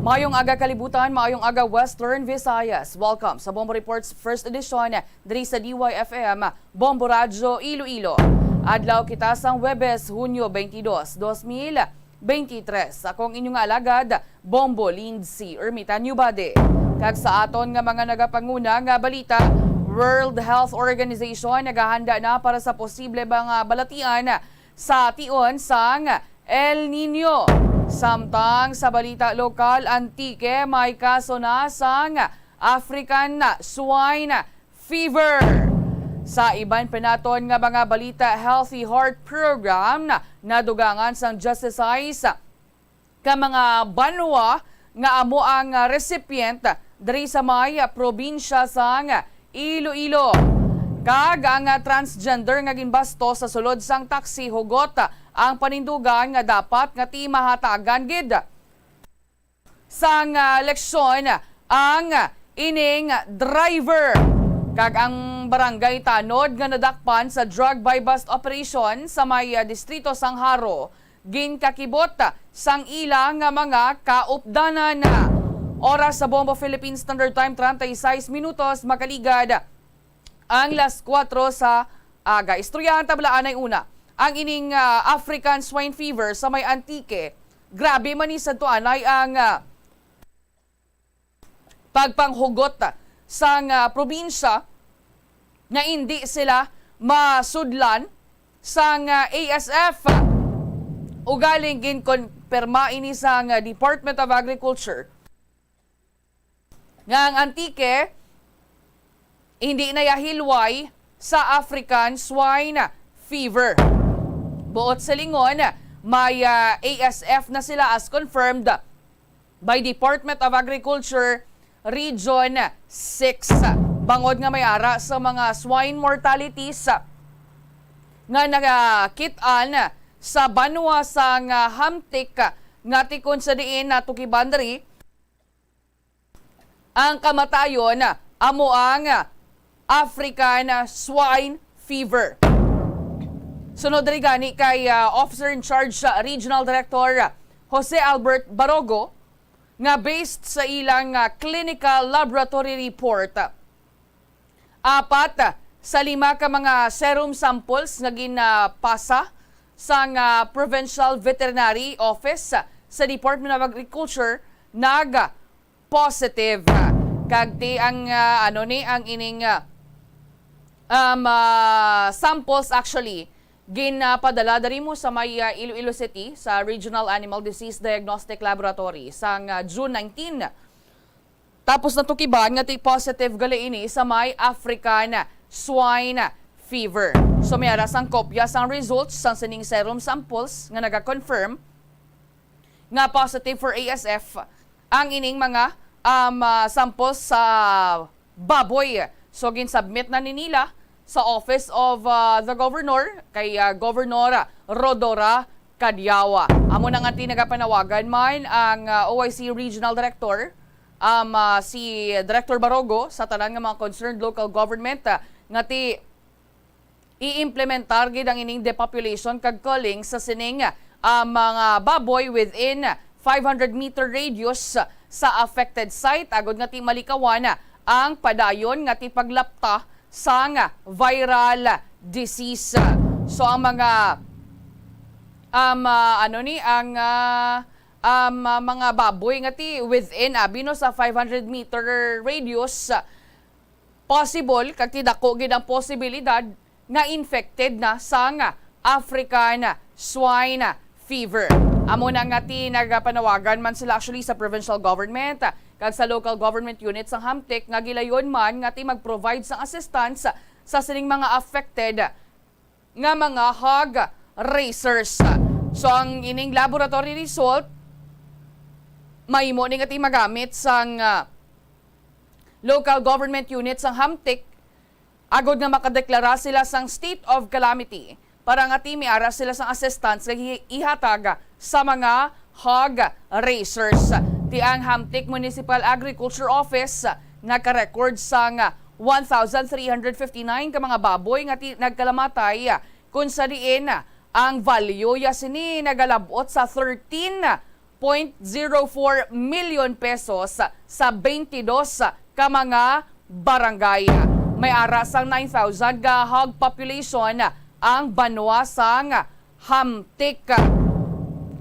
Maayong aga kalibutan, maayong aga Western Visayas. Welcome sa Bombo Reports First Edition diri sa DYFM, Bombo Radyo, Iloilo. Adlaw kita sang Huwebes, Hunyo 22, 2023. Akong inyong alagad, Bombo Lindsay Ermita Newbody. Kag sa aton nga mga nagapanguna nga balita, World Health Organization naghahanda na para sa posible bang balatian sa tion sang El Nino. Samtang sa balita lokal, Antique may kaso na sang African swine fever. Sa iban penaton nga mga balita, Healthy Heart Program na dugangan sang Justice ka mga banwa nga amo ang recipient diri sa may probinsya sang Iloilo. Kag ang transgender nga ginbasto sa sulod sang taxi hugot ang panindugan nga dapat nga ti mahatagan gid sang leksyon ang ining driver. Kag ang barangay Tanod nga nadakpan sa drug buy bust operation sa may distrito sang Haro ginkakibot sang ilang nga mga kaupdanan. Oras sa Bombo Philippine Standard Time 36 minutos makaligad ang las 4 sa aga. Istoryahan tablaan ay una. Ang ining African swine fever sa may Antique. Grabe man ni sa tuan ay ang pagpanghugot sang probinsya na hindi sila masudlan sang ASF. Ugaling ginkonperma ini sang Department of Agriculture nga ang Antique hindi na yahilway sa African swine fever. Buot sa lingon, may ASF na sila as confirmed by Department of Agriculture Region 6. Bangod nga may ara sa mga swine mortalities nga nagakitaan sa banwa sang Hamtik nga tikon sa diin na tukibandari ang kamatayon amo ang African swine fever. Sunod rin gani kay Officer in Charge Regional Director Jose Albert Barogo nga based sa ilang clinical laboratory report, 4 sa 5 ka mga serum samples nga ginapasa sang Provincial Veterinary Office sa Department of Agriculture nag-positive. Kagti ang ang ining samples actually ginpadala dari mo sa may Iloilo City sa Regional Animal Disease Diagnostic Laboratory sang June 19. Tapos natukiban nga positive gali ini sa may African swine fever. So may aras ang kopya sang results sang sining serum samples nga naga-confirm nga positive for ASF ang ining mga samples sa baboy. So ginsubmit na ni nila sa Office of the Governor kay Governor Rodora Cadiawa. Amo na nga tinagapanawagan man ang OIC Regional Director si Director Barogo sa tanan nga mga concerned local government nga ti i-implementar gid ang ining depopulation kag culling sa sining mga baboy within 500-meter radius sa affected site agod nga ti malikawan ang padayon nga ti paglapta sang viral disease. So ang mga mga baboy nga ti within abino sa 500-meter radius possible kag ti dako gid ang posibilidad nga infected na sang African swine fever. Amo na nga ti nagapanawagan man sila actually sa provincial government kag sa local government units sang Hamtik nga gilayon man nga ti mag-provide sang assistance sa sining mga affected nga mga hog raisers. So ang ining laboratory result mahimo ni nga ti magamit sang local government units sang Hamtik agod nga makadeklara sila sang state of calamity para nga ti miara sila sang assistance nga ihatag sa mga hog raisers. Ti ang Hamtik Municipal Agriculture Office naka-record sang 1,359 ka mga baboy nga nagkalamatay kung sa diin ang value ya sini nagalabot sa 13 0.04 million pesos sa 22 ka mga barangay. May ara sang 9,000 ka hog population ang banwa sang Hamtik.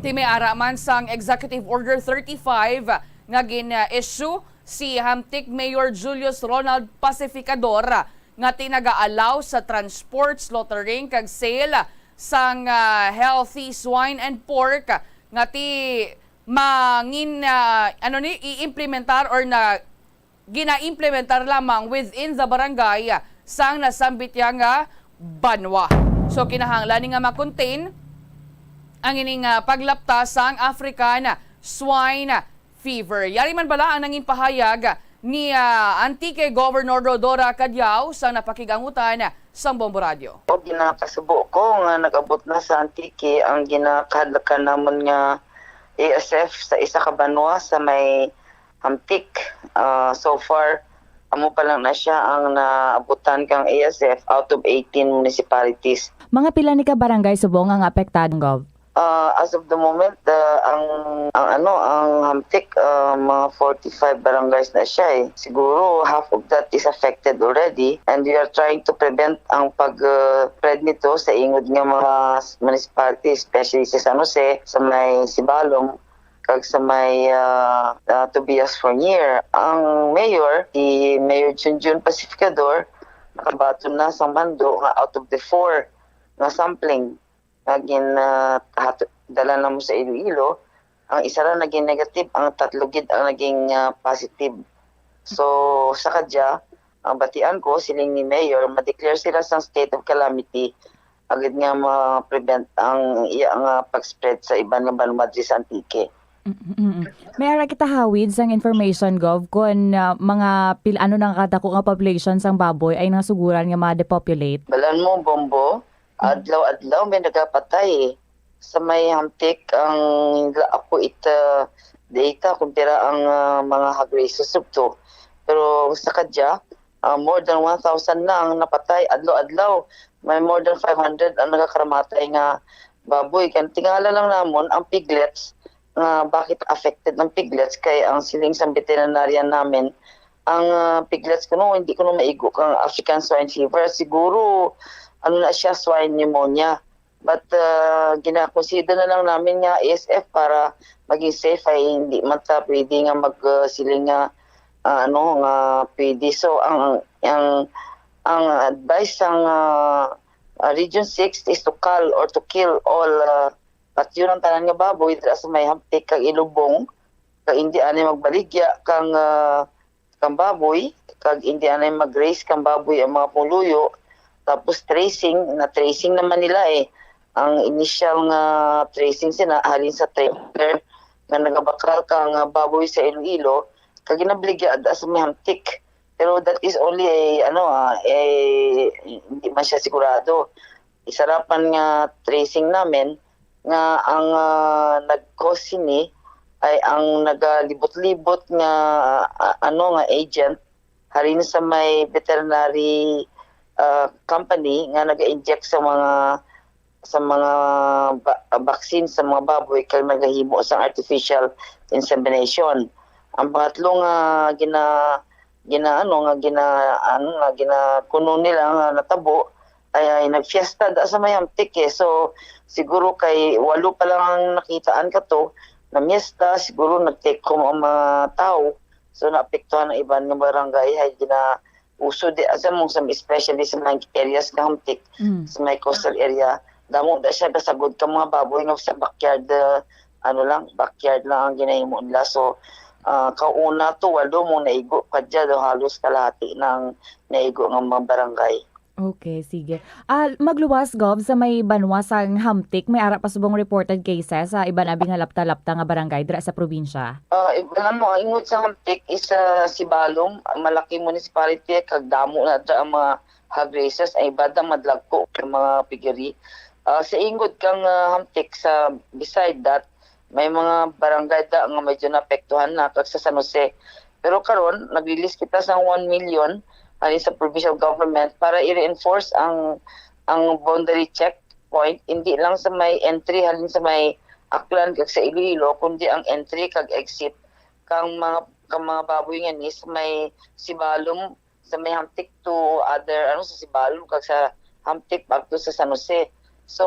Ti may ara man sang Executive Order 35 nga gin-issue si Hamtik Mayor Julius Ronald Pacificador nga tinag-allow sa transport, slaughtering kag sale sang healthy swine and pork nga ti mangin i-implementar or na gina-implementar lamang within the barangay sang nasambit nga banwa. So kinahanglan nga ma-contain ang ining paglapta sang African swine fever. Yari man bala ang nangin pahayag ni Antique Governor Rodora Cadyao sa napakigangutan sa Bombo Radio. O ginakasubo ko nga nag-abot na sa Antique ang ginakadlakan namon nga ASF sa isa ka banwa sa may Hamtik. So far, amo pa lang na siya ang naabutan kang ASF out of 18 municipalities. Mga pila ni ka barangay subong ang apektado, Gov? As of the moment, ang Hamtik, mga 45 barangays na siya eh. Siguro half of that is affected already and we are trying to prevent ang pag-spread nito sa ingod nga mga municipalities, especially sa San Jose, sa may Sibalom, kag sa may Tobias Fournier. Ang mayor, si Mayor Junjun Pacificador, nakabato na sa Mando nga out of the 4 na sampling naging dala na mo sa Iloilo, ang isa lang naging negative, ang 3 gid ang naging positive. So sa kadya, ang batian ko siling ni Mayor, ma-declare sila sa state of calamity agad nga ma-prevent ang iyang pag-spread sa ibang nga banwa sa Antique. May ara kita hawid sang information, Gov, kung mga ano nang kadako nga population sang baboy ay nasuguran nga ma-depopulate. Balan mo, Bombo, adlaw-adlaw may nagapatay sa may Hamtik. Ang ako data kumpira ang mga hog races subto. Pero sa kadya, more than 1,000 na ang napatay adlaw-adlaw. May more than 500 ang nagakaramatay nga baboy. Kan tingala lang namon ang piglets, bakit affected ng piglets kay ang siling sa veterinarian namin, ang piglets kuno hindi kuno maigo kang African swine fever, siguro na siya, swine pneumonia. But gina-consider na lang namin nga ASF para maging safe ay hindi man ta pwede nga magsiling nga nga pwede. So ang advice ng Region 6 is to cull or to kill all at yun ang tanan nga baboy dira sa may Hamtik kag Ilubong, kag hindi anay magbaligya kang baboy, kag hindi anay mag-raise kang baboy ang mga puluyo. Tapos tracing naman nila eh. Ang initial nga tracing sila halin sa trailer nga nagabakal kang baboy sa Iloilo kag ginabligya sa may Hamtik. Pero that is only hindi man siya sigurado. Isarapan nga tracing namin nga ang nag-cause ni ay ang nagalibot-libot nga nga agent halin sa may veterinary company nga nag-inject sa mga vaccine sa mga baboy kay magahimo sa artificial insemination. Ang pangatlo nga kuno nila nga natabo ay nagfiesta da sa may Hamtik eh. So siguro kay 8 pa lang ang nakitaan kato na miesta, siguro nag-take home ang mga tao. So naapektuhan ang ibang nga barangay ay uso di asa mong especially sa mga areas ng Hamtik, sa may coastal area, damo da siya kasagod ka mga baboy nga sa backyard, backyard lang ang ginahimo nila. So kauna to 8 mong naigo kadya do halos kalahati ng naigo ng mga barangay. Okay, sige. Magluwas, Gov, sa may banwa sang Hamtik, may ara pa subong reported cases sa iban abing halapta-lapta nga barangay dira sa probinsya. Alam mo, ang ingod sa Hamtik is Sibalom, malaki municipality, kag damo na dra ang mga hog races, ay badang madlagko ang mga pigiri. Sa ingod kang Hamtik, sa beside that, may mga barangay da nga medyo naapektuhan na kag sa San Jose. Pero karon nag-release kita sa 1 million halin sa provincial government para i-reinforce ang boundary checkpoint, hindi lang sa may entry halin sa may Aklan kag sa Iloilo kundi ang entry kag exit kang mga baboy nga ni sa may Sibalom sa may Hamtik to other sa Sibalom kag sa Hamtik back to sa San Jose. So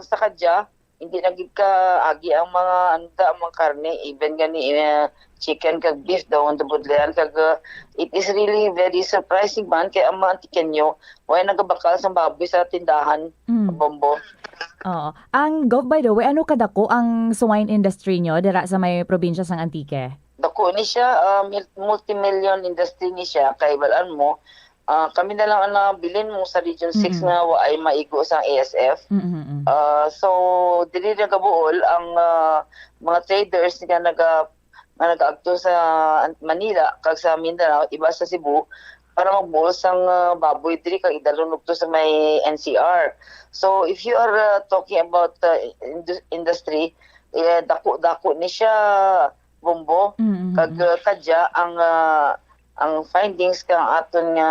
sa kadya hindi na gid ka agi ang mga ang mga karne even gani chicken kag beef daw on the budlayan kag it is really very surprising man kay ang mga Antiqueño way nagabakal sa baboy sa tindahan bombo. Oo. Ang Gov, by the way, ano kadako ang swine industry nyo dira sa may probinsya sang Antique? Dako ni siya, multi-million industry ni siya, kay balaan mo, kami na lang ang nabilin mo sa Region 6 nga ay maigo sa ASF. So, dili na kabuol ang mga traders nga nag-agto sa Manila, kag sa Mindanao, iba sa Cebu, para magbuol sang baboy diri kag idalunog to sa may NCR. So, if you are talking about industry, dako ni siya bombo kag kadya ang findings kang aton nga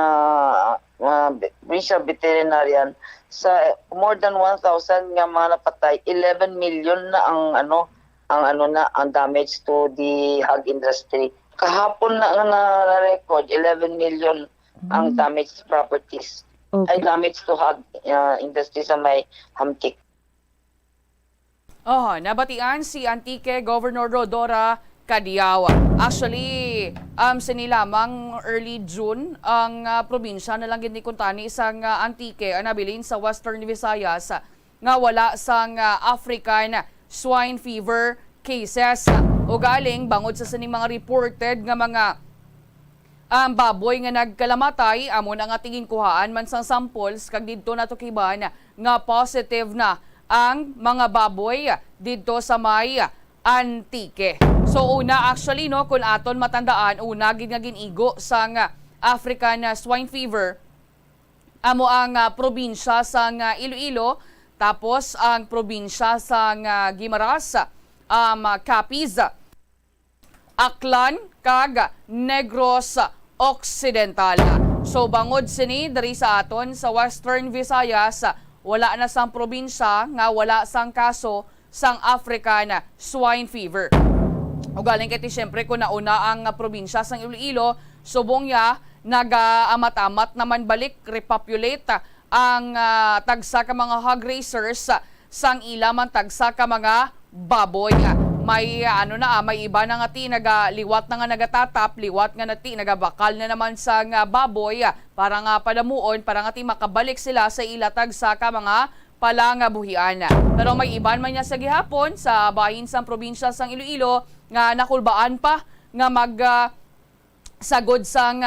provincial veterinarian sa more than 1,000 nga mga napatay 11 million na ang damage to the hog industry. Kahapon na record 11 million ang damaged properties. Ay damage to hog industry sa may Hamtik. Nabatian si Antique Governor Rodora Cadiao. Actually, sinilamang early June ang probinsya na lang ginikuntani isang Antique ang nabilin sa Western Visayas nga wala sang African swine fever cases. O galing bangod sa sining mga reported nga mga baboy nga nagkalamatay, amo na nga tingin kuhaan man sang samples kag didto nato kiban nga positive na ang mga baboy didto sa may Antique. So una actually no kun aton matandaan una gid nga ginigo sang African swine fever amo ang probinsya sang Iloilo tapos ang probinsya sang Guimaras, Capiz, Aklan kag Negros Occidental. So bangod sini diri sa aton sa Western Visayas wala na sang probinsya nga wala sang kaso sang African swine fever. O galing kiti syempre kung nauna ang probinsya sang Iloilo, subong ya nag-amat-amat naman balik repopulate ang tagsa ka mga hog raisers sang ila man tagsa ka mga baboy. May may iba na nga ti nagaliwat na nga nagatatap, liwat nga nati nagabakal na naman sa baboy para nga padamuon para nga ti makabalik sila sa ilatag sa ka mga palangabuhian. Pero may iban man niya sa gihapon sa bahin sang probinsya sang Iloilo nga nakulbaan pa nga sagod sang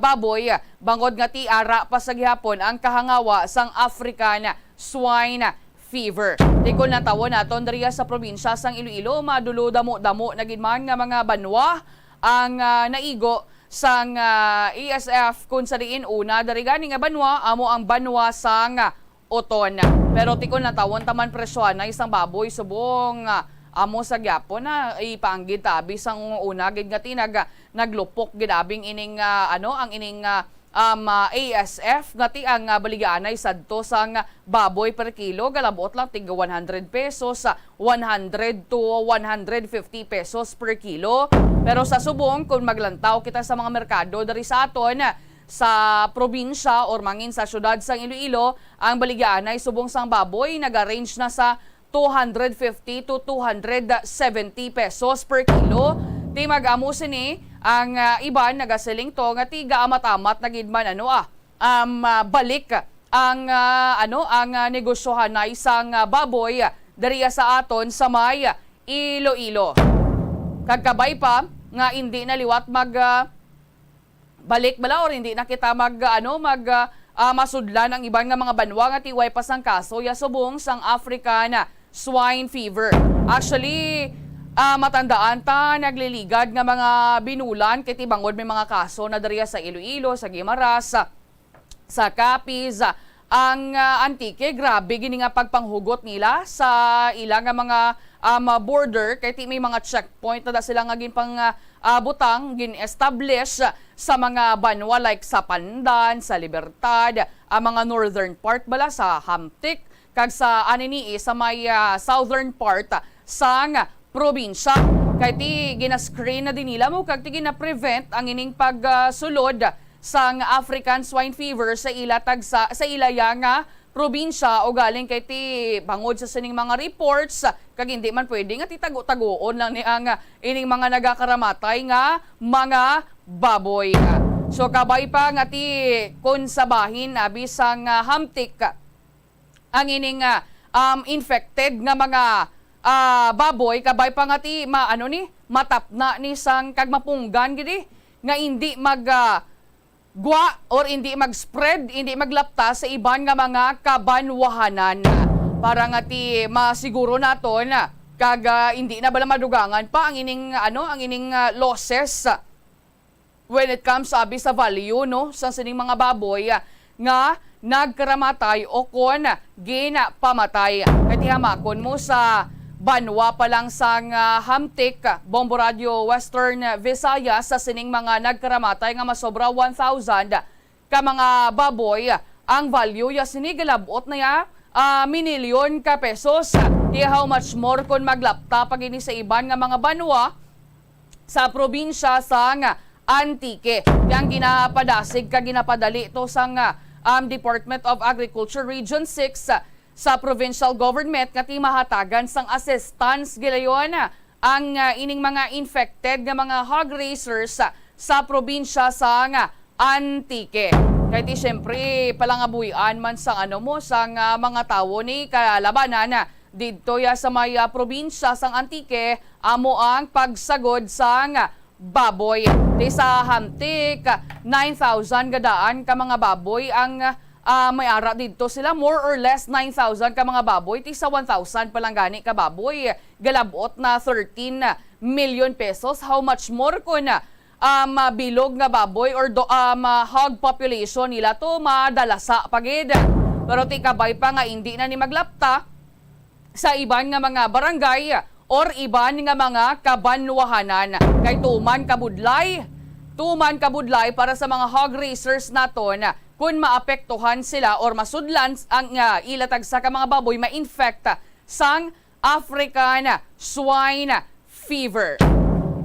baboy bangod nga ti ara pa sa gihapon ang kahangawa sang African swine fever. Tikon na tawon naton diriya sa probinsya sang Iloilo, madulo damo-damo na gid man nga mga banwa ang naigo sang ASF kun sa diin una dari gani nga banwa amo ang banwa sang Oton. Pero tikon na tawon taman presyohan na isang baboy subong amo sa gyapon na ipaanggid tabi sang una gid nga ti naglupok gid abing ining ang ining ASF nga ti ang baligaanay sadto sang baboy per kilo galabot lang tig 100 pesos 100 to 150 pesos per kilo. Pero sa subong kung maglantaw kita sa mga merkado dari sa aton sa probinsya or mangin sa syudad sang Iloilo, ang baligaanay subong sang baboy naga-range na sa 250 to 270 pesos per kilo. Ti mag-amo sini ang iban nagaseling to nga ti gaamat-amat na gid man balik ang ang negosyohan na isang baboy dariya sa aton sa may Iloilo. Kagkabay pa nga hindi na liwat balik bala or hindi na kita masudlan ang iban nga mga banwa nga tiway pa sang kaso ya subong sang African swine fever. Actually, matandaan ta nagliligad nga mga binulan kiti bangod may mga kaso na dariya sa Iloilo, sa Guimaras, sa Capiz, ang Antique grabe gini nga pagpanghugot nila sa ilang nga mga border kay may mga checkpoint na sila nga ginpang butang gin-establish sa mga banwa like sa Pandan, sa Libertad, ang mga northern part bala sa Hamtik kag sa anini sa may southern part sang probinsya. Kay ti gina-screen na din nila mo kag ti gina-prevent ang ining pagsulod sang African swine fever sa ilayang probinsya o galing kay ti bangod sa sining mga reports kag hindi man pwede nga ti tago-tagoon lang ni ang ining mga nagakaramatay nga mga baboy. So kabay pa nga ti konsabahin bisang hamtik ang ining infected nga mga baboy kabay pa nga ti matapna ni sang kag mapunggan gidi nga hindi gwa or hindi mag-spread, hindi maglapta sa iban nga mga kabanwahanan para nga ti masiguro naton kag hindi na bala madugangan pa ang ining losses when it comes abi sa value sa sining mga baboy nga nagkaramatay o kon ginapamatay. Kati hamakon mo sa banwa pa lang sang hamtik, Bombo Radio Western Visayas sa sining mga nagkaramatay nga masobra 1,000 ka mga baboy ang value ya sinigalabot na ya minilyon ka pesos. Di how much more kon maglapta pag ini sa iban nga mga banwa sa probinsya sang Antique. Yang ginapadasig ka ginapadali to sang Department of Agriculture Region 6 sa provincial government nga ti mahatagan sang assistance gilayon ang ining mga infected nga mga hog raisers sa probinsya sang Antique. Kaya ti syempre palangabuyan man sang sang mga tawo ni kalabanan didto ya sa may probinsya sang Antique amo ang pagsagod sang baboy. Di sa hamtik 9,000 gadaan ka mga baboy ang may ara dito sila, more or less 9,000 ka mga baboy, ti sa 1,000 palang gani ka baboy, galabot na 13 million pesos. How much more kun bilog nga baboy or hog population nila to madalasa pagid. Pero ti kabay pa nga hindi na ni maglapta sa iban nga mga barangay or iban nga mga kabanwahanan. Kay tuman kabudlay para sa mga hog raisers naton kung maapektuhan sila or masudlan ang ilatag sa mga baboy ma-infect sang African swine fever.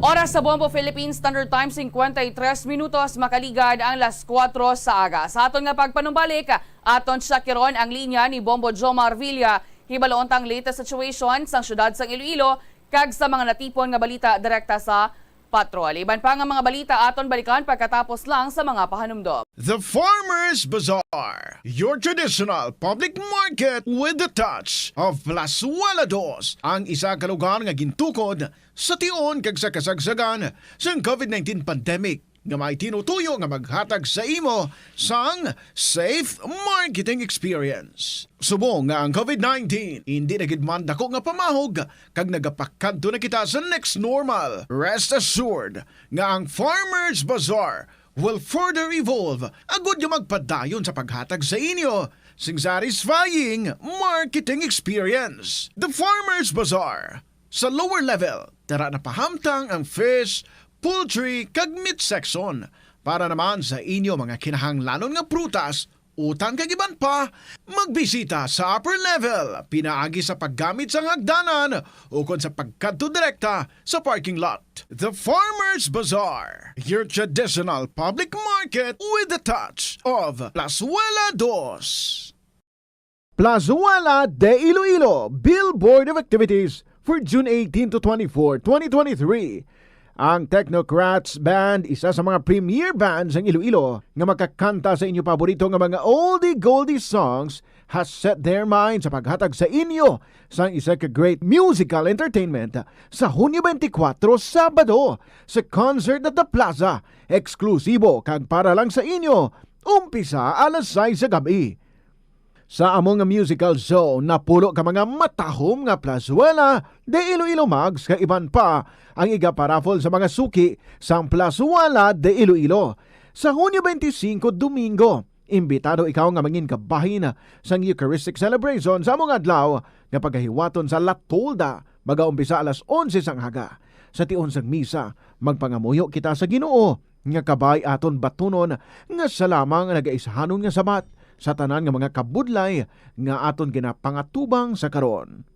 Oras sa Bombo Philippines Standard Time 53 minutos makaligad ang las 4 sa aga. Sa aton nga pagpanumbalik, aton sa kiron ang linya ni Bombo Jomar Villa. Hibaloon tang latest situation sang syudad sang Iloilo kag sa mga natipon nga balita direkta sa patrol. Iban pa nga mga balita aton balikan pagkatapos lang sa mga pahanumdom. The Farmers Bazaar, your traditional public market with the touch of Plazuela Dos, ang isa ka lugar nga gintukod sa tion kag sa kasagsagan sa COVID-19 pandemic nga may tinutuyo nga maghatag sa imo sang safe marketing experience. Subong nga ang COVID-19 hindi na gid man dako nga pamahog kag nagapakadto na kita sa next normal. Rest assured nga ang Farmers Bazaar will further evolve agud nga magpadayon sa paghatag sa inyo sing satisfying marketing experience. The Farmers Bazaar sa lower level tara na pahamtang ang fish, poultry kag meat section para naman sa inyo mga kinahanglanon nga prutas, utang kag iban pa, magbisita sa upper level pinaagi sa paggamit sa hagdanan o kon sa pagkadto direkta sa parking lot. The Farmers Bazaar, your traditional public market with the touch of Plazuela Dos. Plazuela de Iloilo Billboard of Activities for June 18 to 24, 2023. Ang Technocrats Band, isa sa mga premier bands ng Iloilo nga makakanta sa inyo paborito nga mga oldie-goldie songs, has set their mind sa paghatag sa inyo sa isa ka great musical entertainment sa Hunyo 24, Sabado, sa Concert at the Plaza. Eksklusibo kag para lang sa inyo, umpisa alas 6 sa gabi. Sa among musical show, napulo ka mga matahom nga Plazuela de Iloilo Mags ka iban pa ang iga-paraffol sa mga suki sa Plazuela de Iloilo. Sa Hunyo 25, Domingo, imbitado ikaw nga mangin kabahin sa Eucharistic celebration sa among adlaw nga paghahiwaton sa La Tolda, magaumpisa alas 11 sang haga. Sa tion sang misa, magpangamuyo kita sa Ginoo nga kabay aton batunon nga sa lamang nagaisahanon nga sabat sa tanan nga mga kabudlay nga aton ginapangatubang sa karon.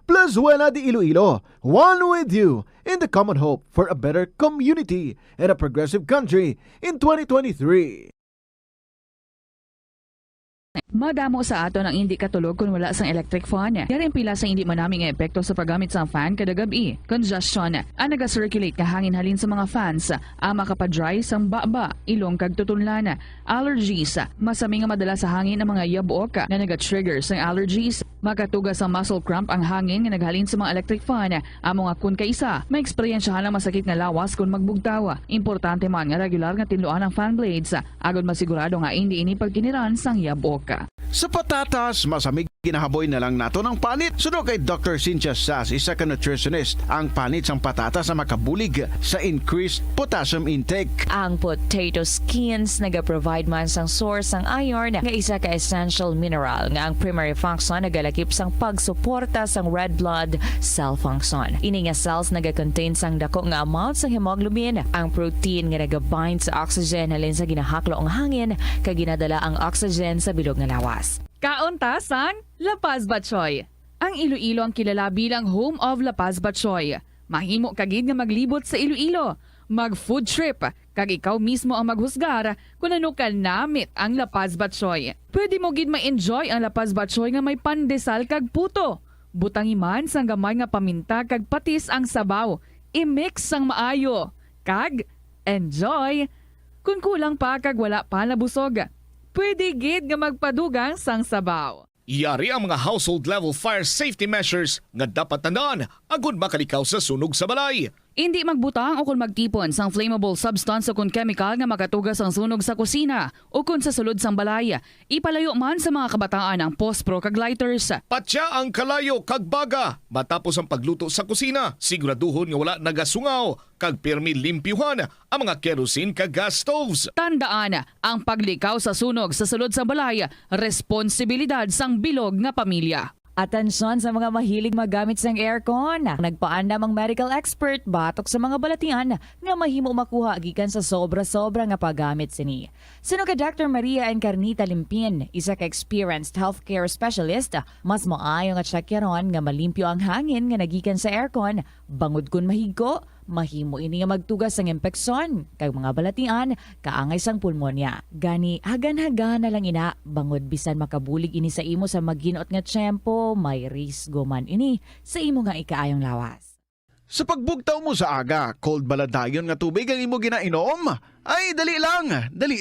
Plazuela de Iloilo, one with you in the common hope for a better community and a progressive country in 2023. Madamo sa ato ang hindi katulog kung wala sang electric fan. Yaring pila sa hindi manaming epekto sa paggamit sang fan kada gabi. Congestion, ang naga-circulate ka hangin halin sa mga fans, ang makapadry sang baba, ilong kag tutunlan. Allergies, masami nga madala sa hangin ang mga yabuok na naga-trigger sang allergies. Makatugas ang muscle cramp ang hangin nga naghalin sa mga electric fan. Amo nga kun kaisa, may eksperyensyahan ang masakit nga lawas kung magbugtaw. Importante man nga regular nga tinluan ang fan blades, agad masigurado nga hindi ini pagkiniran sang yabuok. Sa patatas, masamig ginahaboy na lang nato ng panit. Suno kay Dr. Cynthia Sass, isa ka nutritionist, ang panit sang patatas na makabulig sa increased potassium intake. Ang potato skins naga-provide man sang source sang iron nga isa ka essential mineral nga ang primary function nagalakip sang pagsuporta sang red blood cell function. Ini nga cells naga-contain sang dako nga amount sang hemoglobin, ang protein nga naga-bind sa oxygen halin sa ginahaklo ang hangin kag ginadala ang oxygen sa bilog nga lawas. Kaunta sang La Paz Batchoy. Ang Iloilo ang kilala bilang home of La Paz Batchoy. Mahimo kagid nga maglibot sa Iloilo, mag-food trip, kag ikaw mismo ang maghusgar kung ano ka namit ang La Paz Batchoy. Pwede mo gid ma-enjoy ang La Paz Batchoy nga may pandesal kag puto. Butangi man sang gamay nga paminta kag patis ang sabaw. I-mix sang maayo. Kag enjoy. Kung kulang pa kag wala pa nabusog, pwede gid nga magpadugang sang sabaw. Yari ang mga household level fire safety measures nga dapat tandaan agud makalikaw sa sunog sa balay. Hindi magbutang o kung magtipon sang flammable substance o kung chemical nga makatugas ang sunog sa kusina o kung sa sulod sang balay. Ipalayo man sa mga kabataan ang pospro kag lighters. Patya ang kalayo kag baga matapos ang pagluto sa kusina. Siguraduhon nga wala nagasungaw kag pirmi limpyuhan ang mga kerosene kag gas stoves. Tandaan, ang paglikaw sa sunog sa sulod sa balay, responsibilidad sang bilog nga pamilya. Atensyon sa mga mahilig magamit sang aircon. Nagpaandam ang medical expert batok sa mga balatian nga mahimo makuha gikan sa sobra-sobra nga paggamit sini. Sino ka Dr. Maria Encarnita Limpin, isa ka experienced healthcare specialist, mas maayo nga checkyaron nga malimpyo ang hangin nga nagikan sa aircon bangod kun mahigko. Mahimo ini nga magtugas sang impeksyon kag mga balatian kaangay sang pulmonya. Gani hagan-hagan na lang ina bangod bisan makabulig ini sa imo sa magginot nga tiyempo, may risgo man ini sa imo nga ikaayong lawas. Sa pagbugtaw mo sa aga, cold baladayon nga tubig ang imo ginainom? Ay, dali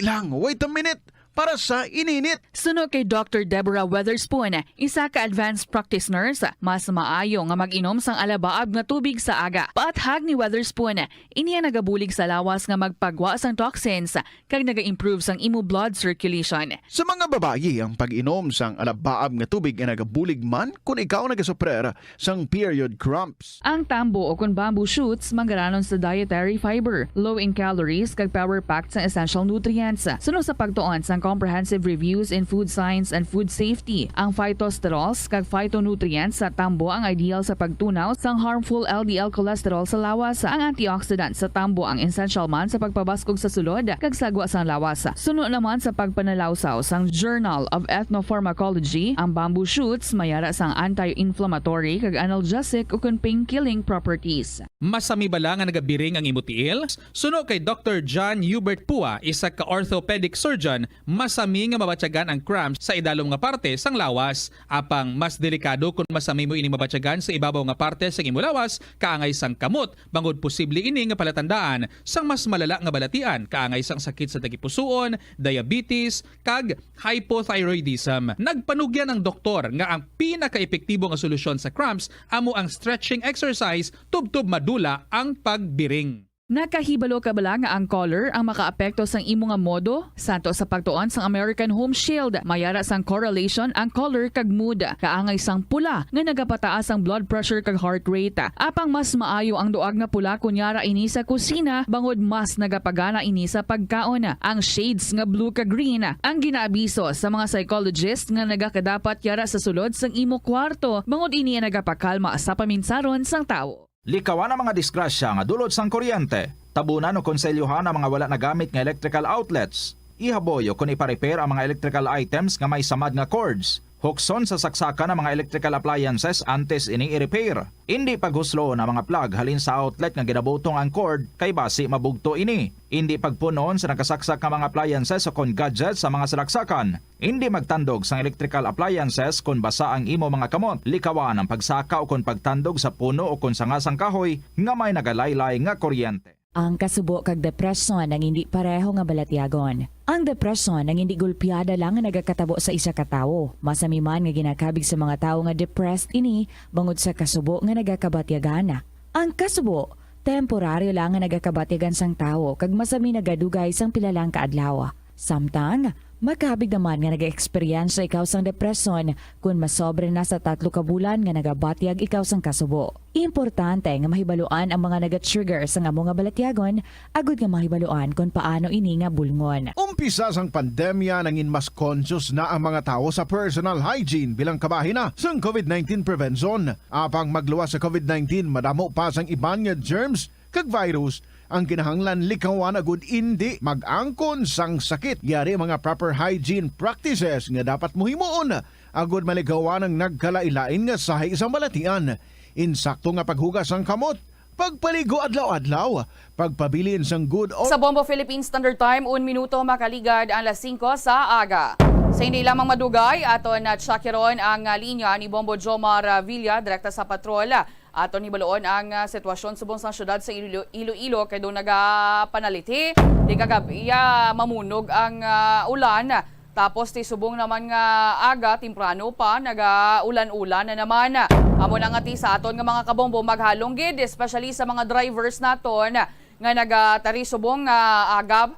lang, wait a minute. Para sa ininit. Suno kay Dr. Deborah Weatherspoon, isa ka advanced practice nurse, mas maayo nga mag-inom sang alabaab nga tubig sa aga. Paathag ni Weatherspoon, iniya nagabulig sa lawas nga magpagwa sang toxins kag naga-improve sang imo blood circulation. Sa mga babayi, ang pag-inom sang alabaab nga tubig ay nagabulig man kung ikaw nagasuprer sang period cramps. Ang tambo o kung bamboo shoots manggaranon sa dietary fiber, low in calories kag power-packed sa essential nutrients. Suno sa pagtuon sang comprehensive reviews in food science and food safety, ang phytosterols kag phytonutrients sa tambo ang ideal sa pagtunaw sang harmful LDL cholesterol sa lawas. Ang antioxidants sa tambo ang essential man sa pagpabaskog sa sulod kag sagwa sang lawas. Suno naman sa pagpanalawsaw sang Journal of Ethnopharmacology, ang bamboo shoots mayara sang anti-inflammatory kag analgesic o kun pain-killing properties. Masami bala nga nagabiring ang imutiil? Suno kay Dr. John Hubert Pua, isa ka orthopedic surgeon, masami nga mabatyagan ang cramps sa idalom nga parte sang lawas. Apang mas delikado kung masami mo ini mabatyagan sa ibabaw nga parte sang imo lawas, kaangay sang kamot, bangod posible ini nga palatandaan sang mas malala nga balatian, kaangay sang sakit sa tagipusoon, diabetes, kag hypothyroidism. Nagpanugyan ang doktor nga ang pinaka-epektibo nga solusyon sa cramps amo ang stretching exercise tubtob madula ang pagbiring. Nakahibalo ka bala nga ang color ang makaapekto sang imo nga modo? Santo sa pagtuon sang American Home Shield, mayara sang correlation ang color kag mood. Kaangay sang pula nga nagapataas ang blood pressure kag heart rate. Apang mas maayo ang duag nga pula kunyara ini sa kusina, bangod mas nagapagana ini sa pagkaon. Ang shades nga blue kag green ang ginaabiso sa mga psychologist nga nagakadapat yara sa sulod sang imo kwarto, bangod ini nagapakalma sa paminsaron sang tawo. Likawan ang mga disgrasya nga dulot sang kuryente. Tabunan o konselyuhan ang mga wala nagamit nga electrical outlets. Ihaboyo kung ipa-repair ang mga electrical items nga may samad nga cords. Hukson sa saksakan ng mga electrical appliances antes ini i-repair. Hindi paghuslo ng mga plug halin sa outlet nga ginabutong ang cord kay basi mabugto ini. Hindi pagpunon sa nakasaksak nga mga appliances o kon gadgets sa mga salaksakan. Hindi magtandog sa electrical appliances kung basa ang imo mga kamot. Likawan ang pagsaka o kon pagtandog sa puno o kon sangasang kahoy nga may nagalaylay nga kuryente. Ang kasubo kag depresyon ang hindi pareho nga balatyagon. Ang depresyon ang hindi gulpiyada lang nga nagakatabo sa isa ka tawo. Masami man nga ginakabig sa mga tawo nga depressed ini bangod sa kasubo nga nagakabatyagan. Ang kasubo temporaryo lang nga nagakabatyagan sang tawo kag masami nagadugay sang pilalang kaadlaw. Samtang makabig naman nga nag-experience ikaw sang depresyon kung masobre na sa 3 ka bulan nga nagabatyag ikaw sang kasubo. Importante nga mahibaluan ang mga naga-trigger sa nga mga balatyagon agud nga mahibaluan kung paano ini nga bulngon. Umpisa sang pandemya nangin mas conscious na ang mga tao sa personal hygiene bilang kabahina sang COVID-19 prevention. Apang magluwas sa COVID-19, madamo pa sang iban nga germs kag virus ang kinahanglan likawan agud hindi mag-angkon sang sakit. Yari mga proper hygiene practices nga dapat muhimuon agud maligawan ang nagkalailain nga sahay isang balatian. Insakto nga paghugas sang kamot, pagpaligo adlaw-adlaw, pagpabilin sang good o Sa Bombo Philippine Standard Time, 1 minuto makaligad ang alas 5 sa aga. Sa hindi lamang madugay, aton na tsakiron ang linya ni Bombo Jomar Villa, direkta sa patrol. Aton hibaloon ang sitwasyon sa buong syudad sa Iloilo kay doon nagapanaliti. Di kagabiya mamunog ang ulan. Tapos ti subong naman nga aga, timprano pa, naga-ulan-ulan na naman. Amo na nga ti sa aton nga mga kabombo maghalong gid, especially sa mga drivers naton nga nagatari subong agab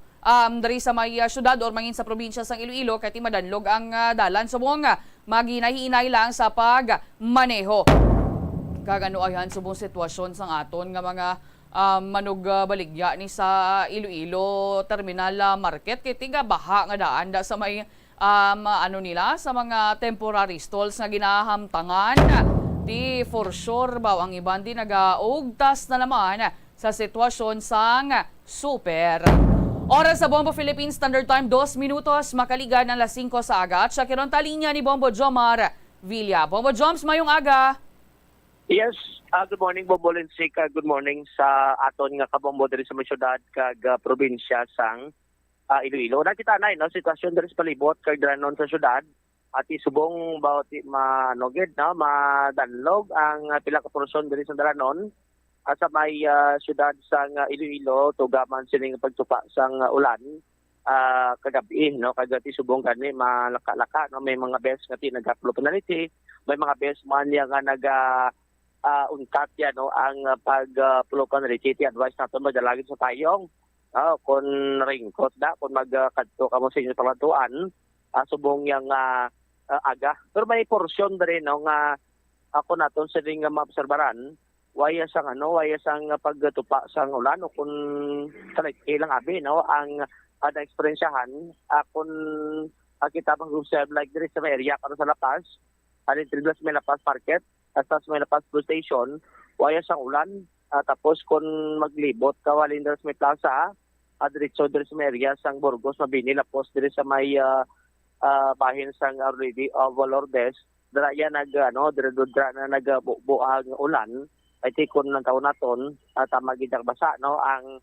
dari sa may syudad or mangin sa probinsya sang Iloilo kay ti madanlog ang dalan subong maghinay-hinay lang sa pagmaneho. Kagano ayan subong sitwasyon sang aton nga mga manug baligya ni sa Iloilo Terminal Market kay tiga baha nga daan da sa may ano nila sa mga temporary stalls nga ginahamtangan. Di for sure baw ang iban di nagaugtas na naman sa sitwasyon sang super. Oras sa Bombo Philippine Standard Time, 2 minutos makaligan ng alas 5 sa aga. At siya kiron talinya ni Bombo Jomar Villa. Bombo Joms, mayong aga. Yes, good morning Bombo Linsik. Good morning sa aton nga kabombo diri sa mga syudad kag probinsya sang Iloilo. Nakita na no sitwasyon diri sa palibot kag dranon sa syudad at isubong bawat manoged no madanlog ang pila ka porsyon diri sa dranon sa may syudad sang Iloilo tugaman sining pagtupa sang ulan kagabi no kag isubong kani malaka-laka no may mga bes nga nagaplo penalty, may mga bes man nga naga untat yan, no, ang pagpulokan na ti advice natin madalagin sa tayong kung ringkot da, kung magkadto ka mo sa inyo palatuan, subong yung aga. Pero may porsyon na rin, no, nga ako naton sa ring maobserbaran, waya sang pagtupa sang ulan, o kung ilang abi, no, ang na-experiensyahan, kung kita mag-observe like there is sa area, kano sa Lapas, Triblas may Lapas Market, at sa may Lapas Blue Station, waya sang ulan. Tapos kung maglibot ka, walinders may plaza, diretso diri sa may area sang Burgos, Mabini, Lapos, diri sa may bahin sang already Valordes, dira yan dire-dudra na nagbuang ulan, ay tikon ng taon naton, at magidak basa, no, ang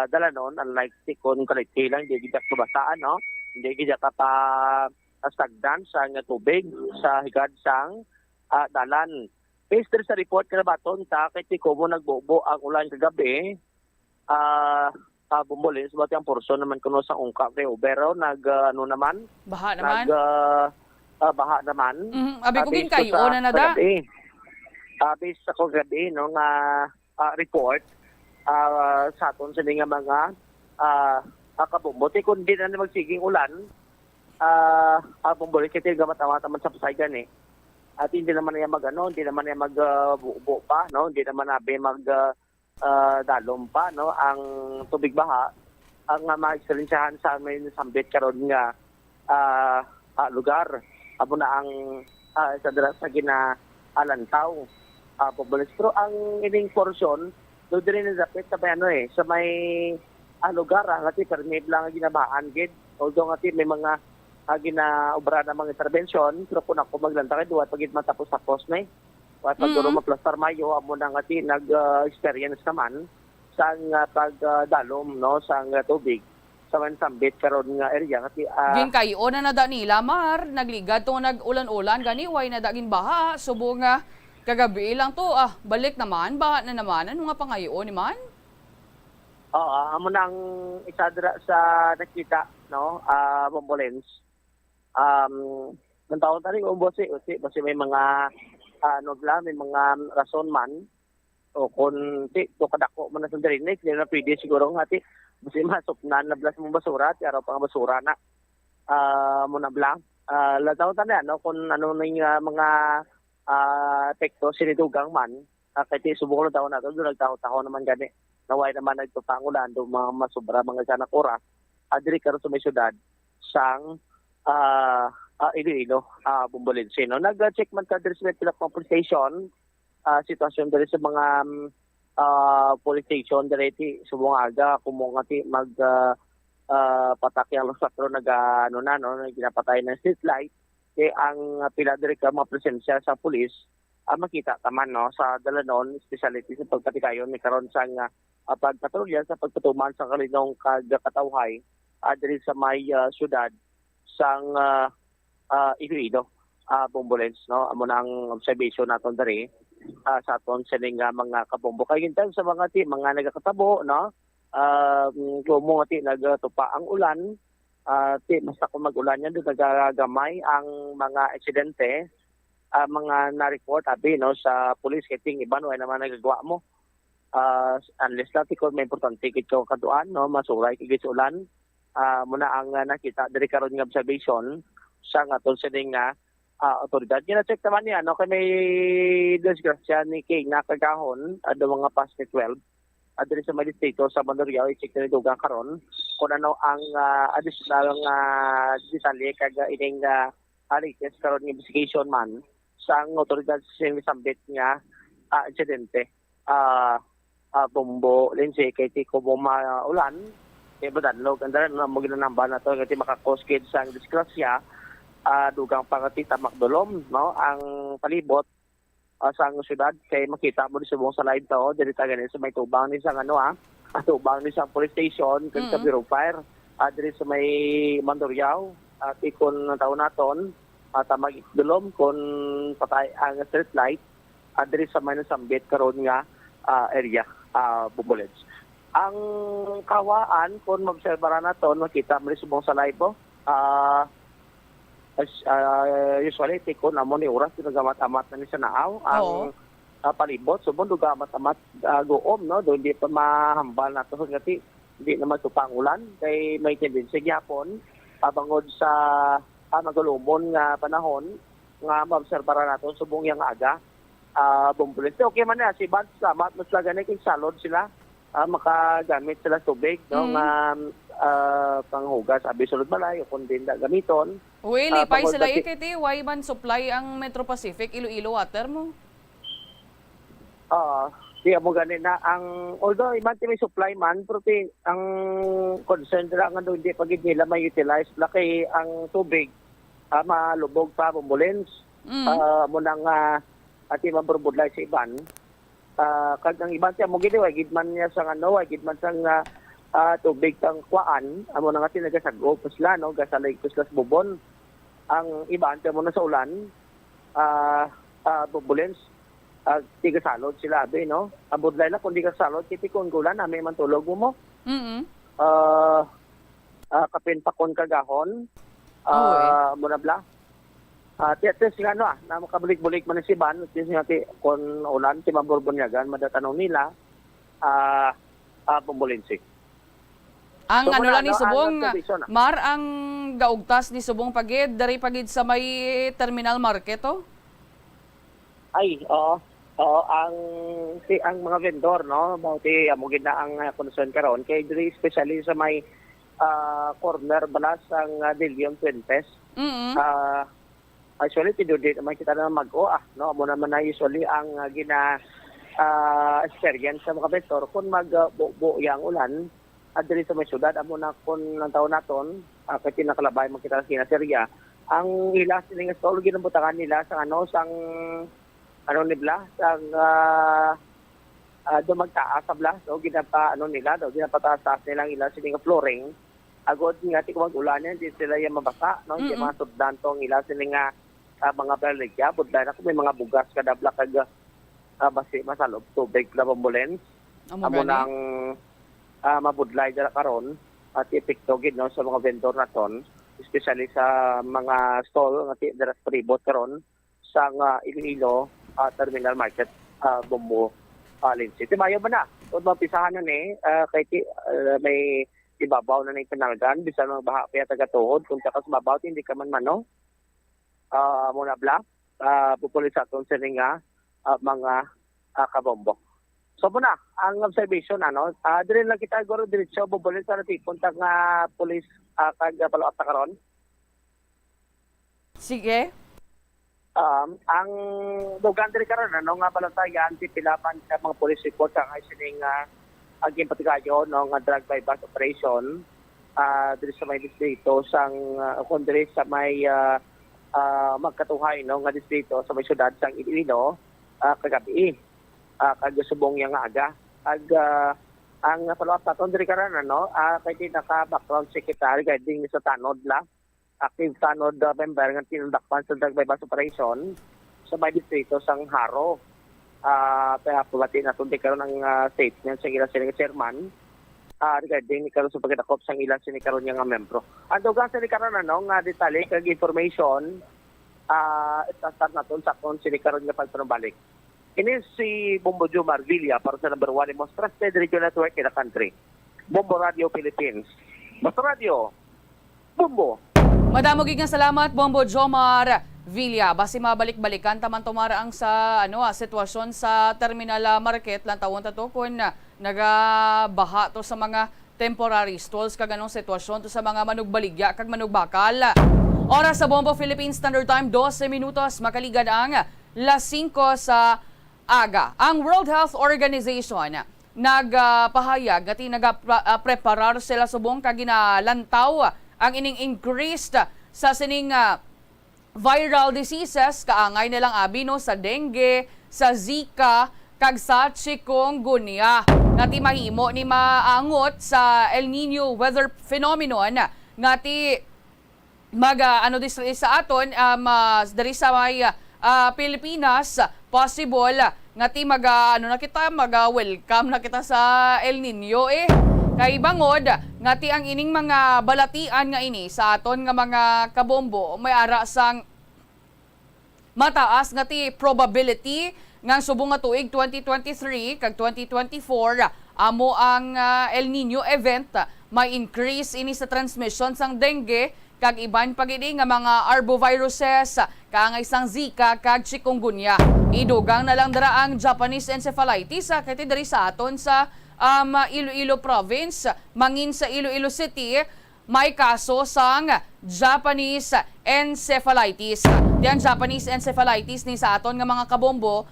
dala nun, unlike tikon kaliti lang, hindi gidak mabasaan, no, hindi gidak pa stagdan sang tubig sa higad sang dalan. Based sa report ka na baton, kay tiko mo nagbobo ang ulan kagabi, bumulin, sabati ang porson naman kuno sa ungka kay Ubero, naman? Baha naman? Baha naman. Abi ko gin kayo, na da? Based sa kagabi, no, nga report, sa aton sa mga kabumbo, kung di na magsiging ulan, bumulin, kaya gamat-amataman sa pasaygan at hindi naman niya hindi naman niya magbuo pa, no, hindi naman nabi dalom pa, no, ang tubig baha ang ma-experiencehan sa amin sambit karon nga lugar abo na ang sa ginaalantaw populis. Pero ang ining portion do diri na dapat sa sa may lugar nga ti permit lang ginabahan gid, although nga ti may mga ginaobra ng mga intervention, pero kung ako maglanta kay duwa pagit matapos na at pagduro maplastar mayo amo na nga ti nag-experience naman sa pagdalom no sa tubig sa mansambit karon nga area kasi Gin kayo na nada nila mar nagligad to nag-ulan-ulan gani way na dagin baha subo nga kagabi lang to balik naman baha na naman ano nga pangayo ni man? amo nang isa dira sa nakita no Bombolens ng taon tani kasi may mga may mga rason man o kung to kadako man na sa dirinig hindi na pwede siguro nga kasi masok na nablas mong basura ti araw pang basura na mo nabla lataw tani no kung ano ning mga tekto sinidugang man kay subok na taon nato do nagtaho-taho naman gani naway naman nagtupangulan do mga masobra mga sana oras adiri karon sa may syudad sang Iloilo, Bombolense. No? Nag-check man ka diri sa police station, sitwasyon diri sa mga police station diri subong aga kumong ati mag patakyan sa sakro ginapatay ng street light kay ang pila diri ka mga presensya sa police makita taman no sa dalanon specialty sa pagpatikayon ni karon sang pagpatrolya sa pagtutuman sa kalinong kagakatawhay diri sa may syudad sang Iloilo, Bombolens, no? Amo nang observation naton diri sa aton sining mga kabombo. Kay gintan sa mga nagakatabo, no? Kumo nga nagtupa ang ulan, basta kung mag-ulan yan, doon nagagamay ang mga aksidente, mga na-report, no, sa police, kaya iban, wala naman nagagawa mo. Unless natin kung may importante kito kaduan, no, masuray kagit ulan, muna ang nakita, diri karon nga observation, siya nga tol sining otoridad. Gina-check naman niya, no, kay may disgrasya ni King na kagahon, do mga past 12, diri sa may distrito sa Mandurriao, i-check na dugang karon kung ano ang additional detalye kag ining latest karon nga investigation man sa otoridad sa Sambit nga insidente. Bombo, lense, kay tiko ulan, kay badanlog, andaran na mo ginanamba na to, kay makakoskid sa disgrasya, dugang pangati tamakdolom, no, ang palibot sa syudad kay makita mo sa buong salay to diri ta ganin sa may tubang ni sang tubang ni sang police station kag sa Bureau of Fire diri sa may Mandurriao at ikon taon naton tamagdolom kon patay ang street light diri sa may Sambit karon nga area Bombolens. Ang kawaan kon maobserbara naton makita mo sa buong salay po usually tiko na mo ni oras pinagamat-amat na ni sa naaw ang palibot subon dugamat-amat goom no do hindi pa mahambal nato ngati hindi naman tupang ulan kay may tendency gyapon bangod sa magalumon nga panahon nga maobserbara nato subong yang aga Bombolens. Okay man na si Bad salamat mas lagani kay salod sila makagamit sila tubig no nga panghugas abi sulod balay o kun din gamiton. Uy, lipay sila kay why man supply ang Metro Pacific Iloilo water mo? Di mo ganin na ang although iman may supply man pero ang concern dira nga hindi pagid nila may utilize laki ang tubig malubog pa Bombolens. Mo nang ati maburbudlay sa iban. Kag ang iban siya mo gid way gidman niya sa way gidman sang tubig tang kuan amo na nga nagasag-o pusla no gasalay puslas bubon ang iban mo na sa ulan Bombolens tiga salod sila abi no abudlay la kun di ka salod kiti kun gulan na may mantulog mo kapin pa kon kagahon mo na bla tiyates nga no na makabalik-balik man si Ban tiyates nga ti kon ulan ti maburbunyagan madatanong nila Bombolense. Ang So, ano lang ni ano, Subong, ang observation, Mar, ang gaugtas ni Subong pagid, dari pagid sa may terminal market, oh? Ay, ang mga vendor, no, bauti amo gid na ang concern karon kay diri especially sa may corner balas ang De Leon Fuentes. Actually tidudi naman kita na no, amo naman na usually ang experience sa mga vendor kun magbuo yang ulan diri sa may syudad amo na kun ang taon naton kay tinakalabay makita sina Syria ang ila sila nga stall ginabutangan nila sa sang nila sang dumagtaas sa bla so ginapataas nila ang ila sila nga flooring agod nga ti kumag-ulan di sila yung mabasa no yung mga suddanto ang ila sila nga mga baligya budlay na may mga bugas kada bla kag basi masalob tubig na ambulance amo nang mabudlay dala karon at ipiktogid no sa mga vendor naton especially sa mga stall nga dala sa pribot karon sa Iloilo terminal market Bombo Lindsay. Timayo ba na? Kung mapisahan na kay may ibabaw na ng penalgan bisan mga baha pa taga-tuhod kung takas mabaw hindi ka man mano muna bla pupulis aton sa nga mga kabombo. So muna, ang observation, dire lang kita goro diretso bubulit sa natin punta nga police kag palo-up karon. Sige. Ang dugan dire karon nga balantayan ti pilapan sa mga police report ang sining aging patigayo nga drug by bus operation dire sa may distrito sang kundre sa may magkatuhay nga distrito sa may syudad sang Iloilo kagabi. Kag subong yang aga ang follow-up naton diri karon kay naka-background secretary guiding sa tanod la active tanod member nga tinudakpan sa drug by bus operation sa may distrito sang Haro kaya pabati naton di karon ang statement sa ilang sila chairman regarding ni karon sa pagdakop sang ilang sini karon nga membro ang dugang sa karon nga detalye kag information start naton sa kon sini karon nga pagpanumbalik. Ini si Bombo Jomar Villa para sa number 1 most trusted radio network in the country. Bombo Radio Philippines. Basta Radio, Bombo. Madamo gid nga salamat Bombo Jomar Villa. Basi mabalik-balikan taman tumara ang sa sitwasyon sa terminal market lang tawon tato kun nagabaha to sa mga temporary stalls kag anong sitwasyon to sa mga manugbaligya kag manugbakal. Oras sa Bombo Philippine Standard Time 12 minutos makaligan ang las 5 sa aga. Ang World Health Organization nagpahayag at nagapreparar sila subong kaginalantaw ang ining increased sa sining viral diseases kaangay nilang abi sa dengue, sa Zika, kag sa chikungunya. Ngati mahimo ni maangot sa El Nino weather phenomenon ngati dis sa aton dari sa may Pilipinas possible nga ti welcome na kita sa El Nino kay bangod nga ti ang ining mga balatian nga ini sa aton nga mga kabombo may ara sang mataas nga ti probability nga subong nga tuig 2023 kag 2024 amo ang El Nino event may increase ini sa transmission sang dengue kag iban pagidi nga mga arboviruses kaangay sang Zika kag chikungunya. Idugang na lang dara ang Japanese encephalitis kay diri sa aton sa Iloilo province mangin sa Iloilo City may kaso sang Japanese encephalitis. Diyan Japanese encephalitis ni sa aton nga mga kabombo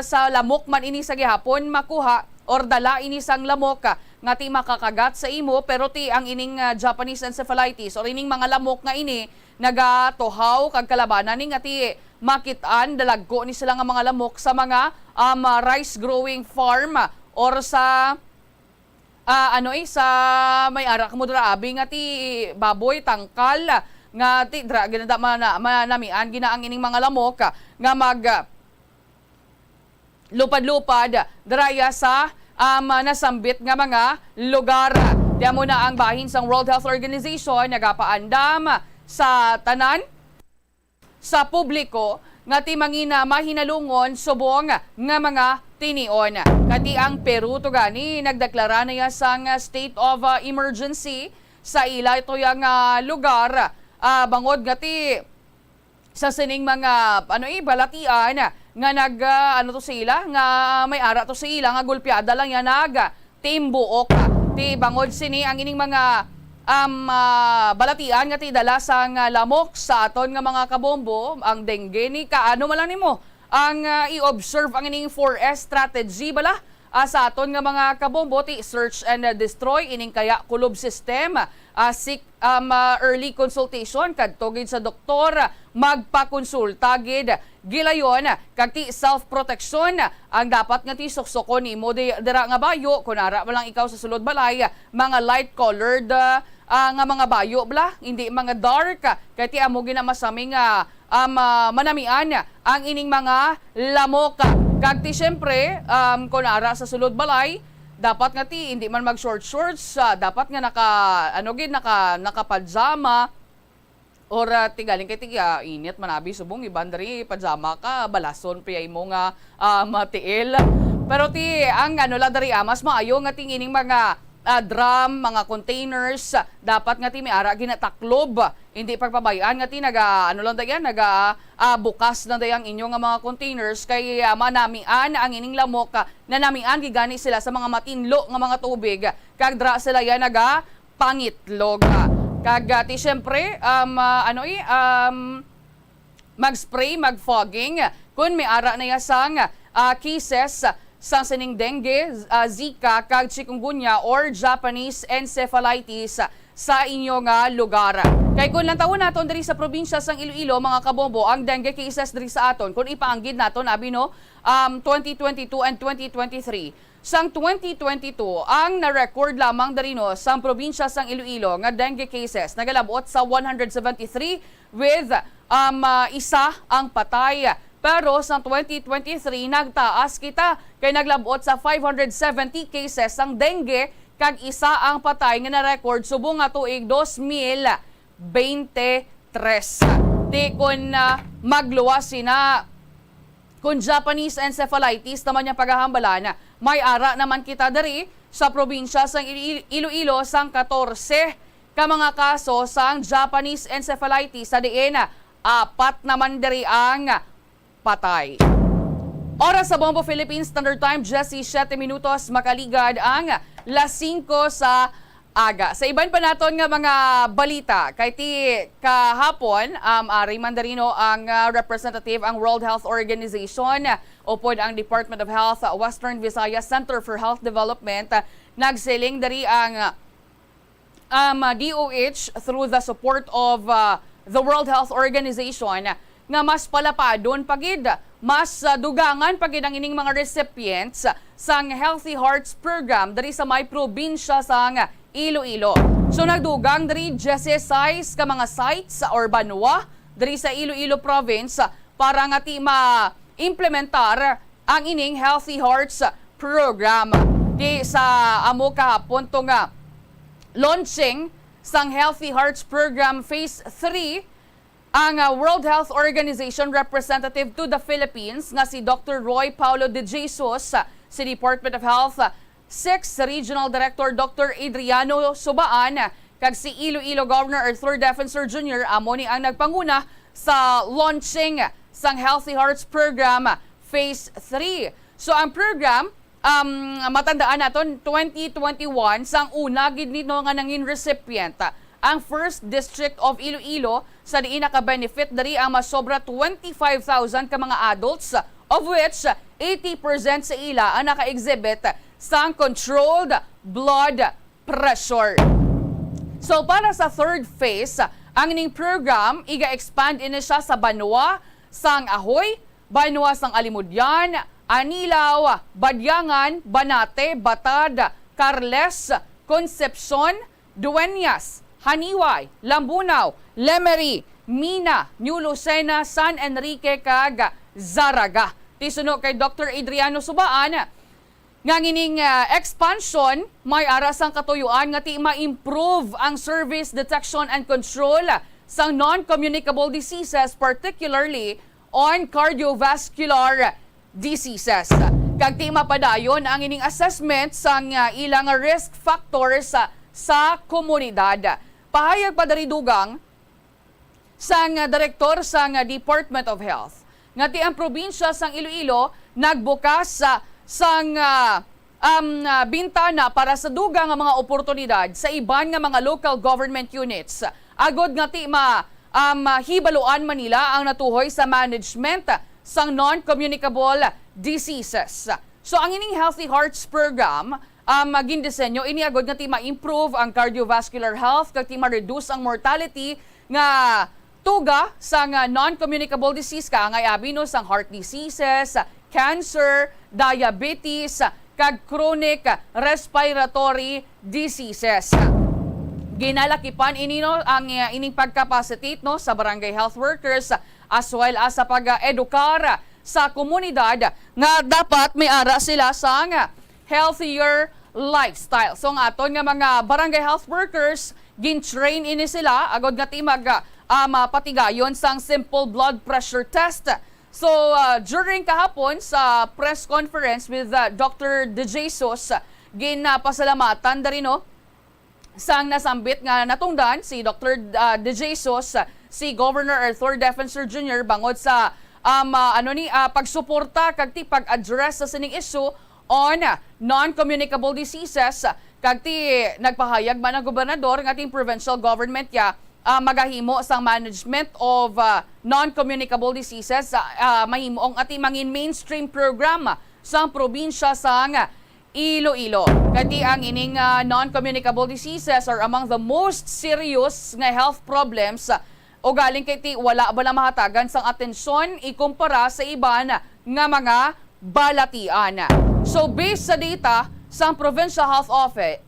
sa lamok man ini sa gihapon makuha or dala ini sang lamok nga ti makakagat sa imo pero ti ang ining Japanese encephalitis or ining mga lamok nga ini nagatohaw kag kalabanan ni nga ti makitaan dalagko ni sila nga mga lamok sa mga rice growing farm or sa sa may arak mo dra abi nga ti baboy tangkal nga ti dra ginada manamian ginaang ining mga lamok nga mag lupad-lupad draya sa nasambit nga mga lugar. Diyan mo na ang bahin sang World Health Organization nagapaandam sa tanan sa publiko nga ti mangina mahinalungon subong nga mga tinion. Kati ang Peru to gani nagdeklara na sang state of emergency sa ila ito yang lugar bangod nga ti sa sining mga balatian nga sila nga may ara to sila nga gulpiada lang yan timbuok ti bangod sini ang ining mga balatian nga ti dala sang lamok sa aton nga mga kabombo ang dengue ni kaano man lang nimo ang i-observe ang ining 4S strategy bala sa aton nga mga kabomboti, search and destroy ining kaya kulob system, seek early consultation kadto gid sa doktor, magpakonsulta gid gilayon kag ti self protection ang dapat nga ti suksokon nimo dira nga bayo kun ara man lang ikaw sa sulod balay, mga light colored nga mga bayo bla, hindi mga dark kay ti amo gina masami nga manamian ang ining mga lamok. Kag ti syempre kun ara sa sulod balay, dapat nga ti hindi man mag shorts, dapat nga naka pajama or ti galing kay ti init manabi subong iban diri pajama ka balason piyay mo nga matiil. Pero ti ang la diri mas maayo nga ting ining mga drum, mga containers, dapat nga ti may ara ginataklob. Hindi pagpabayaan nga ti bukas na dayang inyo nga mga containers kay manamian ang ining lamok na namian gigani sila sa mga matinlo nga mga tubig kag dra sila yan pangitlog. Kag ti syempre mag-spray, mag-fogging kun may ara na yasang cases sa sining dengue, Zika, kag chikungunya or Japanese encephalitis sa inyong lugar. Kay kung lang taon naton diri sa probinsya sang Iloilo, mga kabombo, ang dengue cases diri sa aton kung ipaanggid naton abi 2022 and 2023. Sang 2022 ang na-record lamang diri sang probinsya sang Iloilo nga dengue cases nagalabot sa 173 with isa ang patay. Pero sa 2023 nagtaas kita kay naglabot sa 570 cases ang dengue kag isa ang patay nga na-record subong nga tuig 2023. Di kun magluwas sina kung Japanese encephalitis naman yung paghahambalan, may ara naman kita diri sa probinsya sang Iloilo sang 14 ka mga kaso sang Japanese encephalitis sa diin 4 naman diri ang patay. Oras sa Bombo Philippines Standard Time, 17 minutos, makaligad ang las 5 sa aga. Sa iban pa naton nga mga balita, kay ti kahapon, Ari Mandarino ang representative ang World Health Organization, upod ang Department of Health, Western Visayas Center for Health Development, nagsiling dari ang DOH through the support of the World Health Organization nga mas palapadon pagid, mas dugangan pagid ang ining mga recipients sang Healthy Hearts Program dari sa may probinsya sang Iloilo. So nagdugang dari 16 ka mga sites or banwa dari sa Iloilo Province para nga ti ma-implementar ang ining Healthy Hearts Program. Di sa amo kahapon to nga launching sang Healthy Hearts Program Phase 3 ang World Health Organization representative to the Philippines nga si Dr. Roy Paulo de Jesus, si Department of Health 6th Regional Director Dr. Adriano Subaan, kag si Iloilo Governor Arthur Defensor Jr. amo ni ang nagpanguna sa launching sang Healthy Hearts Program Phase 3. So ang program matandaan naton 2021 sang una gid nito nga nangin recipient ang First District of Iloilo sa diin naka-benefit dari ang masobra 25,000 ka mga adults, of which 80% sa ila ang naka-exhibit sa controlled blood pressure. So para sa third phase, ang ining program iga-expand ini siya sa Banwa, sang Ahoy, Banwa sang Alimudyan, Anilaw, Badyangan, Banate, Batad, Carles, Concepcion, Dueñas, Haniway, Lambunaw, Lemery, Mina, New Lucena, San Enrique kag Zaraga. Tisuno kay Dr. Adriano Subaan nga ngining expansion may aras ang katuyuan nga ti ma-improve ang service detection and control sa non-communicable diseases, particularly on cardiovascular diseases. Kag ti mapadayon ang ining assessment sang ilang risk factors sa komunidad. Pahayag pa dari dugang sang direktor sang Department of Health nga ti ang probinsya sang Iloilo nagbukas sang bintana para sa dugang nga mga oportunidad sa iban nga mga local government units. Agod nga ti hibaluan Manila ang natuhoy sa management sang non-communicable diseases. So ang ining Healthy Hearts program, gindisenyo, ini agad nga ti ma-improve ang cardiovascular health, kag ti ma-reduce ang mortality nga tuga sa nga non-communicable disease ka nga abino sang heart diseases, cancer, diabetes, kag chronic respiratory diseases. Ginalakipan ini no ang ining pagcapacitate no sa barangay health workers as well as sa pag-edukar sa komunidad nga dapat may ara sila sa healthier lifestyle. So nga aton nga mga barangay health workers gin-train ini sila agad nga ti patigayon sang simple blood pressure test. So during kahapon sa press conference with Dr. De Jesus, ginapasalamatan dari no sang nasambit nga natungdan si Dr. De Jesus, si Governor Arthur Defensor Jr. bangod sa pagsuporta kag ti pag-address sa sining issue on non-communicable diseases kag ti nagpahayag man ang gobernador ng ating provincial government magahimo sang management of non-communicable diseases mahimo ang ating mangin mainstream program sa probinsya sang Iloilo. Kati ang ining non-communicable diseases are among the most serious nga health problems o galing kay ti wala ba lang mahatagan sang atensyon ikumpara sa iban nga mga balatian. So based sa data sa Provincial Health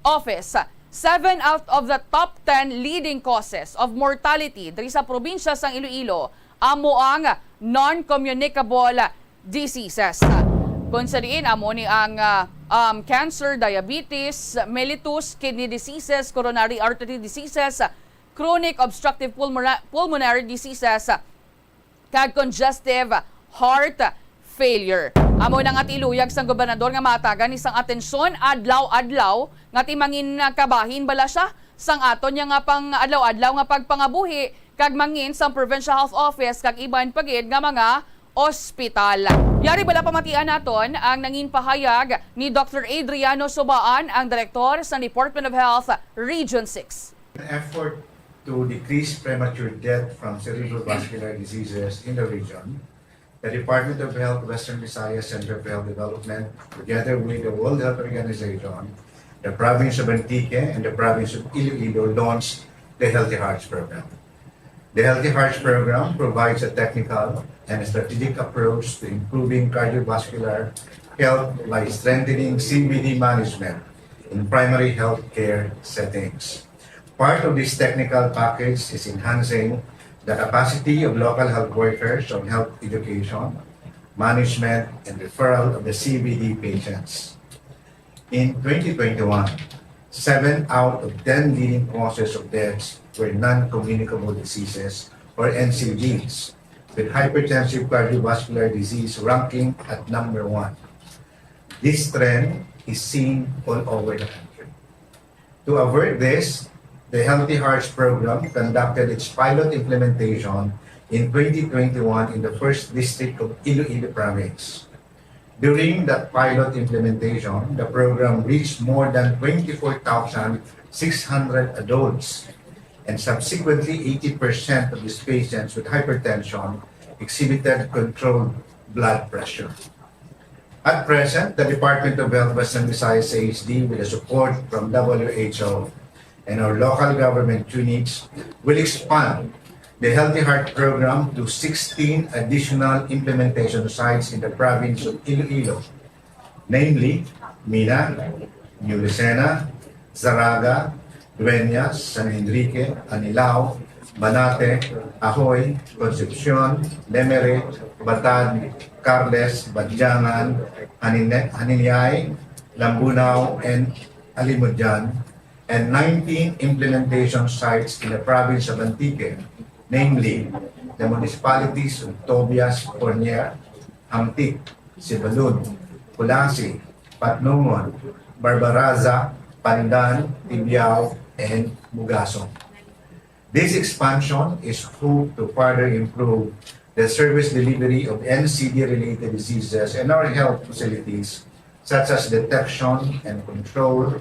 Office, 7 out of the top 10 leading causes of mortality diri sa probinsya sang Iloilo amo ang non-communicable diseases. Kung sa diin, amo ni ang cancer, diabetes, mellitus, kidney diseases, coronary artery diseases, chronic obstructive pulmonary diseases, kag congestive heart failure. Amo na nga tiluyag sang gobernador nga matagan isang atensyon adlaw-adlaw nga timangin kabahin bala siya sang aton niya nga pang adlaw-adlaw nga pagpangabuhi kag mangin sang Provincial Health Office kag iban pagid nga mga ospital. Yari bala pamatian naton ang nangin pahayag ni Dr. Adriano Sobaan, ang direktor sa Department of Health Region 6. An effort to decrease premature death from cerebrovascular diseases in the region, the Department of Health Western Visayas Center for Health Development, together with the World Health Organization, the province of Antique, and the province of Iloilo launched the Healthy Hearts Program. The Healthy Hearts Program provides a technical and a strategic approach to improving cardiovascular health by strengthening CVD management in primary health care settings. Part of this technical package is enhancing the capacity of local health workers on health education, management, and referral of the CVD patients. In 2021, 7 out of 10 leading causes of deaths were non-communicable diseases, or NCDs, with hypertensive cardiovascular disease ranking at number 1. This trend is seen all over the country. To avert this, the Healthy Hearts Program conducted its pilot implementation in 2021 in the 1st District of Iloilo Province. During that pilot implementation, the program reached more than 24,600 adults, and subsequently 80% of these patients with hypertension exhibited controlled blood pressure. At present, the Department of Health Western Visayas CHD, with the support from WHO and our local government units, will expand the Healthy Heart Program to 16 additional implementation sites in the province of Iloilo, namely Mina, New Lucena, Zaraga, Dueñas, San Enrique, Anilao, Banate, Ahoy, Concepcion, Lemery, Batad, Carles, Badyangan, Haniniyay, Lambunao, and Alimudjan, and 19 implementation sites in the province of Antique, namely the municipalities of Tobias, Pornier, Hamtik, Sibalud, Kulasi, Patnumon, Barbaraza, Pandan, Tibiao, and Bugasong. This expansion is hoped to further improve the service delivery of NCD-related diseases in our health facilities, such as detection and control,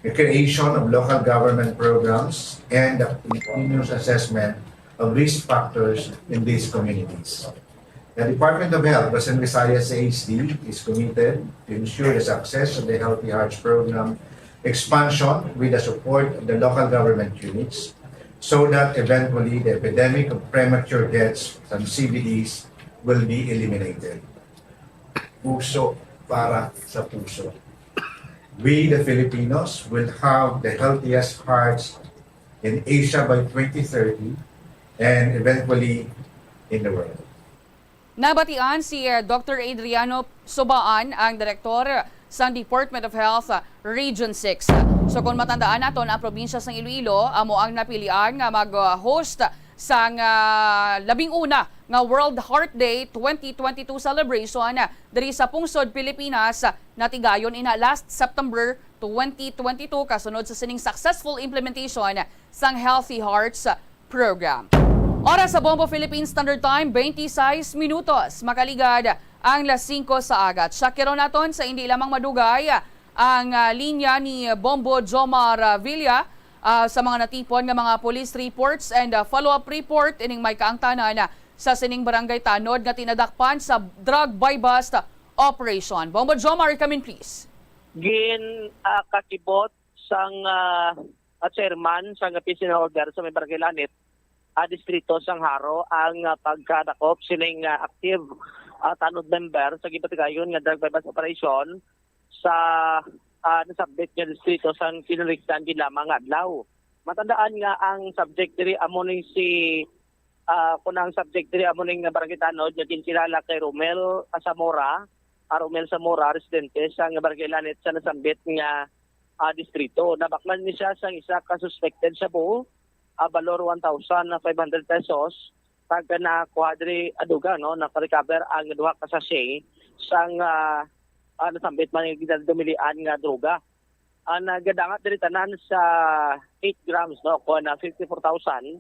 the creation of local government programs, and the continuous assessment of risk factors in these communities. The Department of Health, Western Visayas AHD, is committed to ensure the success of the Healthy Hearts Program expansion with the support of the local government units so that eventually the epidemic of premature deaths from CVDs will be eliminated. Puso para sa puso. We, the Filipinos, will have the healthiest hearts in Asia by 2030 and eventually in the world. Nabatian si Dr. Adriano Sobaan, ang direktor sa Department of Health Region 6. So kung matandaan nato ang probinsya ng Iloilo, amo ang napilian nga mag-host sang 11 nga World Heart Day 2022 celebration diri sa Pungsod, Pilipinas, natigayon ina last September 2022 kasunod sa sining successful implementation sang Healthy Hearts program. Oras sa Bombo Philippine Standard Time, 26 minutos. Makaligad ang las 5 sa agat. Shakiro naton sa hindi lamang madugay ang linya ni Bombo Jomar Villa sa mga natipon nga mga police reports and follow-up report ining may kaangtanan sa sining barangay Tanod nga tinadakpan sa drug buy-bust operation. Bombo Jomar, come in please. Kakibot sang chairman sang PCN order sa may barangay Lanit, distrito sang Haro ang pagkadakop sining active Tanod member sa gipatigayon nga drug buy-bust operation sa nasabit nga distrito sang kinuriktan di lamang adlaw. Matandaan nga ang subject diri amo ning si kunang subject diri amo ning barangay Tanod nga kinilala kay Romel Zamora, Romel Zamora residente sa barangay Lanit sa nasambit nga distrito. Nabakman ni siya sang isa ka suspected sa buo, balor 1,500 pesos. Pagka na kuadri aduga no naka-recover ang duha ka sachet sang nasambit man nga dumilian nga droga. Ang nagadangat diri tanan sa 8 grams no ko na 54,000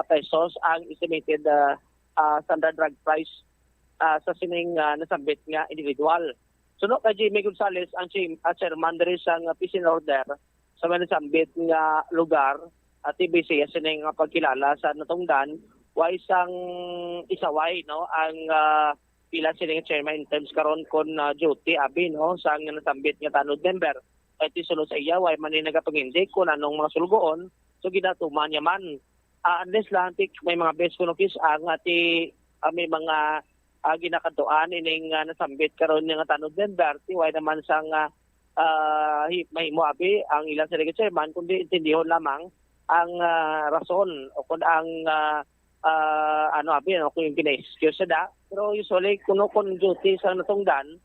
pesos ang estimated standard drug price sa sining nasambit nga individual. Suno kay Jimmy Gonzales ang chairman diri sang PCN order sa nasambit nga lugar at TBC sining pagkilala sa natungdan way sang isaway no ang pila sining chairman in terms karon kon duty abi no sang nasambit nga Tanod member ay tisulod sa iya way man ni nagapangindi kung anong mga sulgoon so gidatuman niya man unless lang may mga best kunokis ang ati may mga ginakatuan ining nasambit karon nga Tanod member ti way naman sang may moabi ang ilang sining chairman kundi intindihon lamang ang rason o kung ang kung yung gina-excuse sa da. Pero usually, kung duty sa natungdan,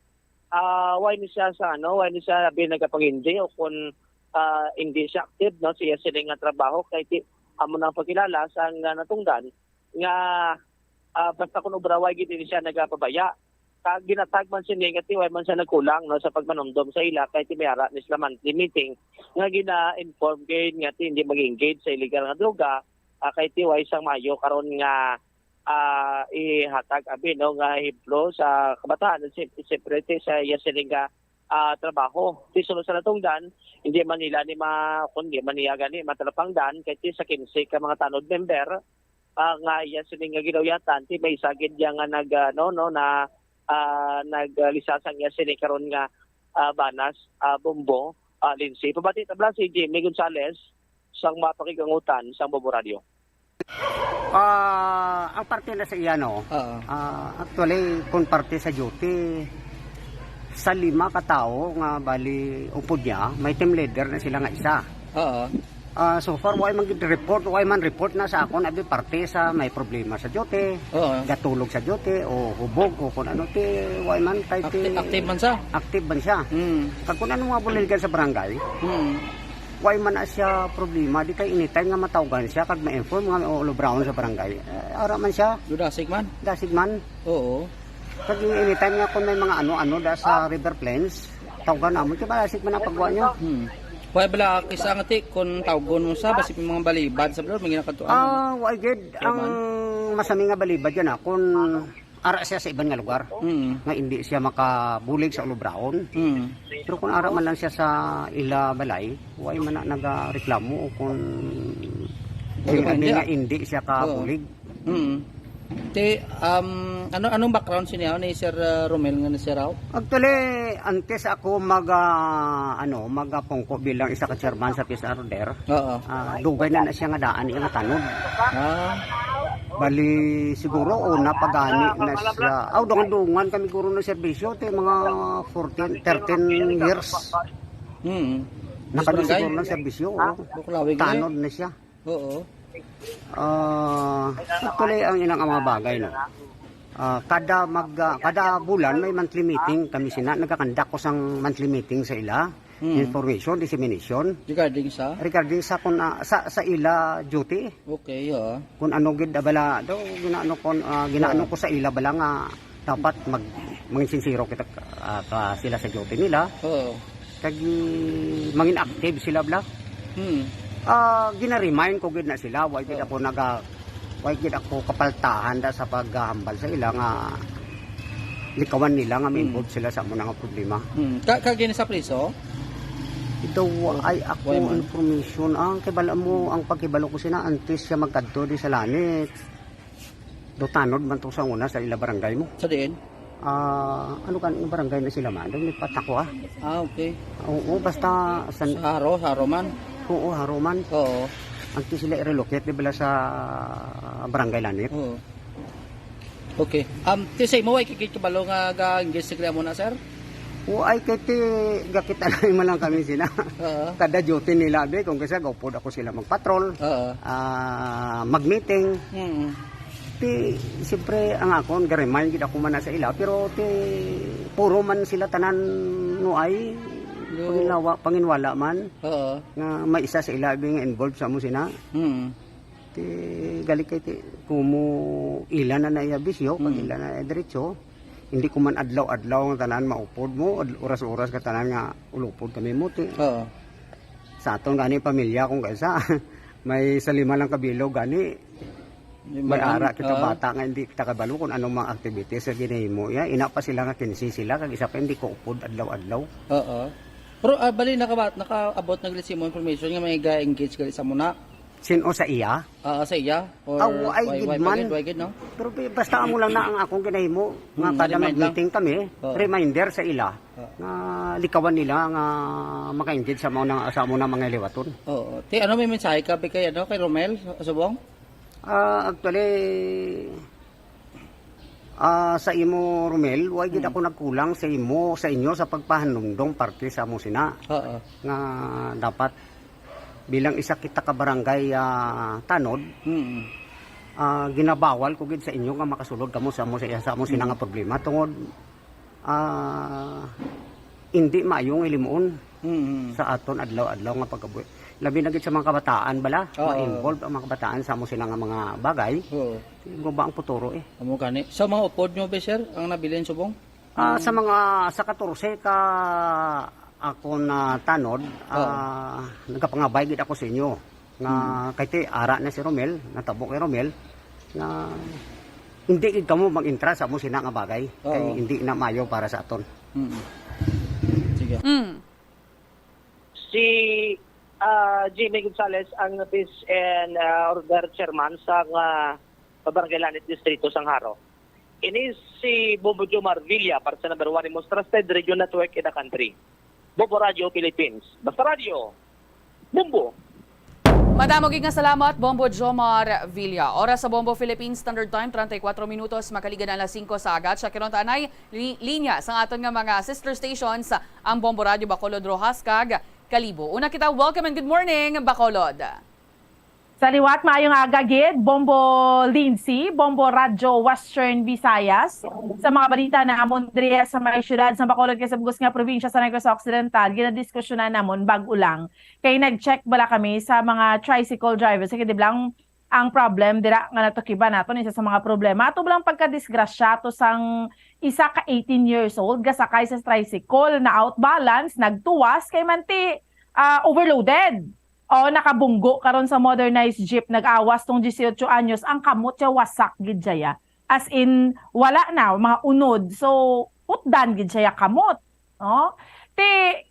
why ni siya sa why ni siya nagapangindi o kung hindi siya active, no, siya sila nga trabaho, kahit amo nang pagkilala sa natungdan, nga basta kung ubraway, hindi siya nagapabaya. Ginatag man siya negative, why man siya nagkulang no, sa pagmanumdom sa ila, kahit may ara ni sila monthly meeting, nga gina-inform kayo nga hindi mag-engage sa illegal nga droga, kahit tiway sang Mayo karon nga ihatag abi no nga hiblo sa kabataan separate sa yasiling trabaho ti sunod sa natungdan hindi man nila ni kundi man niya gani matalapangdan kahit sa 15 ka mga Tanod member nga yasiling nga ginawatan ti may sagid yang nga naglisasang yasiling karon nga banas bombo Lindsay pabati tabla si Jimmy Gonzales sang mapakigangutan sang Bombo Radio. Ang parte na sa iyano, actually, kung parte sa duty, sa 5 katao nga bali upod niya, may team leader na sila nga isa. So far, why man report na sa akon, abi parte sa may problema sa duty, gatulog sa duty, o hubog, o kung ano, why man, active man siya. Active man siya. Kung ano mga buligan sa barangay, why man na siya problema di kay anytime nga matawagan siya kag ma-inform nga ulo brown sa barangay ara man siya Dasig man oo kag anytime nga kung may mga ano da sa River Plains tawagan namon kay balasik man ang pagwa niyo why bala kisa ngati kun tawgon mo sa basi mga balibad sa blog mga ginakatuan why good ang masami nga balibad yan kun ara siya sa ibang nga lugar nga hindi siya makabulig sa ulo brown pero kung ara man lang siya sa ila balay why man na nagareklamo o kung hindi siya kabulig Anong background siya ni Sir Romel nga na siya raw? Actually, antes ako magapungko bilang isa ka chairman sa peace order. Oo. Dugay na siya nga daan nga tanod. Bali siguro una pagani na siya. Dungan kami guro ng serbisyo te mga 13 years. Nakami siguro ng serbisyo. Tanod na siya. Oo. Actually ang ilang mga bagay no. Kada bulan may monthly meeting kami nagakandak ko sang monthly meeting sa ila. Information dissemination Regarding sa sa ila duty. Okay, Kung ano gid bala do ginaano ko sa ila bala nga dapat manginsinsiro kita sila sa duty nila. Oo. Kag mangin active sila bala. Gina-remind ko gid na sila why gid ako kapaltahan da sa paghahambal sa ila nga likawan nila nga may involved sila sa mga problema. Kagini sa priso? Ito ay ako information ang kibala mo ang pagkibalo ko sina antes siya magkadto di sa lanit. Do tanod man to sa una sa ila barangay mo. Sa diin? Ano kan barangay na sila man? Ni patako okay. Oo, basta sa Haro man. Oo, Haro man. Oo. Antes sila i-relocate di bala sa barangay lanit. Oo. Okay. Tisay mo ay kikibalo nga ga-engage sila mo na sir? Ay kiti gakita na lang kami sila. Kada duty nila be kung kasi gawpod ako sila magpatrol. Mag-meeting. Ti siyempre ang akon ga-remind gid ako man sa ila pero ti puro man sila tanan no ay panginwala man. Nga may isa sa ila nga involved sa mo sina. Ti gali kay ti kumo ila na naiyabisyo pag ila na diretso. Hindi ko man adlaw-adlaw nga tanan maupod mo, oras-oras ka tanan nga ulupod kami mo ti. Sa aton gani pamilya kung kaysa may salima lang kabilog gani. May ara kita bata nga hindi kita kabalo kung anong mga activities sa ginahimo ya. Ina pa sila nga 15 sila kag isa pa hindi ko upod adlaw-adlaw. Pero bali nakaabot na gali mo information nga may ga-engage gali sa muna. Sino sa iya? Sa iya? Or Ay gid man. No? Pero basta amo lang na ang akong ginahimo nga kada mag-meeting kami, reminder sa ila nga likawan nila nga maka-engage sa mga mga liwaton. Oo. Ti ano may mensahe ka kay kay Romel Subong? Actually sa imo Romel, way gid ako nagkulang sa inyo sa pagpahanumdong parte sa amo sina. Nga dapat bilang isa kita ka barangay tanod, ginabawal ko gid sa inyo nga makasulod kamo sa mo sina nga problema tungod hindi maayong ilimuon sa aton adlaw-adlaw nga pagkabuhi. Labi na gid sa mga kabataan bala, ma-involve ang mga kabataan sa mo sila nga mga bagay. Go ba ang futuro Amo gani. Sa mga upod nyo be sir, ang nabilin Subong? Sa 14 ka ako na tanod, nagkapangabay gid ako sa inyo nga kay ara na si Romel, natabok kay Romel na hindi gid kamo mag-intra sa mo sina nga bagay kay hindi na mayo para sa aton. Sige. Si Jimmy Gonzales ang Peace and Order Chairman sa Barangay Lanit Distrito Sangharo. Ini si Bobo Jomar Villa para sa number 1 most trusted radio network in the country. Bombo Radio Philippines. Basta Radio. Bombo. Madamog nga salamat, Bombo Jomar Villa. Oras sa Bombo Philippines Standard Time, 34 minutos, makaligan na 5 sa agad. Sa kiron tanay, linya sa aton nga mga sister stations, ang Bombo Radio Bacolod, Rojas, kag Kalibo. Una kita, welcome and good morning, Bacolod. Sa liwat, maayong agagid, Bombo Lindsay, Bombo Radyo Western Visayas. Sa mga balita na amon diriya sa mga syudad sa Bacolod kay sa bugos nga probinsya sa Negros Occidental, ginadiskusyonan namon bago lang. Kay nag-check bala kami sa mga tricycle drivers. Kaya di lang ang problem, dira nga natukiba naton isa sa mga problema. Ato bilang pagkadisgrasya to sang isa ka 18 years old, gasakay sa tricycle na outbalance, nagtuwas, kay manti overloaded. O nakabunggo karon sa modernized jeep, nag-awas tong 18 anyos, ang kamot siya wasak gid siya. As in wala na mga unod. So utdan gid siya kamot, no? Ti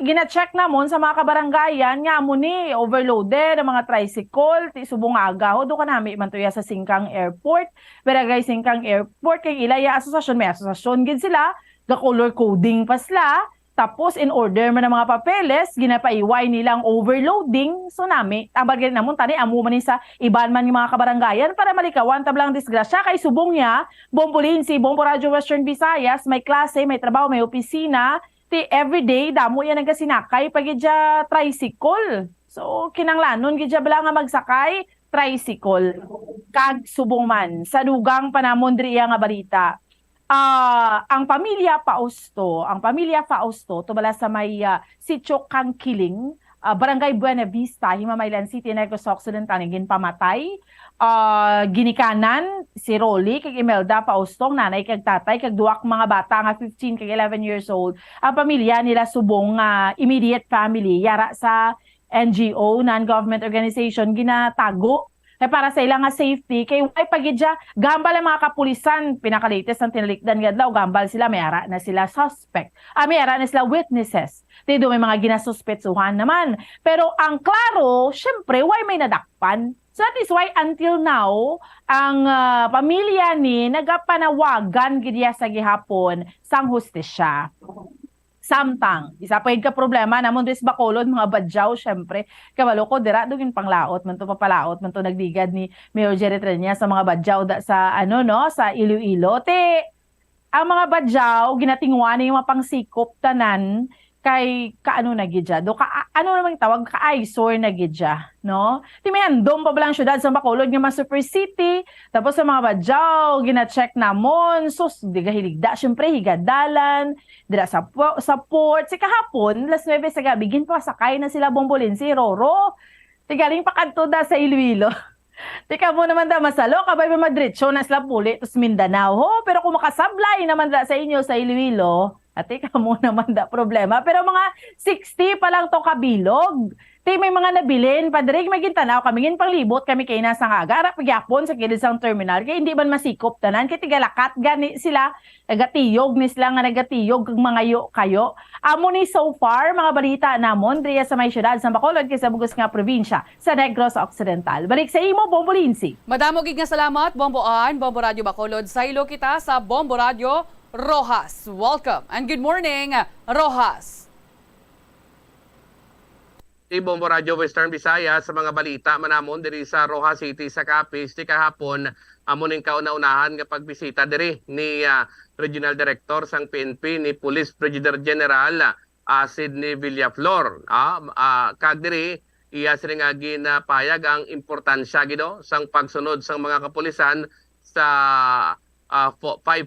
gina-check namon sa mga kabaranggayan nga mo ni overloaded ang mga tricycle ti subong agaw do kanami man tuya sa Singkang Airport. Barangay Singkang Airport kay ilaya asosasyon, may asosasyon gid sila, ga color coding pa sila. Tapos in order man ang mga papeles, ginapaiway nilang overloading. So nami, ambag gid namon tani amo man ni sa iban man yung mga kabaranggayan para malikawan tablang disgrasya kay subong niya Bombolin si Bombo Radio Western Visayas, may klase, may trabaho, may opisina, ti everyday damo yan nagasinakay pag idya tricycle. So kinanglanon gidya bala nga magsakay tricycle kag subong man sa dugang panamon diri nga balita. Ang pamilya Fausto to bala sa may sitio Kangkiling, Barangay Buena Vista, Himamaylan City, Negros Occidental, ginpamatay. Ginikanan si Rolly kag Imelda Faustong, nanay kag tatay kag duwak mga bata nga 15 kag 11 years old. Ang pamilya nila subong immediate family yara sa NGO, non-government organization, ginatago kay para sa ilang nga safety kay way pagidya gambal ang mga kapulisan pinaka-latest ang tinalikdan gadlaw gambal sila, may ara na sila suspect, may ara na sila witnesses, tido may mga ginasuspetsuhan naman, pero ang klaro syempre way may nadakpan. So that is why until now ang pamilya ni nagapanawagan gidya sa gihapon sang hustisya. Samtang, isa pa ka problema namon dis Bacolod, mga badyaw, syempre, kabalo ko, dira, dugin panglaot, man to papalaot, man to nagdigad ni Mayor Jerry Trenya sa mga badyaw sa, sa Iloilo. Ang mga badyaw, ginatingwan yung mga pangsikop tanan, kay kaano na gidya do ano namang tawag ka-eyesore na gidya, no? Ti may andom pa balang syudad sa Bacolod nga super city, tapos sa mga badyaw gina-check namon sus di gahiligda syempre higadalan dira sa port si kahapon las 9 sa gabi ginpasakay na sila Bombolin si Roro ti galing pa kadto da sa Iloilo. Tika mo naman da masalo kabay madritso na sila puli tus Mindanao ho, pero kung makasablay naman da sa inyo sa Iloilo ate ka mo naman da problema. Pero mga 60 pa lang to kabilog. Ti may mga nabilin, padrig may gintanaw kami ngin panglibot kami kay nasa agara pagyapon sa kilid sang terminal kay hindi man masikop tanan kay tigalakat gani sila nagatiyog ni sila nga nagatiyog kag mga kayo. Amo ni so far mga balita namon diya sa may syudad sa Bacolod kay sa bugos nga probinsya sa Negros Occidental. Balik sa imo Bombo Lindsay. Madamo gid nga salamat Bomboan, Bombo Radio Bacolod. Saylo kita sa Bombo Radio Rojas. Welcome and good morning, Rojas. Bombo Radio Western Visayas sa mga balita manamon diri sa Rojas City sa Capiz ti kahapon amo ning kauna-unahan nga pagbisita diri ni Regional Director sang PNP ni Police Brigadier General Sidney Villaflor. Kag diri iya sini nga ginapayag ang importansya gido sang pagsunod sang mga kapulisan sa 5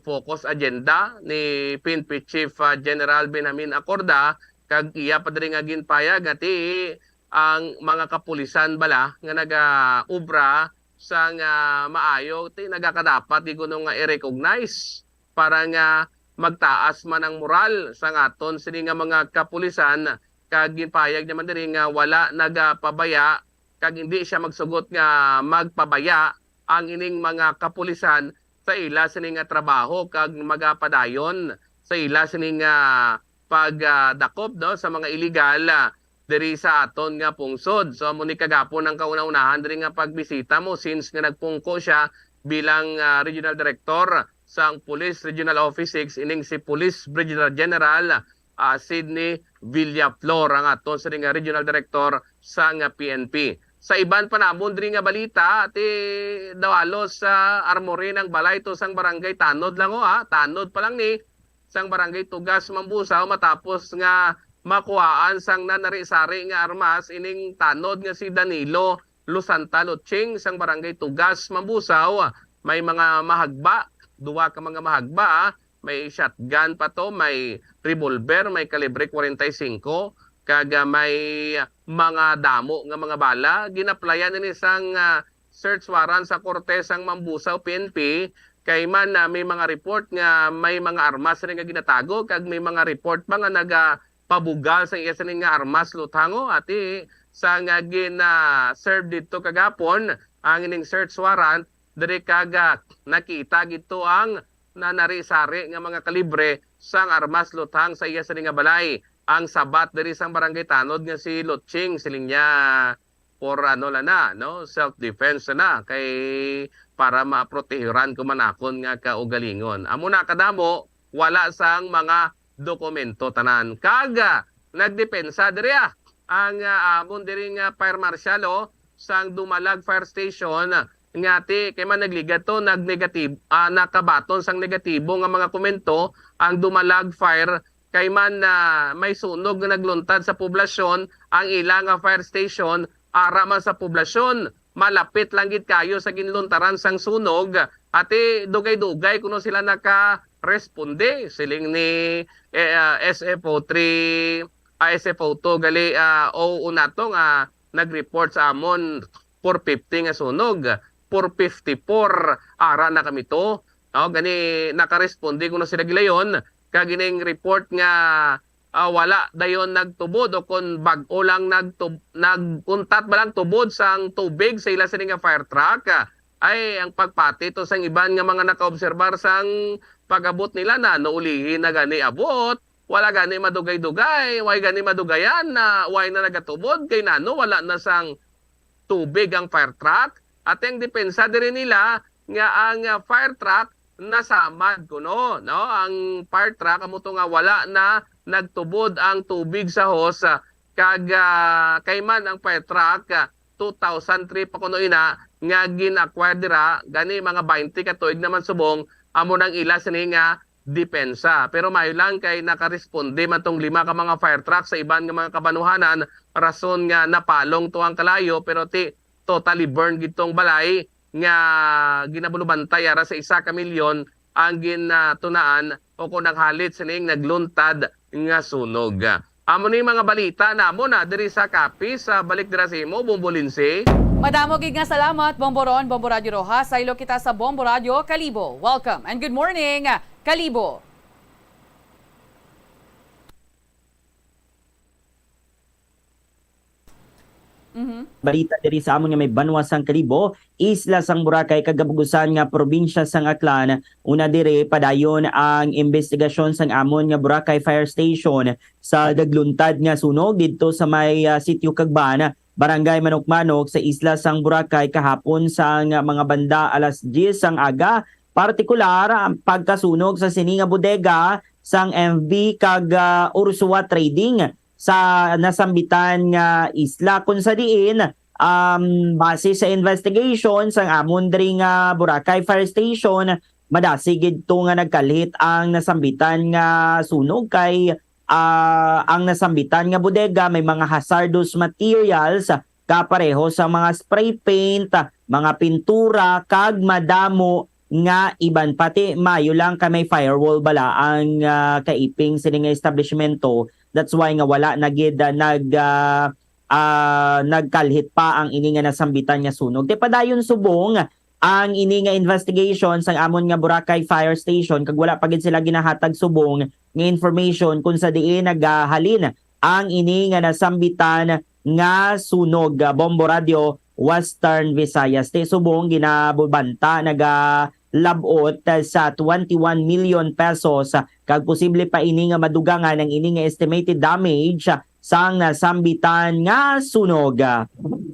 focus agenda ni PNP Chief General Benjamin Acorda. Kag iya pa diri nga ginpayag ati ang mga kapulisan bala nga naga-ubra sa nga maayo ti nagakadapat di kuno nga i-recognize para nga magtaas man ang moral sa ngaton sini nga mga kapulisan. Kag ginpayag naman diri nga wala nagapabaya kag hindi siya magsugot nga magpabaya ang ining mga kapulisan sa ila sini nga trabaho kag magapadayon sa ila sini nga pagdakop sa mga illegal diri sa aton nga pungsod. So amo ni kagapon ang kauna-unahan diri nga pagbisita mo since nga nagpungko siya bilang Regional Director sa Police Regional Office 6 ining si Police Brigadier General Sidney Villaflor ang aton sa nga Regional Director sa nga PNP. Sa iban pa namon diri nga balita ti dawalos sa armory ng balay to sang barangay Tanod lang Tanod pa lang ni sang barangay Tugas Mambusaw matapos nga makuhaan sang nanari-sari nga armas ining tanod nga si Danilo Lusanta Luching sang barangay Tugas Mambusaw. May mga mahagba, duwa ka mga mahagba, may shotgun pa to, may revolver, may kalibre 45, kag may mga damo nga mga bala. Ginaplayan ni sang search warrant sa korte sang Mambusaw PNP. Kay man may mga report nga may mga armas rin nga ginatago kag may mga report pa nga nagapabugal sa iya nga armas lutango ati sa nga serve dito kagapon ang ining search warrant diri kag nakita gito ang nanari-sari nga mga kalibre sang armas lutang sa iya nga balay. ang sabat diri sa barangay Tanod nga si Lutching siling niya for no self defense na kay para maprotehiran ko manakon nga kaugalingon. Amo na kadamo wala sang mga dokumento tanan. Kaga nagdepensa diri ang amon diri nga fire marshal sang Dumalag Fire Station ngati kay man nagligat to nakabaton sang negatibo nga mga komento ang Dumalag Fire kay man may sunog nga nagluntad sa poblasyon ang ilang fire station ara man sa poblasyon malapit lang gid kayo sa ginluntaran sang sunog ati dugay-dugay kuno sila naka-responde siling ni SFO3 SFO2 gali o unatong nag-report sa amon 450 nga sunog 454 ara na kami to gani naka-responde kuno sila gilayon kagining report nga wala dayon nagtubod o kun bag-o lang nagkuntat ba lang tubod sang tubig sa ila sini nga fire truck ay ang pagpati to sang iban nga mga nakaobserbar sang pagabot nila na naulihin na gani abot wala gani madugay-dugay way gani madugayan na way na nagatubod kay nano wala na sang tubig ang fire truck at ang depensa diri nila nga ang fire truck nasamad kuno no ang fire truck amo to nga wala na nagtubod ang tubig sa hose kag kayman ang fire truck 2003 pa kuno ina nga gin-acquire dira gani mga 20 ka tuig naman subong amo nang ila sini nga depensa pero mayo lang kay nakaresponde man tong 5 ka mga fire truck sa iban nga mga kabanuhanan rason nga napalong to ang kalayo pero totally burn gitong balay nga ginabulubantay ara sa 1 ka milyon ang gintunaan o kung naghalit sining nagluntad nga sunog. Amo ni mga balita namo na diri sa Capiz sa balik dira sa imo Bombolinse. Madamo gid nga salamat Bomboron, Bombo Radio Rojas. Saylo kita sa Bombo Radio Kalibo. Welcome and good morning Kalibo. Balita diri sa amon nga may banwa sang Kalibo, isla sang Boracay kagabugusan nga probinsya sang Aklan. Una diri padayon ang investigasyon sang amon nga Boracay Fire Station sa dagluntad nga sunog didto sa may sitio Kagban, barangay Manok-Manok sa isla sang Boracay kahapon sang mga banda alas 10 sang aga. Partikular ang pagkasunog sa sini nga bodega sang MV kag Ursua Trading sa nasambitan nga isla kung sa diin base sa investigation sang amon diri nga Boracay Fire Station madasigid to nga nagkalhit ang nasambitan nga sunog kay ang nasambitan nga bodega may mga hazardous materials kapareho sa mga spray paint, mga pintura kag madamo nga iban pati mayo lang ka may firewall bala ang kaiping sini nga establishmento. That's why nga wala nagid nagkalhit pa ang ini nga nasambitan nga sunog. Te padayon subong ang ini nga investigation sang amon nga Boracay Fire Station kag wala pa gid sila ginahatag subong nga information kung sa diin nagahalin ang ini nga nasambitan nga sunog. Bombo Radio Western Visayas. Te subong ginabubanta labot sa 21 million pesos kag posible pa ini nga madugangan ang ini nga estimated damage sang nasambitan nga sunog.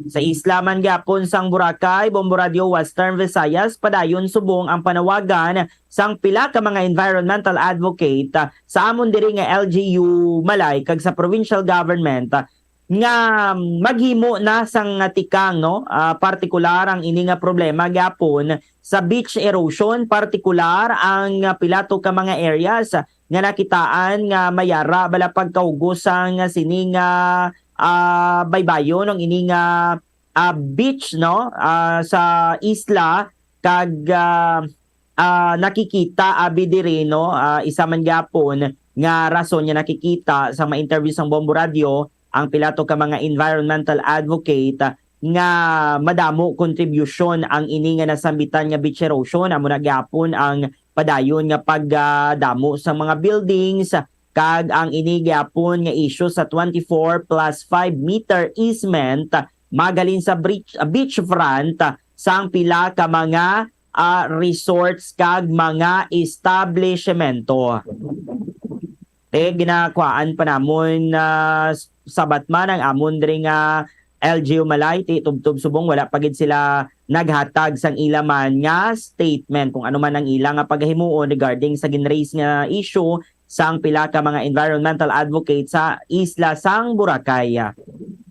Sa isla man gyapon sang Boracay, Bombo Radio Western Visayas padayon subong ang panawagan sang pila ka mga environmental advocate sa amon diri nga LGU Malay kag sa provincial government nga maghimo na sang tikang partikular ang ini nga problema gyapon sa beach erosion, partikular ang pilato ka mga areas nga nakitaan nga mayara bala pagkaugos sang sini nga baybayon ng ini nga beach sa isla kag nakikita abi diri isa man gyapon nga rason nga nakikita sa mga interview sang Bombo Radio ang pilato ka mga environmental advocate nga madamo contribution ang ini nga nasambitan nga beach erosion amo na gyapon ang padayon nga pagdamo sa mga buildings kag ang ini gyapon nga issue sa 24 plus 5 meter easement magalin sa beach front sang pila ka mga resorts kag mga establishmento. ginakuan pa namon na sabat man ang amon diri nga LGU Malay ti tubtub subong wala pagid sila naghatag sang ilaman nga statement kung ano man ang ila nga paghimuon regarding sa ginraise nga issue sang pila ka mga environmental advocate sa isla sang Boracay.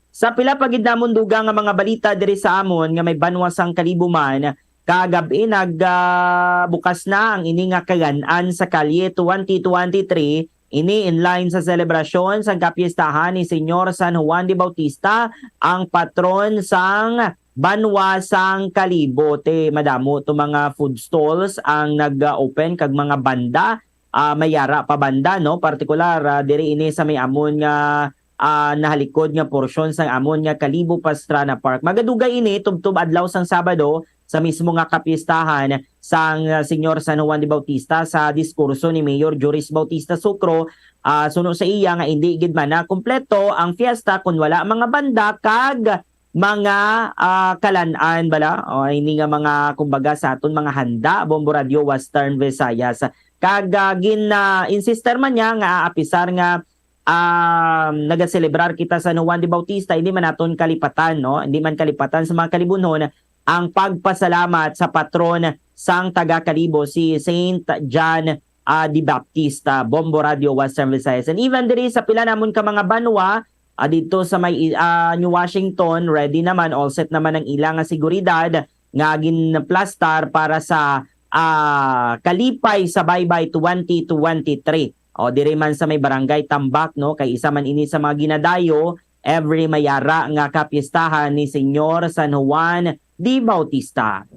Sa pila pagid namon dugang nga mga balita diri sa amon nga may banwas sang kalibuman, kagabi nagbukas na ang ini nga kagan-an sa kalye 2023 ini in line sa selebrasyon sang kapistahan ni Senyor San Juan de Bautista, ang patron sang banwa sang Kalibo. Madamo to mga food stalls ang nag-open kag mga banda, mayara pa banda no, partikular diri ini sa may amon nga nahalikod nga porsyon sang amon nga Kalibo Pastrana Park. Magadugay ini tubtub adlaw sang Sabado sa mismo nga kapistahan sang Senyor San Juan de Bautista sa diskurso ni Mayor Joris Bautista Sucro. Suno sa iya nga hindi gid man na kumpleto ang fiesta kun wala mga banda kag mga kalan-an bala o ini nga mga kumbaga sa aton mga handa Bombo Radio Western Visayas. Kag insister man niya nga apisar nga nagaselebrar kita sa San Juan de Bautista, hindi man naton kalipatan no, hindi man kalipatan sa mga kalibunon ang pagpasalamat sa patron sang taga Kalibo si Saint John de Baptista. Bombo Radio Western Visayas. And even diri sa pila namon ka mga banwa dito sa may New Washington, ready naman, all set naman ang ilang seguridad nga ginplastar para sa kalipay sa Baybay 2023. O diri man sa may barangay Tambak no, kay isa man ini sa mga ginadayo every mayara nga kapistahan ni Senyor San Juan de Bautista.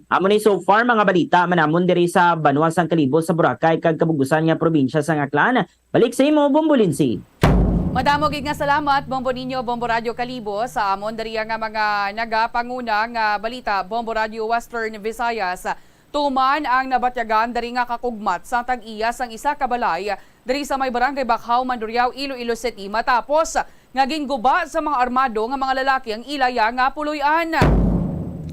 Amo ni so far mga balita manamon diri sa banwa sang Kalibo sa Boracay kag kabugusan nga probinsya sang Aklan. Balik sa imo Bombo Lindsay. Madamo gid nga salamat Bombo Ninyo, Bombo Radio Kalibo sa amon diri nga mga nagapanguna nga balita Bombo Radio Western Visayas. Tuman ang nabatyagan dari nga kakugmat sa tag-iya sang isa ka balay diri sa may barangay Bakhaw, Mandurriao, Iloilo City matapos nga ginguba sa mga armado nga mga lalaki ang ilaya nga puloy-an.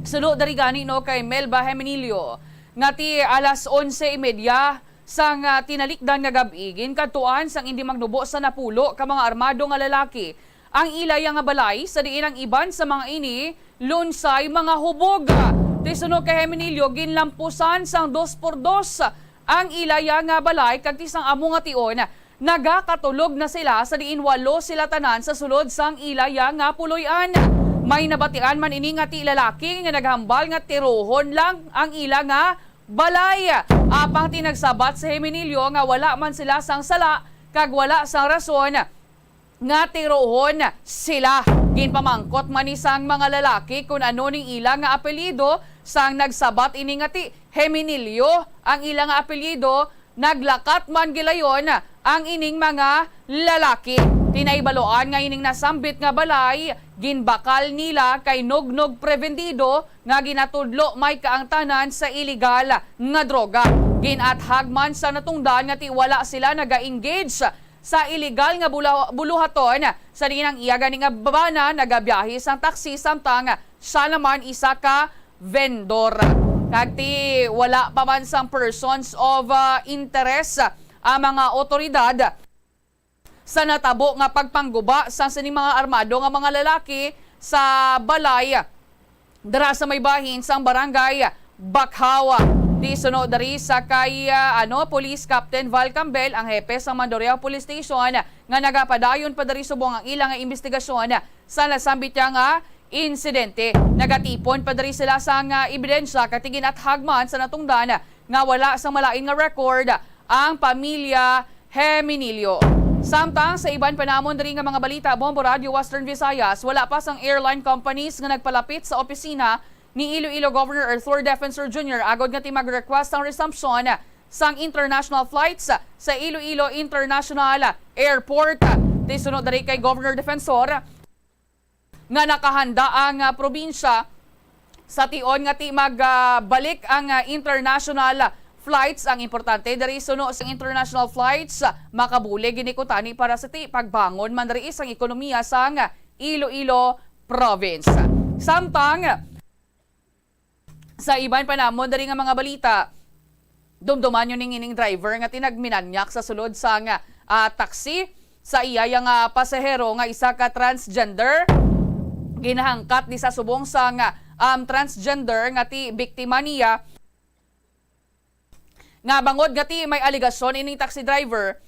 Sulo dari gani no kay Melba Heminilio nga ti alas 11:30 sang tinalikdan nga gabi ginkadtuan sang indi magnubo sa napulo ka mga armado nga lalaki ang ilaya nga balay sa diin ang iban sa mga ini lunsay mga hubog. Tisuno kay Heminilio ginlampusan sang 2x2 ang ilaya nga balay kag tisang amo nga tion nagakatulog na sila sa diin 8 sila tanan sa sulod sang ilaya nga puloy-an. May nabatian man ini nga ti lalaki nga naghambal nga tirohon lang ang ila nga balay. Apang tinagsabat sa Heminilio nga wala man sila sang sala kag wala sang rason nga tirohon sila. Ginpamangkot man isang mga lalaki kung ano ning ila nga apelyido sang nagsabat ini nga ti Heminilio ang ila nga apelyido naglakat man gilayon ang ining mga lalaki. Tinaibaloan nga ining nasambit nga balay, ginbakal nila kay Nognog Preventido nga ginatudlo may kaangtanan sa iligal nga droga. Ginathag man sa natungdan nga ti wala sila naga-engage sa iligal nga buluhaton sa dinang iya gani nga babana nagabiyahe sang taxi samtang siya naman isa ka vendor. Kagti wala pa man sang persons of interest ang mga otoridad sa natabo nga pagpangguba sa sining mga armado nga mga lalaki sa balay dara sa may bahin sang barangay Bakhaw. Di sunod dari sa kay Police Captain Val Campbell, ang hepe sa Mandurriao Police Station nga nagapadayon pa dari subong ang ilang nga investigasyon sa nasambit nga insidente. Nagatipon pa dari sila sa nga ebidensya katigin at hagman sa natungdan nga wala sa malain nga record ang pamilya Heminilio. Samtang sa iban panamon diri nga mga balita Bombo Radio Western Visayas, wala pa sang airline companies nga nagpalapit sa opisina ni Iloilo Governor Arthur Defensor Jr. agod nga ti mag-request ang resumption sang international flights sa Iloilo International Airport. Di sunod dari kay Governor Defensor nga nakahanda ang probinsya sa tion nga ti magbalik ang international flights. Ang importante dari suno sa international flights makabuli ginikutani para sa ti pagbangon man dari isang ekonomiya sang Iloilo province. Samtang sa iban panamon dari nga mga balita, dumduman yun ining driver nga tinagminanyak sa sulod sang taxi sa iya nga pasahero nga isa ka transgender. Ginahangkat ni sa subong sang transgender nga ti biktima niya nga bangod nga ti may aligasyon ining taxi driver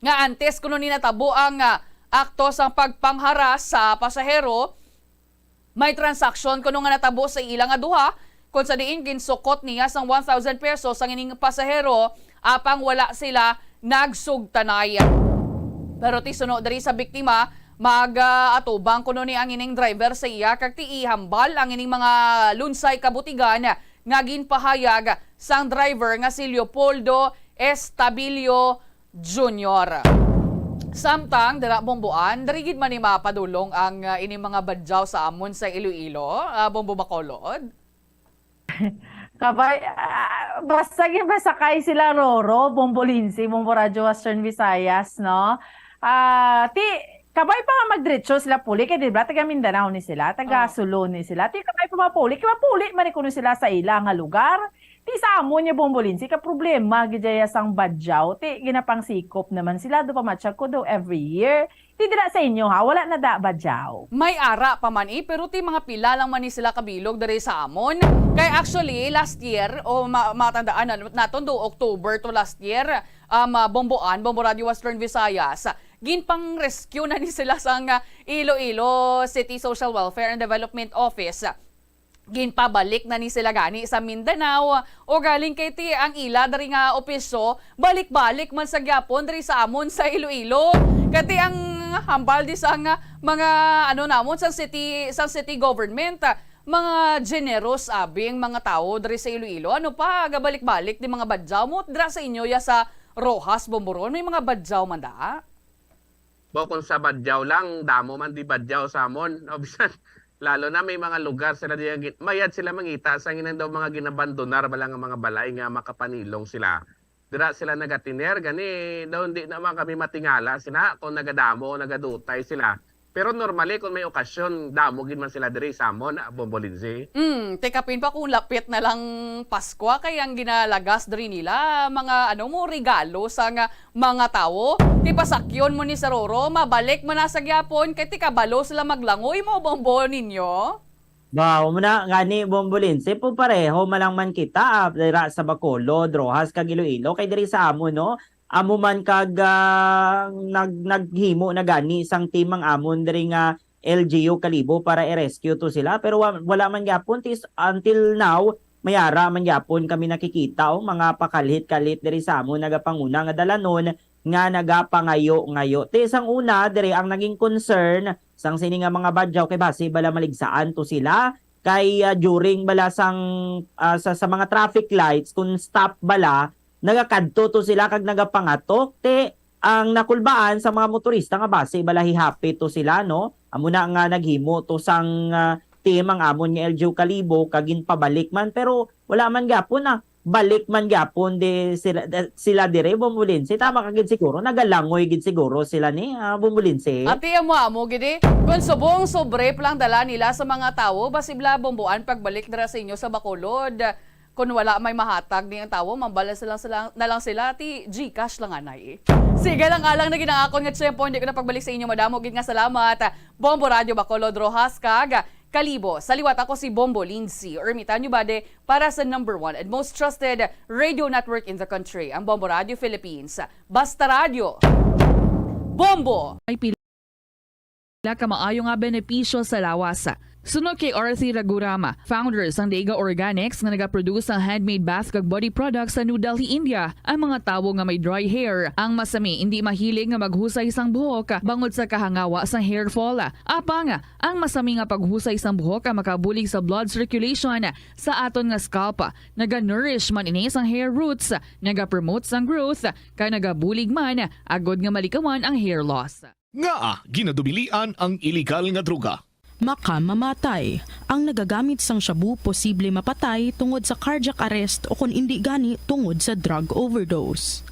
nga antes kuno ni natabo ang akto sang pagpangharas sa pasahero. May transaction kuno nga natabo sa ilang nga duha kung sa diin ginsukot niya sang 1,000 pesos ang ining pasahero apang wala sila nagsugtanay. Pero ti suno diri sa biktima mag-atubang kuno ni ang ining driver sa iya kag ti ihambal ang ining mga lunsay kabutigan nga ginpahayag sang driver nga si Leopoldo Estabilio Jr. Samtang dira bomboan, diri gid man ni mapadulong ang ining mga badyaw sa amon sa Iloilo, Bombo Bacolod. Kabay, basta sakay sila Roro, Bombo Lindsay, Bombo Radyo Western Visayas, no? Kabay pa nga magdiretso sila puli, kaya diba, taga Mindanao ni sila, taga Sulo ni sila, kabay pa mapuli, kaya mapuli, manikuno sila sa ilang nga lugar. Ti sa amo niya Bombo Lindsay, ka problema, gijaya sang badyaw, ti ginapang sikop naman sila, do pamatsyag ko do every year. Ti dira sa inyo ha, wala na da badyaw. May ara pa man pero ti mga pila lang man ni sila kabilog diri sa amon. Kaya actually, last year, o matandaan naton do October to last year, Bomboan, Bombo Radio Western Visayas, ginpang rescue na ni sila sang Iloilo City Social Welfare and Development Office. Ginpabalik na ni sila gani sa Mindanao o galing kay ti ang ila dari nga opiso balik-balik man sa gyapon dari sa amon sa Iloilo kati ang hambal di sa mga namon sa city government mga generous abing mga tao dari sa Iloilo pa gabalik-balik di mga badyaw mo dira sa inyo ya sa Rojas Bomboron may mga badyaw man da Bukod sa badyaw lang damo man di badyaw sa amon obisan. Lalo na may mga lugar sila diyan mayad sila mangita sa daw mga ginabandonar bala nga mga balay nga makapanilong sila. Dira sila nagatiner gani daw hindi naman kami matingala sila kung nagadamo o nagadutay sila. Pero normally kung may okasyon damo gid man sila diri sa amon Bombo Lindsay. Tekapin pa kung lapit na lang Pasko kay ang ginalagas diri nila mga regalo sa mga tao. Ti pasakyon mo ni Saroro, mabalik mo na sa gyapon kay ti kabalo sila maglangoy mo Bombo ninyo. Wow, muna gani Bombo Lindsay po pareho malang man kita dira sa Bacolod, Rojas kag Iloilo kay diri sa amon no. Amo man kag naghimo na gani isang team ang amon diri nga LGU Kalibo para i-rescue to sila pero wala man gyapon until now mayara man gyapon kami nakikita mga pakalit-kalit diri sa amon nagapanguna nga dalanon nga nagapangayo-ngayo. Ti isang una diri ang naging concern sang sini nga mga badyaw kay base bala maligsaan to sila kay during bala sang sa mga traffic lights kung stop bala nagakadto to sila kag nagapangatok te ang nakulbaan sa mga motorista nga base balahi happy to sila no amo na nga naghimo to sang team ang amon nga LGU Kalibo kag ginpabalik man pero wala man gyapon balik man gyapon de sila dire Bombo Lindsay tama ka gid siguro nagalangoy gid siguro sila ni Bombo Lindsay. Ati amo gidi kun subong sobre lang dala nila sa mga tawo basibla Bomboan pagbalik dira sa inyo sa Bacolod. Kung wala may mahatag ni ang tawo, mambalas na lang sila, ti Gcash lang anay. Sige lang alang na ginangakon nga tsempo, hindi ko na pagbalik sa inyo, madamo, gid nga salamat. Bombo Radio Bacolod, Rojas, kag Kalibo. Sa liwat ako si Bombo Lindsay, Ermitanyo Bade, para sa #1 and most trusted radio network in the country, ang Bombo Radio Philippines. Basta Radio, Bombo! Ay pila ka maayo nga benepisyo sa lawas. Sunod kay Arthi Ragurama, founder sang Dega Organics nga nagaproduce ng handmade bath kag body products sa New Delhi, India. Ang mga tawo nga may dry hair, ang masami hindi mahilig nga maghusay sang buhok bangod sa kahangawa sang hair fall. Apang ang masami nga paghusay sang buhok makabulig sa blood circulation sa aton nga scalp. Naga-nourish man ini sang hair roots, naga-promote sang growth, kay nagabulig man agod nga malikawan ang hair loss. Nga ginadubilian ang illegal nga droga. Makamamatay. Ang nagagamit sang shabu posible mapatay tungod sa cardiac arrest o kung hindi gani tungod sa drug overdose.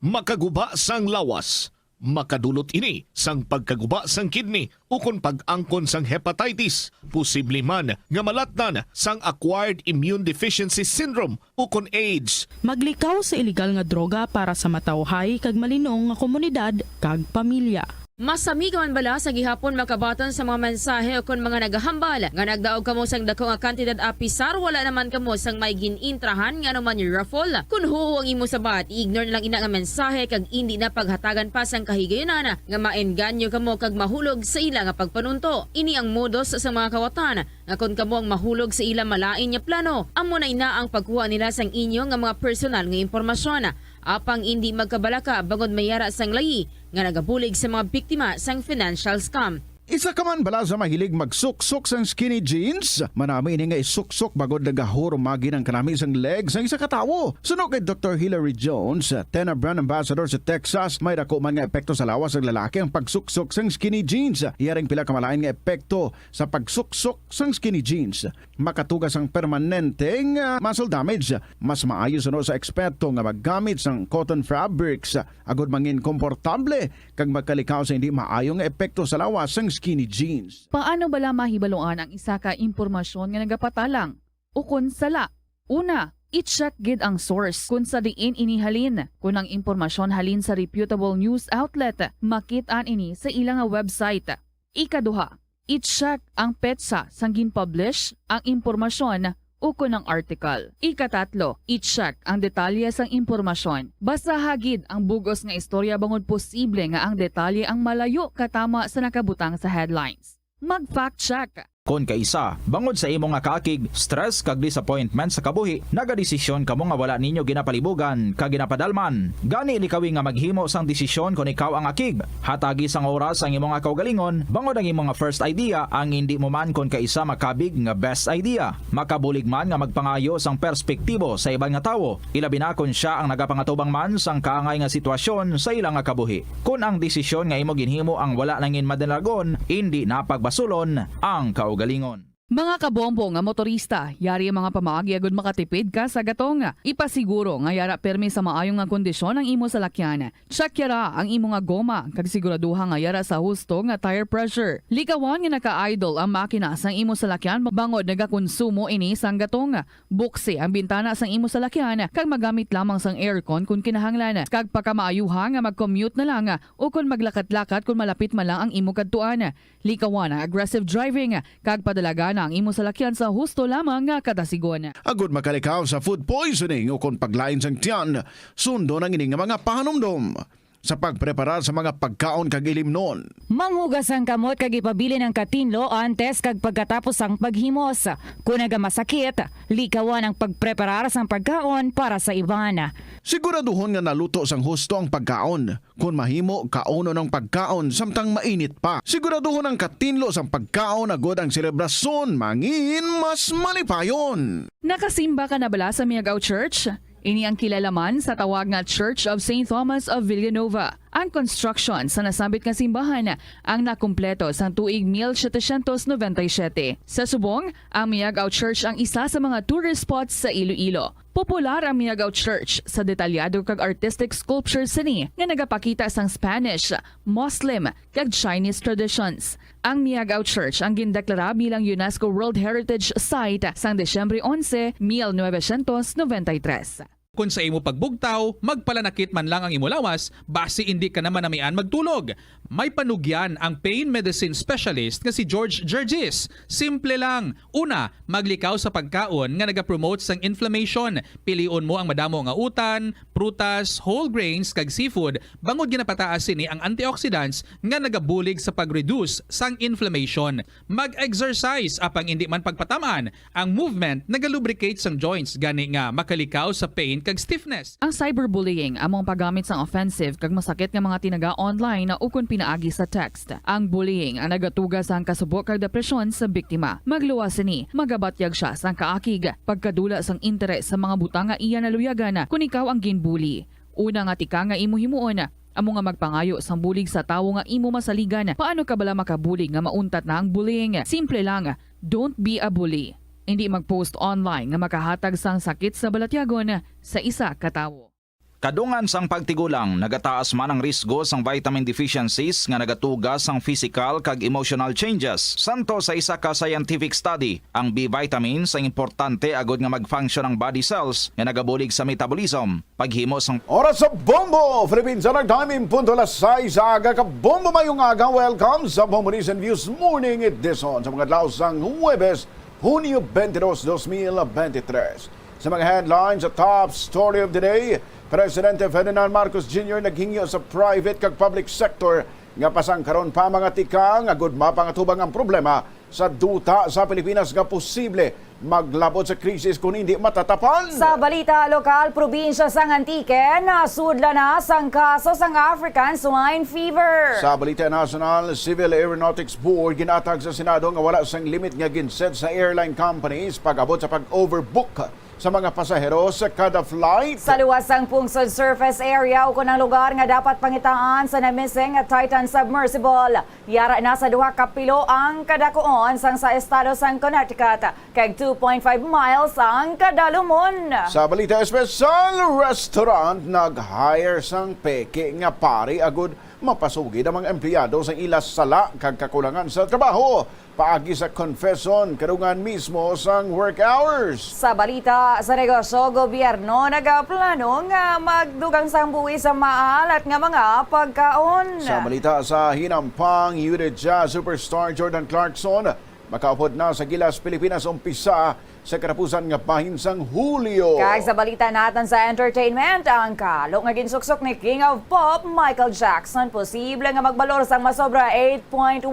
Makaguba sang lawas. Makadulot ini sang pagkaguba sang kidney ukon pag-angkon sang hepatitis, posible man nga malatnan sang acquired immune deficiency syndrome ukon AIDS. Maglikaw sa ilegal nga droga para sa matawhay kag malinong nga komunidad kag pamilya. Masami ka man bala sa gihapon makabaton sa mga mensahe o kon mga nagahambal nga nagdaog kamo sang dako nga kantidad apisar wala naman kamo sang may ginintrahan nga naman yung raffle. Kung huo ang imo sabat, ignore na lang ina nga mensahe kag hindi na paghatagan pa sang kahigayonan nga maengganyo kamo kag mahulog sa ila nga pagpanunto. Ini ang modus sa mga kawatan nga kung kamo ang mahulog sa ila malain nga plano, amo na ina ang pagkuha nila sang inyo nga mga personal nga impormasyon. Apang hindi magkabalaka bangod mayara sang layi nga nagabulig sa mga biktima sang financial scam. Isa ka man bala sa mahilig magsuksok sang skinny jeans? Manami ini nga isuksok bagod nagahuro magi ng kanami sang legs ang isa katawo. Suno kay Dr. Hilary Jones, Tena Brand Ambassador sa Texas, may dako man nga epekto sa lawas ng lalaki ang pagsuksok sang skinny jeans. Iyaring pila kamalain nga epekto sa pagsuksok sang skinny jeans. Makatugas ang permanenteng muscle damage. Mas maayo suno sa eksperto nga maggamit sang cotton fabrics agod mangin komportable kag magkalikaw sa hindi maayong epekto sa lawas sang skinny jeans. Paano bala mahibaloan ang isa ka impormasyon nga nagapatalang? Ukon sala. Una, i-check gid ang source kung sa diin inihalin. Kung ang impormasyon halin sa reputable news outlet, makit-an ini sa ilang nga website. Ikaduha, i-check ang petsa sang gin-publish ang impormasyon ukon ng article. Ikatatlo, i-check ang detalye sang impormasyon. Basta hagid ang bugos nga istorya bangod posible nga ang detalye ang malayo katama sa nakabutang sa headlines. Mag-fact check. Kon kaisa, bangod sa imo nga kaakig, stress kag disappointment sa kabuhi, nagadesisyon kamo nga wala ninyo ginapalibugan kag ginapadalman. Gani likawi nga maghimo sang desisyon kon ikaw ang akig. Hatagi sang oras ang imo nga kaugalingon, bangod ang imo nga first idea ang hindi mo man kon kaisa makabig nga best idea. Makabulig man nga magpangayo sang perspektibo sa ibang nga tawo, ilabi na kon siya ang nagapangatubang man sang kaangay nga sitwasyon sa ilang nga kabuhi. Kun ang desisyon nga imo ginhimo ang wala nangin madalagon, hindi napagbasulon ang kaugalingon. Mga kabombo nga motorista, yari ang mga pamaagi agud makatipid ka sa gatong. Ipasiguro nga yara permi sa maayong nga kondisyon ang imo salakyan. Check yara ang imo nga goma kag siguraduha nga yara sa husto nga tire pressure. Likawan nga naka-idle ang makina sang imo salakyan bangod nagakonsumo ini sang gatong. Buksi ang bintana sang imo salakyan kag magamit lamang sang aircon kung kinahanglan. Kag pagkamaayuha nga mag-commute na lang o kung maglakat-lakat kung malapit man lang ang imo kadtuan. Likawan ang aggressive driving kag padalaga ang imo salakyan sa husto lamang nga kadasigon. Agud makalikaw sa food poisoning o kung paglain sang tiyan, sundo ng ining mga pahanumdom sa pagpreparar sa mga pagkaon kag ilimnon. Manghugas ang kamot kag ipabili ng katinlo antes kag pagkatapos ang paghimos. Kung nagamasakit, likawan ang pagpreparar sang pagkaon para sa iban. Siguraduhon nga naluto sang husto ang pagkaon. Kung mahimo, kauno ng pagkaon samtang mainit pa. Siguraduhon ang katinlo sang pagkaon agod ang selebrasyon mangin mas malipayon. Nakasimba ka na bala sa Miagaw Church? Ini ang kilalaman sa tawag nga Church of St. Thomas of Villanova. Ang construction sa nasabit nga simbahan ang nakumpleto sa tuig 1797. Sa subong, ang Miagaw Church ang isa sa mga tourist spots sa Iloilo. Popular ang Miagaw Church sa detalyado kag artistic sculpture sini nga nagapakita sang Spanish, Muslim kag Chinese traditions. Ang Miagaw Church ang gindeklara bilang UNESCO World Heritage Site sang Desyembre 11, 1993. Kung sa imo pagbugtaw, magpalanakit man lang ang imo lawas, basi hindi ka naman namian magtulog. May panugyan ang pain medicine specialist nga si George Gergis. Simple lang. Una, maglikaw sa pagkaon nga nagapromote sang inflammation. Pilion mo ang madamo nga utan, prutas, whole grains kag seafood, bangod ginapataas sini ang antioxidants nga nagabulig sa pag-reduce sang inflammation. Mag-exercise apang hindi man pagpatamaan. Ang movement nagalubricate sang joints gani nga makalikaw sa pain kag stiffness. Ang cyberbullying among paggamit sang offensive kag masakit nga mga tinaga online na ukon pinaagi sa text. Ang bullying ang nagatuga sang kasubok kag depresyon sa biktima. Magluwas ni, magabatyag siya sang kaakig, pagkadula sang interes sa mga butang nga iya naluyagan kung ikaw ang ginbully. Una nga tika nga imo himuon, amo nga magpangayo sang bulig sa tawo nga imo masaligan. Paano ka bala makabulig nga mauntat na ang bullying? Simple lang, don't be a bully. Hindi mag-post online nga makahatag sang sakit sa balatyagon sa isa ka tawo. Kadungan sang pagtigulang, nagataas man ang risgo sang vitamin deficiencies nga nagatugas sang physical kag emotional changes. Santo sa isa ka scientific study, ang B vitamins ang importante agod nga mag-function ang body cells nga nagabulig sa metabolism. Paghimo sang Oras sa Bombo! Philippines ang nagtiming punto las 6 aga ka Bombo mayong aga. Welcome sa Bombo News and Views Morning Edition sa mga adlaw sang Huwebes, Hunyo 22, 2023. Sa mga headlines, sa top story of the day, Presidente Ferdinand Marcos Jr. naghingyo sa private kag public sector nga pasang karon pa mga tikang agud mapangatubang ang problema sa duta sa Pilipinas nga posible maglabot sa krisis kung hindi matatapan. Sa balita lokal, probinsya sang Antique, nasudla na sang kaso sang African swine fever. Sa balita national, Civil Aeronautics Board ginatag sa Senado nga wala sang limit nga ginset sa airline companies pag-abot sa pag-overbook sa mga pasahero sa kada flight. Sa luwas sang pungsod surface area o kunang lugar nga dapat pangitaan sa na-missing at Titan submersible. Yara na sa duha ka pilo ang kadakuon sang sa estado sang Connecticut kag 2.5 miles ang kadalumon. Sa balita espesyal, restaurant nag-hire sang peke nga pari agud mapasugid ang mga empleyado sa ilas sala kag kakulangan sa trabaho. Paagi sa confession kadungan mismo sang work hours. Sa balita sa negosyo, gobyerno nagaplano nga magdugang sang buwi sa maalat nga mga pagkaon. Sa balita sa hinampang, Utah Jazz superstar Jordan Clarkson makaupod na sa Gilas, Pilipinas umpisa sa katapusan nga bahin sang Hulyo. Kag sa balita natin sa entertainment, ang kalok nga ginsuksok ni King of Pop, Michael Jackson, posible nga magbalor sang masobra 8.1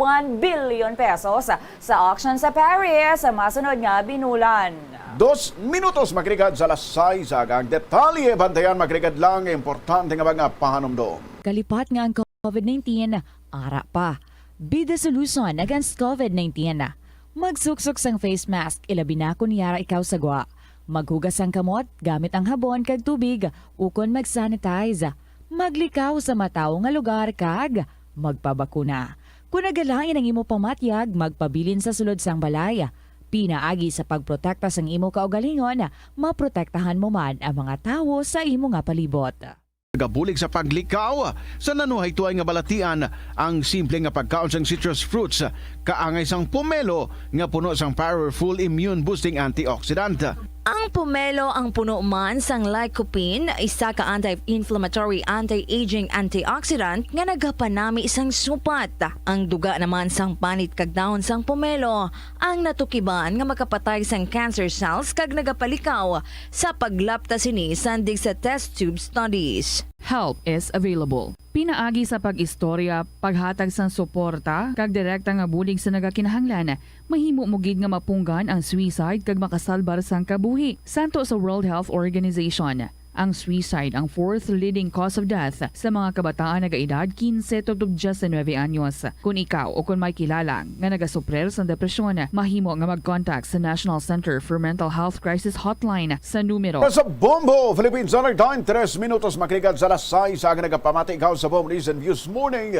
billion pesos sa auction sa Paris sa masunod nga binulan. 2 minutos makrigad sa alas 6 ang detalye bantayan makrigad lang importante nga mga pahanumdom. Kalipat nga ang COVID-19, ara pa. Be the solution against COVID-19. Magsuksok sang face mask, ilabi na kung yara ikaw sagwa. Maghugas ang kamot, gamit ang habon kag tubig, ukon mag-sanitize. Maglikaw sa mataw nga lugar kag magpabakuna. Kung nagalangin ang imo pamatyag, magpabilin sa sulod sang balay. Pinaagi sa pagprotekta sang imo kaugalingon, maprotektahan mo man ang mga tawo sa imo nga palibot. Gabulig sa paglikaw sa nanuhay tuay nga balatian ang simple nga pagkaon sang citrus fruits kaangay sang pomelo nga puno sang powerful immune boosting antioxidant. Ang pomelo ang puno man sang lycopene, isa ka anti-inflammatory, anti-aging antioxidant nga nagapanami isang supat. Ang duga naman sang panit kag dahon sang pomelo ang natukiban nga makapatay sang cancer cells kag nagapalikaw sa paglapta sini sandig sa test tube studies. Help is available. Pinaagi sa pag-istorya, paghatag sang suporta, kag direkta nga bulig sa nagakinahanglan, mahimo mugid nga mapunggan ang suicide kag makasalbar sang kabuhi. Santo sa World Health Organization, ang suicide ang 4th leading cause of death sa mga kabataan nagaedad 15 to 19 anyos. Kung ikaw o kung may kilala nga nagasuprer sa depresyon, mahimo nga mag-contact sa National Center for Mental Health Crisis Hotline sa numero. Sa Bombo, Philippines Honor Time, 3 minutos makrigad sa alas 6 ang nagapamati ikaw sa Bombo News and Views Morning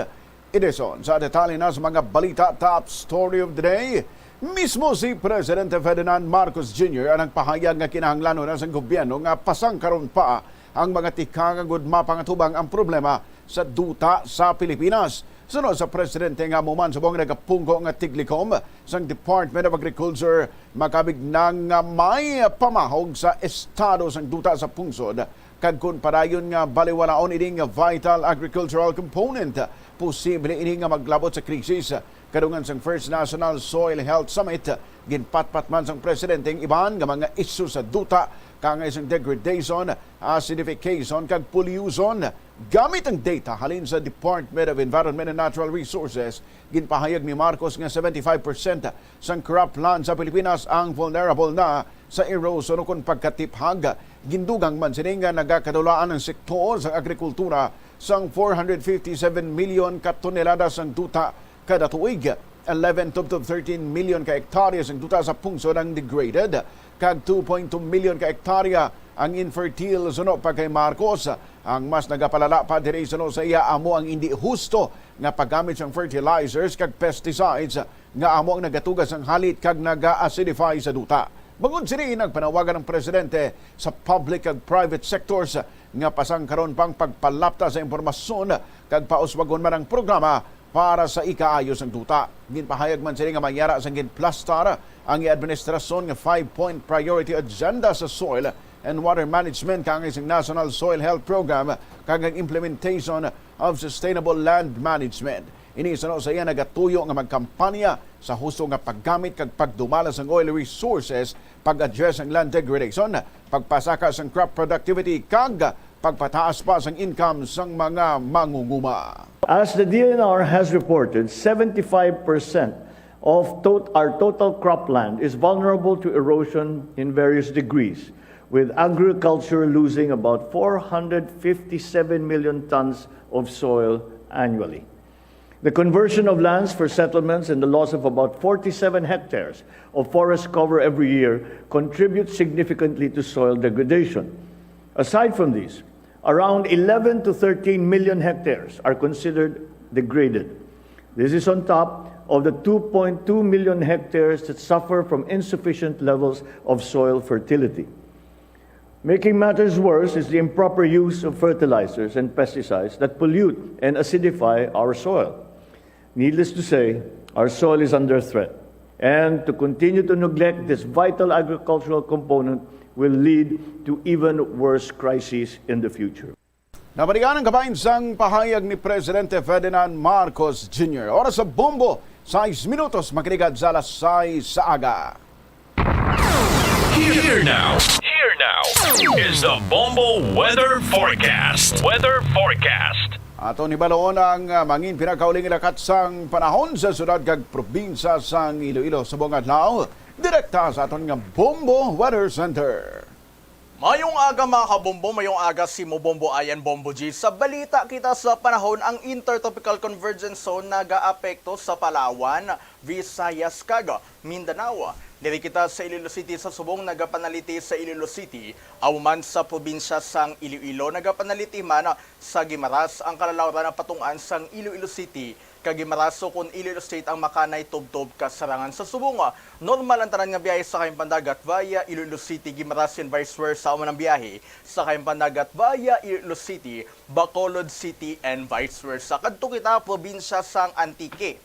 Edition. Sa detalye na sa mga balita, top story of the day. Mismo si Presidente Ferdinand Marcos Jr. ang nagpahayag nga kinahanglanon na sa gobyerno nga pasangkaron pa ang mga tikang agud mapangatubang ang problema sa duta sa Pilipinas. Sunod sa Presidente nga muman subong nagapungko nga tiglikom sang Department of Agriculture makabig na nga may pamahog sa estado sang duta sa pungsod kag kun padayon nga baliwalaon ini nga vital agricultural component posible ini nga maglabot sa krisis. Kadungan sang First National Soil Health Summit, ginpatpat man sang presidente ang iban nga mga isyu sa duta kangay sang degradation, acidification kag pollution. Gamit ang data halin sa Department of Environment and Natural Resources, ginpahayag ni Marcos nga 75% sang cropland sa Pilipinas ang vulnerable na sa erosion o kung pagkatiphag. Gindugang man sini nga nagakadulaan ang sektor sa agrikultura sang 457 million ka tonelada sang duta kada tuig. 11 to 13 million ka hektarya ang duta sa pungsod ang degraded, kag 2.2 million ka hektarya ang infertile suno pa kay Marcos. Ang mas nagapalala pa diri suno sa iya amo ang hindi husto nga paggamit sang fertilizers kag pesticides nga amo ang nagatugas ang halit kag naga-acidify sa duta. Bangod sini nagpanawagan ng presidente sa public ag private sectors nga pasang karon pang pagpalapta sa impormasyon kag pauswagon man ang programa para sa ikaayos ng duta. Ginpahayag man sila nga mayara sa ginplastar ang administrasyon nga 5-point priority agenda sa soil and water management kang isang National Soil Health Program kag ang implementation of sustainable land management. Inisano sa iya nagatuyo nga magkampanya sa husto nga paggamit kag pagdumala sang oil resources, pag-address ang land degradation, pagpasaka sang crop productivity kag pagpataas pa sang income sang mga mangunguma. As the DNR has reported, 75% of our total cropland is vulnerable to erosion in various degrees, with agriculture losing about 457 million tons of soil annually. The conversion of lands for settlements and the loss of about 47 hectares of forest cover every year contributes significantly to soil degradation. Aside from these, around 11 to 13 million hectares are considered degraded. This is on top of the 2.2 million hectares that suffer from insufficient levels of soil fertility. Making matters worse is the improper use of fertilizers and pesticides that pollute and acidify our soil. Needless to say, our soil is under threat, and to continue to neglect this vital agricultural component will lead to even worse crises in the future. Nabalikan ang kabayan sang pahayag ni Presidente Ferdinand Marcos Jr. Oras sa bombo, 6 minutos, makiligad sa alas 6 sa aga. Here now is the Bombo Weather Forecast. Weather Forecast. Ato ni baloon ang mangin pinakauling ilakat sang panahon sa syudad kag probinsya sang Iloilo sa buong adlaw. Direkta sa aton nga Bombo Weather Center. Mayong aga mga kabombo, mayong aga si Mobombo Ayan Bombo G. Sa balita kita sa panahon, ang Intertropical Convergence Zone nag-aapekto sa Palawan, Visayas, kag Mindanao. Diri kita sa Iloilo City sa subong nagapanaliti sa Iloilo City, auman sa probinsya sang Iloilo nagapanaliti man sa Guimaras ang kalalawran na patungan sang Iloilo City kag Guimaraso kun Iloilo State ang makanay tubtob kasarangan sa subong. Normal ang tanan nga biyahe sa Pandagat via Iloilo City, Guimaras and vice versa man ang biyahe sa Pandagat via Iloilo City, Bacolod City and vice versa. Kadto kita probinsya sang Antique.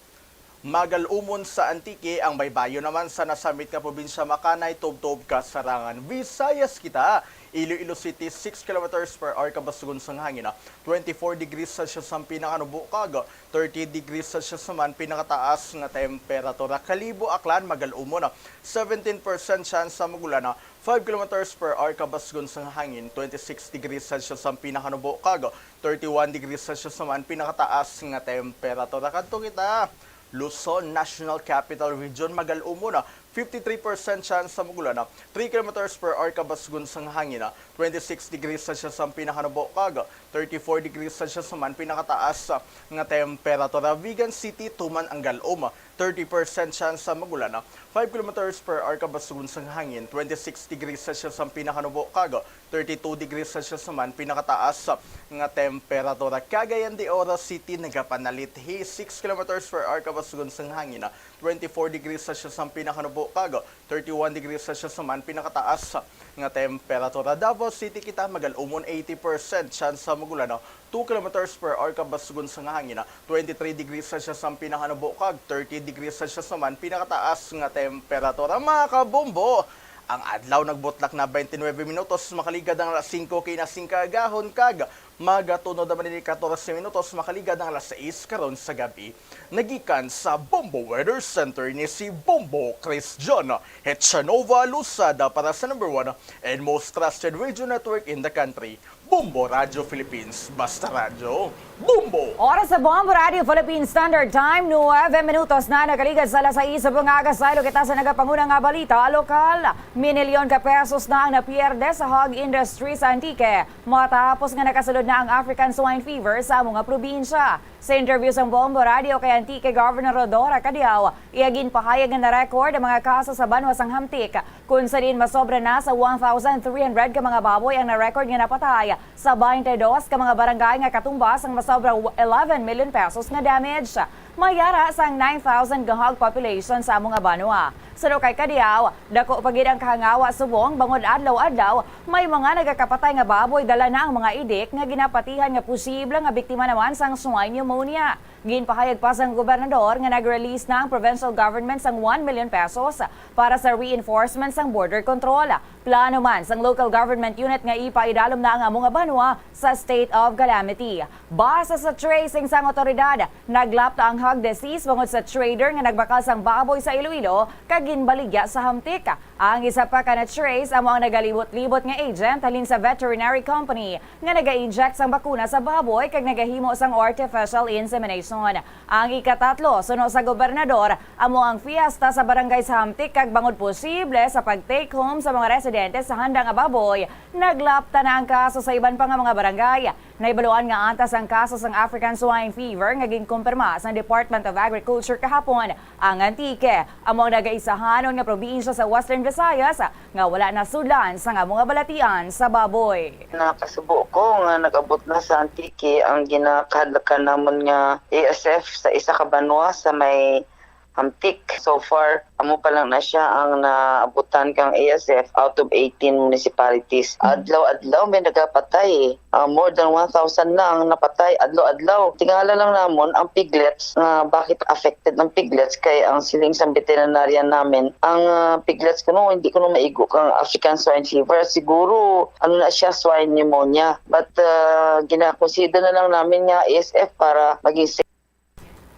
Magalumon sa Antique ang baybayo naman sa nasamit nga probinsya makanay tubtob kasarangan. Visayas kita, Iloilo City 6 km/h kabasugon sang hangin. 24 degrees Celsius ang pinakanubukag, 30 degrees Celsius naman pinakataas nga temperatura. Kalibo Aklan Magalumon 17% chance sa magulan, 5 km/h kabasugon sang hangin. 26 degrees Celsius ang pinakanubukag, 31 degrees Celsius naman pinakataas nga temperatura. Kadto kita Luzon, National Capital Region, Magalumon 53% chance sa magulan, 3 km/h kabasugon sang hangin, 26 degrees Celsius ang pinakanubukag, 34 degrees Celsius naman pinakataas nga temperatura. Vigan City, Tuman ang Galom, 30% chance sa magulan, 5 km/h kabasugon sang hangin, 26 degrees Celsius ang pinakanubukag, 32 degrees Celsius naman pinakataas nga temperatura. Cagayan de Oro City, nagapanalithi, 6 km/h kabasugon sang hangin, 24 degrees Celsius ang pinakanubukag, 31 degrees Celsius naman pinakataas nga temperatura. Davao City kita Magalumon 80% chance sa magulan, 2 km/h kabasugon sang hangin, 23 degrees Celsius ang pinakanubukag, 30 degrees Celsius naman pinakataas nga temperatura. Mga kabombo, ang adlaw nagbutlak na 29 minutos, makaligad ang alas 5 kinasing kagahon kag magatunod naman ni 14 minutos, makaligad ang alas 6 karon sa gabi. Nagikan sa Bombo Weather Center ni si Bombo Chris John Hetchanova Lusada para sa number 1 and most trusted radio network in the country, Bombo Radio Philippines. Basta radyo, Bombo! Oras sa Bombo Radio Philippines Standard Time, 9 minutos na nakaligad sa alas 6 sa bungaga sa ilo kita sa nagapangunang nga balita lokal. Minilyon ka pesos na ang napierde sa hog industry sa Antique matapos nga nakasunod na ang African Swine Fever sa mga probinsya. Sa interview sa Bombo Radio kay Antique Governor Rodora Cadiao, iagin pahayag nga na-record ang mga kaso sa banwas ang hamtik, kung sa din masobra na sa 1,300 ka mga baboy ang na-record nga napatay sa 22 ka mga barangay nga katumbas ang masobra 11 million pesos nga damage. mayara sang 9,000 gahag population sa among Banwa. Sano kay kadiyaw, dako pagid ang kahangawa subong bangod adlaw-adlaw, may mga nagakapatay nga baboy dala na ang mga idik nga ginapatihan nga posible nga biktima naman sang swine pneumonia. Ginpahayag pa sang gobernador nga nag-release na ang provincial government sang 1 million pesos para sa reinforcement sang border control. Plano man sang local government unit nga ipaidalom na ang among Banwa sa state of calamity. Base sa tracing sang otoridad, naglapta ang hog disease bangod sa trader nga nagbakal sang baboy sa Iloilo kag ginbaligya sa hamtik. Ang isa pa ka na trace amo ang nagalibot-libot nga agent halin sa veterinary company nga naga-inject sang bakuna sa baboy kag nagahimo sang artificial insemination. Ang ikatatlo, suno sa gobernador, amo ang fiesta sa barangay sa hamtik kag bangod posible sa pag-take home sa mga residente sa handa nga baboy. Naglapta na ang kaso sa iban pa nga mga barangay. Naibaluan nga antas ang kaso sang African swine fever nga ginkumpirma sa Department of Agriculture kahapon. Ang Antique, amo ang nagaisahanon nga probinsya sa Western Visayas nga wala na sudlan sa nga mga balatian sa baboy. Nakasubo ko nga nag-abot na sa Antique ang ginakadlakan namon nga ASF sa isa ka Banwa sa may Hamtik. So far, amo pa lang na siya ang naabutan kang ASF out of 18 municipalities. Adlaw-adlaw may nagapatay. More than 1,000 na ang napatay adlaw-adlaw. Tingala lang namon ang piglets, bakit affected ng piglets kay ang siling sa veterinarian namin. Ang piglets kuno hindi ko maigo kang African swine fever. Siguro ano na siya, swine pneumonia. But gina-consider na lang namin nga ASF para maging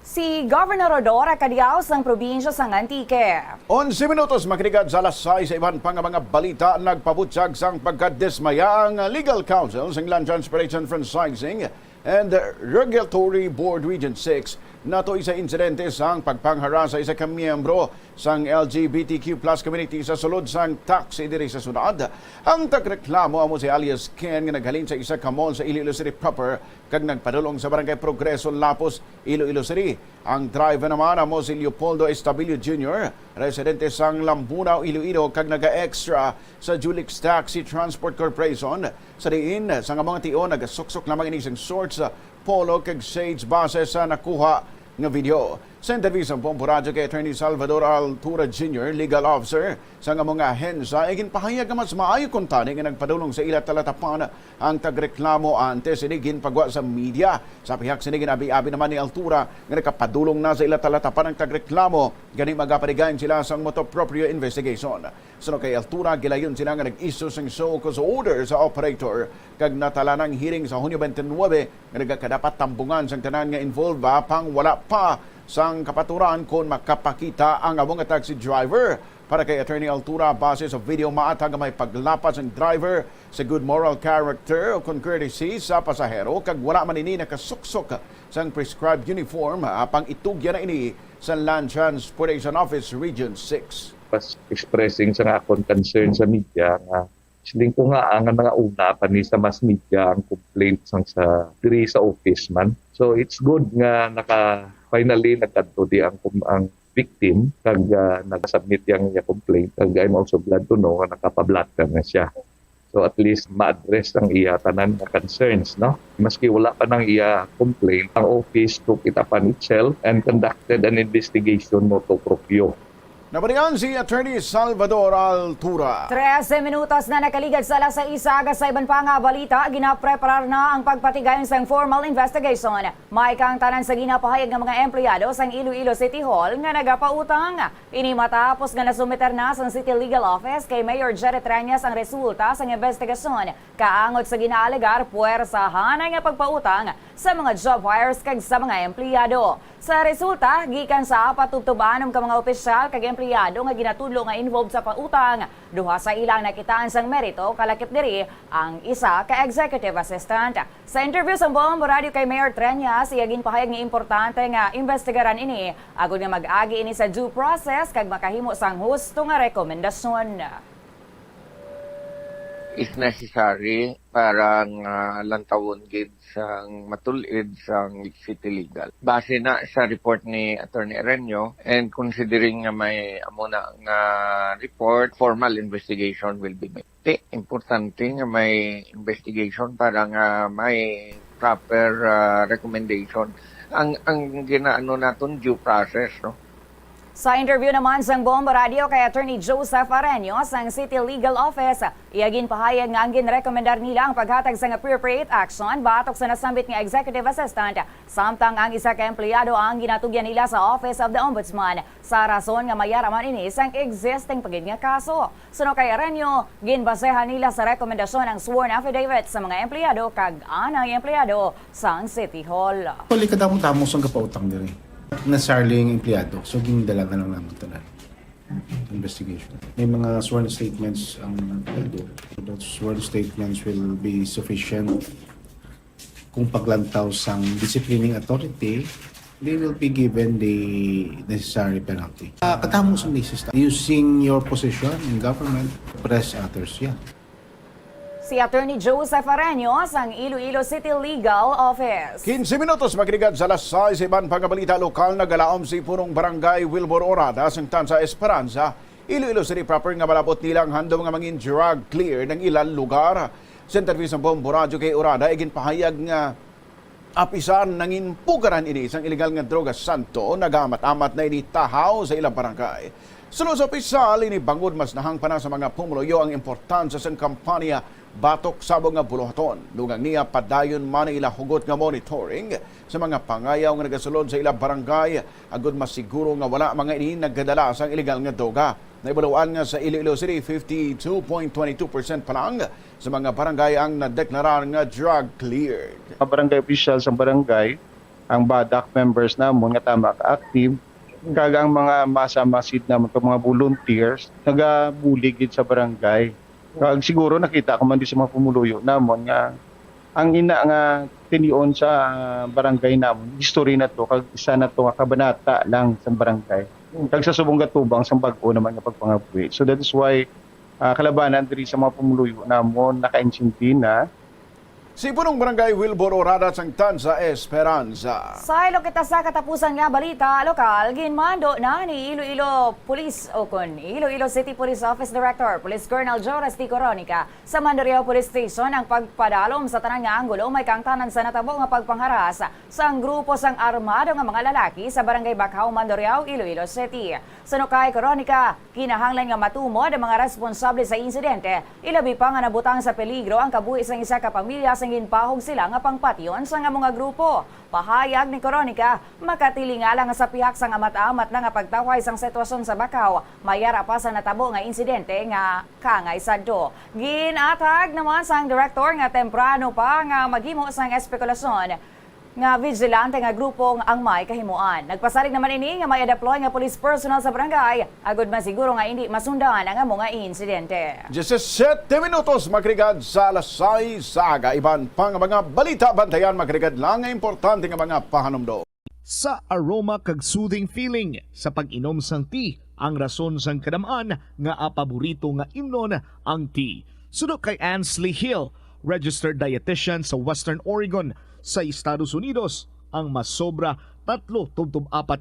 si Governor Rodora Cadiao sang probinsya sang Antique. 11 minutos makinig sa alas 6 sa iban pang mga balita. Nagpabutsag sang pagkadismaya ang Legal Council sang Land Transportation Franchising and Regulatory Board Region 6 nato isa insidente sang pagpanghara sa isa ka miyembro sang LGBTQ+ community sa sulod sang taxi diri sa sunod. Ang tagreklamo amo si alias Ken nga naghalin sa isa ka mall sa Iloilo City proper kag nagpadulong sa Barangay Progreso Lapos, Iloilo City. Ang driver naman amo si Leopoldo Estabilio Jr., residente sang Lambunaw, Iloilo kag naga-extra sa Julix Taxi Transport Corporation. Sa diin sa mga tio nagasuksok lamang ini sang shorts, polo kag shades base sa nakuha nga video. Sa interview sa Bombo Radio kay Attorney Salvador Altura Jr., legal officer sa nga mga ahensya, ay ginpahayag nga mas maayo kung tani nga nagpadulong sa ila talatapan ang tagreklamo antes ini ginpagwa sa media. Sa pihak sini ginabi-abi naman ni Altura nga nakapadulong na sa ila talatapan ang tagreklamo gani magaparigayon sila sa moto-proprio investigation. Suno kay Altura, gilayon sila nga nag-issue sang show cause order sa operator kag natala ng hearing sa Hunyo 29 nga nagkadapat tambungan sang tanan nga involved pang wala pa sang kapaturan kung makapakita ang among taxi driver. Para kay Attorney Altura, base sa video maatag may paglapas ng driver sa good moral character o con courtesy sa pasahero kag wala man ini nakasuksok sang prescribed uniform apang itugya na ini sa Land Transportation Office Region 6. Pas expressing sa akong concern sa media nga siling ko nga ang mga una pa ni sa mass media ang complaint sang sa diri sa office man. So it's good nga finally nagkadto di ang victim kag nag-submit yang complaint kag I'm also glad to know nga nakapablatter na siya. So at least ma-address ang iya tanan nga concerns, no? Maski wala pa nang iya complaint, ang office took it upon itself and conducted an investigation motu proprio. Nabalikan si Attorney Salvador Altura. 13 minutos na nakaligad sa alas 6 aga sa iban pa nga balita, ginapreparar na ang pagpatigayon sa formal investigation. May kang tanan sa ginapahayag ng mga empleyado sa Iloilo City Hall nga nagapautang. Ini matapos nga nasumiter na sa City Legal Office kay Mayor Jerry Treñas ang resulta sa investigasyon. Kaangot sa ginaalegar puwersahan nga pagpautang sa mga job hires kag sa mga empleyado. Sa resulta, gikan sa patubtuban ng mga opisyal kag empleyado nga ginatudlo nga involved sa pautang, duha sa ilang nakitaan sang merito kalakip diri ang isa ka executive assistant. Sa interview sa Bombo Radio kay Mayor Treñas, iya ginpahayag nga importante nga investigaran ini agud nga mag-agi ini sa due process kag makahimo sang husto nga rekomendasyon. Is necessary para lantawon gid sang matulid sang city legal. Base na sa report ni Attorney Erenyo and considering nga may amuna nga report, formal investigation will be made. Importante nga may investigation para nga may proper recommendation ang ginaano naton due process, no? Sa interview naman sang Bombo Radio kay Attorney Joseph Areño sang City Legal Office, iyagin pahayag nga ang ginrekomendar nila ang paghatag sang appropriate action batok sa nasambit nga executive assistant samtang ang isa ka empleyado ang ginatugyan nila sa Office of the Ombudsman sa rason nga mayaraman ini sang existing pagid nga kaso. Suno kay Areño, ginbasehan nila sa rekomendasyon ang sworn affidavit sa mga empleyado kag anay empleyado sang City Hall. Pali kadamo-tamo sang kapautang diri. Necessarily yung empleyado. So, ginidala na lang naman ito na investigation. May mga sworn statements ang empleyado. Those sworn statements will be sufficient kung paglantaw sang disciplining authority, they will be given the necessary penalty. Katamo sa basis, using your position in government, press others, yeah. Si Attorney Joseph Areño sang Iloilo City Legal Office. 15 minutos magrigad sa alas 6 iban pangbalita lokal na galaom si Purong Barangay Wilbur Orada sang Tansa Esperanza. Iloilo City proper nga malabot nilang handom nga mangin drug clear ng ilang lugar. Sa interview sa Bombo Radio kay Orada, igin pahayag nga apisan nangin pugaran ini sang illegal nga droga santo nagamat-amat na ini tahaw sa ilang barangay. Sunod sa opisal, ini bangod mas nahang pa na sa mga pumuluyo ang importansya sa kampanya batok sabong nga buluhaton. Lugang niya padayon man ila hugot nga monitoring sa mga pangayaw nga nagasulod sa ilang barangay agud masiguro nga wala mga ini nagdadala sa illegal nga droga. Naibuluan nga sa Iloilo City 52.22% pa lang sa mga barangay ang nadeklarar nga drug cleared. Ang barangay officials sa barangay, ang BADAC members namon nga tama ka-active, kagang mga masa-masid naman mga volunteers nagabuligid sa barangay. Kag siguro nakita ko man di sa mga pumuluyo namon nga ang ina nga tinion sa barangay namon history na to kag isa na to nga kabanata lang sa barangay. Kag sa subong gatubang sa bag-o naman nga pagpangabuhi. So that is why kalabanan diri sa mga pumuluyo namon naka-insinti na Si Punong Barangay Wilbur Orada sang Tansa Esperanza. Sa ilo kita sa katapusan nga balita lokal, ginmando na ni Iloilo Police Okon, Iloilo City Police Office Director, Police Colonel Joras T. Coronica, sa Mandurriao Police Station ang pagpadalom sa tanan nga anggulo may kangtanan sa natabo nga pagpangharas sa grupo sang armado nga mga lalaki sa Barangay Bacau, Mandurriao, Iloilo City. Sanukay Coronica, kinahanglan nga matumod ang mga responsable sa insidente, ilabi pa nga nabutang sa peligro ang kabuhi sang isa ka pamilya sa ginpahog sila nga pangpatyon sa nga mga grupo. Pahayag ni Coronica, makatilingala nga sa pihak sa nga mata-amat na nga pagtaway sang sitwasyon sa Bacau, mayara pa sa natabo nga insidente nga kangay sadto. Ginatag naman sang direktor nga temprano pa nga maghimo sang espekulasyon nga vigilante nga grupong ang may kahimuan. Nagpasalig naman ini nga may deploy nga police personnel sa barangay, agud masiguro nga hindi masundan ang mga insidente. 17 minutos magrigad sa alas 6 sa aga. Iban pang mga balita bantayan magrigad lang nga importante nga mga pahanumdo. Sa aroma kag soothing feeling sa pag-inom sang tea, ang rason sang kadamaan nga paborito nga imnon ang tea. Sunod kay Ansley Hill, registered dietitian sa Western Oregon sa Estados Unidos, ang mas sobra 3-4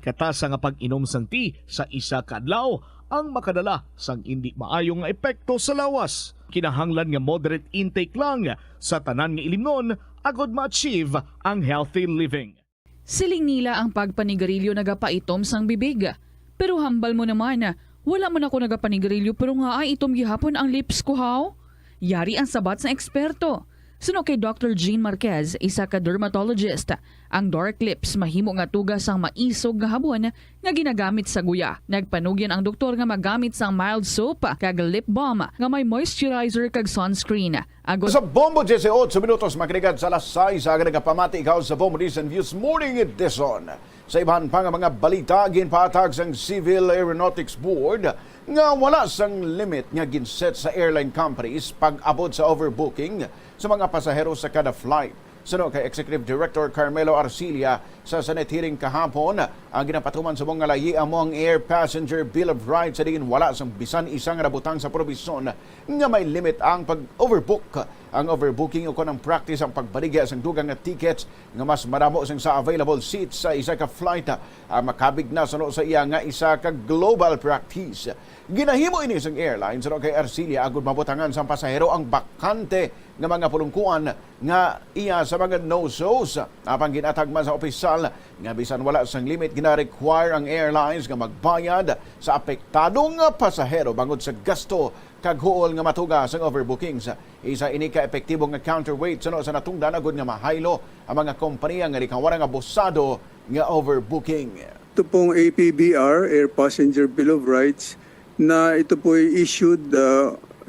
katasa nga pag-inom sang tea sa isa ka adlaw ang makadala sang hindi maayong nga epekto sa lawas. Kinahanglan nga moderate intake lang sa tanan nga ilimnon agod ma-achieve ang healthy living. Siling nila ang pagpanigarilyo nagapaitom sang bibig. Pero hambal mo naman, wala man ako nagapanigarilyo pero nga ay itom gihapon ang lips ko haw. Yari ang sabat sa eksperto. Suno kay Dr. Jean Marquez, isa ka dermatologist, ang dark lips mahimo nga tugas ang maisog nga habon nga ginagamit sa guya. Nagpanugyan ang doktor nga magamit sang mild soap kag lip balm nga may moisturizer kag sunscreen. Sa Bombo 18 minutos makrigad sa alas 6 aga nagapamati ikaw sa Bombo Recent Views Morning Edition. Sa ibahan pa nga mga balita, ginpatag sang Civil Aeronautics Board nga wala sang limit nga ginset sa airline companies pag-abot sa overbooking sa mga pasahero sa kada flight. Suno kay Executive Director Carmelo Arcilia sa Senate hearing kahapon, ang ginapatuman sa mga layi among Air Passenger Bill of Rights sa diin wala sang bisan isang nabutang sa probisyon nga may limit ang pag-overbook. Ang overbooking o ng practice ang pagbaligya sang dugang nga tickets nga mas maramo sang sa available seats sa isa ka flight makabig na suno sa iya nga isa ka global practice. Ginahimo ini sang airline suno kay Arcilia agud mabutangan sang pasahero ang bakante nga mga pulungkuan nga iya sa mga no-shows. Apang ginatag man sa opisyal opisyal nga bisan wala sang limit gina-require ang airlines nga magbayad sa apektadong pasahero bangod sa gasto kag huol nga matugas ang overbookings. Isa ini ka epektibo nga counterweight sa natungdan agud nga mahaylo ang mga kompanya nga rikawara nga abusado nga overbooking. Ito pong APBR, Air Passenger Bill of Rights, na ito po issued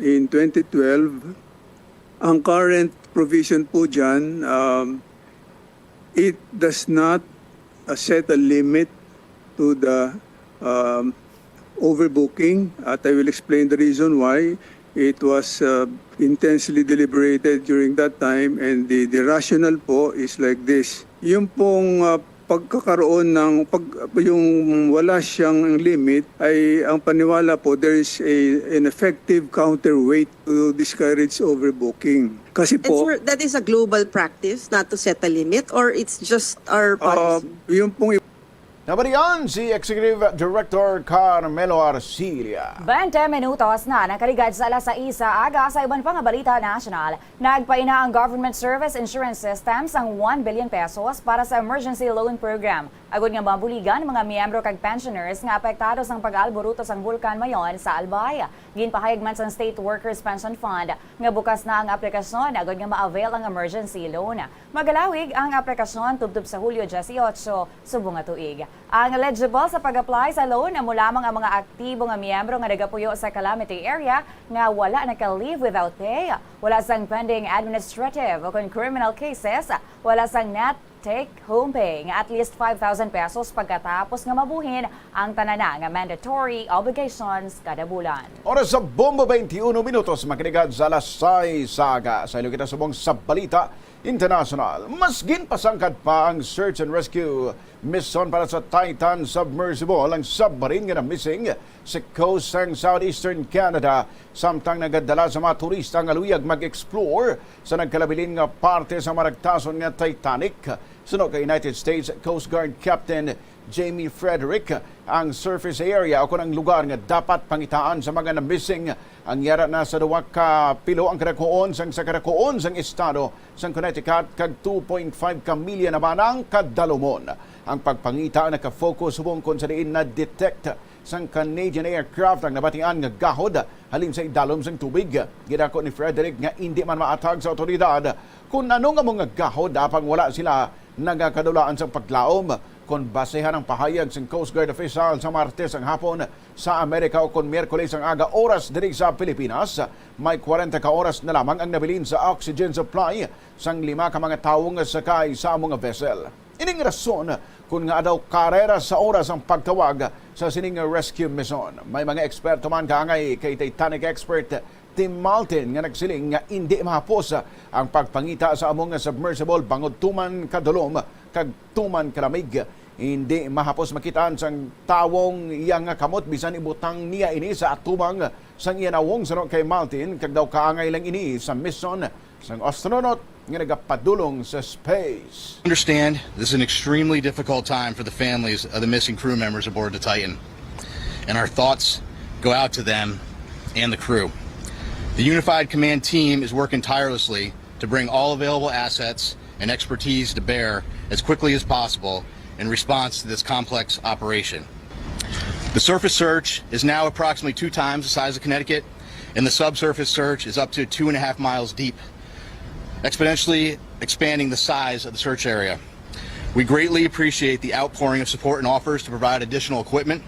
in 2012. Ang current provision po dyan, it does not set a limit to the overbooking. At I will explain the reason why. It was intensely deliberated during that time, and the rationale po is like this. Yung pong pagkakaroon ng yung wala siyang limit ay ang paniwala po there is an effective counterweight to discourage overbooking. Kasi po that is a global practice not to set a limit, or it's just our policy? Yung pong Nabalian si Executive Director Carmelo Arcilia. 20 minutos na nakaligad sa alas 6 aga sa iban pang balita national. Nagpaina ang Government Service Insurance Systems ang 1 billion pesos para sa emergency loan program. Agud nga mabuligan mga miyembro kag pensioners nga apektado sang pag-alboruto sang bulkan mayon sa Albay. Ginpahayag man sa State Workers Pension Fund nga bukas na ang aplikasyon agud nga ma-avail ang emergency loan. Magalawig ang aplikasyon tubtob sa Hulyo 18 subong nga tuig. Ang eligible sa pag-apply sa loan amo lamang ang mga aktibo nga miyembro nga nagapuyo sa calamity area nga wala naka-leave without pay, wala sang pending administrative o criminal cases, wala sang net take-home pay nga at least 5,000 pesos pagkatapos nga mabuhin ang tanana nga mandatory obligations kada bulan. Oras sa Bombo 21 minutos makinig sa alas 6 saga sa ilog kita subong sa balita international. Mas ginpasangkad pa ang search and rescue mission para sa Titan submersible, ang submarine nga na missing sa coast ng southeastern Canada, samtang nagadala sa mga turista nga luyag mag-explore sa nagkalabilin nga parte sa maragtason nga Titanic. Suno kay United States Coast Guard Captain Jamie Frederick, ang surface area o kunang lugar nga dapat pangitaan sa mga na-missing ang yara na sa duwa ka pilo ang kadakuon sang sa kadakuon sang estado sang Connecticut kag 2.5 ka milya naman ang kadalumon. Ang pagpangita naka-focus subong kung sa diin na detect sang Canadian aircraft ang nabatian nga gahod halin sa idalom sang tubig. Gidako ni Frederick nga hindi man maatag sa otoridad kung ano nga mga gahod apang wala sila nagakadulaan sa paglaom. Kung basehan ang pahayag ng Coast Guard official sa Martes ang hapon sa Amerika o kung Miyerkules ang aga oras diri sa Pilipinas, may 40 ka oras na lamang ang nabilin sa oxygen supply sang 5 ka mga tawong sakay sa mga vessel. Ining rason kung nga daw karera sa oras ang pagtawag sa sining rescue mission. May mga eksperto man kaangay kay Titanic expert Tim Maltin nga nagsiling nga hindi mahapos ang pagpangita sa among submersible bangod tuman kadulom kag tuman kalamig. Hindi mahapos makitaan sang tawong iyang kamot bisan ibutang niya ini sa atubang sang iyanawong sa kay Maltin kag daw kaangay lang ini sa mission sang astronaut nga nagapadulong sa space. Understand this is an extremely difficult time for the families of the missing crew members aboard the Titan, and our thoughts go out to them and the crew. The Unified Command Team is working tirelessly to bring all available assets and expertise to bear as quickly as possible in response to this complex operation. The surface search is now approximately 2 times the size of Connecticut, and the subsurface search is up to 2.5 miles deep, exponentially expanding the size of the search area. We greatly appreciate the outpouring of support and offers to provide additional equipment.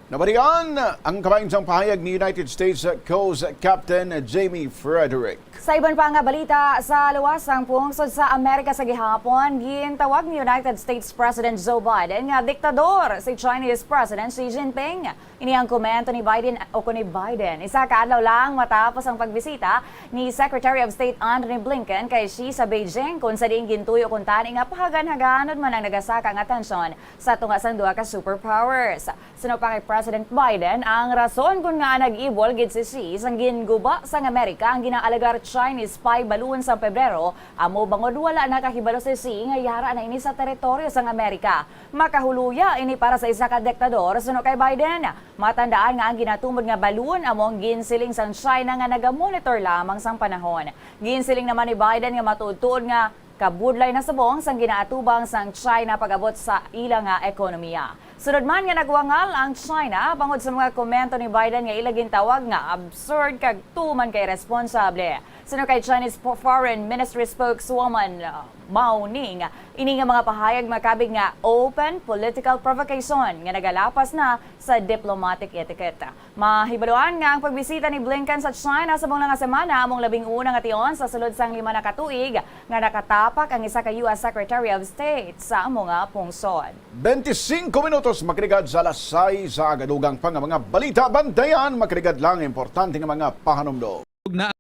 Nabalian ang kabayinsang pahayag ni United States Coast Captain Jamie Frederick. Sa iban pa nga balita, sa luwasang pungsod sa Amerika sa gihapon, gintawag ni United States President Joe Biden nga diktador si Chinese President Xi Jinping. Ini ang komento ni Biden isa kaadlaw lang matapos ang pagbisita ni Secretary of State Antony Blinken kay Xi sa Beijing kung sa diing gintuyo kung tani nga pahagan-haganod man ang nagasaka ang atensyon sa tunga sang duha ka superpowers. Suno pa kay President Biden ang rason kung nga nag-ibol gid si Xi sang ginguba sang Amerika ang ginaalagar Chinese spy balloon sa Pebrero, amo bangod wala nakahibalo si Xi nga yara na ini sa teritoryo sang Amerika. Makahuluya ini para sa isa ka diktador suno kay Biden. Matandaan nga ang ginatumod nga balloon among ginsiling sang China nga nagamonitor lamang sang panahon. Ginsiling naman ni Biden nga matuod nga kabudlay na subong sang ginaatubang sang China pag-abot sa ilang nga ekonomiya. Sunod man nga nagwangal ang China bangod sa mga komento ni Biden nga ilaging tawag nga absurd kag tuman kay responsable. Sunod kay Chinese Foreign Ministry spokeswoman Mao Ning, ini nga mga pahayag makabig nga open political provocation nga nagalapas na sa diplomatic etiquette. Mahibaluan nga ang pagbisita ni Blinken sa China sa mga semana among 11 nga tion sa sulod sang 5 na katuig nga nakatapak ang isa ka US Secretary of State sa mga pungsod. 25 minutos makiligad sa lasay sa agadugang pang mga balita. Bantayan makiligad lang importante nga mga pahanumdom. Na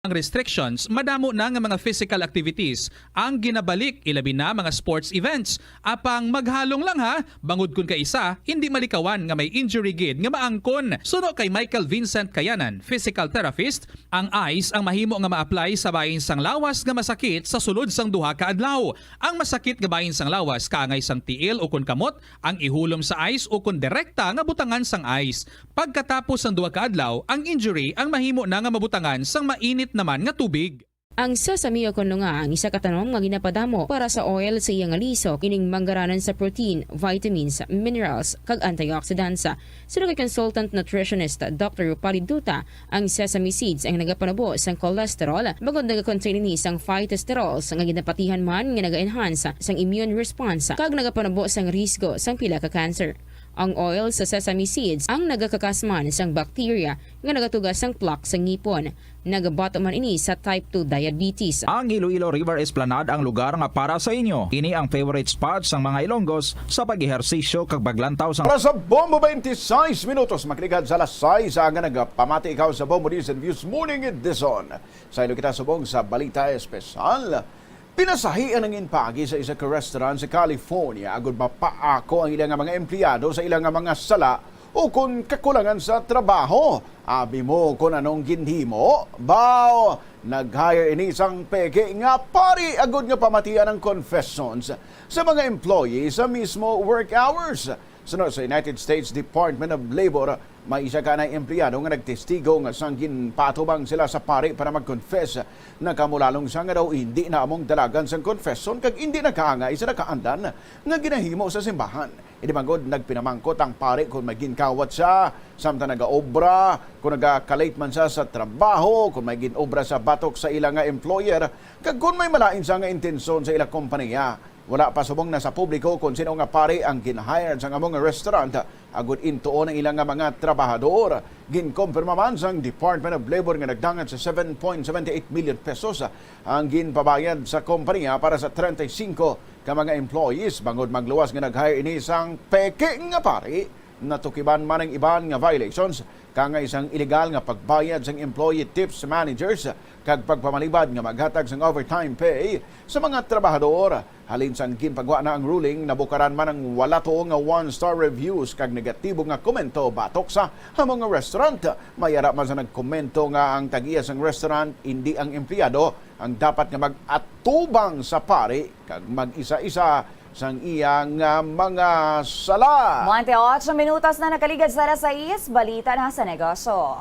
ang restrictions, madamo na nga mga physical activities ang ginabalik, ilabi na mga sports events. Apang maghalong lang ha, bangod kun ka isa, hindi malikawan nga may injury gid nga maangkon. Suno kay Michael Vincent Kayanan, physical therapist, ang ice ang mahimo nga ma-apply sa bahin sang lawas nga masakit sa sulod sang duha ka adlaw. Ang masakit nga bahin sang lawas kaangay sang tiil o kun kamot, ang ihulom sa ice o kun direkta nga butangan sang ice. Pagkatapos sang duha ka adlaw, ang injury ang mahimo na nga mabutangan sang mainit naman nga tubig. Ang sesame o kuno nga ang isa ka tanom nga ginapadamo para sa oil sa iyang liso kining manggaranan sa protein, vitamins, minerals kag antioxidants. Sino kay consultant nutritionist Dr. Rupali Duta, ang sesame seeds ang nagapanabo sang cholesterol bagod nagakontain ni sang phytosterols nga ginapatihan man nga naga-enhance sang immune response kag nagapanabo sang risgo sang pila ka cancer. Ang oil sa sesame seeds ang nagakakasman sang bacteria nga nagatugas sang plaque sa ngipon. Nagabato man ini sa type 2 diabetes. Ang Iloilo River Esplanade ang lugar nga para sa inyo. Ini ang favorite spot sang mga Ilonggos sa pag-ehersisyo kag baglantaw sang... Para sa Bombo 26 minutos makiligad sa lasay sa nga nagapamati ikaw sa Bombo News and Views Morning Edition. Sa ilo kita subong sa Balita Espesyal. Pinasahian ng inpagi sa isa ka restaurant sa California agud mapaako ang ilang mga empleyado sa ilang mga sala o kung kakulangan sa trabaho. Abi mo kung anong ginhimo, baw, nag-hire ini isang peke nga pari agud nga pamatian ng confessions sa mga employee sa mismo work hours. Sunod sa United States Department of Labor, may isa ka na empleyado nga nagtestigo nga sanggin patubang sila sa pari para mag-confess na kamulalong siya nga daw hindi na among dalagan sang confession kag hindi nakaangay sa nakaandan nga ginahimo sa simbahan. Idi magod nagpinamangkot ang pari kung may ginkawat siya, samtang nagaobra, kung nagakalit man siya sa trabaho, kung may ginobra sa batok sa ilang nga employer, kag kung may malain siya nga intensyon sa ilang kompanya. Wala pa subong na sa publiko kung sino nga pare ang ginhired sa among restaurant agud intuon ang ilang nga mga trabahador. Ginkompirma man sang Department of Labor nga nagdangan sa 7.78 million pesos ang ginpabayad sa kompanya para sa 35 ka mga employees bangod magluwas nga nag-hire ini sang peke nga pare. Natukiban man ang iban nga violations kanga isang illegal nga pagbayad sang employee tips managers kag pagpamalibad nga maghatag sang overtime pay sa mga trabahador. Halin sang ginpagwa na ang ruling, nabukaran man ang wala to nga 1-star reviews kag negatibo nga komento batok sa mga restaurant. Mayara man sa nagkomento nga ang tagiya sang restaurant hindi ang empleyado ang dapat nga mag-atubang sa pare kag mag-isa-isa sang iyang mga sala. 28 minutos na nakaligad sa alas 6, balita na sa negosyo.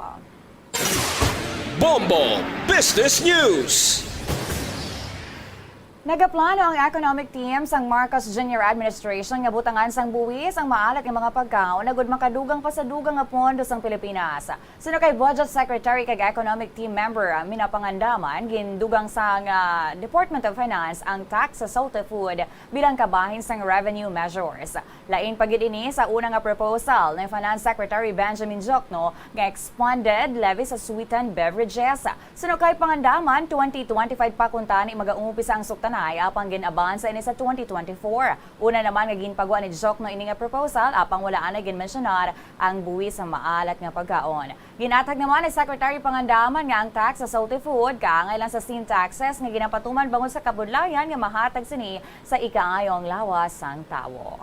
Bombo Business News. Nagaplano ang economic team sang Marcos Jr. Administration nga butangan sang buwis ang maalat nga mga pagkaon nagud makadugang pa sa dugang nga pondo sang Pilipinas. Sino kay Budget Secretary kag Economic Team Member Mina Pangandaman gindugang sang Department of Finance ang tax sa salty food bilang kabahin sang revenue measures. Lain pagid ini sa una nga proposal ni Finance Secretary Benjamin Jokno nga expanded levy sa sweetened beverages. Sino kay Pangandaman 2025 pa kuntani magaumupisa ang suktan apang ginabansa ini sa 2024. Una naman nga ginpagwa ni Jokno ini nga proposal apang wala na ginmensionar ang buwis sa maalat nga pagkaon. Ginatag naman ni Secretary Pangandaman nga ang tax sa salty food kaangay lang sa sin taxes nga ginapatuman bangod sa kabudlayan nga mahatag sini sa ikaayong lawas sang tawo.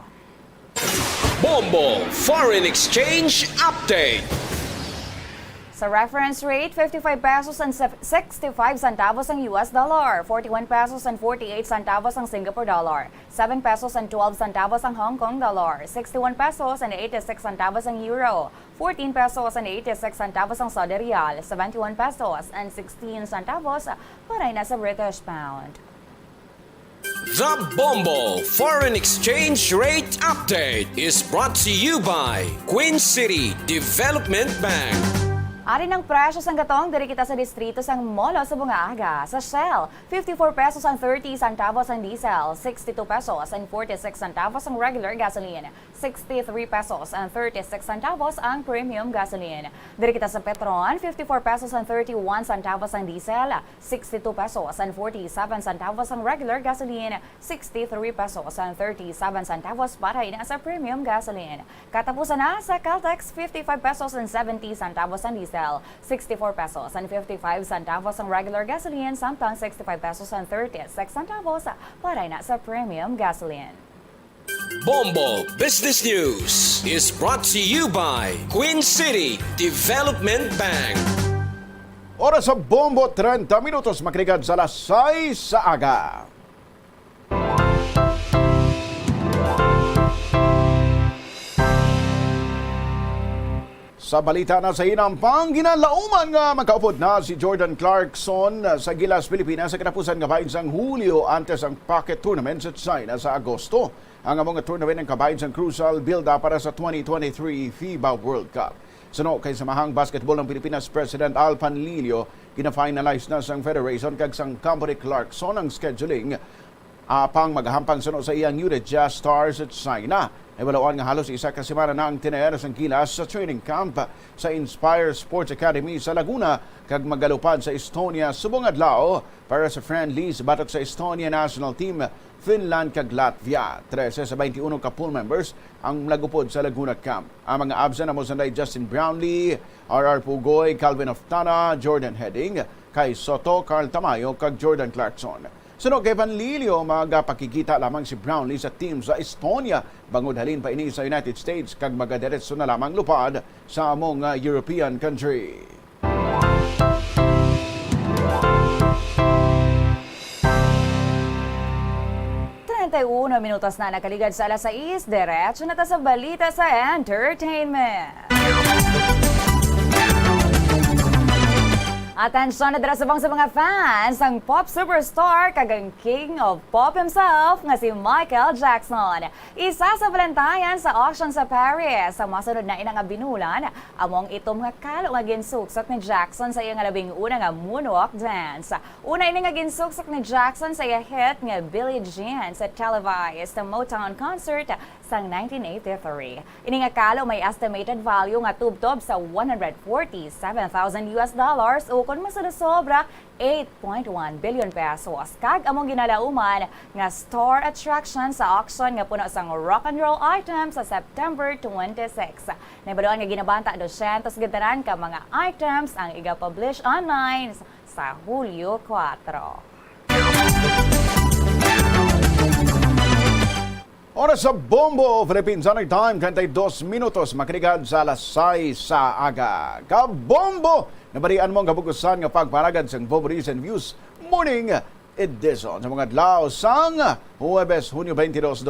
Bombo Foreign Exchange Update. Sa reference rate, 55 pesos and 65 centavos ang US dollar, 41 pesos and 48 centavos ang Singapore dollar, 7 pesos and 12 centavos ang Hong Kong dollar, 61 pesos and 86 centavos ang euro, 14 pesos and 86 centavos ang Saudi Riyal, 71 pesos and 16 centavos para na sa British pound. The Bombo Foreign Exchange Rate Update is brought to you by Queen City Development Bank. Ari ng presyo sang gatong diri kita sa distrito sang Molo sa Bungaga. Sa Shell, 54 pesos ang 30 centavos ang diesel, 62 pesos and 46 centavos ang regular gasoline, 63 pesos and 36 centavos ang premium gasoline. Diri kita sa Petron, 54 pesos and 31 centavos ang diesel, 62 pesos and 47 centavos ang regular gasoline, 63 pesos and 37 centavos para ina sa premium gasoline. Katapusan na sa Caltex, 55 pesos and 70 centavos ang diesel, 64 pesos and 55 centavos ang regular gasoline, samtang 65 pesos and 36 centavos para na sa premium gasoline. Bombo Business News is brought to you by Queen City Development Bank. Oras sa Bombo, 30 minutos makinig sa alas 6 sa aga. Sa balita na sa hinampang, ginalauman nga magkaupod na si Jordan Clarkson sa Gilas, Pilipinas sa katapusan nga bahin sang Hulyo antes ang Pocket Tournament sa China sa Agosto. Ang among tournament ng kabahin sang crucial build-up para sa 2023 FIBA World Cup. Suno kay Samahang Basketball ng Pilipinas President Al Panlilio, gina-finalize na sang Federation kag sang Company Clarkson ang scheduling pang maghahampang suno sa iyang Utah Jazz Stars at China. Ebalawaan nga halos isa ka semana na ang tineras ang Gilas sa training camp sa Inspire Sports Academy sa Laguna kag magalupad sa Estonia subong adlaw para sa friendlies batok sa Estonia National Team, Finland kag Latvia. 13 sa 21 ka pool members ang lagupod sa Laguna Camp. Ang mga absent na mo sanday Justin Brownlee, R.R. Pugoy, Calvin Oftana, Jordan Heading, Kai Soto, Carl Tamayo kag Jordan Clarkson. Sunog kay Panlilio, magapakikita lamang si Brownlee sa team sa Estonia bangod halin pa ini sa United States kag magadiretso na lamang lupad sa among European country. Minutos na nakaligad sa alas 6, diretso na ta sa balita sa entertainment. Atensyon na dira sa mga fans ang pop superstar kagang king of pop himself nga si Michael Jackson. Isa sa Valentayan sa auction sa Paris. Sa masunod na inang binulan, among itom nga kalo nga ginsuksok ni Jackson sa iyang labing una nga moonwalk dance. Una ini nga ginsuksok ni Jackson sa iyang hit nga Billie Jean sa televised Motown concert sang 1983. Ini nga kalo may estimated value nga tubtob sa $147,000 o kung sobra 8.1 billion pesos. Kag among ginalauman nga star attraction sa auction nga puno sang rock and roll items sa September 26. Naibaluan nga ginabanta 200 gitaran ka mga items ang iga-publish online sa Hulyo 4. Oras sa Bombo, Philippines Summer Time, 32 minutos, makinig sa alas 6 sa aga. Kabombo! Nabarian mo ang kabukusan nga pagparagad sa Bombo News and Views Morning Edition sa mga adlaw sang Huwebes, Hunyo 22,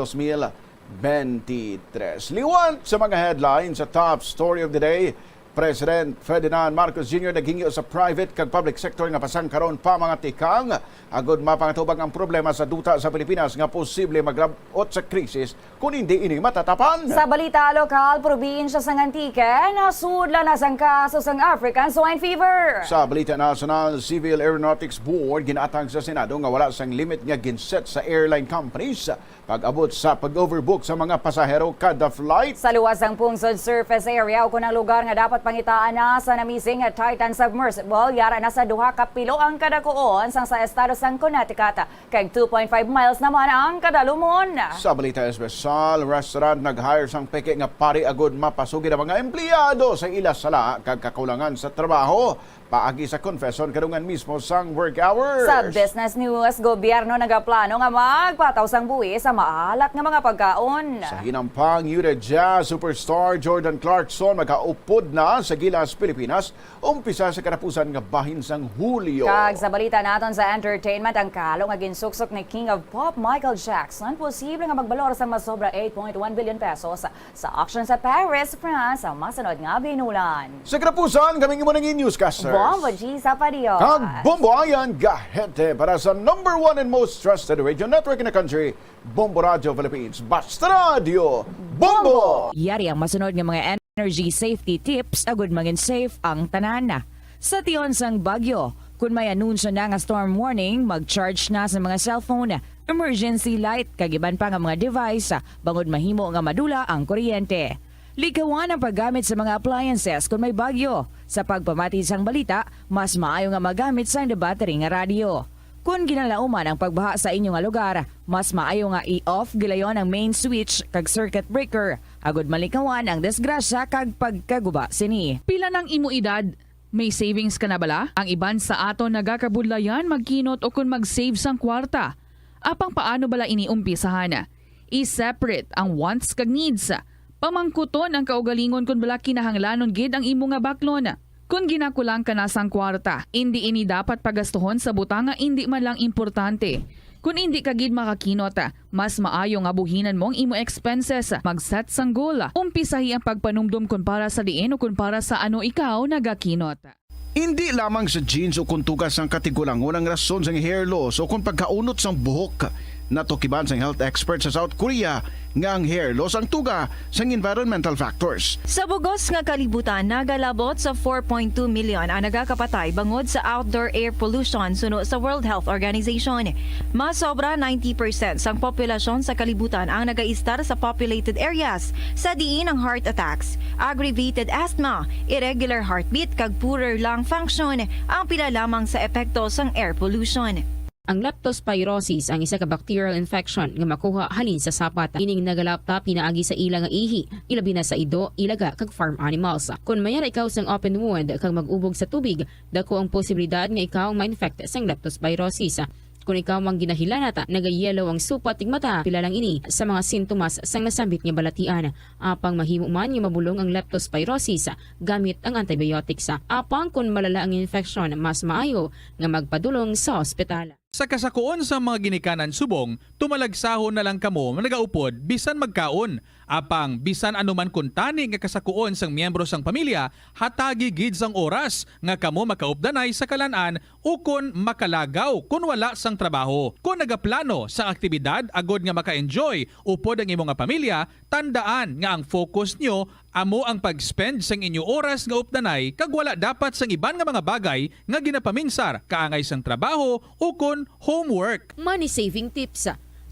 2023. Liwan sa mga headlines sa top story of the day. President Ferdinand Marcos Jr. naghingi sa private kag public sector nga pasang karon pa mga tikang agod mapangatubang ang problema sa duta sa Pilipinas nga posible maglabot sa krisis kung hindi ini matatapan. Sa balita lokal, probinsya sang Antique, nasudla na sang kaso sang African swine fever. Sa balita national, Civil Aeronautics Board ginaatang sa Senado nga wala sang limit nga ginset sa airline companies pag-abot sa pag-overbook sa mga pasahero kada flight. Sa luwas ng Pungsod surface area o kunang lugar nga dapat pangitaan na sa namising at Titan submersible, yara na sa duha ka pilo ang kadakuon sang sa estado sang Connecticut. Kag 2.5 miles naman ang kadalumon. Sa balita espesyal, restaurant nag-hire sang peke nga pari agod mapasugid ang mga empleyado sa ila sala kag kakulangan sa trabaho. Paagi sa confession kadungan mismo sang work hours. Sa business news, gobyerno nagaplano nga magpataw sang buwi sa maalat nga mga pagkaon. Sa hinampang Utah Jazz superstar Jordan Clarkson magkaupod na Manila sa Gilas, Pilipinas, umpisa sa katapusan nga bahin sang Hulyo. Kag sa balita naton sa entertainment, ang kalo nga ginsuksok ni King of Pop Michael Jackson posible nga magbalor sa masobra 8.1 billion pesos sa auction sa Paris, France ang masunod nga binulan. Sa katapusan, kami mo nangin newscasters. Bombo G sa Padios. Kag Bombo Ayan gahete para sa #1 and most trusted radio network in the country, Bombo Radio Philippines. Basta Radio Bombo! Yari ang masunod nga mga energy safety tips agud mangin safe ang tanan. Sa tion sang bagyo, kung may anunsyo na nga storm warning, mag-charge na sa mga cellphone, emergency light, kagiban pa nga mga device, bangod mahimo nga madula ang kuryente. Likawan ang paggamit sa mga appliances kung may bagyo. Sa pagpamati sang balita, mas maayo nga magamit sang battery nga radio. Kung ginalauman ang pagbaha sa inyong lugar, mas maayo nga i-off gilayon ang main switch kag circuit breaker. Agud malikawan ang disgrasya kag pagkaguba sini. Pila ng imo edad? May savings ka na bala? Ang iban sa ato nagakabudlayan magkinot o kung mag-save sang kwarta. Apang paano bala iniumpisahan? I-separate ang wants kag needs. Pamangkuton ang kaugalingon kung bala kinahanglanon gid ang imo nga baklon. Kung ginakulang ka na sang kwarta, hindi ini dapat pagastuhon sa butanga hindi man lang importante. Kung hindi ka gid makakinot, mas maayo nga buhinan mong imo expenses. Mag-set sang goal. Umpisahi ang pagpanumdum kung para sa diin o kung para sa ano ikaw nagakinot. Hindi lamang sa jeans o kung tugas ang katigulangon ang rason sang hair loss o kung pagkaunot sang buhok. Natukiban sang health expert sa South Korea nga ang hair loss ang tuga sang environmental factors. Sa bugos nga kalibutan, nagalabot sa 4.2 million ang nagakapatay bangod sa outdoor air pollution suno sa World Health Organization. Mas sobra 90% sang populasyon sa kalibutan ang nagaistar sa populated areas sa diin ang heart attacks, aggravated asthma, irregular heartbeat kag poorer lung function ang pila lamang sa epekto sang air pollution. Ang leptospirosis ang isa ka bacterial infection nga makuha halin sa sapat. Ining nagalapta pinaagi sa ila nga ihi, ilabi na sa ido, ilaga kag farm animals. Kung mayara ikaw sang open wound kag mag-ubog sa tubig, dako ang posibilidad nga ikaw ma-infect sang leptospirosis. Kung ikaw mang ginahilanata, nagayelo ang supa tig mata, pila lang ini sa mga sintomas sang nasambit nga balatian. Apang mahimo man nga mabulong ang leptospirosis gamit ang antibiotics. Apang kung malala ang infection, mas maayo nga magpadulong sa ospital. Sa kasakuon sa mga ginikanan subong, tumalagsahon na lang kamo nagaupod bisan magkaon. Apang bisan anuman kun tani nga kasakuon sang miyembro sang pamilya, hatagi gid sang oras nga kamo makaupdanay sa kalan-an o kun makalagaw kun wala sang trabaho. Kung nagaplano sa aktibidad agod nga maka-enjoy upod ang imong pamilya, tandaan nga ang focus nyo amo ang pag-spend sang inyo oras nga updanay kag wala dapat sang iban nga mga bagay nga ginapaminsar kaangay sang trabaho o kun homework. Money saving tips.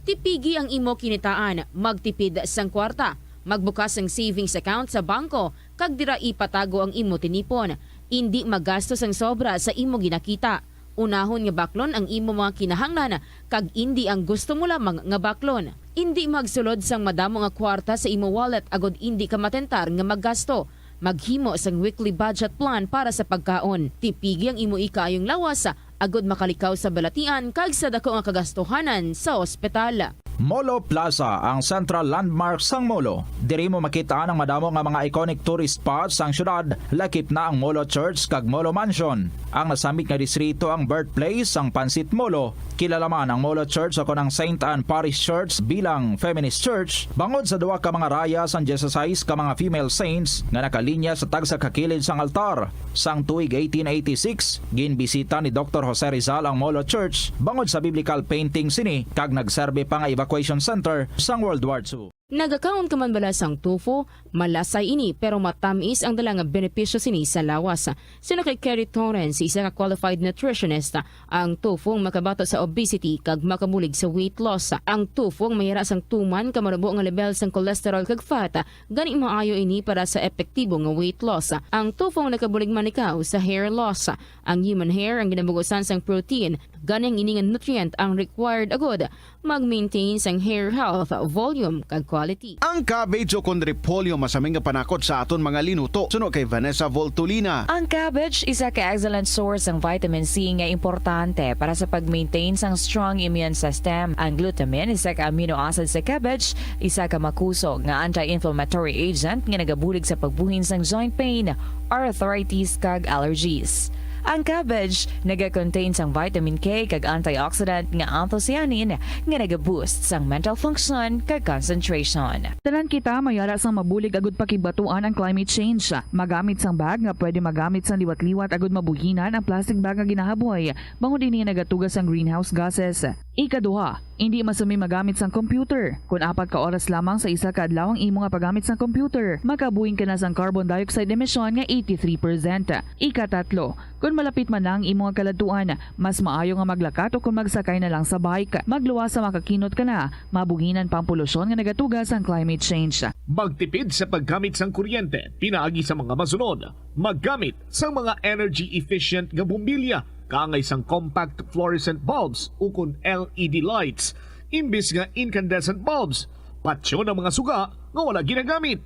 Tipigi ang imo kinitaan, magtipid sang kwarta, magbukas ng savings account sa bangko, kag dira ipatago ang imo tinipon. Hindi magastos ang sobra sa imo ginakita. Unahon nga baklon ang imo mga kinahanglan, kag hindi ang gusto mo lamang nga baklon. Hindi magsulod sang madamo nga kwarta sa imo wallet agod hindi ka matentar nga maggasto. Maghimo sang weekly budget plan para sa pagkaon. Tipigi ang imo ikayong lawas agod makalikaw sa balatian kag sa dako nga kagastuhanan sa ospital. Molo Plaza ang central landmark sang Molo. Diri mo makita ang madamo nga mga iconic tourist spots sang syudad, lakip na ang Molo Church kag Molo Mansion. Ang nasamit nga distrito ang birthplace sang Pansit Molo. Kilala man ang Molo Church o ang St. Anne Parish Church bilang feminist church, bangod sa duwa ka mga raya sang Jesus ka mga female saints nga nakalinya sa tagsa kakilid sang altar. Sang tuig 1886, ginbisita ni Dr. Jose Rizal ang Molo Church bangod sa biblical painting sini kag nagserbe pa nga evacuation center sang World War II. Nagakaon ka man bala sang tofu, malasay ini pero matamis ang dalang benepisyo sini sa lawas. Sino kay Kerry Torrens, isa ka qualified nutritionist, ang tofu ang makabato sa obesity kag makamulig sa weight loss. Ang tofu ang mayara sang tuman kamarubo nga level sang cholesterol kag fat, gani maayo ini para sa epektibo nga weight loss. Ang tofu ang nakabulig man ikaw sa hair loss. Ang human hair ang ginabugusan sang protein Ganang iningan nutrient ang required agod mag-maintain sang hair health, volume kag quality. Ang cabbage o kun repolyo masaming nga panakot sa aton mga linuto. Suno kay Vanessa Voltolina. Ang cabbage isa ka excellent source ng vitamin C nga importante para sa pag-maintain sang strong immune system. Ang glutamine isa ka amino acid sa cabbage, isa ka makusog nga anti-inflammatory agent nga nagabulig sa pagbuhin sang joint pain, arthritis kag allergies. Ang cabbage naga-contain sang vitamin K kag antioxidant nga anthocyanin nga naga-boost sang mental function kag concentration. Tanan kita mayara sang mabulig agud pakibatuan ang climate change. Magamit sang bag nga pwede magamit sang liwat-liwat agud mabuhinan ang plastic bag nga ginahaboy. Bangod ini nagatugas sang greenhouse gases. Ikaduha, hindi masumi magamit sang computer. Kung 4 ka oras lamang sa isa ka adlaw ang imo nga paggamit sang computer, makabuhin ka na sang carbon dioxide emission nga 83%. Ikatatlo, kung malapit man lang imo nga kaladuan, mas maayo nga maglakat o kung magsakay na lang sa bike. Magluwas sa makakinot ka na, mabuhinan pang polusyon nga nagatugas ang climate change. Magtipid sa paggamit sang kuryente, pinaagi sa mga masunod. Maggamit sa mga energy efficient nga bumbilya, kaangay sang compact fluorescent bulbs o kun LED lights, imbis nga incandescent bulbs. Patsyo ng mga suga nga wala ginagamit.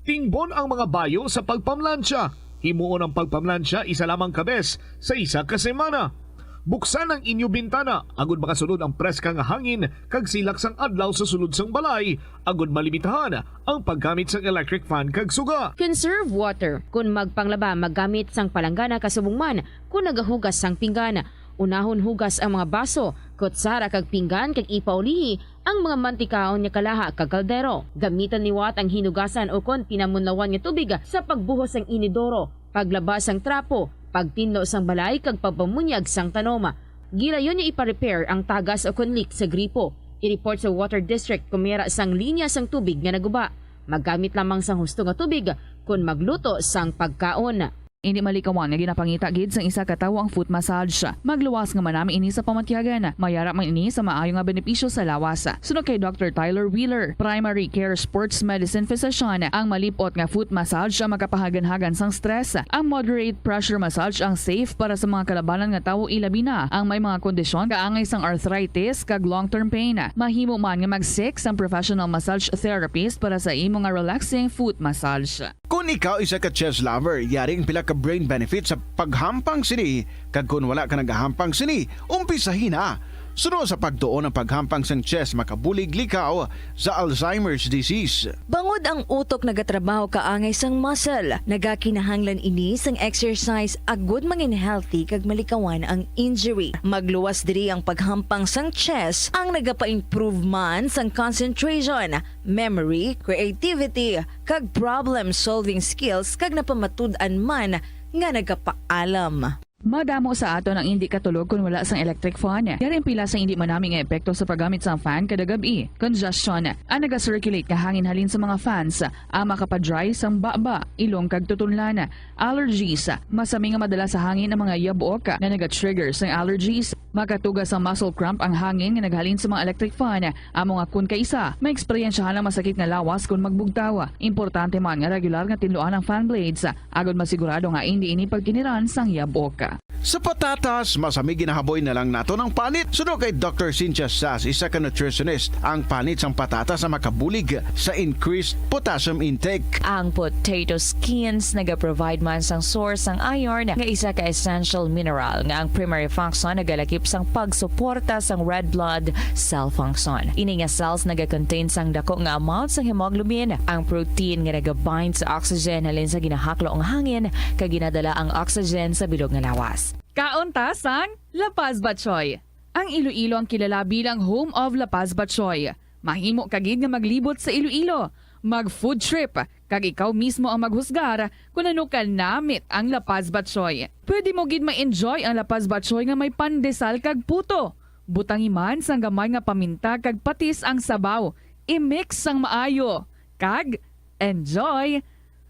Tingbon ang mga bayo sa pagpamlansya. Himuon ang pagpamlansya isa lamang kabes sa isa ka semana. Buksan ang inyo bintana, agud makasunod ang preska nga hangin kag silak sang adlaw sa sulod sang balay, agud malimitahan ang paggamit sang electric fan kag suga. Conserve water. Kung magpanglaba, maggamit sang palanggana kasubong man. Kung nagahugas sang pinggana, unahon hugas ang mga baso, kutsara kag pinggan kag ipaulihi ang mga mantikaon nga kalaha kag kaldero. Gamitan niwat ang hinugasan o kon pinamunlawan nga tubig sa pagbuhos sang inidoro, paglabas sang trapo, pagtinlo sang balay kag pagpamunyag sang tanoma. Gilayon niya ipa-repair ang tagas o kon leak sa gripo. I-report sa water district kung mayara sang linya sang tubig nga naguba. Maggamit lamang sang husto nga tubig kung magluto sang pagkaon. Hindi malikawan nga ginapangita gid sang isa ka tawo ang foot massage. Magluwas nga manami ini sa pamatyagan. Mayara man ini sa maayo nga benepisyo sa lawas. Sunod kay Dr. Tyler Wheeler, primary care sports medicine physician, ang malipot nga foot massage ang makapahagan-hagan sang stress. Ang moderate pressure massage ang safe para sa mga kalabanan nga tawo ilabi na ang may mga kondisyon kaangay sang arthritis kag long-term pain. Mahimo man nga mag-seek sang professional massage therapist para sa imo nga relaxing foot massage. Kung ikaw isa ka chess lover, yaring pila ka brain benefit sa paghampang sini, kag kung wala ka nagahampang sini, umpisahin na. Sunod sa pagtuon ng paghampang sang chess, makabulig likaw sa Alzheimer's disease. Bangod ang utok nagatrabaho kaangay sang muscle, nagakinahanglan ini sang exercise agud mangin healthy kag malikawan ang injury. Magluwas diri ang paghampang sang chess ang nagapa-improve man sang concentration, memory, creativity kag problem-solving skills kag napamatud-an man nga nagapaalam. Madamo sa ato ang hindi katulog kung wala sang electric fan. Yaring pila sa hindi manaming epekto sa paggamit sang fan kada gabi. Congestion, ang naga-circulate ka hangin halin sa mga fans, ang makapadry sang baba, ilong kag tutunlan. Allergies, masami nga madala sa hangin ang mga yabuok na naga-trigger sang allergies. Makatugas ang muscle cramp ang hangin nga naghalin sa mga electric fan. Amo nga kun kaisa, may eksperyensyahan ang masakit nga lawas kung magbugtawa. Importante man nga regular nga tinluan ang fan blades, agad masigurado nga hindi ini pagkiniran sang yabuok. Sa patatas, masami ginahaboy na lang nato ng panit. Sunod kay Dr. Cynthia Sass, isa ka nutritionist, ang panit sang patatas sa makabulig sa increased potassium intake. Ang potato skins naga-provide man sang source sang iron nga isa ka essential mineral nga ang primary function nagalakip sang pagsuporta sang red blood cell function. Ini nga cells naga-contain sang dako nga amount sang hemoglobin, ang protein nga naga-bind sa oxygen halin sa ginahaklo ang hangin kag ginadala ang oxygen sa bilog nga lawas. Kaunta sang La Paz Batchoy. Ang Iloilo ang kilala bilang home of La Paz Batchoy. Mahimo kagid nga maglibot sa Iloilo, mag-food trip, kag ikaw mismo ang maghusgar kung ano ka namit ang La Paz Batchoy. Pwede mo gid ma-enjoy ang La Paz Batchoy nga may pandesal kag puto. Butangi man sang gamay nga paminta kag patis ang sabaw. I-mix sang maayo. Kag enjoy.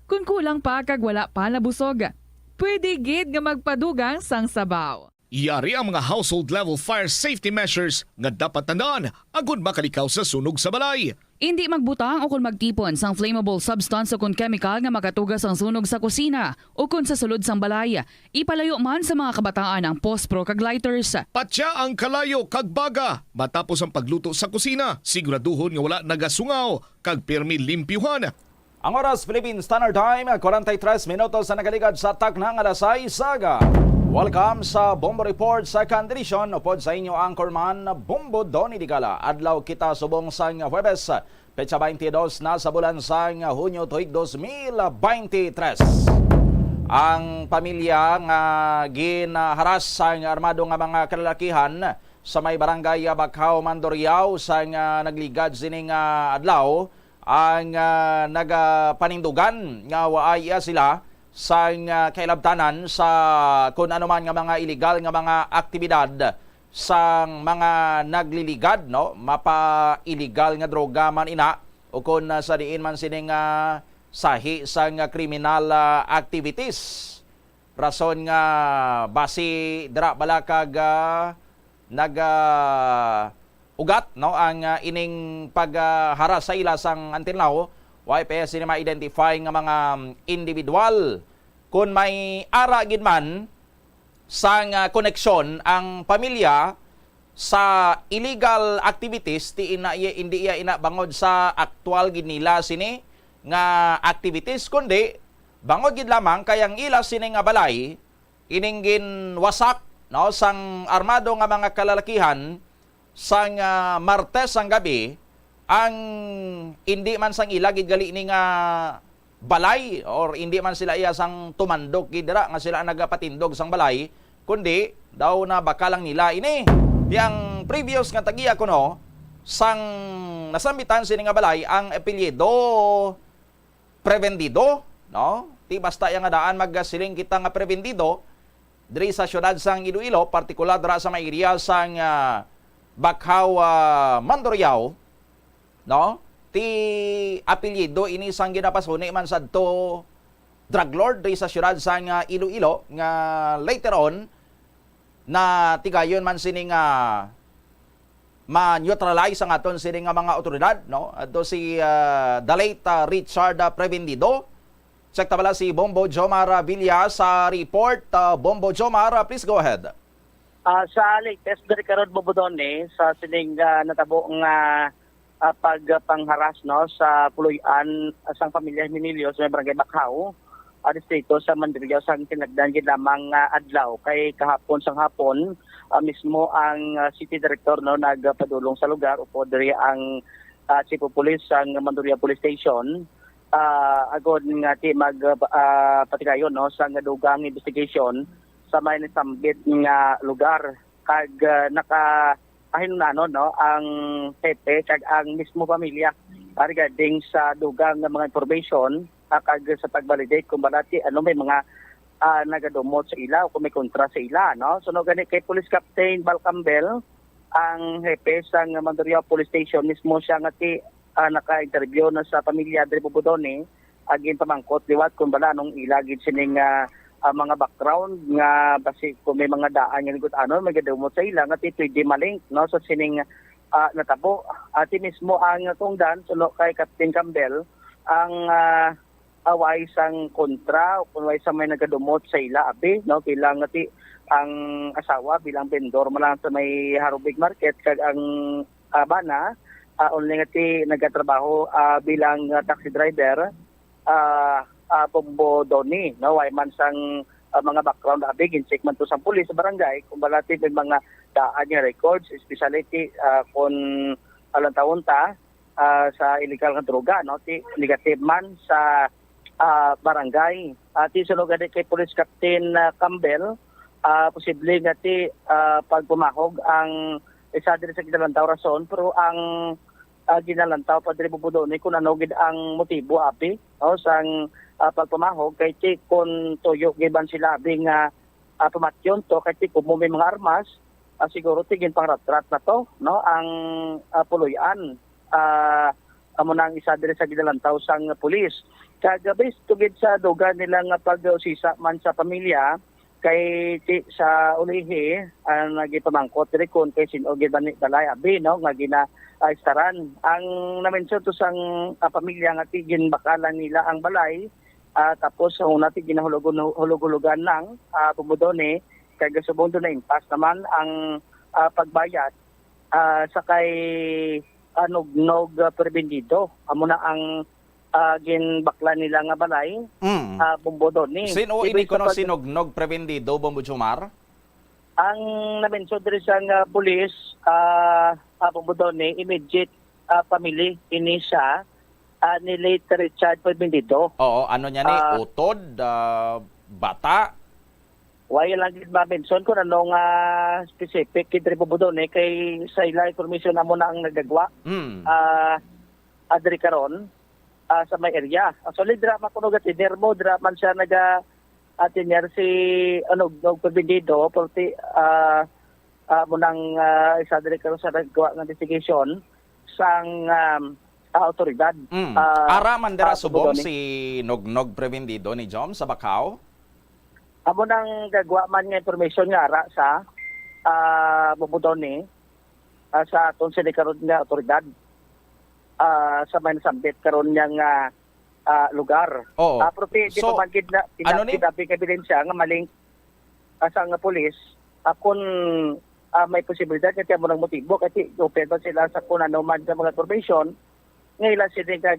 Kung kulang pa kag wala pa nabusog, pwede gid nga magpadugang sang sabaw. Yari ang mga household level fire safety measures nga dapat tandaan agud makalikaw sa sunog sa balay. Hindi magbutang o kung magtipon sang flammable substance o kung chemical nga makatugas ang sunog sa kusina o kung sa sulod sang balay. Ipalayo man sa mga kabataan ang pospro kag lighters. Patya ang kalayo kag baga matapos ang pagluto sa kusina. Siguraduhon nga wala nagasungaw kag pirmi limpyuhan. Ang oras Philippine Standard Time, 43 minutos na nagaligad sa taknang alas 6 saga. Welcome sa Bombo Report sa Edition. Upod sa inyo anchorman Bombo Donny Digala. Adlaw kita subong sang Huwebes, petsa 22 na sa bulan sang Hunyo tuig 2023. Ang pamilya nga ginaharas sang armado nga mga kalalakihan sa may barangay Bakhaw, Mandurriao sang nagligad sining adlaw ang nagapanindugan nga waay sila sa kailabtanan sa kung ano man nga mga illegal nga mga aktibidad sa mga nagliligad, no, mapa-illegal nga droga man ina o kung sa diin man sining sahi sa criminal activities. Rason nga base dira balakag ugat, no, ang ining pagharas sa ila sang until now YPS ni ma-identify nga mga individual. Kung may ara gid man sang koneksyon ang pamilya sa illegal activities, hindi ina bangod sa aktual gid nila sini nga activities, kundi bangod gid lamang kayang ila sini nga balay ining ginwasak, no, sang armado nga mga kalalakihan sang Martes ang gabi. Ang hindi man sang ila gid gali ni nga balay or hindi man sila iya sang tumandok gid dira nga sila nagapatindog sang balay, kundi daw na bakalang nila ini yang previous nga tagiya kuno sang nasambitan sini nga balay ang apelyido Prevendido, no? Ti basta yang nga daan magsiling kita nga Prevendido diri sa syudad sang Iloilo, partikular dira sa may area sang Bakhaw, Mandurriao, no? Ti apelyido ini sang ginapasuni man sadto drug lord di sa syudad sang Iloilo nga later on na tigayon man sini nga ma-neutralize ang aton sini nga mga otoridad, no? Adto si the late Richard Prevendido. Check tabala si Bombo Jomar Villa sa report. Bombo Jomar, please go ahead. Sa latest dari karon Bobodone sa sining natabo nga pagpangharas, no, sa puluyan sang pamilya Minilio sa barangay Bakhaw, distrito sa Mandurriao sang tinagdan gid lamang adlaw kay kahapon sang hapon mismo ang city director, no, nagpadulong sa lugar upo diri ang chief of police sang Mandurriao Police Station agod nga ti patigayon, no, sa dugang investigation sa may nasambit nga lugar kag nakahinunano, no, ang pepe kag ang mismo pamilya regarding sa dugang nga mga information kag sa pag-validate kung balati ano may mga nagadumot sa ila o kung may kontra sa ila, no. So no gani kay Police Captain Balcambel ang hepe sang Mandurriao Police Station mismo siya nga ti naka-interview na sa pamilya diri Bobodone agin pamangkot liwat kung bala nung ilagid sining mga background nga basi kung may mga daan nga ligot ano may gadumot sa ila nga ti pwede malink, no, sa sining natabo ati mismo ang tungdan sulo kay Captain Campbell ang away sang kontra o kung way sa may nagadumot sa ila abi, no, bilang ti ang asawa bilang vendor malang sa may Harubig Market kag ang bana only nga ti nagatrabaho bilang taxi driver Bombo Donny, no, way man sang mga background abi gincheck man to sa pulis sa barangay kung balati may mga daan nga records, specialty kung alang taon ta sa illegal nga droga, no, ti negative man sa barangay. Ti sunod kay Police Captain Campbell posible nga ti pagpumahog ang isa diri sa ginalantaw rason pero ang ginalantaw pa diri Bobodone kung ano gid ang motibo abi, no, sang pagpamahog kay ti kung tuyo giban sila abi nga pamatyon to kay ti kung may mga armas siguro ti gin pangratrat na to, no, ang puluyan amo nang isa diri sa ginalantaw sang pulis. Kagabi tugid sa duga nila nga pag-usisa man sa pamilya kay ti sa ulihi ang nagipamangkot diri kon kay sino gid balay abi no nga gina istaran ang na-mention to sang pamilya nga ti ginbakalan nila ang balay tapos una ti ginahulugan ng Bumudone kay gasubong do na impas naman ang pagbayad sa kay Nognog Prebendido amo na ang ginbakla nila nga balay Bumbodone. Sino ini kuno sinognog Prebendido Bombujumar? Ang na-mention diri sa pulis Bumbodone immediate family ini siya ni late Richard Prebendido. Oo, ano niya ni utod bata. Why lang gid ma-mention kung anong specific kidri Bumbodone kay sa ila information na mo na ang nagagwa. Adri karon sa may area. Actually, drama ko nung atinermo, drama siya nag-atiner si Nognog Prebendido, porque munang isa din karon sa naggawa ng investigation sang autoridad. Ara man dira subong si Nognog Prebendido ni Jom sa Bacau? Amo nang gagawa man nga information nga ara sa Bumudone sa atong sa karon nga autoridad. Sa may nasambit karon niyang lugar. Pero di pa man gid na tinapik ebidensya nga maling sa nga pulis kung may posibilidad kaya mo ng motibo kasi open ba sila sa kung ano man sa mga information ngayon sila ka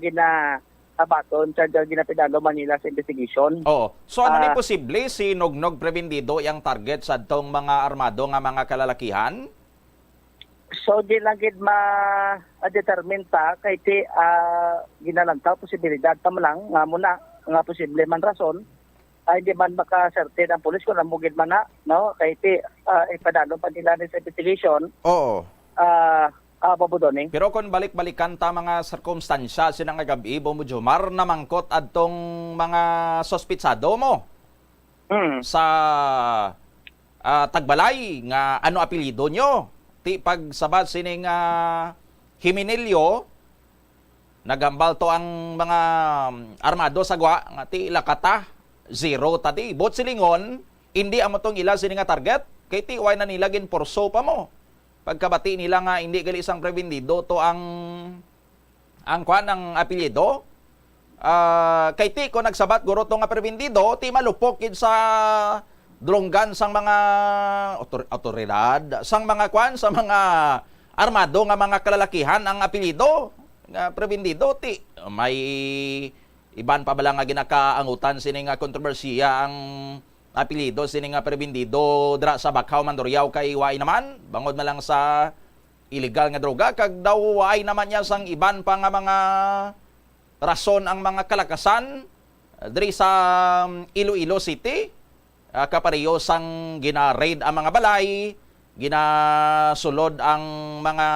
abaton sa ginapidalo Manila sa investigation. So ano ni posible si Nognog Prebendido yang target sa tong mga armado nga mga kalalakihan? So di lang gid ma-determine ta kay ti ginalangkaw posibilidad ta lang nga muna nga posible man rason ay di man maka-certain ang pulis kung namugid man na no kay ti ipadalo pa nila ni sa investigation. Babudone. Pero kung balik-balikan ta mga sirkumstansya sinang gabi Bomujumar na mangkot adtong mga sospitsado mo sa Tagbalay nga ano apelyido nyo? Ti pagsabat sining Himinilyo nagambal to ang mga armado sa gwa nga ti lakata zero tati bot silingon hindi amo tong ila sining nga target kay ti way na nila gin porso pa mo pagkabati nila nga hindi gali isang Prebendido to ang kwan ng apelyido kay ti ko nagsabat guro to nga Prebendido ti malupok gid sa dronggan sang mga otoridad, sang mga kwan, sa mga armado nga mga kalalakihan ang apelyido nga Prebendido ti may iban pa bala nga ginakaangutan sini nga kontrobersiya ang apelyido sini nga Prebendido dra sa Bacau Mandurriao kay waay naman bangod na lang sa illegal nga droga kag daw waay naman niya sang iban pa nga mga rason ang mga kalakasan diri sa Iloilo City. Kapareho sang gina-raid ang mga balay, ginasulod ang mga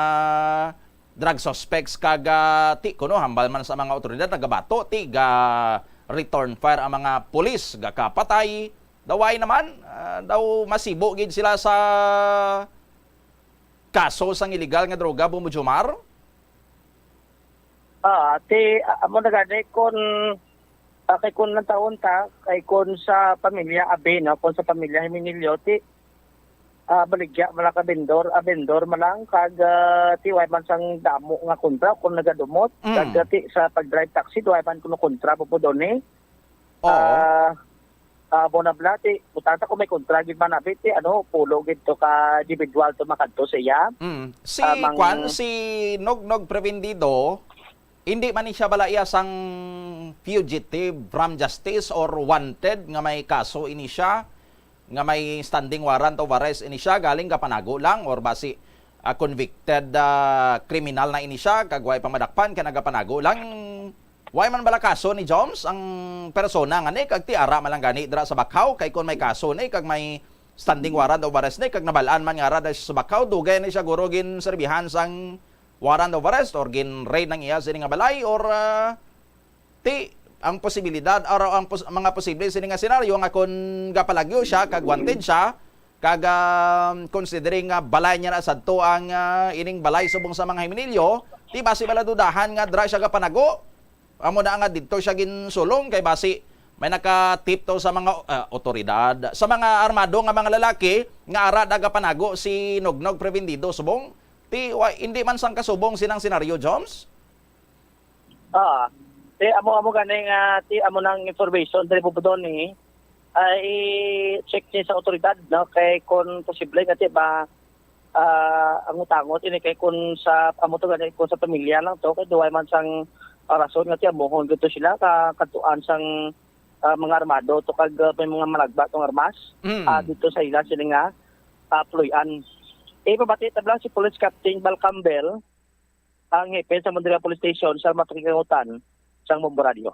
drug suspects kaga ti kuno hambal man sa mga otoridad nagabato ti ga return fire ang mga pulis ga kapatay daway naman daw masibo gid sila sa kaso sang illegal nga droga Bomujumar. Amo nagani kon kay kun ng taon ta kay kun sa pamilya Abe no kun sa pamilya Himinilyo ti baligya malaka vendor malang kag ti way man sang damo nga kontra kun nagadumot kag ti sa pag-drive taxi way man kuno kontra po doni bonabla ti utata ko may kontra gid man abit ti pulo gid to ka individual to makadto siya si Nognog Prebendido hindi man siya balaya sang fugitive from justice or wanted nga may kaso ini siya nga may standing warrant of arrest ini siya galing kapanago lang or basi convicted criminal na ini siya kagway pamadakpan kanagapanago lang way man bala kaso ni Joms ang persona nga ni kag ti ara man lang gani dira sa Bacau kay kun may kaso ni kag may standing warrant of arrest ni kag nabalaan man nga ara sa Bacau dugay ni siya guro gin serbihan sang warrant of arrest or gin raid ng iya sini nga balay or ti ang posibilidad or ang mga posible sini nga senaryo nga kun gapalagyo siya kag wanted siya kag considering nga balay niya na sadto ang ining balay subong sa mga Himinilyo ti basi bala dudahan nga dra siya gapanago amo na nga didto siya ginsulong kay basi may nakatipto sa mga otoridad, sa mga armado nga mga lalaki nga ara daga panago si Nognog Prevendido subong hindi man sang kasubong sinang senaryo, Joms? Amo ganing amo nang information dali po doon ay check niya sa otoridad no kay kun posible nga ba ang utangot ini kay kun sa amo to ganing kun sa pamilya lang to kay duway man sang rason nga mohon gito sila katuan sang mga armado to kag may mga malagba tong armas dito sa ila sila nga puluyan. Pabati tablang si Police Captain Bal Campbell ang hepe sa Mandaluyong Police Station sa matrikinutan sang Bomboradio.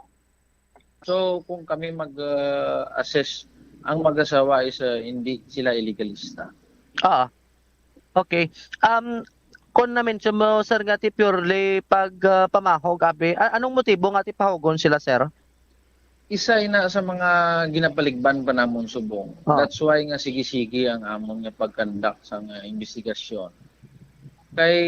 So kung kami mag-assess, ang mag-asawa is hindi sila illegalista. Okay. Kung na-mention mo, sir, nga ti purely pag pamahog, anong motibo nga ti pahugon sila, sir? Isa na sa mga ginapaligban pa namon subong. That's why nga sige-sige ang among nga pagkandak sa investigasyon. Kay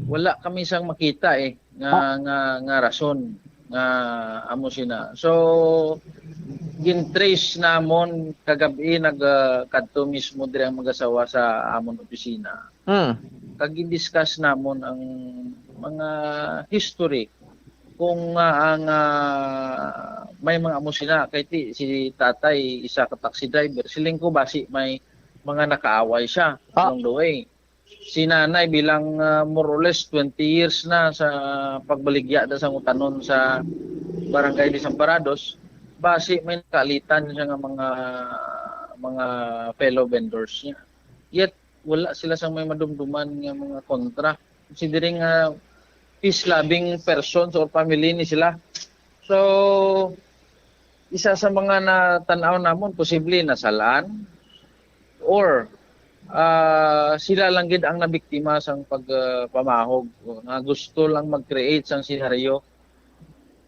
wala kami sang makita nga rason nga amo sina. So gin-trace namon kagabi kadto mismo dire ang mag-asawa sa amon opisina. Kag discuss namon ang mga history kung may mga amo sina kay si tatay isa ka taxi driver, siling ko basi may mga nakaaway siya along the way. Si nanay bilang more or less 20 years na sa pagbaligya da sa utanon sa Barangay Desamparados, basi may nakalitan siya nga mga fellow vendors niya. Yet wala sila sang may madumduman nga mga kontra. Considering peace-loving persons or family ni sila. So, isa sa mga natanaw namon, posible nasalaan or sila lang gid ang nabiktima sang pagpamahog nga gusto lang mag-create sang senaryo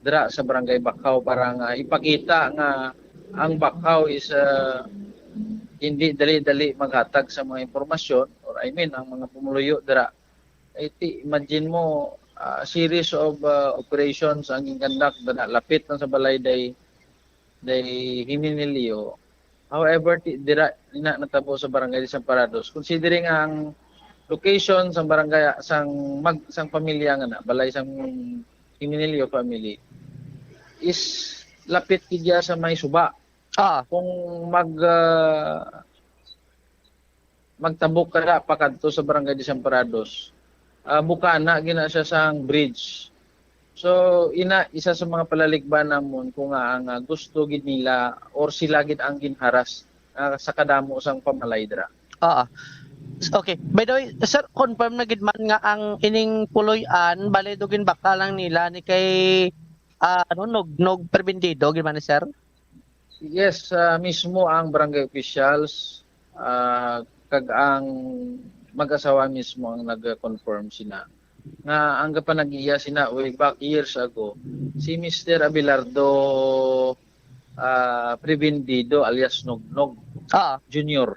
dira sa Barangay Bakaw para nga ipakita nga ang Bakaw is hindi dali-dali maghatag sa mga impormasyon or ang mga pumuluyo dira. Imagine mo series of operations ang conduct na lapit na sa balay day Himinilio. However, dira natabo sa Barangay Desamparados. Considering ang location sa barangay sang pamilya nga na balay sang Himinilio family is lapit kidya sa may suba. Kung magtabok ka pakadto sa Barangay Desamparados, bukana gina siya sang bridge. So isa sa mga palaligban namon kung ang gusto gid nila or sila gid ang ginharas sa kadamo sang pamalay dira. Okay. By the way, sir, confirm na gid man nga ang ining puloy-an bale dugin bakalang nila ni kay Nognog Prevendido gid man ni sir? Yes, mismo ang barangay officials kag ang mag-asawa mismo ang nag-confirm sina nga ang kapanagiya sina way back years ago si Mr. Abelardo Prevendido alias Nognog Junior.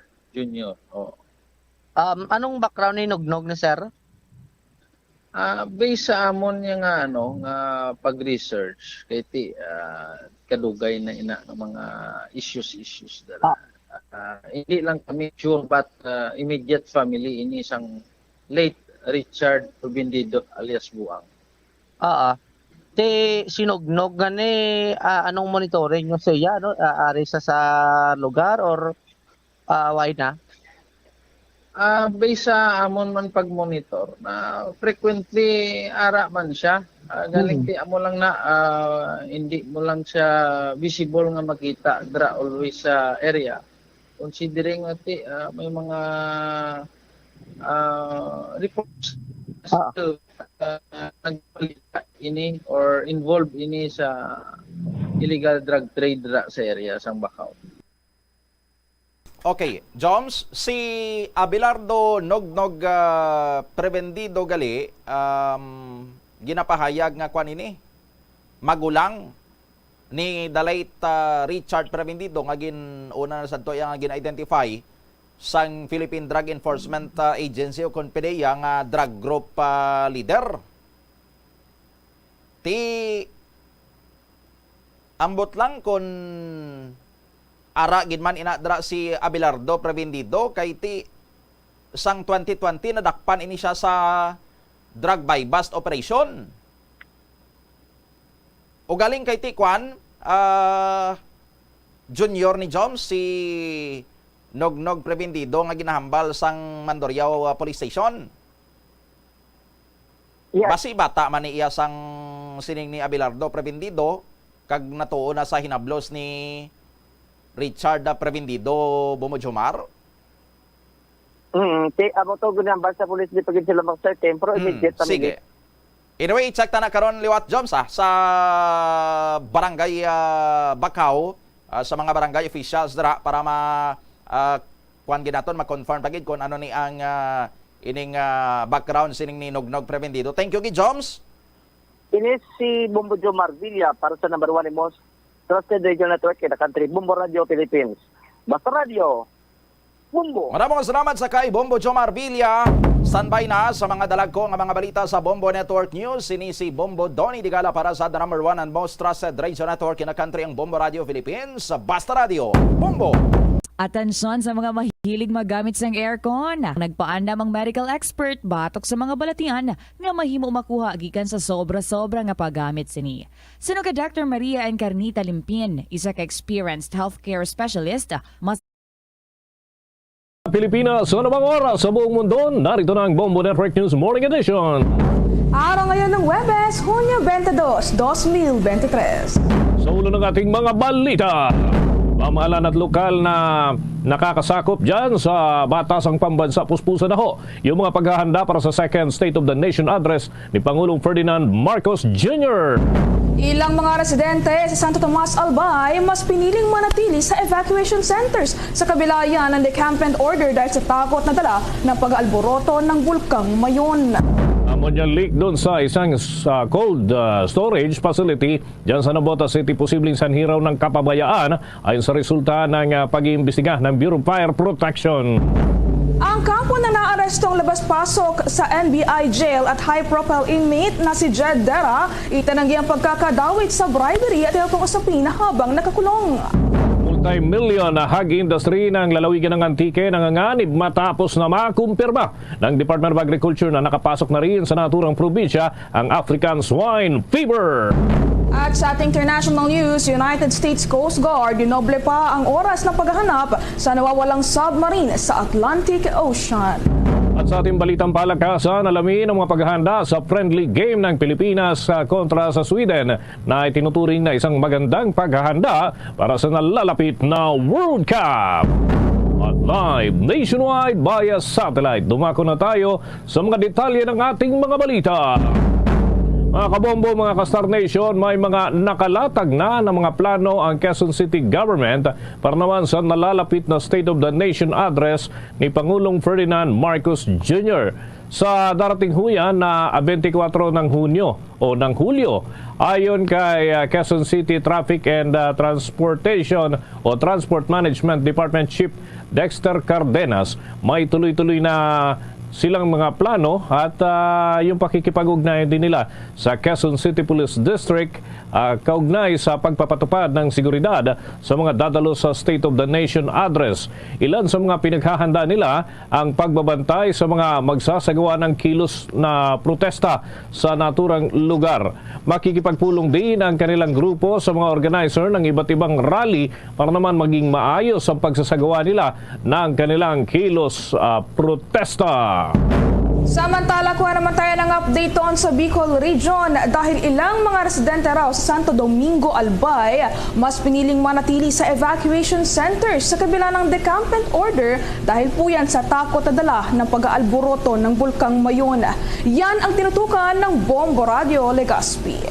Anong background ni Nognog na sir? Based sa amon nga nga pag-research kay kadugay na ina ng mga issues dala. Hindi lang kami sure but immediate family ini isang late Richard Prevendido alias Buang. Sinognog gani anong monitoring nyo sa iya ari sa lugar or why na? Based sa amon man pag-monitor na frequently ara man siya. Galing ti amo lang na hindi mo lang siya visible nga makita dra always sa area. Considering ati may mga reports nagpalita ini or involved ini sa illegal drug trade sa area sang Bakaw. Okay, Joms, si Abelardo Nognog Prevendido gali ginapahayag nga kwan ini magulang ni the late Richard Prevendido nga una sa to yang gin-identify sang Philippine Drug Enforcement Agency o PDEA nga drug group leader. ambot lang kung ara gid man inadra si Abelardo Prevendido kay ti sang 2020 nadakpan ini siya sa drug buy bust operation. O galing kay ti kwan junior ni Joms si Nognog Prevendido nga ginahambal sang Mandurriao Police Station. Yes. Basi bata man ni iya sang sining ni Abelardo Prevendido kag natuo na sa hinablos ni Richard Prevendido Bomojomar. Amo to ginambal sa police di pagin sila mag-certain pero immediate Sige. Anyway, check ta na karon liwat Joms sa barangay Bacau sa mga barangay officials dira para kuan ginaton ma-confirm tagid kung ano ni ang ining background sining ni Nognog Prevendido. Thank you, Joms. Ini si Bombo Joe Marvilla para sa number 1 most trusted radio network in the country, Bombo Radio Philippines. Basta Radio, Bombo. Maraming salamat sa kay Bombo Joe Marvilla. Standby na sa mga dalag ko nga mga balita sa Bombo Network News. Sini si Bombo Donnie Digala para sa the number 1 and most trusted radio network in the country, ang Bombo Radio Philippines. Basta Radio, Bombo. Atensyon sa mga mahilig magamit sang aircon. Nagpaandam ang medical expert batok sa mga balatian nga mahimo makuha gikan sa sobra-sobra nga paggamit sini. Suno ka Dr. Maria Encarnita Limpin, isa ka experienced healthcare specialist, mas Pilipinas, sa namang oras sa buong mundo, narito na ang Bombo Network News Morning Edition. Araw ngayon ng Huwebes, Hunyo 22, 2023. Sa ulo ng ating mga balita, pamahalaan at lokal na nakakasakop dyan sa Batasang Pambansa Puspusan na ho yung mga paghahanda para sa second State of the Nation address ni Pangulong Ferdinand Marcos Jr. Ilang mga residente sa Santo Tomas, Albay mas piniling manatili sa evacuation centers sa kabila yan ng decampment order dahil sa takot na dala ng pag-alboroto ng Bulkang Mayon. Ammonia leak doon sa isang cold storage facility dyan sa Nabota City, posibleng sanhiraw ng kapabayaan ayon sa resulta ng pag-iimbestiga ng Bureau of Fire Protection. Ang kampo na naarestong labas-pasok sa NBI jail at high-profile inmate na si Jed Dera, itinanggi ang pagkakadawit sa bribery at ilang usapin habang nakakulong. Multi-million na hog industry ng lalawigan ng Antique nanganganib matapos na makumpirma ng Department of Agriculture na nakapasok na rin sa naturang probinsya ang African Swine Fever. At sa ating international news, United States Coast Guard dinoble pa ang oras ng paghahanap sa nawawalang submarine sa Atlantic Ocean. At sa ating balitang palakasan, alamin ang mga paghahanda sa friendly game ng Pilipinas kontra sa Sweden na itinuturing na isang magandang paghahanda para sa nalalapit na World Cup. At live nationwide via satellite, dumako na tayo sa mga detalye ng ating mga balita. Mga kabombo, mga ka-Star Nation, may mga nakalatag na ng mga plano ang Quezon City Government para naman sa nalalapit na State of the Nation address ni Pangulong Ferdinand Marcos Jr. sa darating huyan na 24 ng Hunyo o ng Hulyo. Ayon kay Quezon City Traffic and Transportation o Transport Management Department Chief Dexter Cardenas, may tuloy-tuloy na silang mga plano at yung pakikipag-ugnayan din nila sa Quezon City Police District kaugnay sa pagpapatupad ng seguridad sa mga dadalo sa State of the Nation address. Ilan sa mga pinaghahanda nila ang pagbabantay sa mga magsasagawa ng kilos na protesta sa naturang lugar. Makikipagpulong din ang kanilang grupo sa mga organizer ng iba't ibang rally para naman maging maayos ang pagsasagawa nila ng kanilang kilos protesta. Samantala, kuha naman tayo ng update on sa Bicol Region dahil ilang mga residente raw sa Santo Domingo, Albay mas piniling manatili sa evacuation centers sa kabila ng decampment order dahil po yan sa takot na dala ng pag-aalboroto ng Bulkang Mayon. Yan ang tinutukan ng Bombo Radio Legazpi.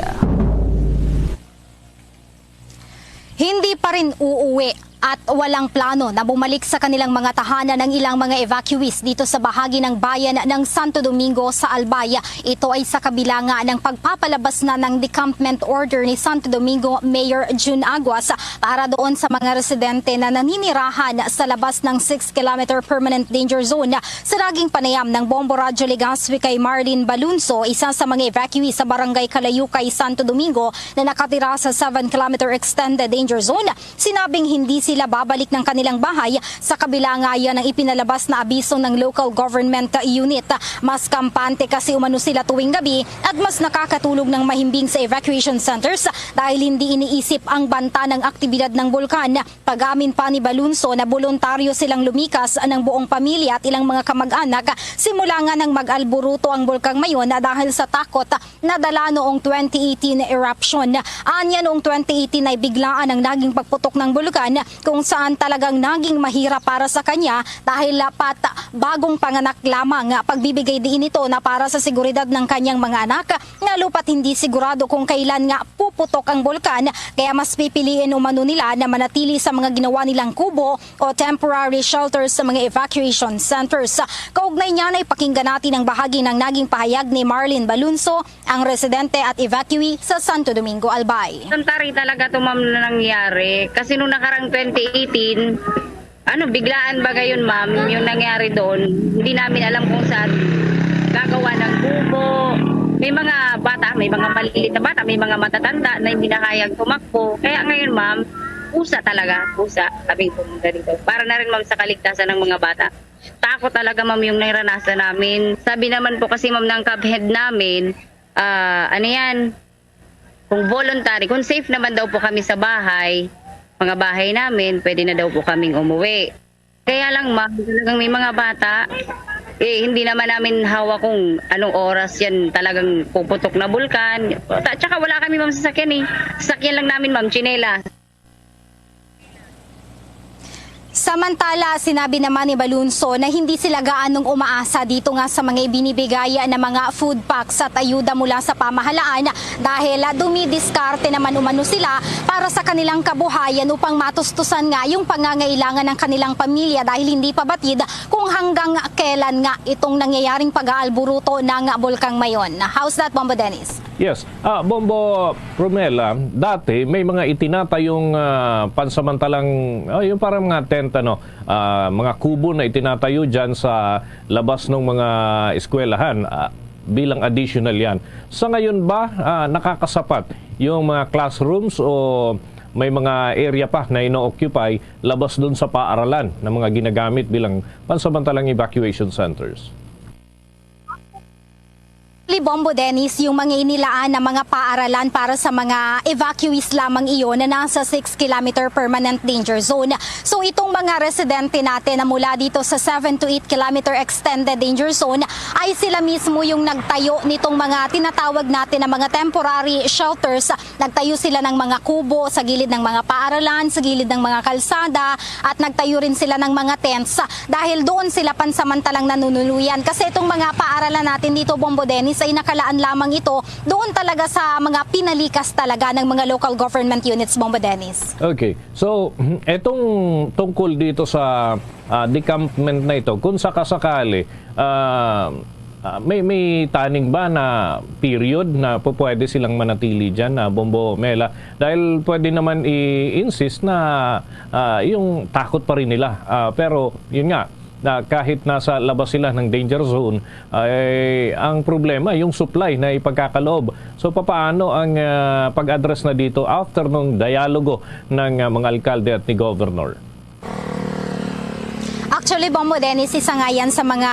Hindi pa rin uuwi at walang plano na bumalik sa kanilang mga tahanan ng ilang mga evacuees dito sa bahagi ng bayan ng Santo Domingo sa Albay. Ito ay sa kabila nga ng pagpapalabas na ng decampment order ni Santo Domingo Mayor June Aguas para doon sa mga residente na naninirahan sa labas ng 6-kilometer permanent danger zone. Sa naging panayam ng Bombo Radyo Legazpi kay Marlene Balunso, isa sa mga evacuees sa barangay Kalayukay, Santo Domingo na nakatira sa 7-kilometer extended danger zone, sinabing hindi sila babalik ng kanilang bahay sa kabila nga yan ng ipinalabas na abiso ng local government unit. Mas kampante kasi umano sila tuwing gabi at mas nakakatulog ng mahimbing sa evacuation centers dahil hindi iniisip ang banta ng aktibidad ng bulkan. Pag-amin pa ni Balunso na voluntaryo silang lumikas ng buong pamilya at ilang mga kamag-anak simula nga ng mag-alburuto ang bulkang mayon dahil sa takot na dala noong 2018 eruption. Anya noong 2018 ay biglaan ang naging pagputok ng bulkan kung saan talagang naging mahirap para sa kanya dahil lapat bagong panganak lamang. Pagbibigay din ito na para sa seguridad ng kanyang mga anak na lupat hindi sigurado kung kailan nga puputok ang bulkan, kaya mas pipiliin umano nila na manatili sa mga ginawa nilang kubo o temporary shelters sa mga evacuation centers. Kaugnay niya na ipakinggan natin ang bahagi ng naging pahayag ni Marlene Balunso, ang residente at evacuee sa Santo Domingo, Albay. Santari talaga ito ma'am na nangyari kasi nung nakarang 2018, biglaan ba gayon ma'am yung nangyari doon. Hindi namin alam kung saan gagawa ng kubo. May mga bata, may mga maliliit na bata, may mga matatanda na hindi na kayang tumakbo. Kaya ngayon ma'am, pusa kami pumunta dito. Para na rin ma'am sa kaligtasan ng mga bata. Takot talaga ma'am yung naranasan namin. Sabi naman po kasi ma'am ng cabhead namin, kung voluntary, kung safe naman daw po kami sa bahay, mga bahay namin, pwede na daw po kaming umuwi. Kaya lang ma'am, talagang may mga bata, hindi naman namin hawak kung anong oras yan talagang puputok na bulkan. Tsaka wala kami ma'am sasakyan Sasakyan lang namin ma'am, tsinelas. Samantala, sinabi naman ni Balunso na hindi sila gaanong umaasa dito nga sa mga ibinibigay na mga food packs at ayuda mula sa pamahalaan dahil dumidiskarte naman umano sila para sa kanilang kabuhayan upang matustusan nga yung pangangailangan ng kanilang pamilya dahil hindi pa batid kung hanggang kailan nga itong nangyayaring pag-aalburuto ng bulkang mayon. How's that, Bombo Dennis? Yes. Bombo Romela, dati may mga itinatayong pansamantalang, yung parang mga tent, mga kubo na itinatayo dyan sa labas ng mga eskwelahan bilang additional yan. Sa ngayon ba, nakakasapat yung mga classrooms o may mga area pa na ino-occupy labas doon sa paaralan na mga ginagamit bilang pansamantalang evacuation centers? Bombo Dennis, yung mga inilaan na mga paaralan para sa mga evacuees lamang iyon na nasa 6-kilometer permanent danger zone. So itong mga residente natin na mula dito sa 7 to 8-kilometer extended danger zone ay sila mismo yung nagtayo nitong mga tinatawag natin na mga temporary shelters. Nagtayo sila ng mga kubo sa gilid ng mga paaralan, sa gilid ng mga kalsada at nagtayo rin sila ng mga tents dahil doon sila pansamantalang nanunuluyan. Kasi itong mga paaralan natin dito, Bombo Dennis, ay nakalaan lamang ito doon talaga sa mga pinalikas talaga ng mga local government units, Bombo Dennis. Okay. So, etong tungkol dito sa decampment na ito, kung sakasakali, may taning ba na period na pwede silang manatili dyan, Bombo Mela? Dahil pwede naman i-insist na yung takot pa rin nila. Pero yun nga, na kahit nasa labas sila ng danger zone, ay ang problema yung supply na ipagkakaloob. So papaano ang pag-address na dito after nung dialogo ng mga alkalde at ni Governor? Actually, Bombo Dennis, isa nga yan sa mga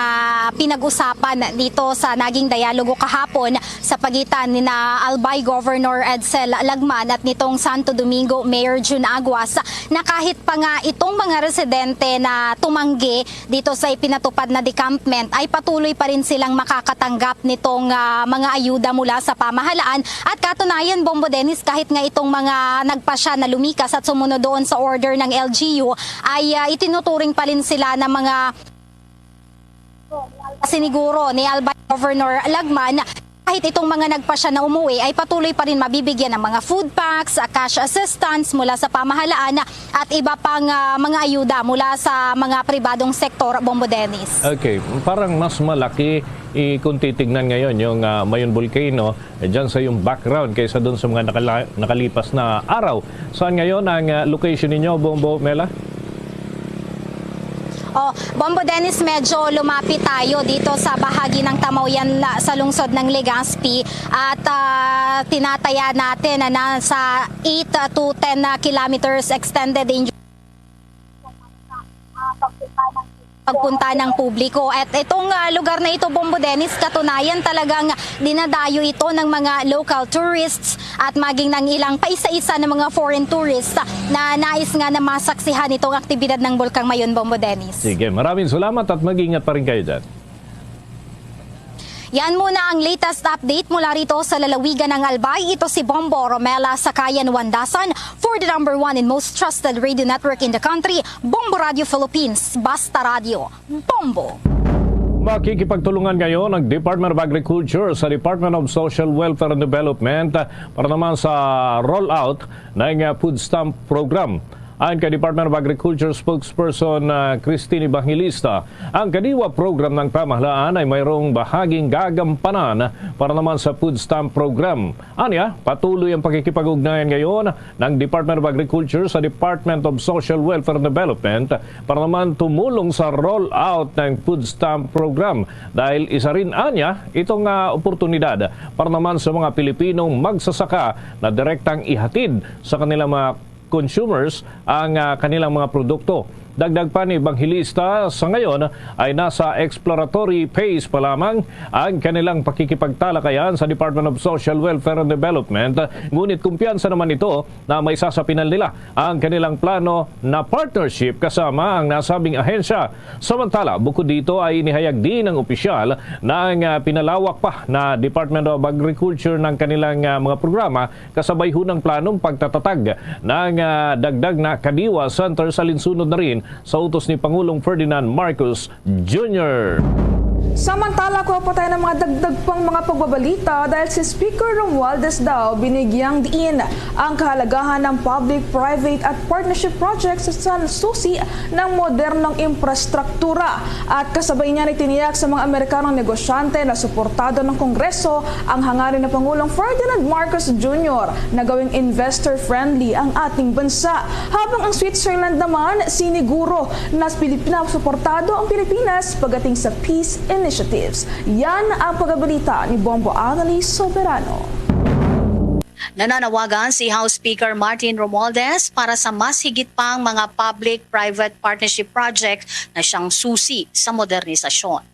pinag-usapan dito sa naging dialogo kahapon sa pagitan ni na Albay Governor Edsel Lagman at nitong Santo Domingo Mayor June Aguas na kahit pa nga itong mga residente na tumanggi dito sa ipinatupad na decampment ay patuloy pa rin silang makakatanggap nitong mga ayuda mula sa pamahalaan. At katunayan, Bombo Dennis, kahit nga itong mga nagpasya na lumikas at sumunod doon sa order ng LGU ay itinuturing pa rin sila na mga siniguro ni Albay Governor Lagman Kahit itong mga nagpasya na umuwi ay patuloy pa rin mabibigyan ng mga food packs, cash assistance mula sa pamahalaan at iba pang mga ayuda mula sa mga pribadong sektor, Bombo Dennis. Okay, parang mas malaki kung titignan ngayon yung Mayon Volcano dyan sa yung background kaysa doon sa mga nakalipas na araw. Saan ngayon ang location ninyo, Bombo Mela? Bombo Dennis, medyo lumapit tayo dito sa bahagi ng Tamauyan sa lungsod ng Legazpi at tinataya natin na nasa 8 to 10 kilometers extended range pagpunta ng publiko. At itong lugar na ito, Bombo Dennis, katunayan talagang dinadayo ito ng mga local tourists at maging ng ilang paisa-isa ng mga foreign tourists na nais nga na masaksihan itong aktibidad ng Bulkang Mayon, Bombo Dennis. Sige, maraming salamat at mag-ingat pa rin kayo dyan. Yan muna ang latest update mula rito sa lalawigan ng Albay. Ito si Bombo Romela Sakayan Wandasan for the number 1 and most trusted radio network in the country, Bombo Radio Philippines, Basta Radio, Bombo. Makikipagtulungan ngayon ang Department of Agriculture sa Department of Social Welfare and Development para naman sa rollout ng food stamp program. Ayon kay Department of Agriculture spokesperson Christine Evangelista, ang kadiwa program ng pamahalaan ay mayroong bahaging gagampanan para naman sa food stamp program. Anya, patuloy ang pakikipag-ugnayan ngayon ng Department of Agriculture sa Department of Social Welfare and Development para naman tumulong sa rollout ng food stamp program dahil isa rin anya itong oportunidad para naman sa mga Pilipinong magsasaka na direktang ihatid sa kanilang mga consumers ang kanilang mga produkto. Dagdag pa ni Evangelista, sa ngayon ay nasa exploratory phase pa lamang ang kanilang pakikipagtalakayan sa Department of Social Welfare and Development. Ngunit kumpiyansa naman ito na may sasapinal nila ang kanilang plano na partnership kasama ang nasabing ahensya. Samantala, bukod dito ay inihayag din ng opisyal na ang pinalawak pa na Department of Agriculture ng kanilang mga programa kasabay ho ng planong pagtatatag ng dagdag na kadiwa center sa linsunod na rin sa utos ni Pangulong Ferdinand Marcos Jr. Samantala, kuha pa tayo ng mga dagdag pang mga pagbabalita dahil si Speaker Romualdez daw binigyang diin ang kahalagahan ng public-private at partnership projects sa susi ng modernong infrastruktura. At kasabay niya itiniyak sa mga Amerikanong negosyante na suportado ng Kongreso ang hangarin ng Pangulong Ferdinand Marcos Jr. na gawing investor-friendly ang ating bansa. Habang ang Switzerland naman, siniguro na suportado ang Pilipinas pagdating sa peace initiatives. Yan ang pagbabalita ni Bombo Annalise Soberano. Nananawagan si House Speaker Martin Romualdez para sa mas higit pang mga public-private partnership project na siyang susi sa modernisasyon.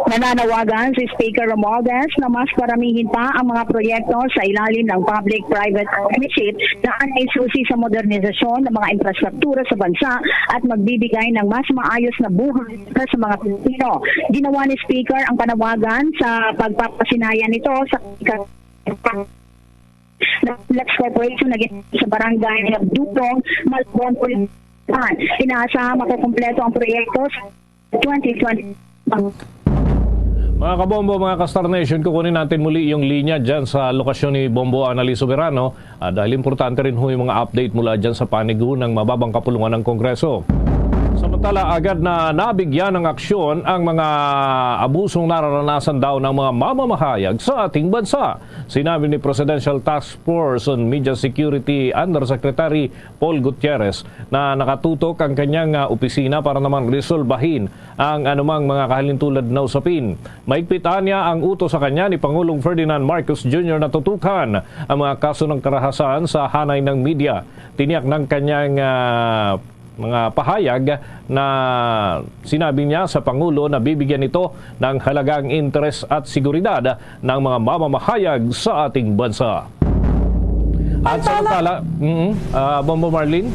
Nananawagan si Speaker Romualdez na mas paramihin pa ang mga proyekto sa ilalim ng public-private partnership na ay susi sa modernisasyon ng mga infrastruktura sa bansa at magbibigay ng mas maayos na buhay sa mga Pilipino. Ginawa ni Speaker ang panawagan sa pagpapasinaya nito sa Lex Corporation na sa barangay ng Dupong, Malbon, Ulipan. Inaasahan makukumpleto ang proyekto sa 2020. Mga kabombo, mga Kastar Nation, kukunin natin muli yung linya dyan sa lokasyon ni Bombo Annalise Soberano dahil importante rin ho yung mga update mula dyan sa panig ng mababang kapulungan ng Kongreso. Samantala, agad na nabigyan ng aksyon ang mga abusong nararanasan daw ng mga mamamahayag sa ating bansa. Sinabi ni Presidential Task Force on Media Security Undersecretary Paul Gutierrez na nakatutok ang kanyang opisina para naman resolbahin ang anumang mga kahalintulad na usapin. Maigpitan niya ang utos sa kanya ni Pangulong Ferdinand Marcos Jr. na tutukan ang mga kaso ng karahasan sa hanay ng media. Tiniyak ng kanyang mga pahayag na sinabi niya sa Pangulo na bibigyan ito ng halagang interes at seguridad ng mga mamamahayag sa ating bansa. At samantala, Bombo Marlene?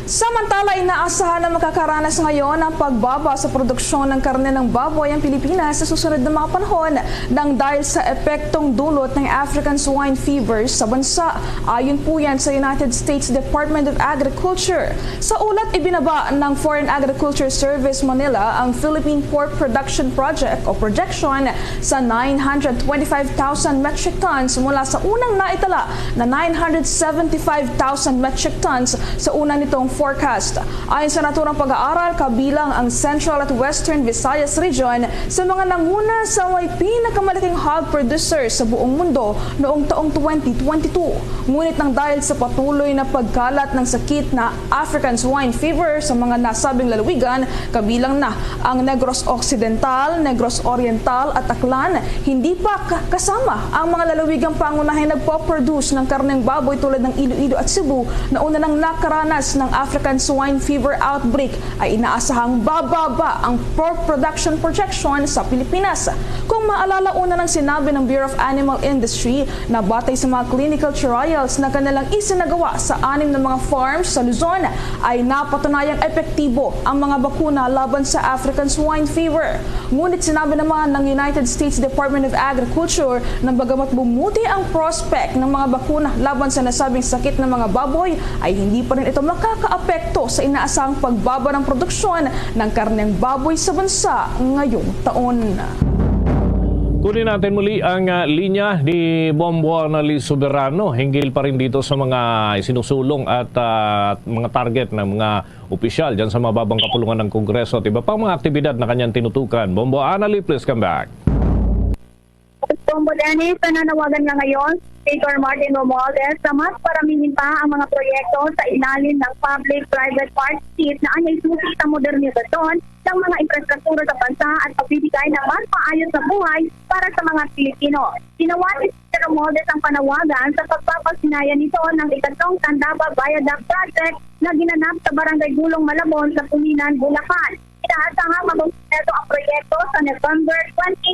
Samantala, inaasahan na makakaranas ngayon ang pagbaba sa produksyon ng karne ng baboy ang Pilipinas sa susunod na mga panahon nang dahil sa epektong dulot ng African swine fever sa bansa. Ayon po yan sa United States Department of Agriculture. Sa ulat, ibinaba ng Foreign Agriculture Service Manila ang Philippine Pork Production Project o projection sa 925,000 metric tons mula sa unang naitala na 975,000 metric tons sa una nitong forecast. Ayon sa naturang pag-aaral, kabilang ang Central at Western Visayas region sa mga nanguna sa may pinakamalaking hog producer sa buong mundo noong taong 2022. Ngunit nang dahil sa patuloy na pagkalat ng sakit na African swine fever sa mga nasabing lalawigan, kabilang na ang Negros Occidental, Negros Oriental at Aklan, hindi pa kasama ang mga lalawigang pangunahing nagpo-produce ng karneng baboy tulad ng Iloilo at Cebu na una nang nakaranas ng African swine fever outbreak, ay inaasahang bababa ang pork production projection sa Pilipinas. Kung maalala, una nang sinabi ng Bureau of Animal Industry na batay sa mga clinical trials na kanilang isinagawa sa 6 na mga farms sa Luzon, ay napatunayang epektibo ang mga bakuna laban sa African swine fever. Ngunit sinabi naman ng United States Department of Agriculture na bagamat bumuti ang prospect ng mga bakuna laban sa nasabing sakit ng mga baboy, ay hindi pa rin ito makakaapekto sa inaasahang pagbaba ng produksyon ng karneng baboy sa bansa ngayong taon. Kunin natin muli ang linya ni Bombo Annalise Soberano hinggil pa rin dito sa mga sinusulong at mga target ng mga opisyal dyan sa mababang kapulungan ng Kongreso at iba pang mga aktibidad na kanyang tinutukan. Bombo Annalise, please come back. Bombo Dennis, nananawagan nga ngayon Speaker Martin Romualdez na mas paramihin pa ang mga proyekto sa ilalim ng public-private partnership na anyay susi sa modernisasyon ng mga infrastruktura sa bansa at pagbibigay ng mas maayos na buhay para sa mga Pilipino. Sinawali si Romualdez ang panawagan sa pagpapasinaya nito ng ikatlong Tandaba Viaduct Project na ginanap sa Barangay Gulong Malabon sa Pulinan, Bulacan. Inaasahang magumpleto ang proyekto sa November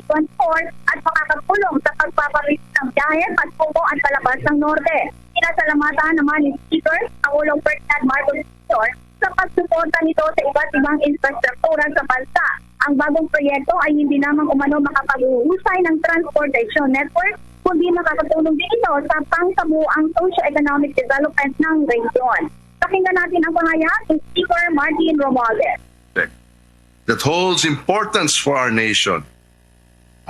2024 at makakatulong sa pagpapalit ng biyahe, pagpungo at palabas ng Norte. Pinasalamatan naman ni Speaker Pangulong Ferdinand Marcos Jr. sa pagsuporta nito sa iba't ibang infrastruktura sa bansa. Ang bagong proyekto ay hindi lamang umano makapag-uusay ng transportation network, kundi makakatulong din ito sa pangkabuang socio-economic development ng region. Pakinggan natin ang pahayag ni Speaker Martin Romualdez. That holds importance for our nation.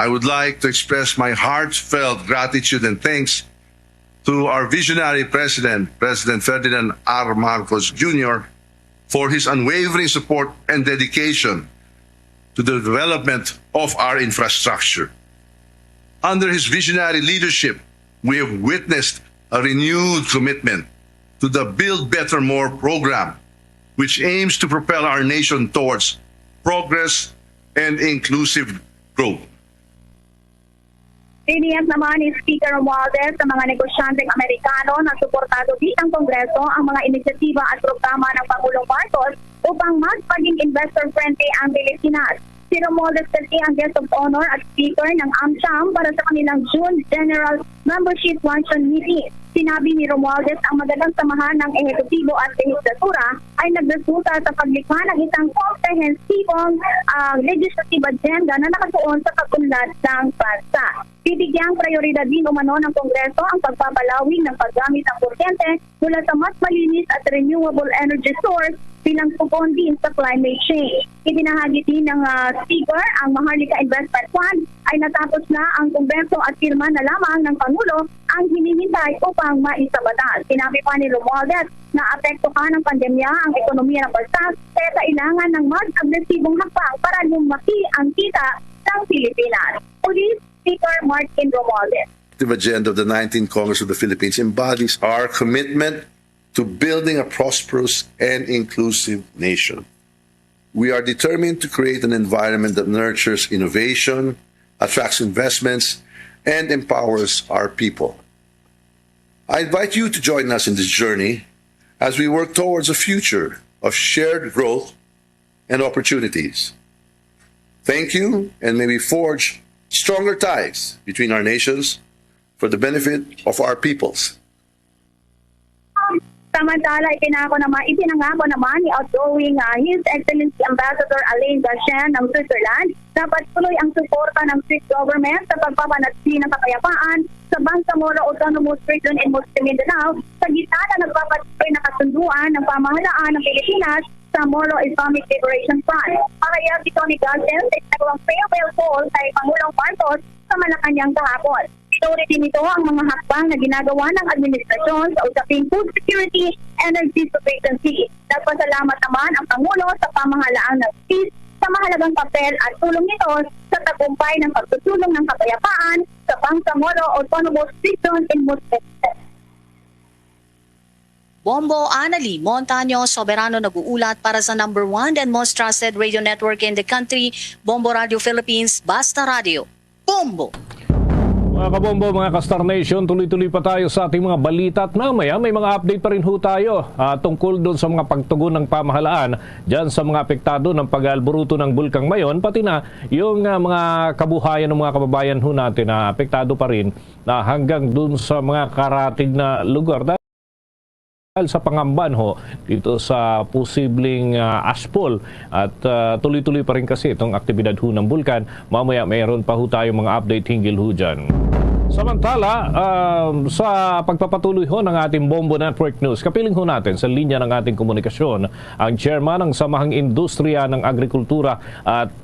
I would like to express my heartfelt gratitude and thanks to our visionary President Ferdinand R. Marcos Jr. for his unwavering support and dedication to the development of our infrastructure. Under his visionary leadership, we have witnessed a renewed commitment to the Build Better More program, which aims to propel our nation towards progress and inclusive growth. Tiniyas naman ni Speaker Romualdez sa mga negosyanteng Amerikano na suportado din ng Kongreso ang mga inisyatiba at programa ng Pangulong Marcos upang mas maging investor-friendly ang Pilipinas. Si Romualdez kasi ang guest of honor at speaker ng AmCham para sa kanilang June General Membership Luncheon Meeting. Sinabi ni Romualdez ang magandang samahan ng ehekutibo at legislatura ay nagresulta sa paglikha ng isang komprehensibong legislative agenda na nakatuon sa kagunlad ng bansa. Bibigyang prioridad din umano ng Kongreso ang pagpapalawig ng paggamit ng kuryente mula sa mas malinis at renewable energy source bilang tugon din sa climate change. Ibinahagi din ng Speaker ang Maharlika Investment Fund ay natapos na ang Kongreso at firma na lamang ng Pangulo ang hinihintay upang maisabatas. Sinabi pa ni Romualdez na apektuhan ng pandemya ang ekonomiya ng bansa kaya kailangan ng mas agresibong hakbang para lumaki ang kita ng Pilipinas. Police Speaker Martin Romualdez. The agenda of the 19th Congress of the Philippines embodies our commitment to building a prosperous and inclusive nation. We are determined to create an environment that nurtures innovation, attracts investments, and empowers our people. I invite you to join us in this journey as we work towards a future of shared growth and opportunities. Thank you, and may we forge stronger ties between our nations for the benefit of our peoples. Samantala, ipinangako naman ni outgoing His Excellency Ambassador Alain Gacien ng Switzerland na patuloy ang suporta ng Swiss government sa pagpapanatili ng kapayapaan sa Bangsamoro Autonomous Region in Muslim Mindanao sa gitna na nagpapatuloy na kasunduan ng pamahalaan ng Pilipinas sa Moro Islamic Liberation Front. Pahayag ito ni Gacien sa ikalawang farewell call kay Pangulong Marcos sa Malacanang kahapon. Ituloy din ito ang mga hakbang na ginagawa ng administrasyon sa usaping food security, energy sufficiency. Nagpasalamat naman ang Pangulo sa pamahalaan ng Swiss sa mahalagang papel at tulong nito sa tagumpay ng pagtutulong ng kapayapaan sa Bangsamoro Autonomous Region in Muslim. Bombo Anali Montaño Soberano nag-uulat para sa number 1 and most trusted radio network in the country, Bombo Radio Philippines, Basta Radio. Bombo! Mga kabombo, mga ka-Star Nation, tuloy-tuloy pa tayo sa ating mga balita at mamaya may mga update pa rin ho tayo tungkol doon sa mga pagtugon ng pamahalaan dyan sa mga apektado ng pag-alburuto ng Bulkang Mayon, pati na yung mga kabuhayan ng mga kababayan ho natin na apektado pa rin na hanggang doon sa mga karatig na lugar. Dahil sa pangamban ho dito sa posibleng ashfall at tuloy-tuloy pa rin kasi itong aktibidad ho ng bulkan. Mamaya mayroon pa ho tayo mga update hinggil ho dyan. Samantala, sa pagpapatuloy ho ng ating Bombo Network News, kapiling ho natin sa linya ng ating komunikasyon ang chairman ng Samahang Industriya ng Agrikultura at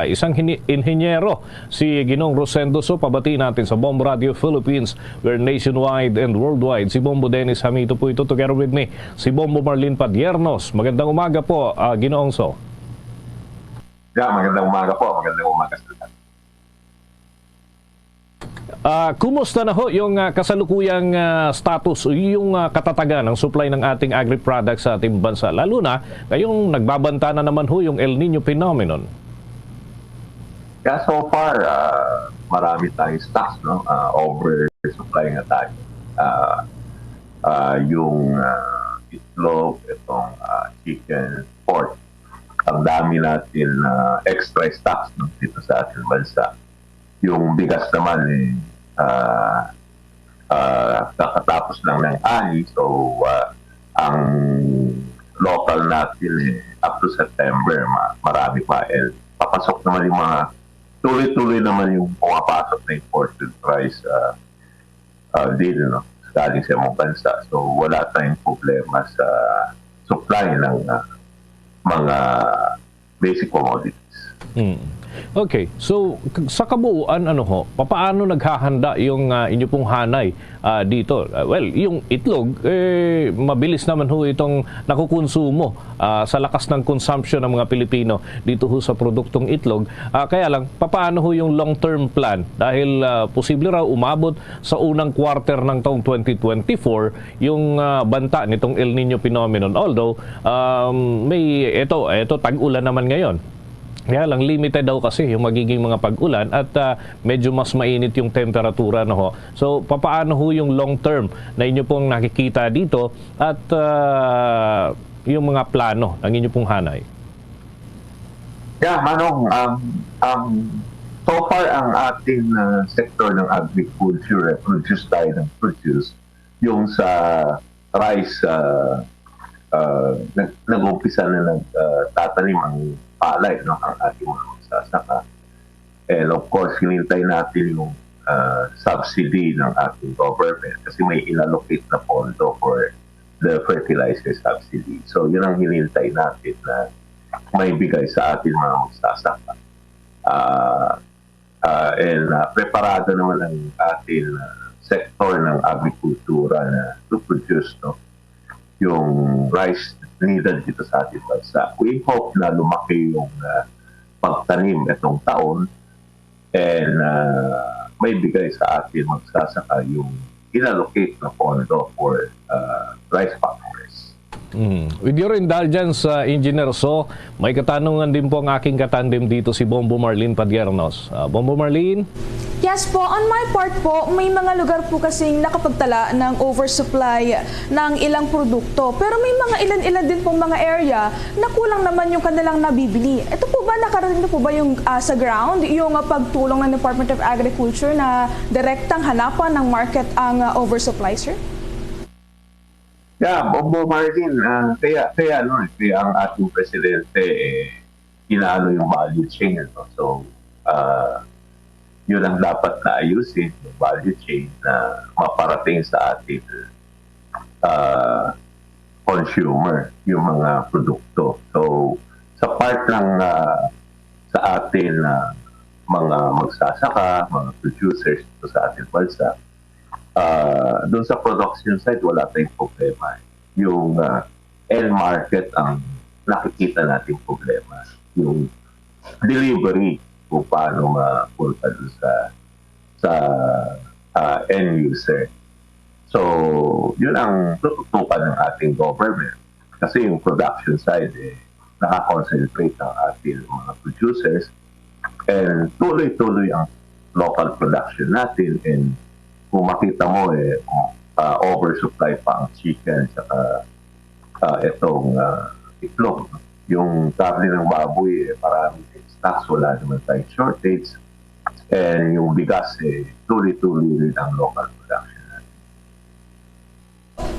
isang inhenyero, si Ginong Rosendo. So, pabati natin sa Bombo Radio Philippines, we're nationwide and worldwide. Si Bombo Dennis Hamito po ito, together with me, si Bombo Marlene Padiernos. Magandang umaga po, Ginoong So. Magandang umaga po, magandang umaga sa lahat. Kumusta na ho yung kasalukuyang status, yung katatagan ng supply ng ating agri-products sa ating bansa? Lalo na ngayong nagbabanta na naman ho yung El Nino phenomenon. Yeah, so far, marami tayong stocks, no? Over-supply nga tayo. Yung itlog, itong chicken, pork, ang dami natin extra stocks, no? Dito sa ating bansa. Yung bigas naman kakatapos lang ng ani, so ang local natin up to September marami pa, and papasok naman yung mga tuloy-tuloy naman yung pumapasok na imported price dito, no? Galing sa mga bansa, so wala tayong problema sa supply ng mga basic commodities. Okay, so sa kabuuan, papaano naghahanda yung inyo pong hanay dito? Well, yung itlog, mabilis naman ho itong nakukonsumo sa lakas ng consumption ng mga Pilipino dito ho sa produktong itlog. Kaya lang, papaano ho yung long-term plan? Dahil posible raw umabot sa unang quarter ng taong 2024 yung banta nitong El Nino phenomenon. Although, may ito tag-ulan naman ngayon. Kaya lang, limited daw kasi yung magiging mga pag-ulan at medyo mas mainit yung temperatura, no ho. So, papaano ho yung long term na inyo pong nakikita dito at yung mga plano ng inyo pong hanay? Yeah, Manong, so far ang ating sector ng agriculture, produce tayo ng produce, yung sa rice, nag-umpisa na nagtatanim ang palay, no, ang ating mga magsasaka. And of course, hinintay natin yung subsidy ng ating government kasi may inallocate na pondo for the fertilizer subsidy. So yun ang hinintay natin na may bigay sa ating mga magsasaka. And preparado naman ang ating sector ng agrikultura na to produce, no, yung rice needed dito sa ating bansa. We hope na lumaki yung pagtanim itong taon and may bigay sa ating magsasaka yung inallocate na pondo for rice farmers. With your indulgence, Engineer So, may katanungan din po ang aking katandem dito, si Bombo Marlene Padiernos. Bombo Marlene? Yes po, on my part po, may mga lugar po kasing nakapagtala ng oversupply ng ilang produkto. Pero may mga ilan-ilan din pong mga area na kulang naman yung kanilang nabibili. Ito po ba, nakarating na po ba yung sa ground, yung pagtulong ng Department of Agriculture na direktang hanapan ng market ang oversupply, sir? Yeah, Bobo Martin, kaya ang ating presidente inaano yung value chain, no? So yun ang dapat na ayusin, yung value chain na maparating sa ating consumer, yung mga produkto. So sa part ng sa atin mga magsasaka, mga producers dito sa ating bansa, doon sa production side, wala tayong problema. Yung end market ang nakikita nating problema. Yung delivery kung paano mapunta doon sa end user. So, yun ang tututukan ng ating government. Kasi yung production side, nakakonsentrate ang ating mga producers and tuloy-tuloy ang local production natin, and kung makita mo oversupply pa ang chicken saka itong itlog. Yung karne ng baboy maraming stocks, wala naman tayong shortage, and yung bigas tuloy-tuloy rin ang local production natin.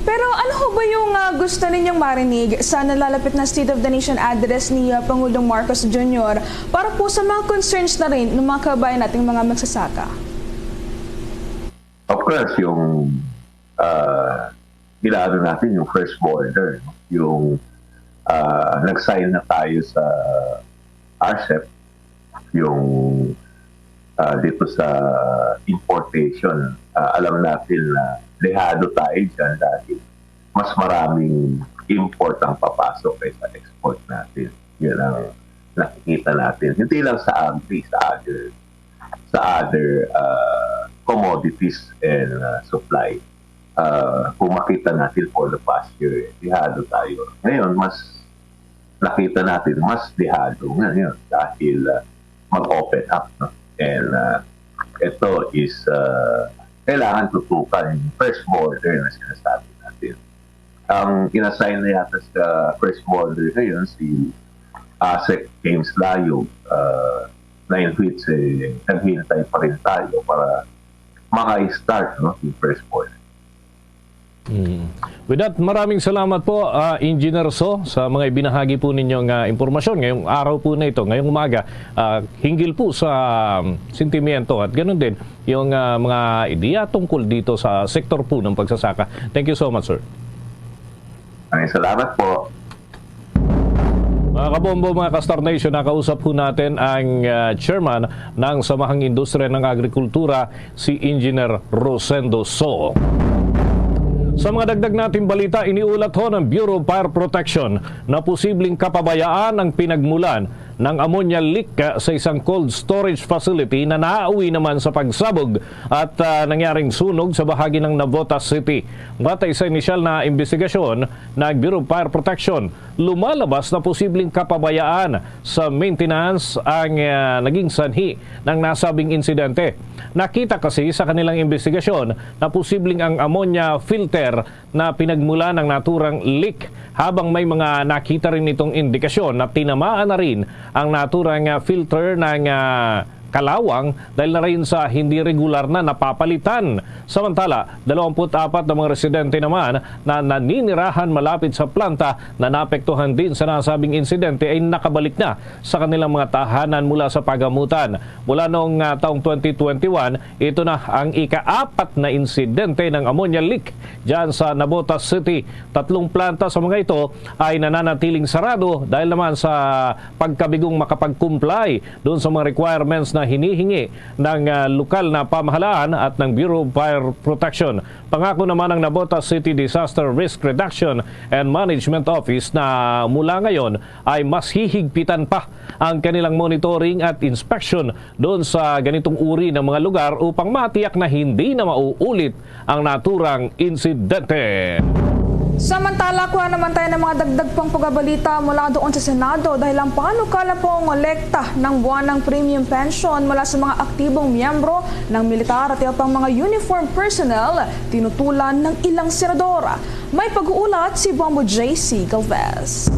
Pero ano ho ba yung gusto ninyong marinig sa nalalapit na State of the Nation address ni Pangulong Marcos Jr. para po sa mga concerns na rin ng mga kabayan nating mga magsasaka? Of course, yung ilaano natin yung first border, no? Yung nag-sign na tayo sa RCEP, yung dito sa importation. Alam natin na dehado tayo dyan dahil mas maraming import ang papasok kaysa export natin. Yun ang nakikita natin. Hindi lang sa agri, sa other commodities and supply. Kung makita natin for the past year, dehado tayo. Ngayon, mas nakita natin, mas dehado ngayon dahil mag-open up. No? And ito is kailangan tutukan yung first border na sinasabi natin. Ang inassign na yata sa first border ngayon si ASEC James Layo, na in which naghintay pa rin tayo para maka-start, no, yung first border. With that, maraming salamat po, Engineer So, sa mga ibinahagi po ninyong impormasyon ngayong araw po na ito, ngayong umaga, hinggil po sa sentimiento at ganoon din yung mga ideya tungkol dito sa sektor po ng pagsasaka. Thank you so much, sir. Maraming salamat po. Mga kabombo, mga ka-Star Nation, nakausap po natin ang chairman ng Samahang Industriya ng Agrikultura, si Engineer Rosendo So. Sa mga dagdag nating balita, iniulat ho ng Bureau of Fire Protection na posibleng kapabayaan ang pinagmulan ng ammonia leak sa isang cold storage facility na naauwi naman sa pagsabog at nangyaring sunog sa bahagi ng Navotas City. Batay sa inisyal na investigasyon ng Bureau of Fire Protection, lumalabas na posibleng kapabayaan sa maintenance ang naging sanhi ng nasabing insidente. Nakita kasi sa kanilang investigasyon na posibleng ang ammonia filter na pinagmula ng naturang leak, habang may mga nakita rin itong indikasyon na tinamaan na rin ang naturang filter ng kalawang dahil na rin sa hindi regular na napapalitan. Samantala, 24 na mga residente naman na naninirahan malapit sa planta na naapektuhan din sa nasabing insidente ay nakabalik na sa kanilang mga tahanan mula sa pagamutan. Mula noong taong 2021, ito na ang ika-4 na insidente ng ammonia leak dyan sa Navotas City. 3 planta sa mga ito ay nananatiling sarado dahil naman sa pagkabigong makapag-comply doon sa mga requirements na hinihingi ng lokal na pamahalaan at ng Bureau of Fire Protection. Pangako naman ng Navotas City Disaster Risk Reduction and Management Office na mula ngayon ay mas hihigpitan pa ang kanilang monitoring at inspection doon sa ganitong uri ng mga lugar upang matiyak na hindi na mauulit ang naturang insidente. Samantala, kuha naman tayo ng mga dagdag pang pagbabalita mula doon sa Senado dahil ang panukala po ang kolekta ng buwanang premium pension mula sa mga aktibong miyembro ng militar at iba pang mga uniform personnel tinutulan ng ilang senadora. May pag-uulat si Bombo JC Galvez.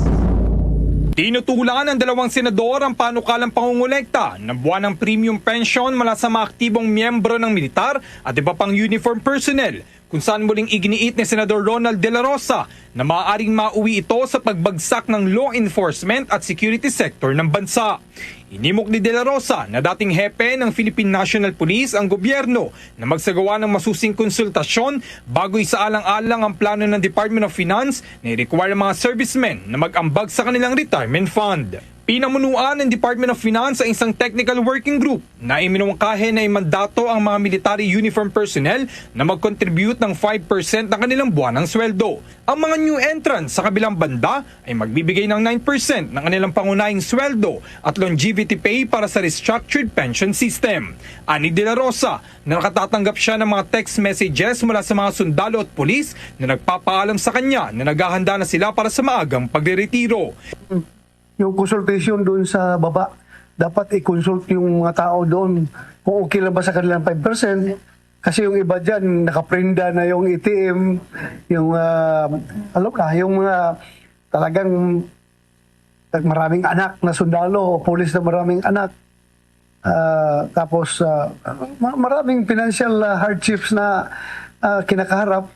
Tinutulangan ng 2 senador ang panukalang pangungulekta ng buwanang premium pension mula sa mga aktibong miyembro ng militar at iba pang uniform personnel kung saan muling iginiit ni Senador Ronald De La Rosa na maaaring mauwi ito sa pagbagsak ng law enforcement at security sector ng bansa. Inimok ni De La Rosa na dating hepe ng Philippine National Police ang gobyerno na magsagawa ng masusing konsultasyon bago isaalang-alang ang plano ng Department of Finance na i-require ang mga servicemen na mag-ambag sa kanilang retirement fund. Pinamunuan ng Department of Finance ang isang technical working group na iminungkahe na imandato ang mga military uniform personnel na mag-contribute ng 5% ng kanilang buwanang sweldo. Ang mga new entrants sa kabilang banda ay magbibigay ng 9% ng kanilang pangunahing sweldo at longevity pay para sa restructured pension system. Ani De La Rosa na nakatatanggap siya ng mga text messages mula sa mga sundalo at pulis na nagpapaalam sa kanya na naghahanda na sila para sa maagang pagreretiro. Yung consultation doon sa baba, dapat i-consult yung mga tao doon kung okay lang ba sa kanilang 5%. Kasi yung iba dyan, nakaprinda na yung ATM, yung, yung mga talagang maraming anak na sundalo o polis na maraming anak. Tapos maraming financial hardships na kinakaharap.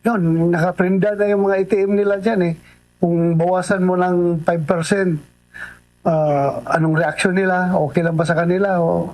Yun, nakaprinda na yung mga ATM nila dyan eh. Kung bawasan mo ng 5%, anong reaksyon nila? Okay lang ba sa kanila? O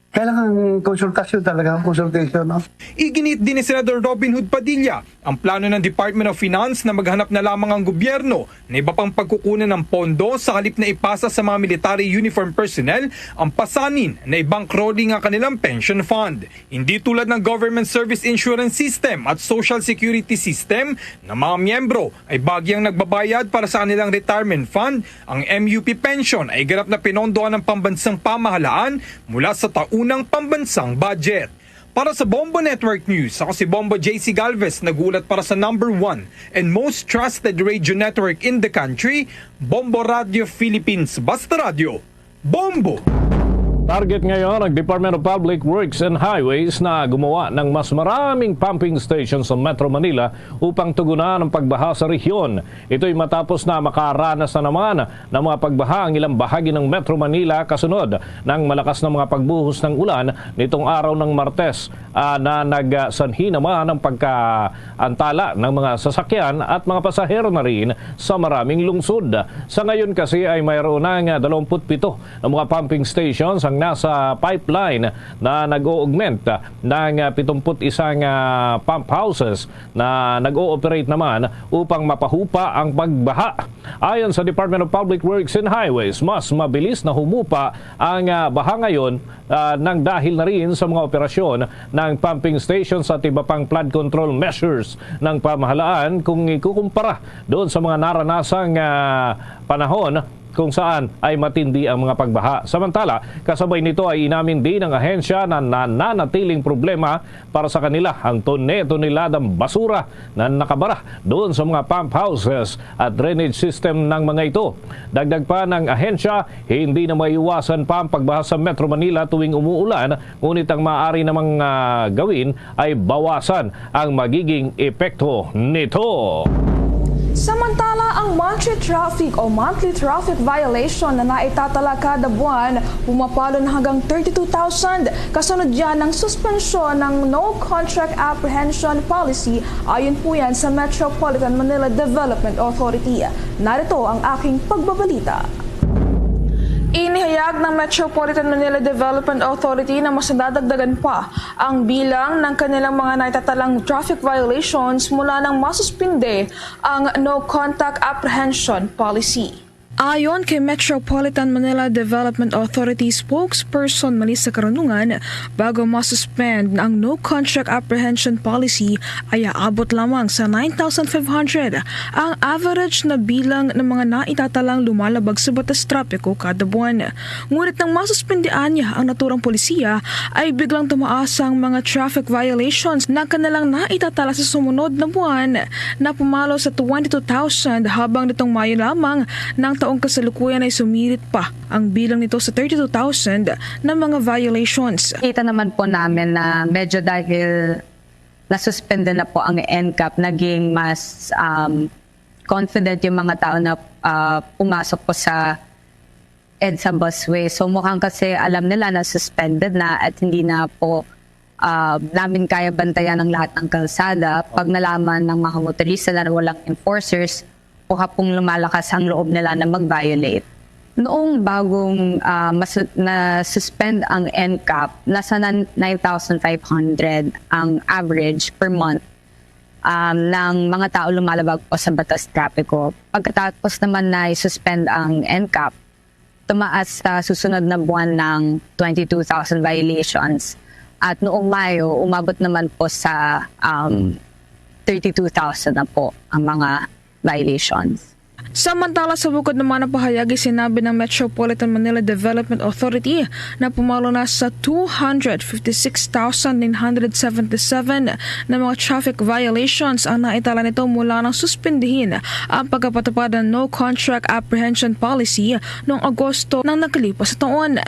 kailangan konsultasyon talaga, consultation. No? Iginit din ni Senador Robin Hood Padilla ang plano ng Department of Finance na maghanap na lamang ang gobyerno na iba pang pagkukunan ng pondo sa halip na ipasa sa mga military uniform personnel ang pasanin na i-bankrolling ang kanilang pension fund. Hindi tulad ng Government Service Insurance System at Social Security System na mga miyembro ay bagyang nagbabayad para sa kanilang retirement fund, ang MUP pension ay ganap na pinondohan ng pambansang pamahalaan mula sa taunang pambansang budget. Para sa Bombo Network News, ako si Bombo JC Galvez, nagulat para sa number 1 and most trusted radio network in the country, Bombo Radio Philippines. Basta Radio, Bombo! Target ngayon ang Department of Public Works and Highways na gumawa ng mas maraming pumping stations sa Metro Manila upang tugunan ang pagbaha sa rehiyon. Ito'y matapos na makaranas na naman ng mga pagbaha ang ilang bahagi ng Metro Manila kasunod ng malakas na mga pagbuhos ng ulan nitong araw ng Martes na nagsanhi naman ng pagkaantala ng mga sasakyan at mga pasahero na rin sa maraming lungsod. Sa ngayon kasi ay mayroon ng 27 na mga pumping stations ang nasa pipeline na nag-o-augment ng 71 pump houses na nag-ooperate naman upang mapahupa ang pagbaha. Ayon sa Department of Public Works and Highways, mas mabilis na humupa ang baha ngayon nang dahil na rin sa mga operasyon ng pumping stations at iba pang flood control measures ng pamahalaan kung ikukumpara doon sa mga naranasang panahon kung saan ay matindi ang mga pagbaha. Samantala, kasabay nito ay inamin din ng ahensya na nananatiling problema para sa kanila ang tonne-toneladang basura na nakabara doon sa mga pump houses at drainage system ng mga ito. Dagdag pa ng ahensya, hindi na maiwasan pa ang pagbaha sa Metro Manila tuwing umuulan, ngunit ang maaari namang gawin ay bawasan ang magiging epekto nito. Samantala, ang monthly traffic violation na naitatala kada buwan pumapalo na hanggang 32,000. Kasunod yan ng suspensyon ng no contract apprehension policy ayon po yan sa Metropolitan Manila Development Authority. Narito ang aking pagbabalita. Inihayag ng Metropolitan Manila Development Authority na mas nadadagdagan pa ang bilang ng kanilang mga naitatalang traffic violations mula nang masuspinde ang no contact apprehension policy. Ayon kay Metropolitan Manila Development Authority spokesperson Melissa Karunungan, bago masuspend ang no contract apprehension policy ay aabot lamang sa 9,500 ang average na bilang ng mga naitatalang lumalabag sa batas trapiko kada buwan. Ngunit nang masuspendian niya ang naturang polisiya ay biglang tumaas ang mga traffic violations na kanilang naitatala sa sumunod na buwan na pumalo sa 22,000 habang nitong Mayo lamang ng taong kasalukuyan ay sumirit pa ang bilang nito sa 32,000 na mga violations. Kita naman po namin na medyo dahil nasuspende na po ang NCAP, naging mas confident yung mga tao na pumasok po sa EDSA busway. So mukhang kasi alam nila na suspended na at hindi na po namin kaya bantayan ang lahat ng kalsada. Pag nalaman ng mga motorista na walang enforcers, pong lumalakas ang loob nila na mag-violate. Noong bagong na-suspend ang NCAP, nasa 9,500 ang average per month ng mga tao lumalabag po sa batas trapiko. Pagkatapos naman na i-suspend ang NCAP, tumaas sa susunod na buwan ng 22,000 violations. At noong Mayo, umabot naman po sa 32,000 na po ang mga violations. Samantala sa bukod naman ng pahayag, sinabi ng Metropolitan Manila Development Authority na pumalo na sa 256,977 na mga traffic violations ang naitala nito mula nang suspindihin ang pagpapatupad ng No Contract Apprehension Policy noong Agosto ng nakalipas na taon.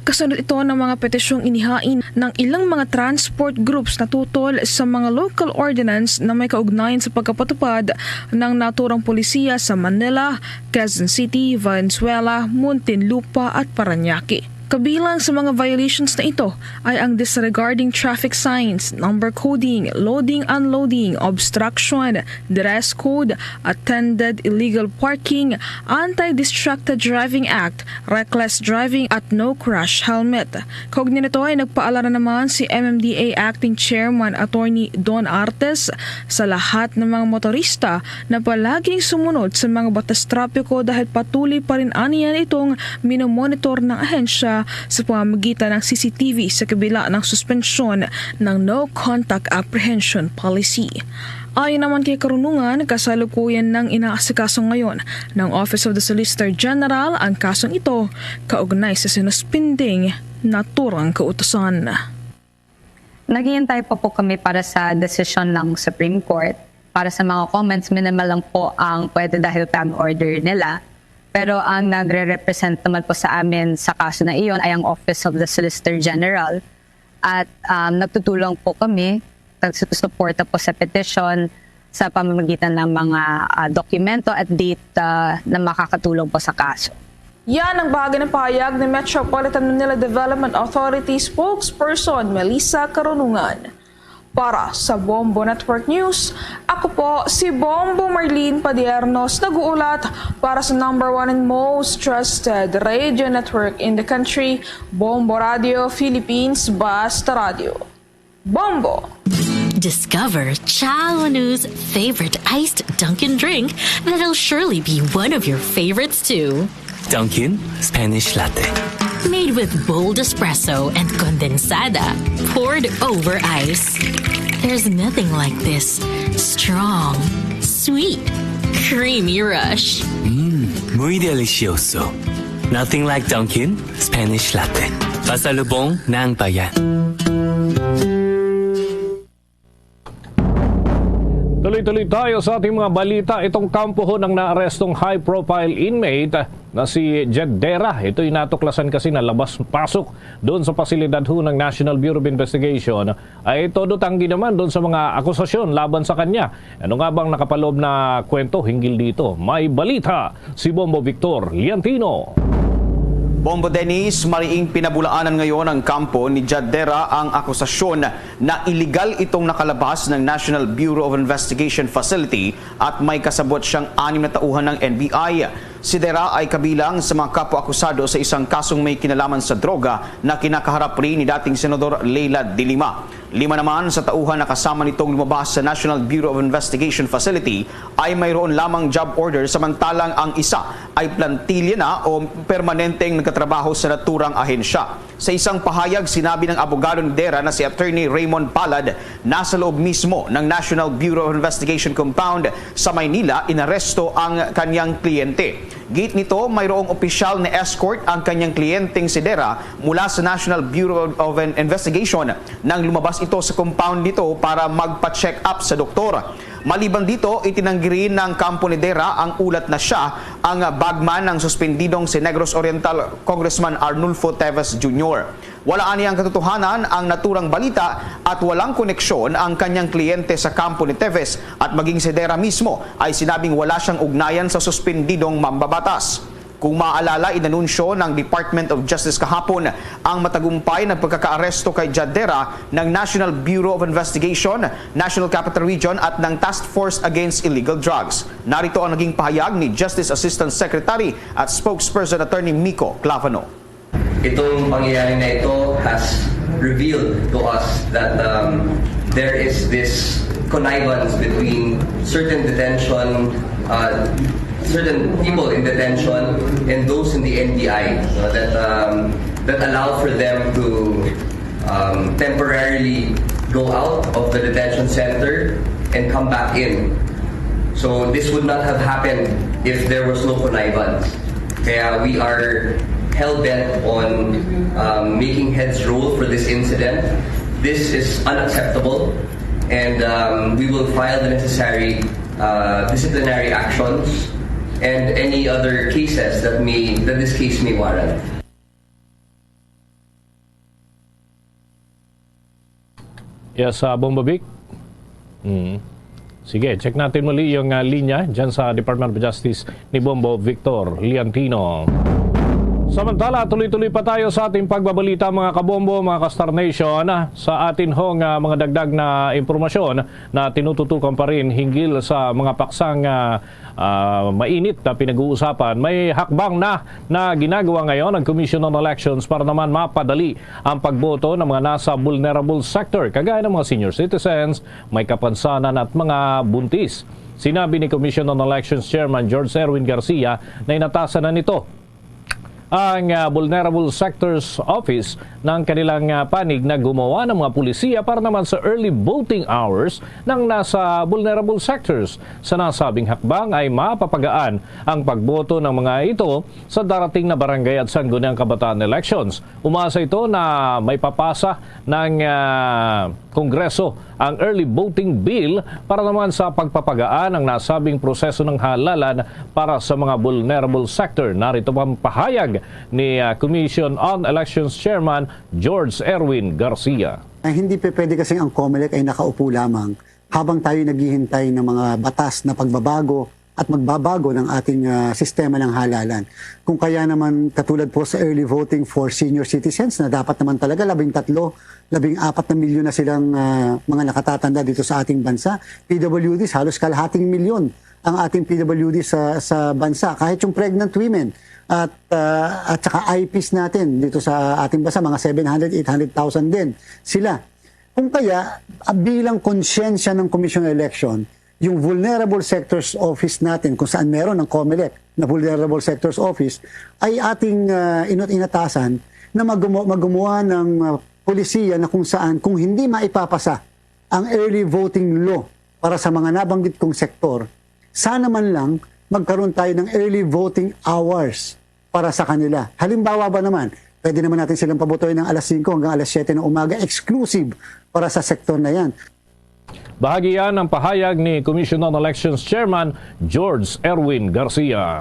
Kasunod ito ng mga petisyong inihain ng ilang mga transport groups na tutol sa mga local ordinance na may kaugnayan sa pagpapatupad ng naturang polisiya sa Manila, Quezon City, Valenzuela, Muntinlupa at Parañaque. Kabilang sa mga violations na ito ay ang disregarding traffic signs, number coding, loading, unloading, obstruction, dress code, attended illegal parking, Anti-Distracted Driving Act, reckless driving at no crash helmet. Kaugnay nito ay nagpaalala naman si MMDA Acting Chairman Attorney Don Artes sa lahat ng mga motorista na palaging sumunod sa mga batas trapiko dahil patuloy pa rin aniyan itong minomonitor ng ahensya sa pamamagitan ng CCTV sa kabila ng suspensyon ng No Contact Apprehension Policy. Ayon naman kay Karunungan, kasalukuyan ng inaasikaso ngayon ng Office of the Solicitor General ang kasong ito kaugnay sa sinuspinding naturang kautusan. Naghihintay pa po kami para sa desisyon ng Supreme Court. Para sa mga comments, minimal lang po ang pwede dahil tag order nila. Pero ang nagre-represent naman po sa amin sa kaso na iyon ay ang Office of the Solicitor General. At nagtutulong po kami, nagsusuporta po sa petition sa pamamagitan ng mga dokumento at data na makakatulong po sa kaso. Yan ang bahagi ng pahayag ni Metropolitan Manila Development Authority spokesperson Melissa Karunungan. Para sa Bombo Network News, ako po si Bombo Marlene Padiernos, nag-uulat para sa #1 and most trusted radio network in the country, Bombo Radio Philippines, Basta Radio. Bombo! Discover Chaonu's favorite iced Dunkin' drink that'll surely be one of your favorites too. Dunkin' Spanish Latte. Made with bold espresso and condensada, poured over ice. There's nothing like this strong, sweet, creamy rush. Muy delicioso. Nothing like Dunkin' Spanish Latte. Pasalubong ng bayan. Tuloy-tuloy tayo sa ating mga balita. Itong kampo ho ng naarestong high-profile inmate na si Jed Dera. Ito'y natuklasan kasi na labas-pasok doon sa pasilidad ho ng National Bureau of Investigation. Ay todo tanggi naman doon sa mga akusasyon laban sa kanya. Ano nga bang nakapaloob na kwento hinggil dito? May balita si Bombo Victor Liantino. Bombo Dennis, mariing pinabulaanan ngayon ng kampo ni Jed Dera ang akusasyon na iligal itong nakalabas ng National Bureau of Investigation Facility at may kasabot siyang 6 na tauhan ng NBI. Si Dera ay kabilang sa mga kapwa-akusado sa isang kasong may kinalaman sa droga na kinakaharap rin ni dating Senador Leila de Lima. 5 naman sa tauhan na kasama nitong lumabas sa National Bureau of Investigation Facility ay mayroon lamang job order, samantalang ang isa ay plantilya na o permanenteng nagkatrabaho sa naturang ahensya. Sa isang pahayag, sinabi ng abogado ni Dera na si Attorney Raymond Palad, nasa loob mismo ng National Bureau of Investigation Compound sa Maynila, inaresto ang kanyang kliyente. Gate nito, mayroong opisyal na escort ang kanyang kliyenteng si Dera mula sa National Bureau of Investigation nang lumabas ito sa compound nito para magpa-check up sa doktor. Maliban dito, itinanggi rin ng kampo ni Dera ang ulat na siya ang bagman ng suspendidong si Negros Oriental Congressman Arnulfo Teves Jr. Wala aniyang katotohanan ang naturang balita at walang koneksyon ang kanyang kliyente sa kampo ni Teves at maging si Dera mismo ay sinabing wala siyang ugnayan sa suspendidong mambabatas. Kung maaalala, inanunsyo ng Department of Justice kahapon ang matagumpay na pagkakaaresto kay Jadera ng National Bureau of Investigation, National Capital Region at ng Task Force Against Illegal Drugs. Narito ang naging pahayag ni Justice Assistant Secretary at Spokesperson Attorney Miko Clavano. Itong pangyayari na ito has revealed to us that there is this connivance between certain people in detention and those in the NBI that allow for them to temporarily go out of the detention center and come back in. So this would not have happened if there was no connivance. Kaya we are hell-bent on making heads roll for this incident. This is unacceptable, and we will file the necessary disciplinary actions and any other cases that this case may warrant. Yes, Bombo Vic. Sige, check natin muli yung linya dyan sa Department of Justice ni Bombo Victor Liantino. Samantala, tuloy-tuloy pa tayo sa ating pagbabalita mga kabombo, mga ka-Star Nation, sa atin hong mga dagdag na impormasyon na tinututukan pa rin hinggil sa mga paksang mainit na pinag-uusapan. May hakbang na ginagawa ngayon ng Commission on Elections para naman mapadali ang pagboto ng mga nasa vulnerable sector, kagaya ng mga senior citizens, may kapansanan at mga buntis. Sinabi ni Commission on Elections Chairman George Erwin Garcia na inatasan na nito ang Vulnerable Sectors Office ng kanilang panig na gumawa ng mga pulisiya para naman sa early voting hours ng nasa vulnerable sectors. Sa nasabing hakbang ay mapapagaan ang pagboto ng mga ito sa darating na barangay at sangguniang kabataan elections. Umasa ito na may papasa ng Kongreso ang early voting bill para naman sa pagpapagaan ng nasabing proseso ng halalan para sa mga vulnerable sector. Narito ang pahayag ni Commission on Elections Chairman George Erwin Garcia. Hindi pwede kasi ang COMELEC ay nakaupo lamang habang tayo naghihintay ng mga batas na pagbabago at magbabago ng ating sistema ng halalan. Kung kaya naman katulad po sa early voting for senior citizens na dapat naman talaga 13-14 na milyon na silang mga nakatatanda dito sa ating bansa. PWDs, halos kalahating milyon ang ating PWD sa bansa. Kahit yung pregnant women at saka IPs natin dito sa ating bansa, mga 700,000-800,000 din sila. Kung kaya, bilang konsyensya ng Commission on Election, yung Vulnerable Sectors Office natin, kung saan meron ng COMELEC na Vulnerable Sectors Office, ay ating inatasan na magawa ng polisiya na kung saan, kung hindi maipapasa ang early voting law para sa mga nabanggit kong sektor, sana man lang magkaroon tayo ng early voting hours para sa kanila. Halimbawa ba naman, pwede naman natin silang pabotoyin ng alas 5 hanggang alas 7 ng umaga, exclusive para sa sektor na yan. Bahagi yan ng pahayag ni Commission on Elections Chairman George Erwin Garcia.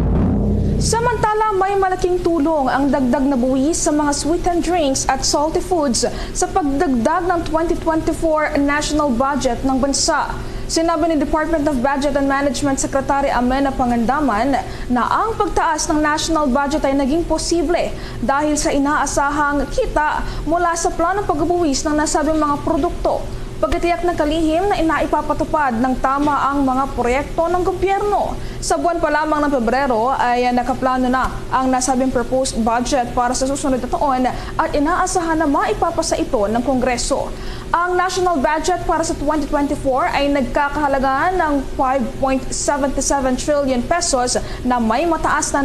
Samantala, may malaking tulong ang dagdag na buwis sa mga sweetened drinks at salty foods sa pagdagdag ng 2024 national budget ng bansa. Sinabi ni Department of Budget and Management Secretary Amena Pangandaman na ang pagtaas ng national budget ay naging posible dahil sa inaasahang kita mula sa planong pagbubuwis ng nasabing mga produkto. Pagkatiyak ng kalihim na inaipapatupad ng tama ang mga proyekto ng gobyerno. Sa buwan pa lamang ng Pebrero ay nakaplano na ang nasabing proposed budget para sa susunod na taon at inaasahan na maipapasa ito ng Kongreso. Ang national budget para sa 2024 ay nagkakahalaga ng 5.77 trillion pesos na may mataas na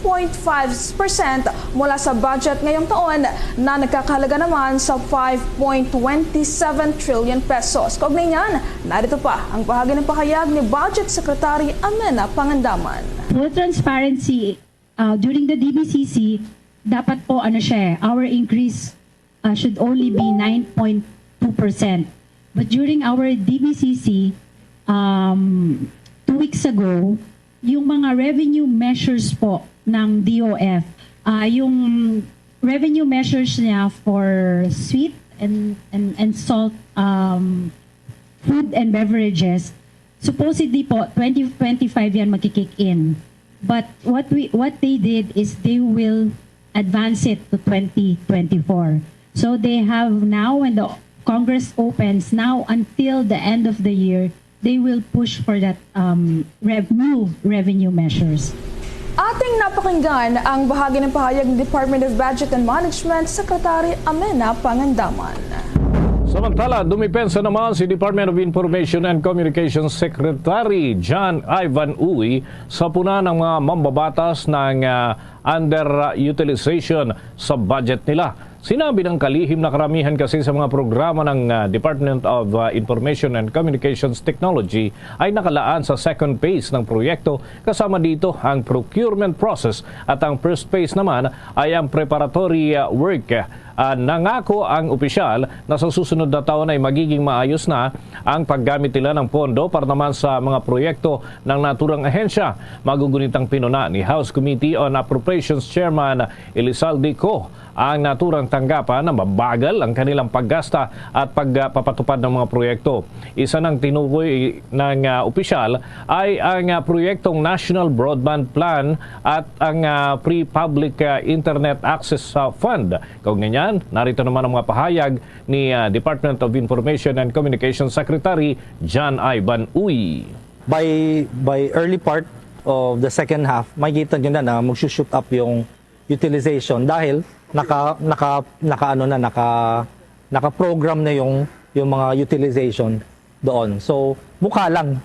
9.5% mula sa budget ngayong taon na nagkakahalaga naman sa 5.27 trillion pesos. Kaugnay niyan, narito pa ang bahagi ng pahayag ni Budget Secretary Amena Pangandaman. For transparency, during the DBCC, dapat po our increase should only be 9.2%. But during our DBCC, 2 weeks ago, yung mga revenue measures po ng DOF, yung revenue measures niya for sweet and salt food and beverages, supposedly po 2025 yan magkikick in. But what they did is they will advance it to 2024. So they have now, when the Congress opens, now until the end of the year, they will push for that new revenue measures. Ating napakinggan ang bahagi ng pahayag ng Department of Budget and Management Secretary Amena Pangandaman. Samantala, dumipensa naman si Department of Information and Communications Secretary John Ivan Uy sa puna ng mga mambabatas ng underutilization sa budget nila. Sinabi ng kalihim na karamihan kasi sa mga programa ng Department of Information and Communications Technology ay nakalaan sa second phase ng proyekto, kasama dito ang procurement process, at ang first phase naman ay ang preparatory work. Nangako ang opisyal na sa susunod na taon ay magiging maayos na ang paggamit nila ng pondo para naman sa mga proyekto ng naturang ahensya. Magugunitang pinuna ni House Committee on Appropriations Chairman Elizalde Co ang naturang tanggapan na mabagal ang kanilang paggasta at pagpapatupad ng mga proyekto. Isa ng tinukoy ng opisyal ay ang proyektong National Broadband Plan at ang Free Public Internet Access Fund. Kaugnay niyan, narito naman ang mga pahayag ni Department of Information and Communications Secretary John Ivan Uy. By early part of the second half, makikita nyo na mag-shoot up yung utilization dahil naka-program na yung mga utilization doon. So, mukha lang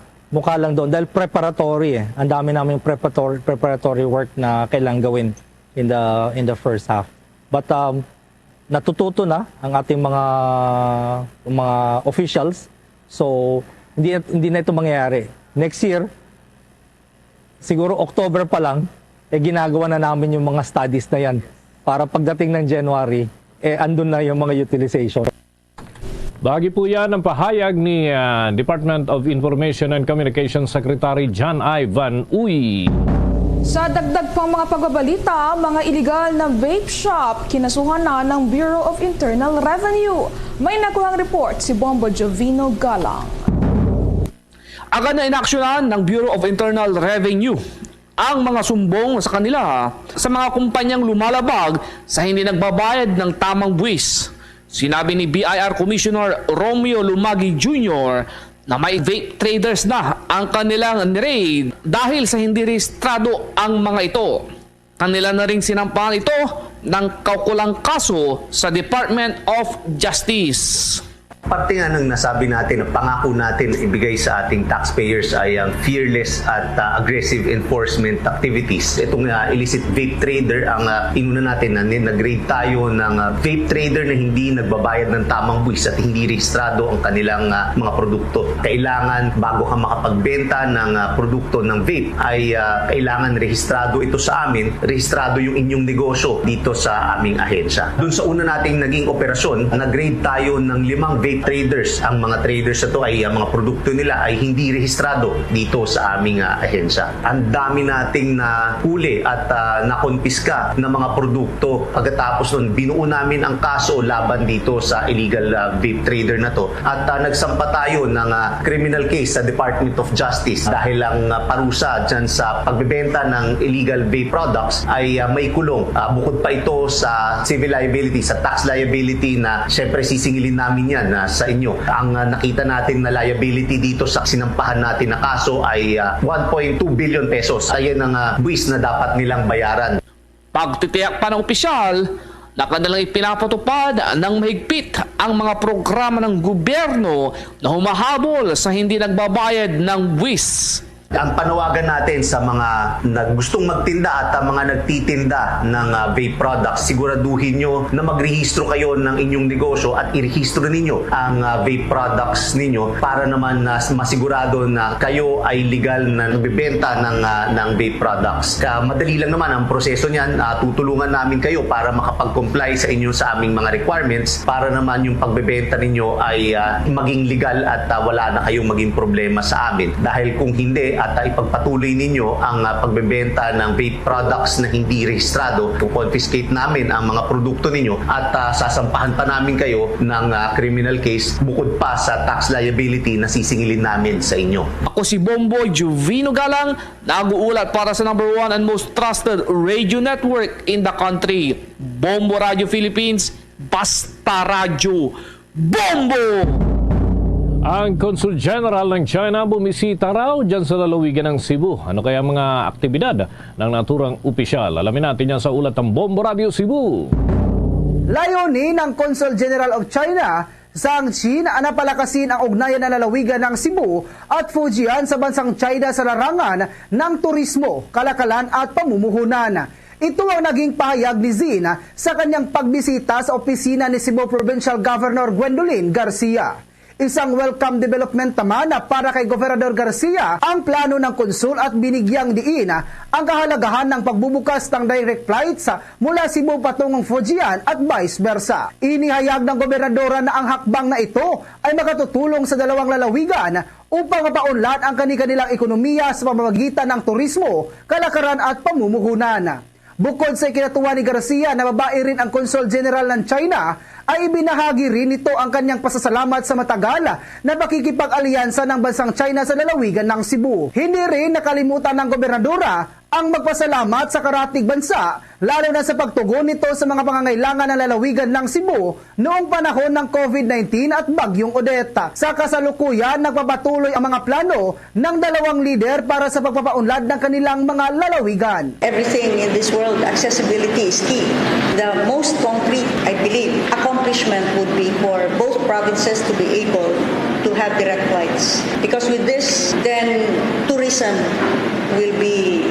doon dahil preparatory eh. Ang dami namin preparatory work na kailangan gawin in the first half. But natututo na ang ating mga officials. So, hindi na ito mangyayari. Next year, siguro October pa lang, ginagawa na namin yung mga studies na yan. Para pagdating ng January, andun na yung mga utilization. Bahagi po yan ang pahayag ni Department of Information and Communications Secretary John Ivan Uy. Sa dagdag pang mga pagbabalita, mga illegal na vape shop kinasuhan na ng Bureau of Internal Revenue. May nakuhang report si Bombo Jovino Galang. Agad na inaksyonan ng Bureau of Internal Revenue ang mga sumbong sa kanila sa mga kumpanyang lumalabag sa hindi nagbabayad ng tamang buwis. Sinabi ni BIR Commissioner Romeo Lumagi Jr. na may vape traders na ang kanilang niraid dahil sa hindi rehistrado ang mga ito. Kanila na rin sinampahan ito ng kaukulang kaso sa Department of Justice. Parte nga ng nasabi natin, pangako natin ibigay sa ating taxpayers ay ang fearless at aggressive enforcement activities. Itong illicit vape trader, ang inuna natin na nag-grade tayo ng vape trader na hindi nagbabayad ng tamang buwis at hindi rehistrado ang kanilang mga produkto. Kailangan, bago ka makapagbenta ng produkto ng vape, ay kailangan rehistrado ito sa amin, rehistrado yung inyong negosyo dito sa aming ahensya. Doon sa una nating naging operasyon, nag-grade tayo ng 5 vape traders. Ang mga traders na to ay mga produkto nila ay hindi rehistrado dito sa aming ahensya. Ang dami nating nahuli at nakonpiska ng mga produkto. Pagkatapos nun, binuo namin ang kaso laban dito sa illegal vape trader na to. At nagsampa tayo ng criminal case sa Department of Justice dahil ang parusa dyan sa pagbebenta ng illegal vape products ay may kulong. Bukod pa ito sa civil liability, sa tax liability na syempre sisingilin namin yan sa inyo. Ang nakita natin na liability dito sa sinampahan natin na kaso ay 1.2 billion pesos. Ayan ang buwis na dapat nilang bayaran. Pagtitiyak pa ng opisyal, nakadalang ipinapatupad ng mahigpit ang mga programa ng gobyerno na humahabol sa hindi nagbabayad ng buwis. Ang panawagan natin sa mga gustong magtinda at mga nagtitinda ng vape products, siguraduhin nyo na magrehistro kayo ng inyong negosyo at irehistro ninyo ang vape products ninyo para naman masigurado na kayo ay legal na nagbebenta ng vape products. Madali lang naman ang proseso niyan. Tutulungan namin kayo para makapag-comply sa inyo sa aming mga requirements para naman yung pagbebenta ninyo ay maging legal at wala na kayong maging problema sa amin. Dahil kung hindi, at ipagpatuloy ninyo ang pagbebenta ng vape products na hindi rehistrado, confiscate namin ang mga produkto ninyo at sasampahan pa namin kayo ng criminal case bukod pa sa tax liability na sisingilin namin sa inyo. Ako si Bomboy Juvino Galang, nag-uulat para sa number 1 and most trusted radio network in the country, Bombo Radio Philippines, Basta Radio. Bombo! Ang Consul General ng China bumisita raw dyan sa lalawigan ng Cebu. Ano kaya mga aktibidad ng naturang opisyal? Alamin natin yan sa ulat ng Bombo Radio Cebu. Layunin ng Consul General of China Zhang Qi na napalakasin ang ugnayan ng lalawigan ng Cebu at Fujian sa bansang China sa larangan ng turismo, kalakalan at pamumuhunan. Ito ang naging pahayag ni Zin sa kanyang pagbisita sa opisina ni Cebu Provincial Governor Gwendolyn Garcia. Isang welcome development naman para kay Gobernador Garcia ang plano ng konsul at binigyang diin ang kahalagahan ng pagbubukas ng direct flights mula Cebu patungong Fujian at vice versa. Inihayag ng gobernadora na ang hakbang na ito ay makatutulong sa dalawang lalawigan upang mapaunlad ang kani-kanilang ekonomiya sa pamamagitan ng turismo, kalakaran at pamumuhunan. Bukod sa ikinatuwa ni Garcia na babae rin ang Consul General ng China, ay ibinahagi rin nito ang kanyang pasasalamat sa matagal na pakikipag-alyansa ng bansang China sa lalawigan ng Cebu. Hindi rin nakalimutan ng gobernadora ang magpasalamat sa karatig bansa, lalo na sa pagtugon nito sa mga pangangailangan ng lalawigan ng Cebu noong panahon ng COVID-19 at Bagyong Odette. Sa kasalukuyan, nagpapatuloy ang mga plano ng dalawang lider para sa pagpapaunlad ng kanilang mga lalawigan. Everything in this world, accessibility is key. The most concrete, I believe, accomplishment would be for both provinces to be able to have direct flights. Because with this, then tourism will be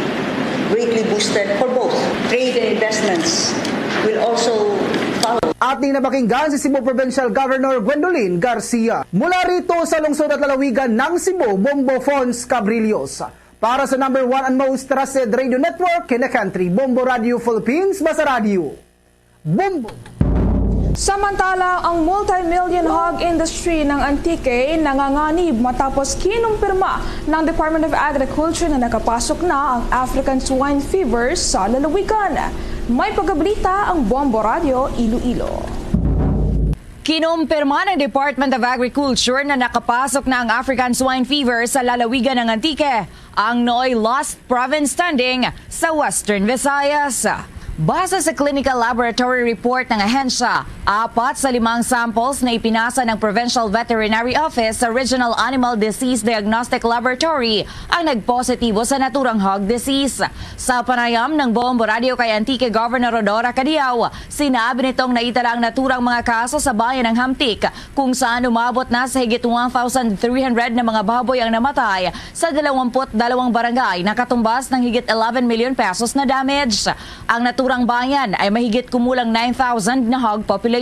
greatly boosted for both. Trade and investments will also follow. Ating napakinggan si Cebu Provincial Governor Gwendolyn Garcia. Mula rito sa lungsod at lalawigan ng Cebu, Bombo Fons Cabrillos. Para sa number 1 and most trusted radio network in the country, Bombo Radio Philippines, Basta Radio. Bombo! Samantala, ang multi-million hog industry ng Antique nanganganib matapos kinumpirma ng Department of Agriculture na nakapasok na ang African swine fever sa lalawigan. May pagkabalita ang Bombo Radio Iloilo. Kinumpirma ng Department of Agriculture na nakapasok na ang African swine fever sa lalawigan ng Antique, ang Nooy Lost Province standing sa Western Visayas. Base sa clinical laboratory report ng ahensya, 4 sa 5 samples na ipinasa ng Provincial Veterinary Office sa Regional Animal Disease Diagnostic Laboratory ang nagpositibo sa naturang hog disease. Sa panayam ng Bombo Radio kay Antique Governor Rodora Cadiao, sinabi nitong naitala ang naturang mga kaso sa bayan ng Hamtik kung saan umabot na sa higit 1,300 na mga baboy ang namatay sa 22 barangay na katumbas ng higit 11 million pesos na damage. Ang naturang bayan ay mahigit kumulang 9,000 na hog population.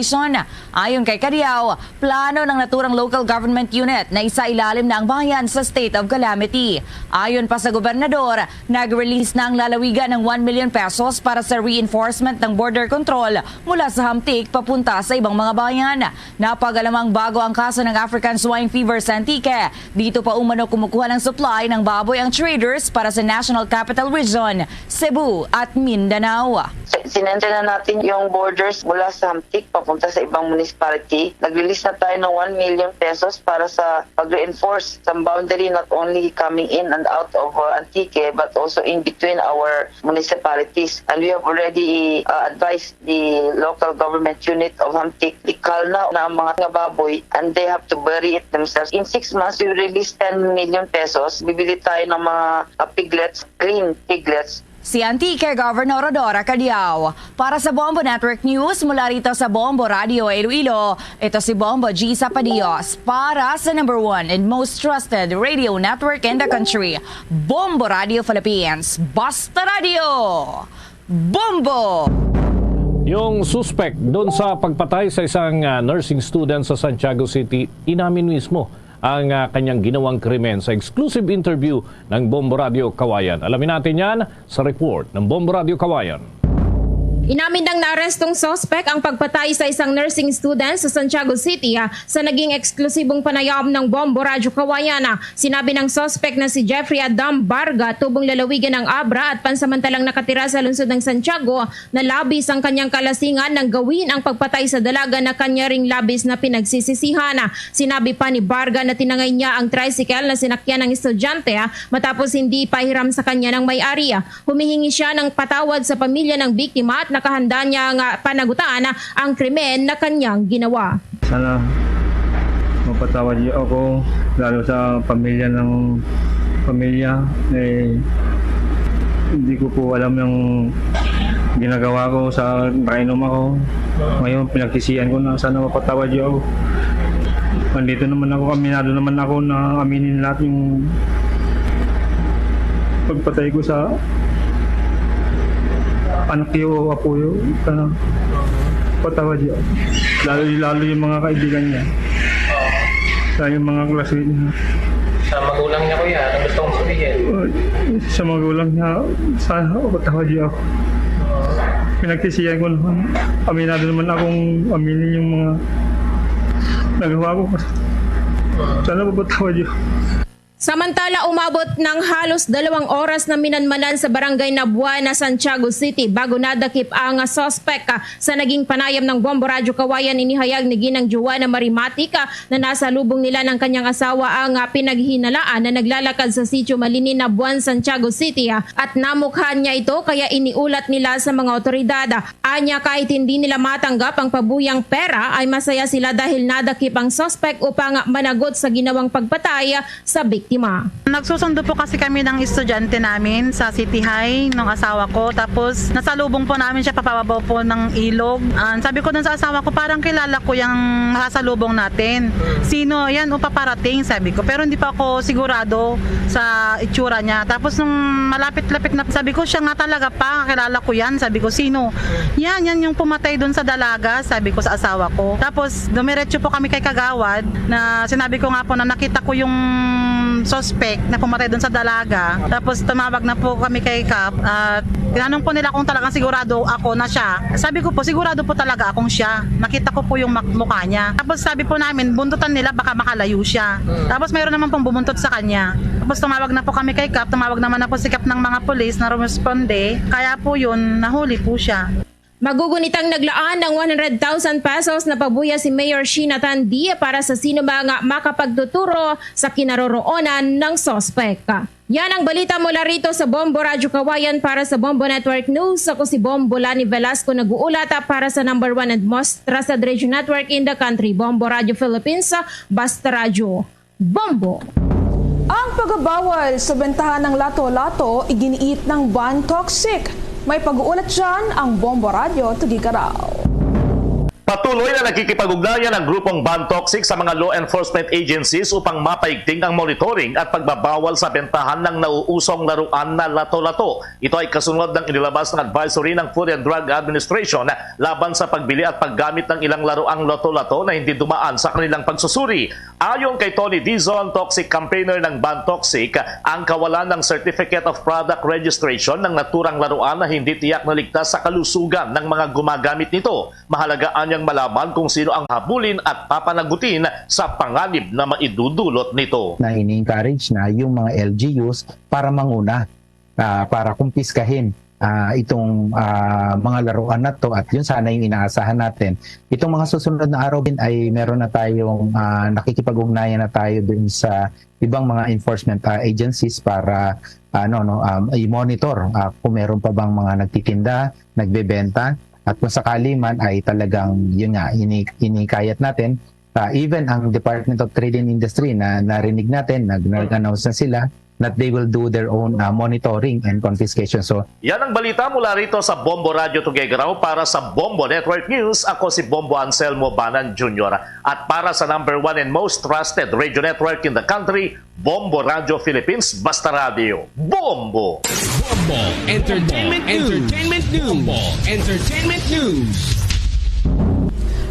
Ayon kay Cadiao, plano ng naturang local government unit na isailalim na ang bayan sa state of calamity. Ayon pa sa gobernador, nag-release na ang lalawigan ng 1 million pesos para sa reinforcement ng border control mula sa Hamtik papunta sa ibang mga bayan. Napagalamang bago ang kaso ng African swine fever sa Antique. Dito pa umano kumukuha ng supply ng baboy ang traders para sa National Capital Region, Cebu at Mindanao. Sinenta na natin yung borders mula sa Hamtik papunta sa ibang municipality. Nag-release na tayo ng 1 million pesos para sa pag-reinforce some boundary not only coming in and out of Antique but also in between our municipalities. And we have already advised the local government unit of Hamtik ikal na ang mga baboy and they have to bury it themselves. In 6 months, we release 10 million pesos. Bibili tayo ng mga piglets, clean piglets. Si Antique Governor Rodora Cadiao. Para sa Bombo Network News, mula rito sa Bombo Radio Iloilo, ito si Bombo G. Zapadios para sa number 1 and most trusted radio network in the country, Bombo Radio Philippines, Basta Radio. Bombo! Yung suspect doon sa pagpatay sa isang nursing student sa Santiago City, inamin mismo ang kanyang ginawang krimen sa exclusive interview ng Bombo Radio Kawayan. Alamin natin yan sa report ng Bombo Radio Kawayan. Inamin ng naarestong sospek ang pagpatay sa isang nursing student sa Santiago City sa naging eksklusibong panayam ng Bombo Radyo Kawayan. Sinabi ng sospek na si Jeffrey Adam Barga, tubong lalawigan ng Abra at pansamantalang nakatira sa lungsod ng Santiago, na labis ang kanyang kalasingan nang gawin ang pagpatay sa dalaga na kanya ring labis na pinagsisisihan. Sinabi pa ni Barga na tinangay niya ang tricycle na sinakyan ng estudyante matapos hindi pahiram sa kanya ng may-ari. Humihingi siya ng patawad sa pamilya ng biktima at nakahanda niya panagutaan ang krimen na kanyang ginawa. Sana mapatawad niyo ako, lalo sa pamilya hindi ko po alam yung ginagawa ko sa nakainom ako. Ngayon pinagsisihan ko na sana mapatawad niyo ako. Nandito naman ako, aminado naman ako na aminin lahat yung pagpatay ko sa anak ko, apo ko, sana patawad niya. Lalo yung mga kaibigan niya. Lalo yung mga classmates niya. Sa magulang niya, kuya, ano gusto kong sabihin? Sa magulang niya, sana patawad niya ako. Pinagsisihan ko naman. Aminado naman akong aminin yung mga nagawa ko. Sana patawad niya. Samantala, umabot ng halos 2 oras na minanmanan sa barangay Nabuana, Santiago City bago nadakip ang sospek. Sa naging panayam ng Bombo Radyo Kawayan, inihayag ni Ginang Joanna Marimatic na nasa lubong nila ng kanyang asawa ang pinaghinalaan na naglalakad sa sitio Malinin, Nabuan, Santiago City at namukhaan niya ito kaya iniulat nila sa mga otoridad. Anya, kahit hindi nila matanggap ang pabuyang pera ay masaya sila dahil nadakip ang sospek upang managot sa ginawang pagpatay sa biktima. Nagsusundo po kasi kami ng estudyante namin sa City High ng asawa ko. Tapos nasalubong po namin siya papababaw po ng ilog. Sabi ko dun sa asawa ko, parang kilala ko yung nakasalubong natin. Sino? Yan o paparating, sabi ko. Pero hindi pa ako sigurado sa itsura niya. Tapos nung malapit-lapit na, sabi ko, siya nga talaga pa, kilala ko yan. Sabi ko, sino? Yan yung pumatay dun sa dalaga, sabi ko sa asawa ko. Tapos dumiretso po kami kay Kagawad na sinabi ko nga po na nakita ko yung suspect na pumatay doon sa dalaga. Tapos tumawag na po kami kay Kap at tinanong po nila kung talagang sigurado ako na siya. Sabi ko po, sigurado po talaga akong siya. Nakita ko po yung mukha niya. Tapos sabi po namin, buntutan nila baka makalayo siya. Tapos mayroon naman pong bumuntot sa kanya. Tapos tumawag na po kami kay Kap, tumawag naman na po si Kap ng mga pulis na rumisponde. Kaya po yun, nahuli po siya. Magugunitang naglaan ng 100,000 pesos na pabuya si Mayor Sheena Tandy para sa sino mga makapagtuturo sa kinaroroonan ng sospek. Yan ang balita mula rito sa Bombo Radyo Kawayan para sa Bombo Network News. Ako si Bombo Lani Velasco, nag-uulat para sa #1 and most trusted radio network in the country, Bombo Radio Philippines, Basta Radio. Bombo! Ang pagbabawal sa bentahan ng lato-lato iginiit ng ban toxic. May pag-uulat dyan ang Bombo Radio Tugigaraw. Patuloy na nakikipag-ugnayan ang grupong Ban Toxic sa mga law enforcement agencies upang mapaigting ang monitoring at pagbabawal sa bentahan ng nauusong laruan na lato-lato. Ito ay kasunod ng inilabas ng advisory ng Food and Drug Administration laban sa pagbili at paggamit ng ilang laruang lato-lato na hindi dumaan sa kanilang pagsusuri. Ayon kay Tony Dizon, toxic campaigner ng Ban Toxic, ang kawalan ng Certificate of Product Registration ng naturang laruan na hindi tiyak na ligtas sa kalusugan ng mga gumagamit nito. Mahalagaan niyang malaman kung sino ang habulin at papanagutin sa panganib na maidudulot nito. Na ini-encourage na yung mga LGUs para manguna, para kumpiskahin itong mga laruan na to, at yun sana yung inaasahan natin. Itong mga susunod na araw din ay meron na tayong nakikipag-ugnayan na tayo dun sa ibang mga enforcement agencies para i-monitor kung meron pa bang mga nagtitinda, nagbebenta. At kung sakali man ay talagang yun nga, inikayat natin. Even ang Department of Trade and Industry na narinig natin, nag-announce na sila that they will do their own monitoring and confiscation. So, yan ang balita mula rito sa Bombo Radio Tugigaraw para sa Bombo Network News. Ako si Bombo Anselmo Banan Jr. At para sa #1 and most trusted radio network in the country, Bombo Radio Philippines, Basta Radio. Bombo! Bombo Entertainment News. Bombo Entertainment News.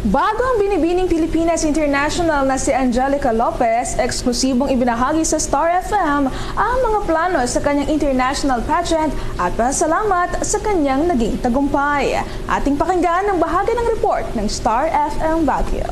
Bago ang Binibining Pilipinas International na si Angelica Lopez, eksklusibong ibinahagi sa Star FM ang mga plano sa kanyang international pageant at pasalamat sa kanyang naging tagumpay. Ating pakinggan ang bahagi ng report ng Star FM Baguio.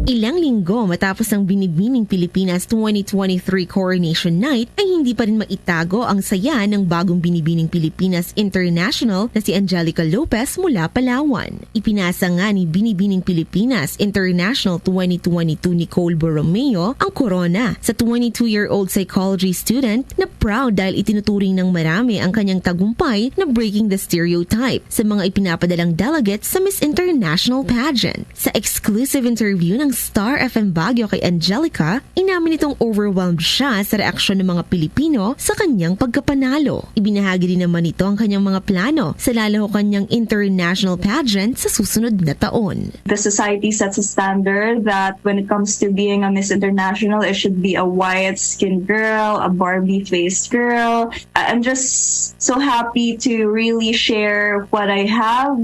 Ilang linggo matapos ang Binibining Pilipinas 2023 Coronation Night ay hindi pa rin maitago ang saya ng bagong Binibining Pilipinas International na si Angelica Lopez mula Palawan. Ipinasa nga ni Binibining Pilipinas International 2022 Nicole Borromeo ang korona sa 22-year-old psychology student na proud dahil itinuturing ng marami ang kanyang tagumpay na breaking the stereotype sa mga ipinapadalang delegates sa Miss International pageant. Sa exclusive interview ng Star FM Baguio kay Angelica, inamin itong overwhelmed siya sa reaksyon ng mga Pilipino sa kanyang pagkapanalo. Ibinahagi rin naman ito ang kanyang mga plano sa lalahukan niyang international pageant sa susunod na taon. The society sets a standard that when it comes to being a Miss International, it should be a white-skinned girl, a Barbie-faced girl. I'm just so happy to really share what I have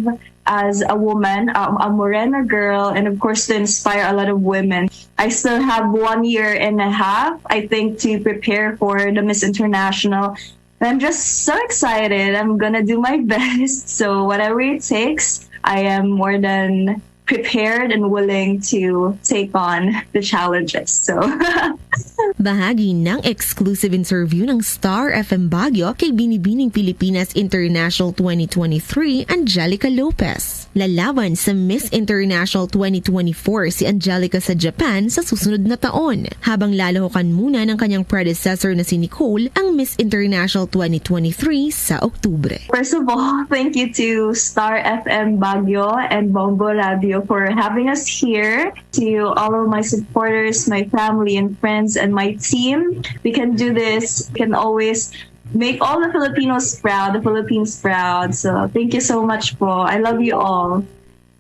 as a woman, a Morena girl, and of course to inspire a lot of women. I still have 1 year and a half, I think, to prepare for the Miss International. I'm just so excited. I'm gonna do my best. So whatever it takes, I am more than prepared and willing to take on the challenges. So Bahagi ng exclusive interview ng Star FM Baguio kay Binibining Pilipinas International 2023 Angelica Lopez. Lalaban sa Miss International 2024 si Angelica sa Japan sa susunod na taon, habang lalahukan muna ng kanyang predecessor na si Nicole ang Miss International 2023 sa Oktubre. First of all, thank you to Star FM Baguio and Bombo Radio for having us here. To all of my supporters, my family and friends, and my team. We can do this. We can always make all the Filipinos proud, the Philippines proud. So thank you so much po. I love you all.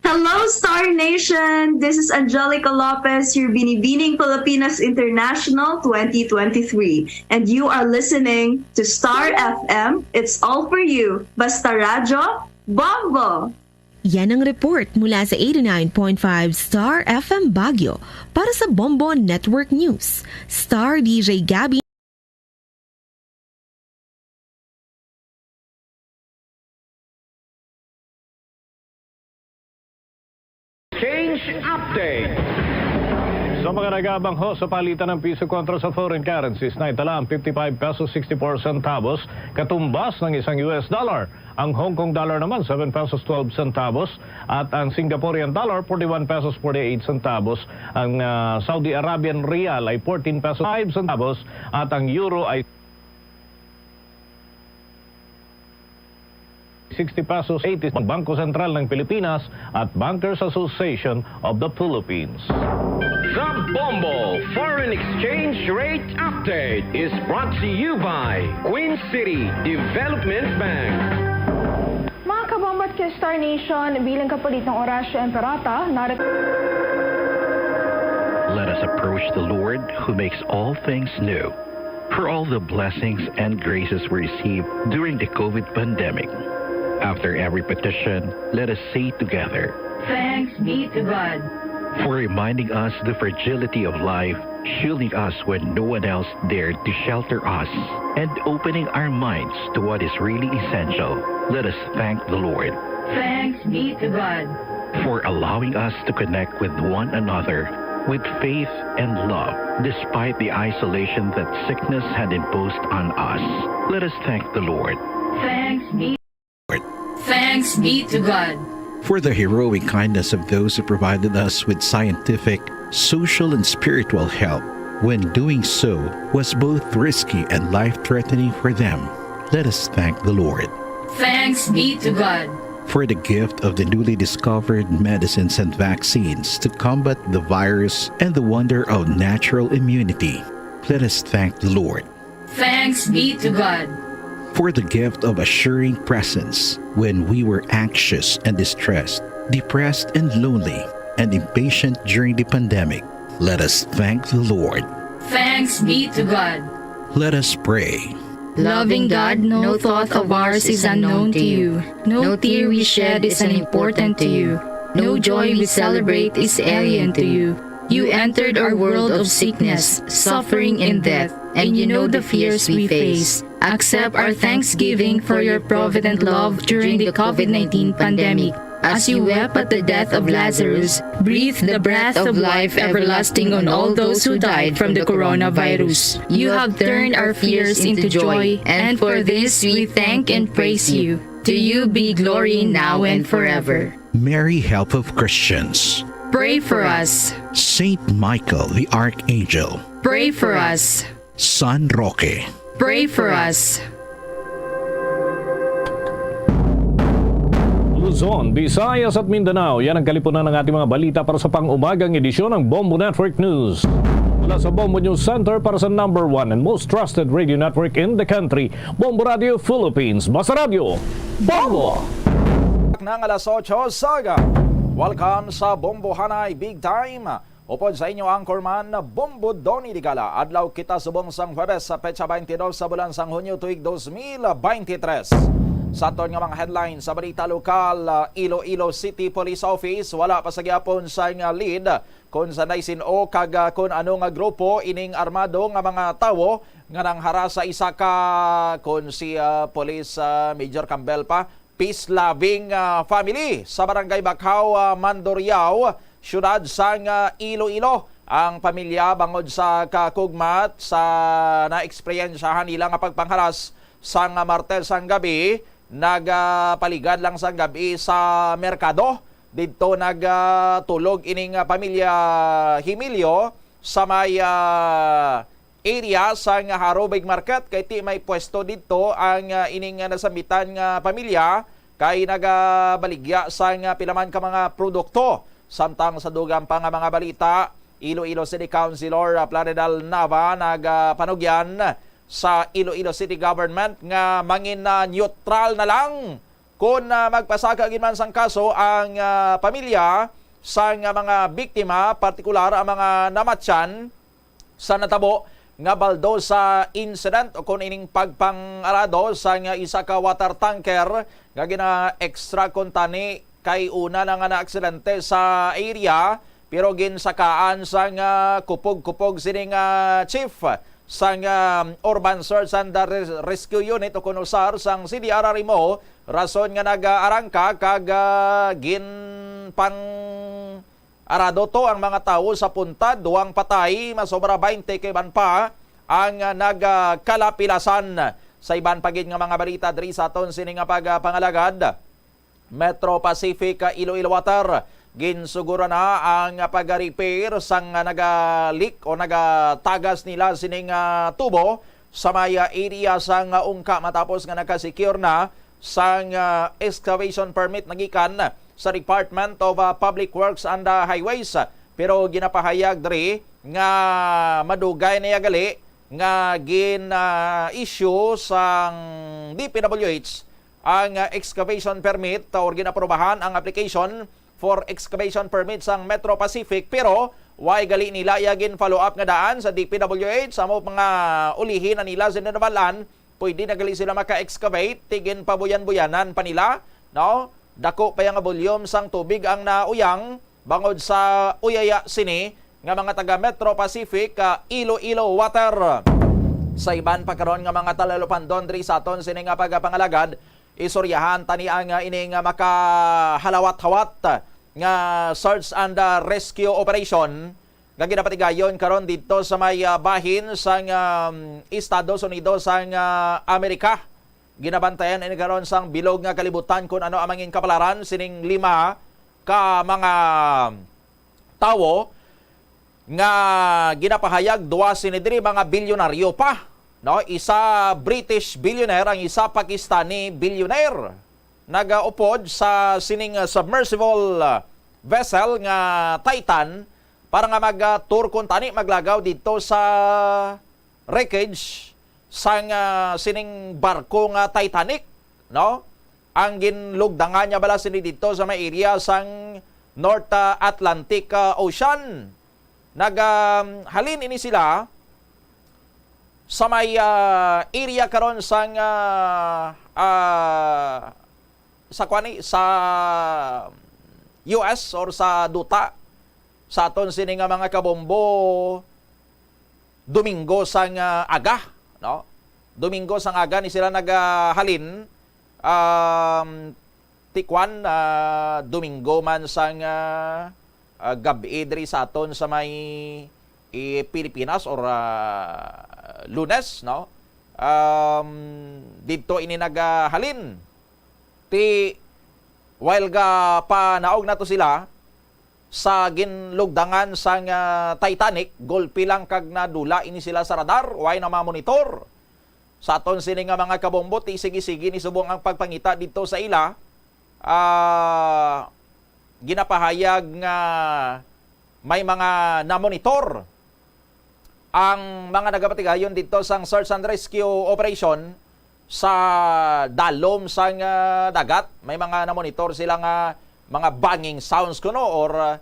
Hello, Star Nation! This is Angelica Lopez, your Binibining Pilipinas International 2023. And you are listening to Star FM. It's all for you. Basta Radyo, Bombo! Yan ang report mula sa 89.5 Star FM Baguio para sa Bombo Network News. Star DJ Gabby. Change update. Sa mga nagabangho sa palitan ng piso kontra sa foreign currencies na itala ang 55 pesos 64 centavos katumbas ng isang US dollar. Ang Hong Kong dollar naman 7 pesos 12 centavos at ang Singaporean dollar 41 pesos 48 centavos. Ang Saudi Arabian Rial ay 14 pesos 5 centavos at ang euro ay 60 pesos 80 ng Bangko Sentral ng Pilipinas at Bankers Association of the Philippines. The Bombo Foreign Exchange Rate Update is brought to you by Queen City Development Bank. Mga kabombat kay Star Nation, bilang kapalit ng Orasio Emperata, let us approach the Lord who makes all things new. For all the blessings and graces we received during the COVID pandemic. After every petition, let us say together, Thanks be to God. For reminding us the fragility of life, shielding us when no one else dared to shelter us, and opening our minds to what is really essential. Let us thank the Lord. Thanks be to God. For allowing us to connect with one another with faith and love, despite the isolation that sickness had imposed on us. Let us thank the Lord. Thanks be Thanks be to God. For the heroic kindness of those who provided us with scientific, social, and spiritual help, when doing so was both risky and life-threatening for them. Let us thank the Lord. Thanks be to God. For the gift of the newly discovered medicines and vaccines to combat the virus and the wonder of natural immunity. Let us thank the Lord. Thanks be to God. For the gift of assuring presence when we were anxious and distressed, depressed and lonely, and impatient during the pandemic. Let us thank the Lord. Thanks be to God. Let us pray. Loving God, no thought of ours is unknown to you. No tear we shed is unimportant to you. No joy we celebrate is alien to you. You entered our world of sickness, suffering, and death, and you know the fears we face. Accept our thanksgiving for your provident love during the COVID-19 pandemic. As you wept at the death of Lazarus, breathe the breath of life everlasting on all those who died from the coronavirus. You have turned our fears into joy, and for this we thank and praise you. To you be glory now and forever. Mary, help of Christians. Pray for us. Saint Michael the Archangel. Pray for us. San Roque. Pray for us. Luzon, Visayas at Mindanao. Yan ang kalipunan ng ating mga balita para sa pang-umagang edisyon ng Bombo Network News. Mula sa Bombo News Center para sa #1 and most trusted radio network in the country, Bombo Radio Philippines. Basta Radio, Bombo! Nang alas 8 saga. Welcome sa Bombo Hanay Big Time. Upod sa inyo anchorman Bombo Donny Digala. Adlaw kita subong sang Huwebes sa petsa 22 sa bulan sang Hunyo tuig 2023. Sa aton nga mga headlines sa balita lokal, Iloilo City Police Office wala pa sa gyapon sa nga lead kung sa naisin o kag kung ano nga grupo ining armado nga mga tawo nga nanghara sa isa ka kung si Police Major Campbell pa peace-loving family sa barangay Bakaw, Mandurriao, syudad sang Iloilo. Ang pamilya bangod sa kakugmat sa na-eksperyensyahan nila nga pagpangharas sang martes sang gabi, nagpaligad lang sang gabi sa merkado. Dito nagtulog ining pamilya Himilio sa may area sang Harobig Market kay ti may pwesto dito ang ining nasambitan nga pamilya kay nagabaligya sang pilaman ka mga produkto. Samtang sa dugang pa nga mga balita, Iloilo City Councilor Plaridal Nava nagpanugyan sa Iloilo City Government nga mangin neutral na lang kung magpasaka ginman sang kaso ang pamilya sang mga biktima, partikular ang mga namatyan sa natabo nga baldo sa incident o kung ining pagpangarado sa nga isa ka water tanker nga gina extra kontani kay una na nga na-aksidente sa area pero ginsakaan sa nga kupog-kupog sining chief sang Urban Search and Rescue Unit o kunusar sang CDR Rimo rason nga nag-arangka kag ginpang arado to ang mga tao sa puntad, duwang patay, masobra 20 kay ban pa ang nagkalapilasan sa iban pagid nga mga balita diri sa aton sini nga pagpangalagad. Metro Pacific Iloilo Water ginsuguro na ang pag-repair sang naga-leak o nagatagas nila sining tubo sa may area sang ungka matapos nga nakasecure na sang excavation permit nagikan sa Department of Public Works and Highways. Pero ginapahayag diri nga madugay na gali nga gin-issue sang DPWH ang excavation permit or ginaprobahan ang application for excavation permit sang Metro Pacific pero why gali nila yagin follow up nga daan sa DPWH sa mo mga ulihin na nila sinanabalan pwede na gali sila maka-excavate tigin pabuyan-buyanan pa nila no dako pa yang volume sang tubig ang nauyang bangod sa uyaya sini nga mga taga Metro Pacific Iloilo Water sa iban pagkaroon nga mga talalupandon diri sa aton sini nga pagapangalagad isoryahan tani ang ining makahalawat-hawat nga search and rescue operation nga ginapatigayon karon dito sa may bahin sang Estados Unidos sang Amerika. Ginabantayan ini karon sang bilog nga kalibutan kung ano ang mangin kapalaran sining 5 ka mga tawo nga ginapahayag duwa sinidiri mga bilyonaryo pa. No, isa British billionaire, ang isa Pakistani billionaire. Nagaupod sa sining submersible vessel nga Titan para nga mag-tour kung tani maglagaw dito sa wreckage sang sining barko nga Titanic, no? Ang ginlugdangan niya bala sini dito sa may area sang North Atlantic Ocean. Halin ini sila sa may area karon sang sa US or sa duta sa aton sini nga mga kabombo Domingo sang aga, no? Domingo sang aga ni sila naghalin tikwan Domingo man sang gabi diri sa aton sa may Pilipinas or Lunes, no? Dito ini naghalin ti while ga panaog na to sila sa ginlugdangan sang Titanic, golpe lang kag nadula ini sila sa radar, way na mamonitor. Sa aton sini nga mga kabombo, ti sige-sige ni subong ang pagpangita dito sa ila, ginapahayag nga may mga namonitor ang mga nagapatigayon dito sang search and rescue operation sa dalom sang dagat. May mga namonitor sila nga mga banging sounds kuno or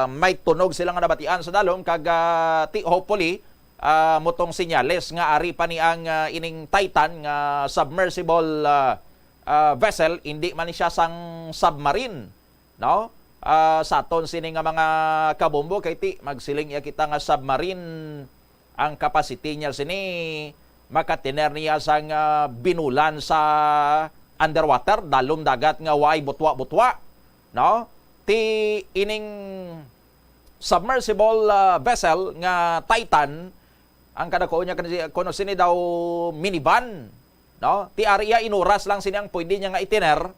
may tunog sila nga nabatian sa dalom kag hopefully mutong senyales nga ari pa ni ang ining Titan nga submersible vessel, hindi man siya sang submarine, no? Sa aton sini nga mga kabombo kay ti magsiling ya kita nga submarine ang capacity niya sini makatiner niya sang binulan sa underwater, dalom dagat nga way butwa-butwa, no? Ti ining submersible vessel nga Titan, ang kadako niya kuno sini daw minivan, no? Ti area inuras lang sini ang pwede niya nga itiner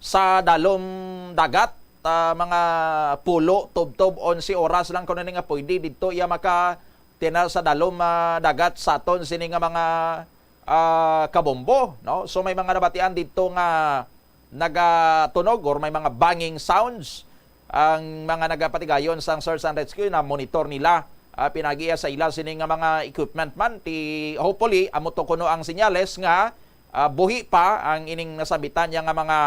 sa dalom dagat, mga pulo, tub-tub, 11 oras lang kuno nga pwede dito iya maka tiner sa dalom dagat sa aton sini nga mga kabombo, no? So may mga nabatian dito nga nagatunog or may mga banging sounds ang mga nagapatigayon sang search and rescue na monitor nila, pinagiya sa ila sini nga mga equipment man ti hopefully amo to kuno ang senyales nga buhi pa ang ining nasabitan niya nga mga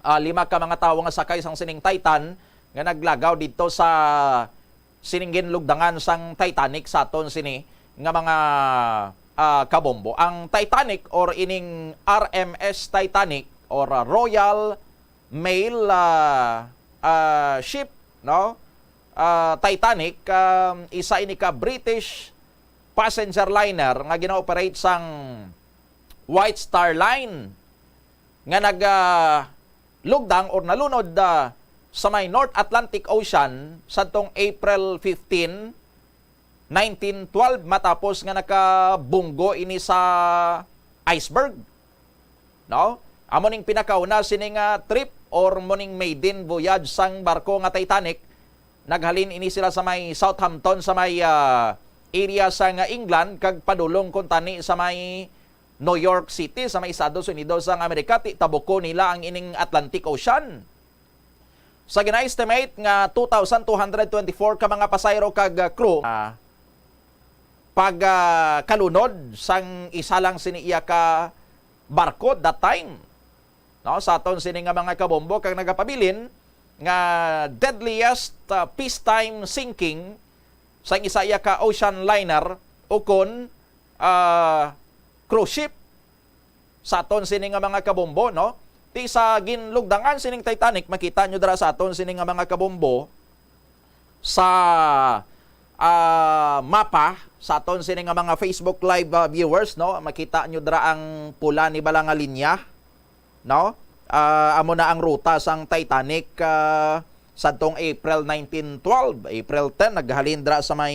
5 ka mga tawo nga sakay sang sining Titan nga naglagaw dito sa siningin lugdangan sang Titanic sa aton sini nga mga kabombo. Ang Titanic or ining RMS Titanic or Royal Mail ship, no? Titanic, isa ini ka British passenger liner nga gina-operate sang White Star Line nga lugdang or nalunod sa may North Atlantic Ocean sadtong April 15, 1912 matapos nga nakabunggo ini sa iceberg, no? Amo ning pinakauna sining trip or morning maiden voyage sang barko nga Titanic. Naghalin ini sila sa may Southampton sa may area sa England kag padulong kun tani sa may New York City sa may Estados Unidos sang Amerika. Tabuko nila ang ining Atlantic Ocean. Sa gina-estimate nga 2,224 ka mga pasayro kag crew pag kalunod sang isa lang siniya ka barko that time, no? Sa aton sini nga mga kabombo kag nagapabilin nga deadliest peacetime sinking sang isa ka ocean liner o kon cruise ship sa aton sini nga mga kabombo, no? Ti sa ginlugdangan sining Titanic, makita nyo dara sa aton sini nga mga kabombo sa mapa sa aton sini nga mga Facebook live viewers, no? Makita nyo dara ang pula ni bala nga linya, no? Amo na ang ruta sang Titanic sadtong April 1912, April 10 naghalin dra sa may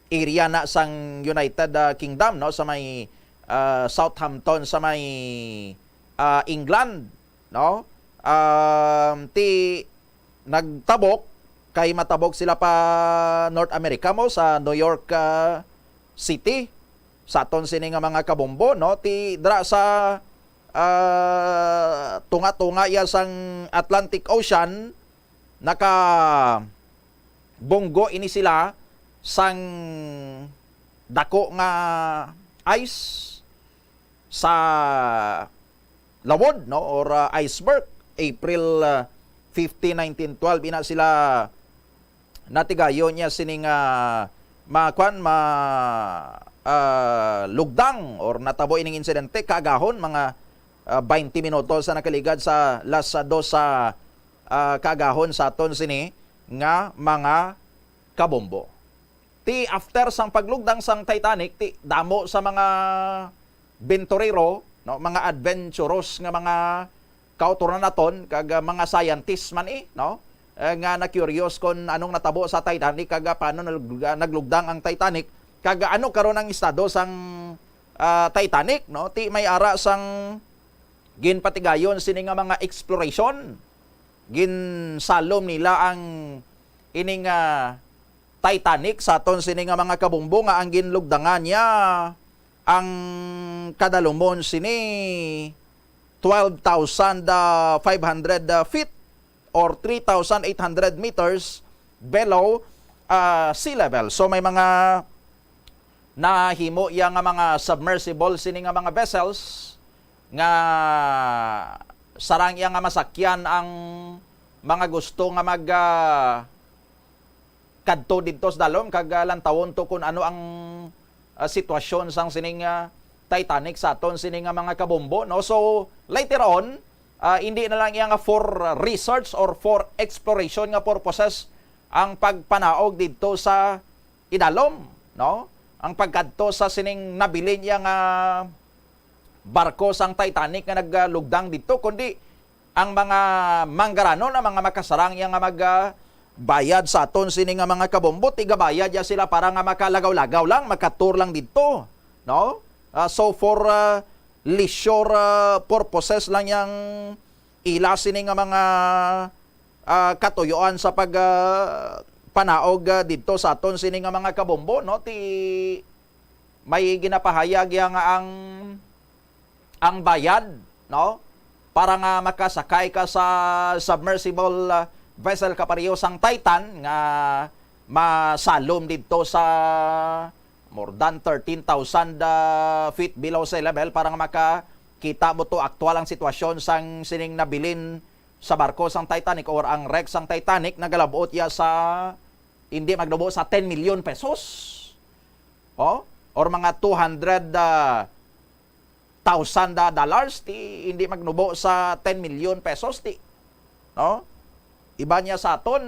area na sang United Kingdom, no? Sa may Southampton sa may England, no? Ti nagtabok kay matabok sila pa North America mo sa New York City sa aton sini nga mga kabombo, no? Ti dra sa tunga-tunga ya sang Atlantic Ocean naka bonggo ini sila sang dako nga ice sa lawod, no? Or iceberg. April 15, 1912 ina sila natigayon niya sining lugdang or natabo ining insidente kagahon mga 20 minutos sa nakaligad sa las 2 sa kagahon sa aton sini nga mga kabombo. Ti after sang paglugdang sang Titanic, ti damo sa mga bentorero, no, mga adventurous nga mga kauturan naton kag mga scientist man no, nga na curious kon anong natabo sa Titanic kag paano naglugdang ang Titanic kag ano karon ang estado sang Titanic, no, ti may ara sang ginpatigayon sini nga mga exploration, ginsalom nila ang ining Titanic sa aton sini nga mga kabumbo nga ang ginlugdangan niya ang kadalumon sini 12,500 feet or 3,800 meters below sea level. So may mga nahimo iya nga mga submersible sini nga mga vessels nga sarang iya nga masakyan ang mga gusto nga mag kadto didto sa dalom kag lantawon to kung ano ang sitwasyon sang sining Titanic sa aton sining mga kabombo, no. So later on hindi na lang iya nga for research or for exploration nga purposes ang pagpanaog didto sa idalom, no. Ang pagkadto sa sining nabilin iya nga barko sang Titanic nga naglugdang dito, kundi ang mga manggaranon, ang mga makasarang yang bayad sa aton sini nga mga kabombo, tigabayad ya sila para nga makalagaw-lagaw lang, makatur lang dito, no? So for leisure purposes lang yang ila sini nga mga katuyuan sa pag panaog dito sa aton sini nga mga kabombo, no? Ti may ginapahayag yang ang bayad, no, para nga makasakay ka sa submersible vessel kapareho sang Titan nga masalom dito sa more than 13,000 feet below sea level para nga makakita mo to aktual ang sitwasyon sang sining nabilin sa barko sang Titanic or ang wreck sang Titanic. Nagalabot ya sa hindi magdubo sa 10 million pesos, or mga 200,000 dollars, ti hindi magnubo sa 10 million pesos, ti, no? Iba niya sa aton,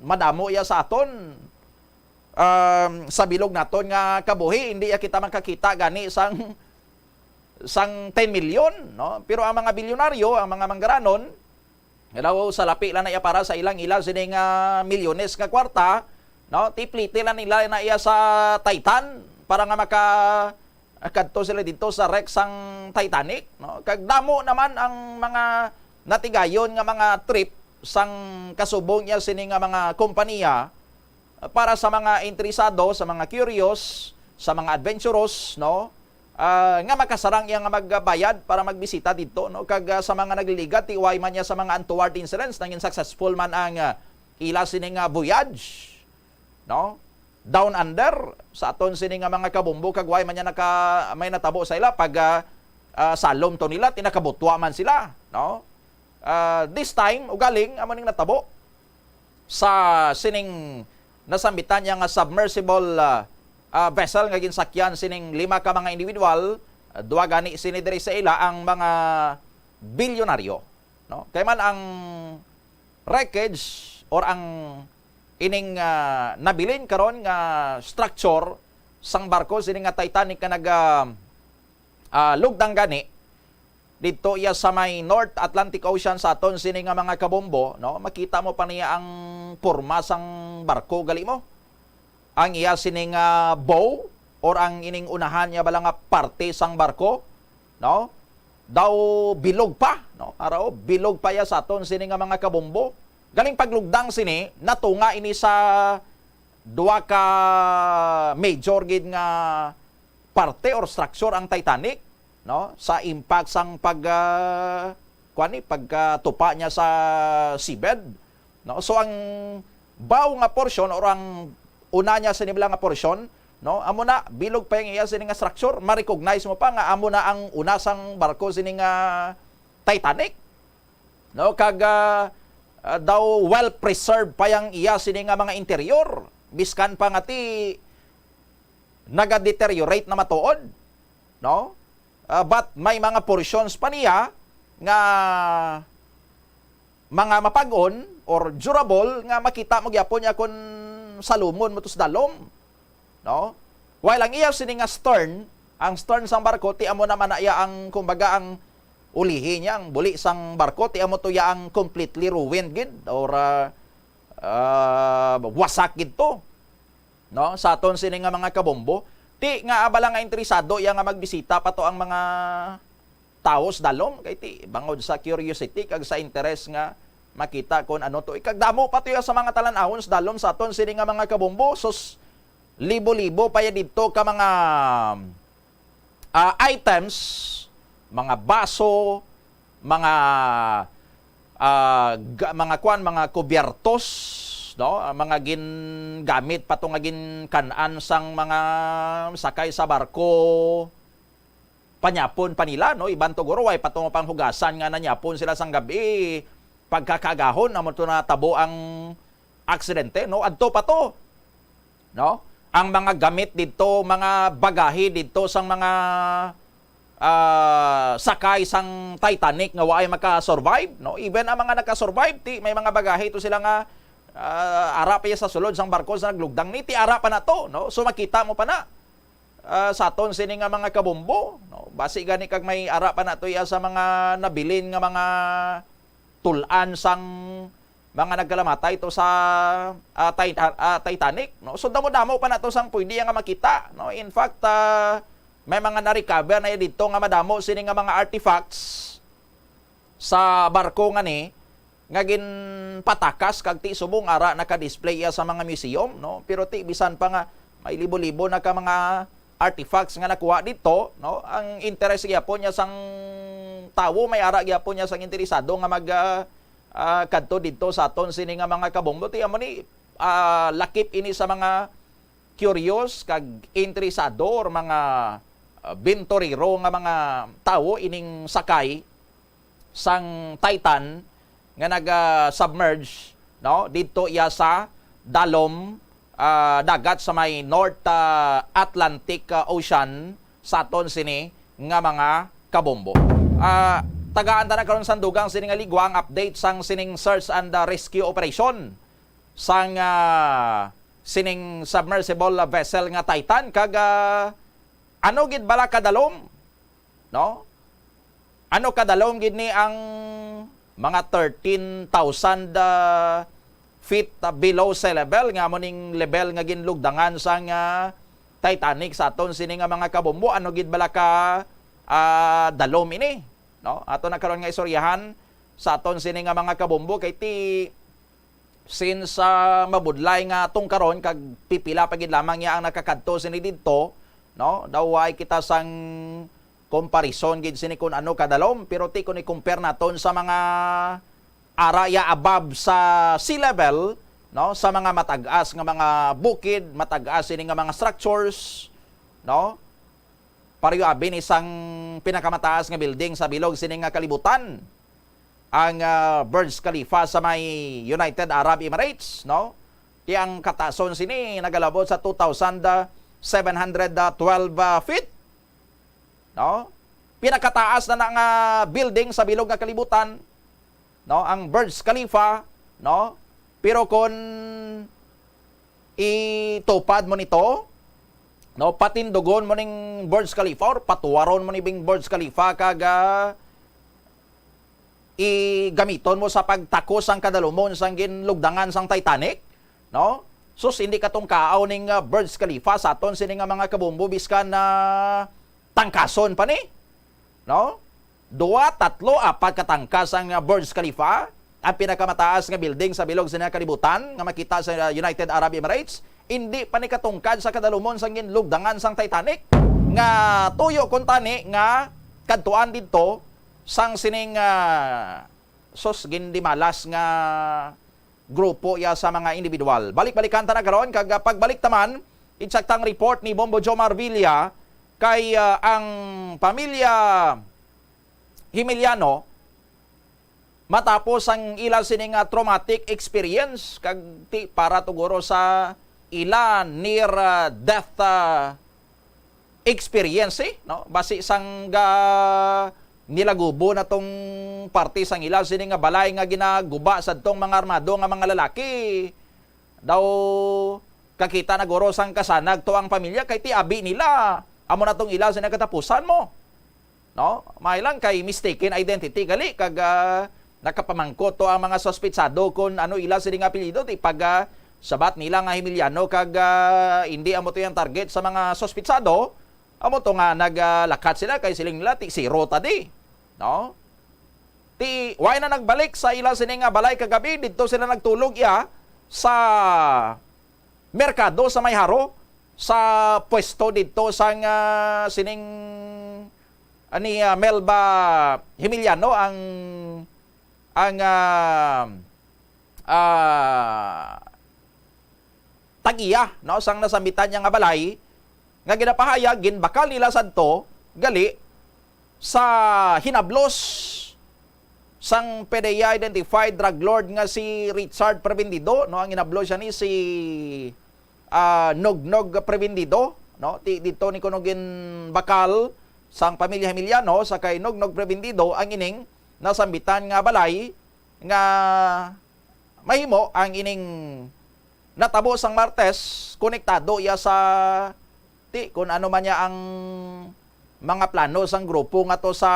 madamo ya sa aton sa bilog naton nga kabuhi, hindi ya kita makakita gani sang 10 million, no? Pero ang mga bilyonaryo, ang mga manggaranon, daw sa lapi lang na iya para sa ilang sining milyones nga kwarta, no? Tipliti lang nila na iya sa Titan para nga kadto sila dito sa wreck sang Titanic, no? Kag damo naman ang mga natigayon nga mga trip sang kasubong niya sini nga mga kompanya para sa mga interesado, sa mga curious, sa mga adventurous, no? Nga makasarang iya nga magbayad para magbisita dito, no? Kag sa mga nagliligat, tiway man niya sa mga untoward incidents, naging successful man ang ila sini nga voyage, no? Down under sa aton sini nga mga kabumbo, kag way man niya may natabo sa ila pag salom to nila, tinakabutwa man sila, no? This time ugaling amo ning natabo sa sining nasambitan niya nga submersible vessel nga ginsakyan sining 5 ka mga individual, duwa gani sini diri sa ila ang mga bilyonaryo, no? Kay man ang wreckage or ang ining nabilin karon nga structure sang barko sining nga Titanic nga lugdang gani dito iya sa may North Atlantic Ocean sa aton sining nga mga kabombo, no? Makita mo pa niya ang porma sang barko gali mo. Ang iya sining bow or ang ining unahan niya bala nga parte sang barko, no? Daw bilog pa, no? Araw bilog pa ya sa aton sining nga mga kabombo. Galing paglugdang sini, natunga ini sa duwa ka major gid nga parte or structure ang Titanic, no? Sa impact sang pagkatupa niya sa seabed, no? So ang bow nga portion or ang una niya sa nibla nga portion, no? Amo na bilog pa yung iya sini nga structure, ma-recognize mo pa nga amo na ang una sang barko sini nga Titanic, no? Kag daw well preserved pa yang iya sini nga mga interior, biskan pa nga ti naga-deteriorate na matuod, no? but may mga portions pa niya nga mga mapag-on or durable nga makita mo gyapon niya kun salumon mo tus dalom, no? While ang iya sini nga stern, ang stern sang barko ti amo naman na iya ang kumbaga ang ulihi niya, ang buli sang barko ti amo to ya ang completely ruined gid or wasak gid to, no? Sa aton sini nga mga kabombo, ti nga abala nga interesado iya nga magbisita pa to ang mga taos dalom kay ti bangod sa curiosity kag sa interest nga makita kon ano to. Ikagdamo pa to sa mga talan-ahon sa dalom sa aton sini nga mga kabombo. Sus, libo-libo pa ya dito ka mga items, mga baso, mga mga kubyertos, no? Mga gingamit pa to nga ginkanan sang mga sakay sa barko. Panyapon pa nila, no? Iban to guro ay patong panghugasan nga nanyapon sila sang gabi. Pagkakagahon amo to na tabo ang aksidente, no? Adto pa to, no? Ang mga gamit dito, mga bagahe dito sang mga sakay sang Titanic nga waay maka-survive, no? Even ang mga naka-survive ti may mga bagahe to sila nga ara pa sa sulod sang barko sa naglugdang ni ti ara pa na to, no? So makita mo pa na sa aton sini nga mga kabombo, no? Basi gani kag may ara pa na to ya sa mga nabilin nga mga tulan sang mga nagkalamatay ito sa Titanic, no? So damo-damo pa na to sang pwede nga makita, no? In fact, may mga na-recover na dito nga madamo sini nga mga artifacts sa barko nga ni nga gin patakas kag ti subong ara naka-display sa mga museum, no? Pero ti bisan pa nga may libo-libo na ka mga artifacts nga nakuha dito, no? Ang interest gyapon niya sang tawo, may ara gyapon niya sang interesado nga mag kadto dito sa aton sini nga mga kabombo. Ti amo ni lakip ini sa mga curious kag interesado or mga bentorero nga mga tawo ining sakay sang Titan nga nag-submerge, no? Dito iya sa dalom dagat sa may North Atlantic Ocean sa aton sini nga mga kabombo. Tagaan ta na karon sandugang sining ligwang update sang sining search and rescue operation sang sining submersible vessel nga Titan kag ano gid bala kadalom, no? Ano kadalom gid ni ang mga 13,000 feet below sea level nga mo ning level nga ginlugdangan sang Titanic sa aton sini nga mga kabombo. Ano gid bala ka dalom ini, no? Ato na karon nga istoryahan sa aton sini nga mga kabombo kay ti since mabudlay nga tong karon kag pipila pa gid lamang ya ang nakakadto sini didto, no? Daw ay kita sang comparison gid sini kun ano kadalom, pero ti kun i-compare naton sa mga area above sa sea level, no? Sa mga matag-as nga mga bukid, matag-as ini nga mga structures, no? Pareho abi ni sang pinakamataas nga building sa bilog sini nga kalibutan, ang Burj Khalifa sa may United Arab Emirates, no? Ti ang katason sini nagalabot sa 2,712 feet, no? Pinakataas na nga building sa bilog nga kalibutan, no? Ang Burj Khalifa, no? Pero kung itupad mo nito, no, patindugon mo ning Burj Khalifa or patuwaron mo ni Bing Burj Khalifa kag igamiton mo sa pagtakos ang kadalumon sang ginlugdangan sang Titanic, no? Sus hindi katong kaaw ning Burj Khalifa sa aton sini nga mga kabombo biskan na tangkason pa ni, no? 2, 3, 4 katangkas ang Burj Khalifa, ang pinakamataas nga building sa bilog sa kalibutan nga makita sa United Arab Emirates. Hindi pa ni katungkad sa kadalumon sang ginlugdangan sang Titanic nga tuyo kon tani nga kadtuan didto sang sining gindimalas nga grupo ya sa mga individual. Balik-balikan ta na karon kag pagbalik taman insaktang report ni Bombo Jomar Villa kay ang pamilya Himiliano matapos ang ila sining traumatic experience kag para tuguro sa ila near death experience no basi sang nilagubo na tong party sang ilaw sini nga balay nga ginaguba sa tong mga armado nga mga lalaki daw kakita na goro sang kasanag to ang pamilya kay ti abi nila amo na tong ilaw sini katapusan mo no may lang kay mistaken identity gali kag nakapamangko to ang mga suspetsado kun ano ilaw sini nga apelyido ti pag sabat nila nga Himiliano kag hindi amo to yung target sa mga suspetsado amo to nga naglakat sila kay siling nila ti zero tadi no ti way na nagbalik sa ila sini nga balay kagabi didto sila nagtulog sa merkado sa may haro sa pwesto didto sang sining ani Melba Himiliano ang tagiya no sang nasambitan niya nga balay nga ginapahayag ginbakal nila sadto gali sa hinablos sang PDEA identified drug lord nga si Richard Prebendido no ang hinablos siya ni si Nognog Prebendido no dito ni kuno ginbakal sang pamilya Himiliano sa kay Nognog Prebendido ang ining nasambitan nga balay nga mahimo ang ining natabo sang Martes konektado ya sa kung ano man niya ang mga plano sang grupo nga to sa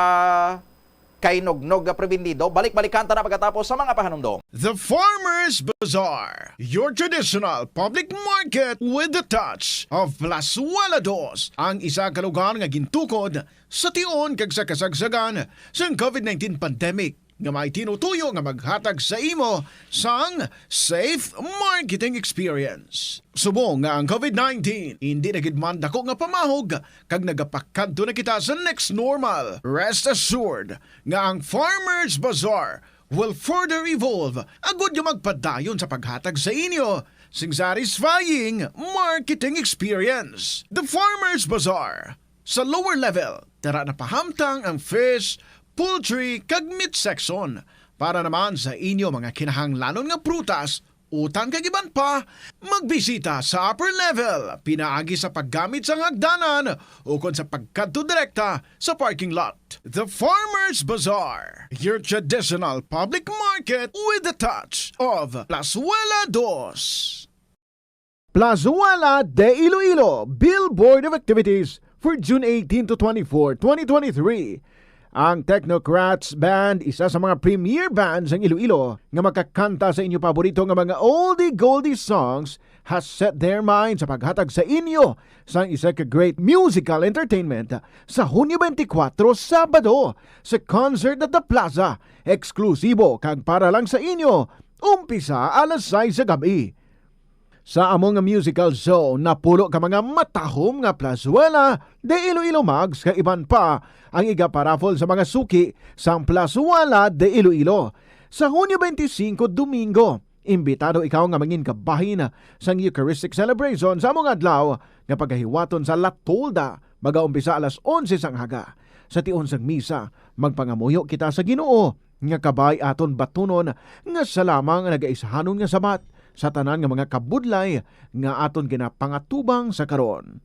kay Nognog Prebendido. Balik-balikan ta na pagkatapos sa mga pahanumdom. The Farmers Bazaar, your traditional public market with the touch of Plazuela Dos, ang isa ka lugar nga gintukod sa tion kag sa kasagsagan sa COVID-19 pandemic nga may tinutuyo nga maghatag sa imo sang safe marketing experience. Subong nga ang COVID-19 hindi na gid man dako nga pamahog kag nagapakadto na kita sa next normal. Rest assured nga ang Farmers Bazaar will further evolve agud nga magpadayon sa paghatag sa inyo sing satisfying marketing experience. The Farmers Bazaar sa lower level tara na pahamtang ang fish, poultry kag meat section para naman sa inyo mga kinahanglanon nga prutas, utang kag iban pa, magbisita sa upper level pinaagi sa paggamit sa hagdanan o kon sa pagkadto direkta sa parking lot. The Farmers Bazaar, your traditional public market with the touch of Plazuela Dos. Plazuela de Iloilo Billboard of Activities for June 18 to 24, 2023. Ang Technocrats Band, isa sa mga premier bands ng Iloilo nga makakanta sa inyo paborito nga mga oldie-goldie songs, has set their mind sa paghatag sa inyo sa isa ka great musical entertainment sa Hunyo 24, Sabado, sa Concert at the Plaza. Eksklusibo kag para lang sa inyo, umpisa alas 6 sa gabi. Sa among musical zone, napulo ka mga matahom nga Plazuela de Iloilo Mags ka iban pa ang iga-paraffle sa mga suki sang Plazuela de Iloilo. Sa Hunyo 25, Domingo, imbitado ikaw nga mangin kabahin sang Eucharistic celebration sa among adlaw nga paghahiwaton sa Latolda, mag-aumpisa alas 11 sang haga. Sa tion sang misa, magpangamuyo kita sa Ginoo nga kabay aton batunon nga sa lamang nagaisahanon nga sabat sa tanan nga mga kabudlay nga aton ginapangatubang sa karon.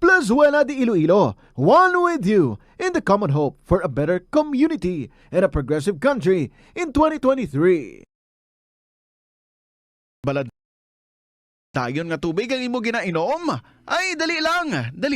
Plazuela de Iloilo, one with you in the common hope for a better community and a progressive country in 2023. Balad tayon nga tubig ang imo ginainom? Ay, dali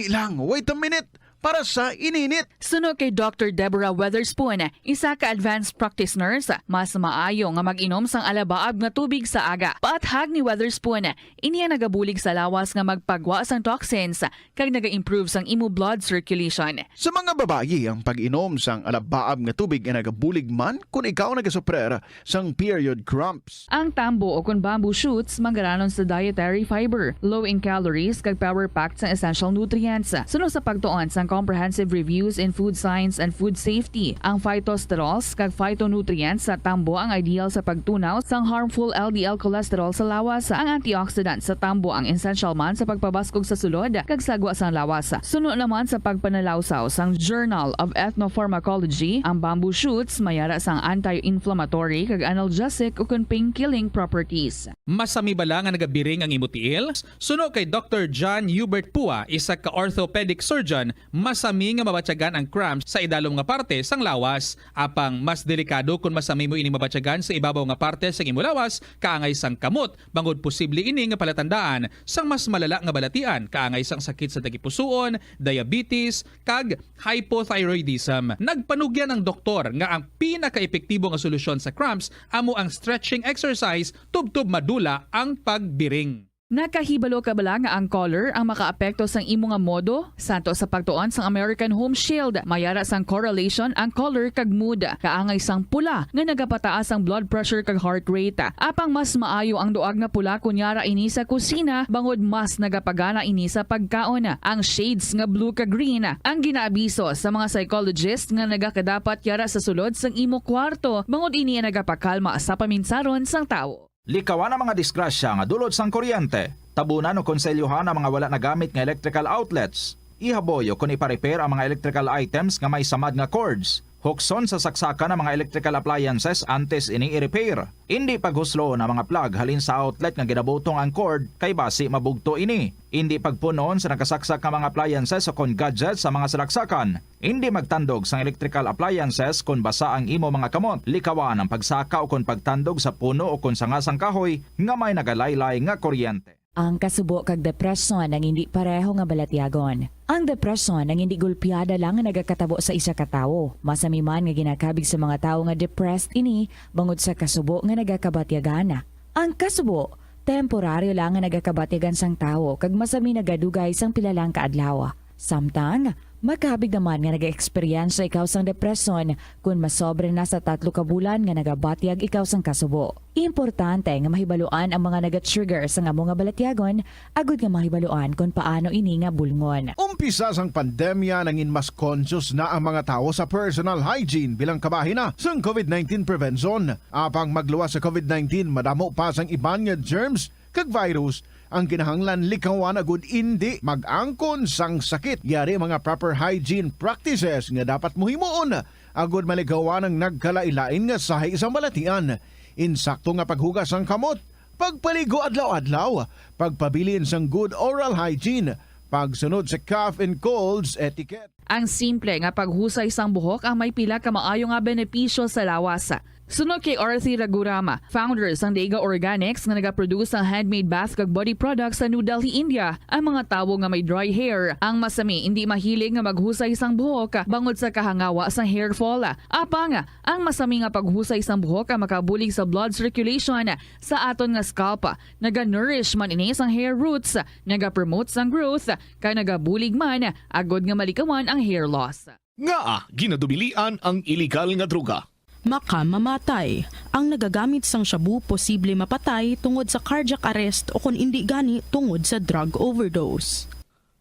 lang, wait a minute. Para sa ininit. Suno kay Dr. Deborah Weatherspoon, isa ka advanced practice nurse, mas maayo nga mag-inom sang alabaab nga tubig sa aga. Paathag ni Weatherspoon, iniya nagabulig sa lawas nga magpagwa sang toxins kag naga-improve sang imo blood circulation. Sa mga babayi, ang pag-inom sang alabaab nga tubig ay nagabulig man kung ikaw nagasuprer sang period cramps. Ang tambo o kung bamboo shoots manggaranon sa dietary fiber, low in calories kag power-packed sang essential nutrients. Suno sa pagtuon sang sang comprehensive reviews in food science and food safety. Ang phytosterols kag phytonutrients sa tambo ang ideal sa pagtunaw sang harmful LDL cholesterol sa lawas. Ang antioxidants sa tambo ang essential man sa pagpabaskog sa sulod kag sagwa sang lawas. Suno naman sa pagpanalawsaw sang Journal of Ethnopharmacology, ang bamboo shoots mayara sang anti-inflammatory kag analgesic o pain-killing properties. Masami bala nga nagabiring ang imutiil? Suno kay Dr. John Hubert Pua, isa ka orthopedic surgeon, masami nga mabatyagan ang cramps sa idalom nga parte sang lawas. Apang mas delikado kung masami mo ini mabatyagan sa ibabaw nga parte sang imo lawas, kaangay sang kamot, bangod posible ini nga palatandaan sang mas malala nga balatian, kaangay sang sakit sa tagipusoon, diabetes, kag hypothyroidism. Nagpanugyan ang doktor nga ang pinaka-epektibo nga solusyon sa cramps amo ang stretching exercise tubtub madula ang pagbiring. Nakahibalo ka bala nga ang color ang makaapekto sang imo nga modo? Santo sa pagtuon sang American Home Shield, mayara sang correlation ang color kag mood. Kaangay sang pula nga nagapataas ang blood pressure kag heart rate. Apang mas maayo ang duag nga pula kunyara ini sa kusina, bangod mas nagapagana ini sa pagkaon. Ang shades nga blue kag green ang ginaabiso sa mga psychologist nga nagakadapat yara sa sulod sang imo kwarto, bangod ini ang nagapakalma sa paminsaron sang tawo. Likawan ang mga disgrasya nga dulot sang kuryente. Tabunan o konselyuhan ang mga wala nagamit nga electrical outlets. Ihaboyo kung ipa-repair ang mga electrical items nga may samad nga cords. Hukson sa saksakan ng mga electrical appliances antes ini i-repair. Hindi paghuslo ng mga plug halin sa outlet nga ginabutong ang cord kay basi mabugto ini. Hindi pagpunon sa nakasaksak ng mga appliances o kon gadgets sa mga salaksakan. Hindi magtandog sa electrical appliances kung basa ang imo mga kamot. Likawan ang pagsaka o kon pagtandog sa puno o kon sangasang kahoy nga may nagalaylay nga kuryente. Ang kasubo kag depresyon ang hindi pareho nga balatyagon. Ang depresyon ang hindi gulpiyada lang nga nagakatabo sa isa ka tawo. Masami man nga ginakabig sa mga tawo nga depressed ini bangod sa kasubo nga nagakabatyagana. Ang kasubo, temporaryo lang nga nagakabatyagan sang tawo kag masami nagadugay sang pilalang kaadlaw. Samtang makabig naman nga nag-experience ikaw sang depresyon kung masobre na sa 3 ka bulan nga nagabatyag ikaw sang kasubo. Importante nga mahibaluan ang mga naga-trigger sa nga mga balatyagon, agud nga mahibaluan kung paano ini nga bulngon. Umpisa sang pandemya nangin mas conscious na ang mga tao sa personal hygiene bilang kabahina sang COVID-19 prevention. Apang magluwas sa COVID-19, madamo pa sang iban nga germs kag virus ang kinahanglan likawan agud hindi mag-angkon sang sakit. Yari mga proper hygiene practices nga dapat muhimuon agud maligawan ang nagkalailain nga sahay isang balatian. Insakto nga paghugas sang kamot, pagpaligo adlaw-adlaw, pagpabilin sang good oral hygiene, pagsunod sa cough and colds etiquette. Ang simple nga paghusay sang buhok ang may pila ka maayo nga benepisyo sa lawas. Sunod kay Arthi Ragurama, founder sang Dega Organics nga nagaproduce ng handmade bath kag body products sa New Delhi, India. Ang mga tawo nga may dry hair, ang masami hindi mahilig nga maghusay sang buhok bangod sa kahangawa sang hair fall. Apang ang masami nga paghusay sang buhok ang makabulig sa blood circulation sa aton nga scalp. Naga-nourish man ini sang hair roots, naga-promote sang growth, kay nagabulig man agod nga malikawan ang hair loss. Nga ginadubilian ang illegal nga droga. Makamamatay. Ang nagagamit sang shabu posible mapatay tungod sa cardiac arrest o kung hindi gani tungod sa drug overdose.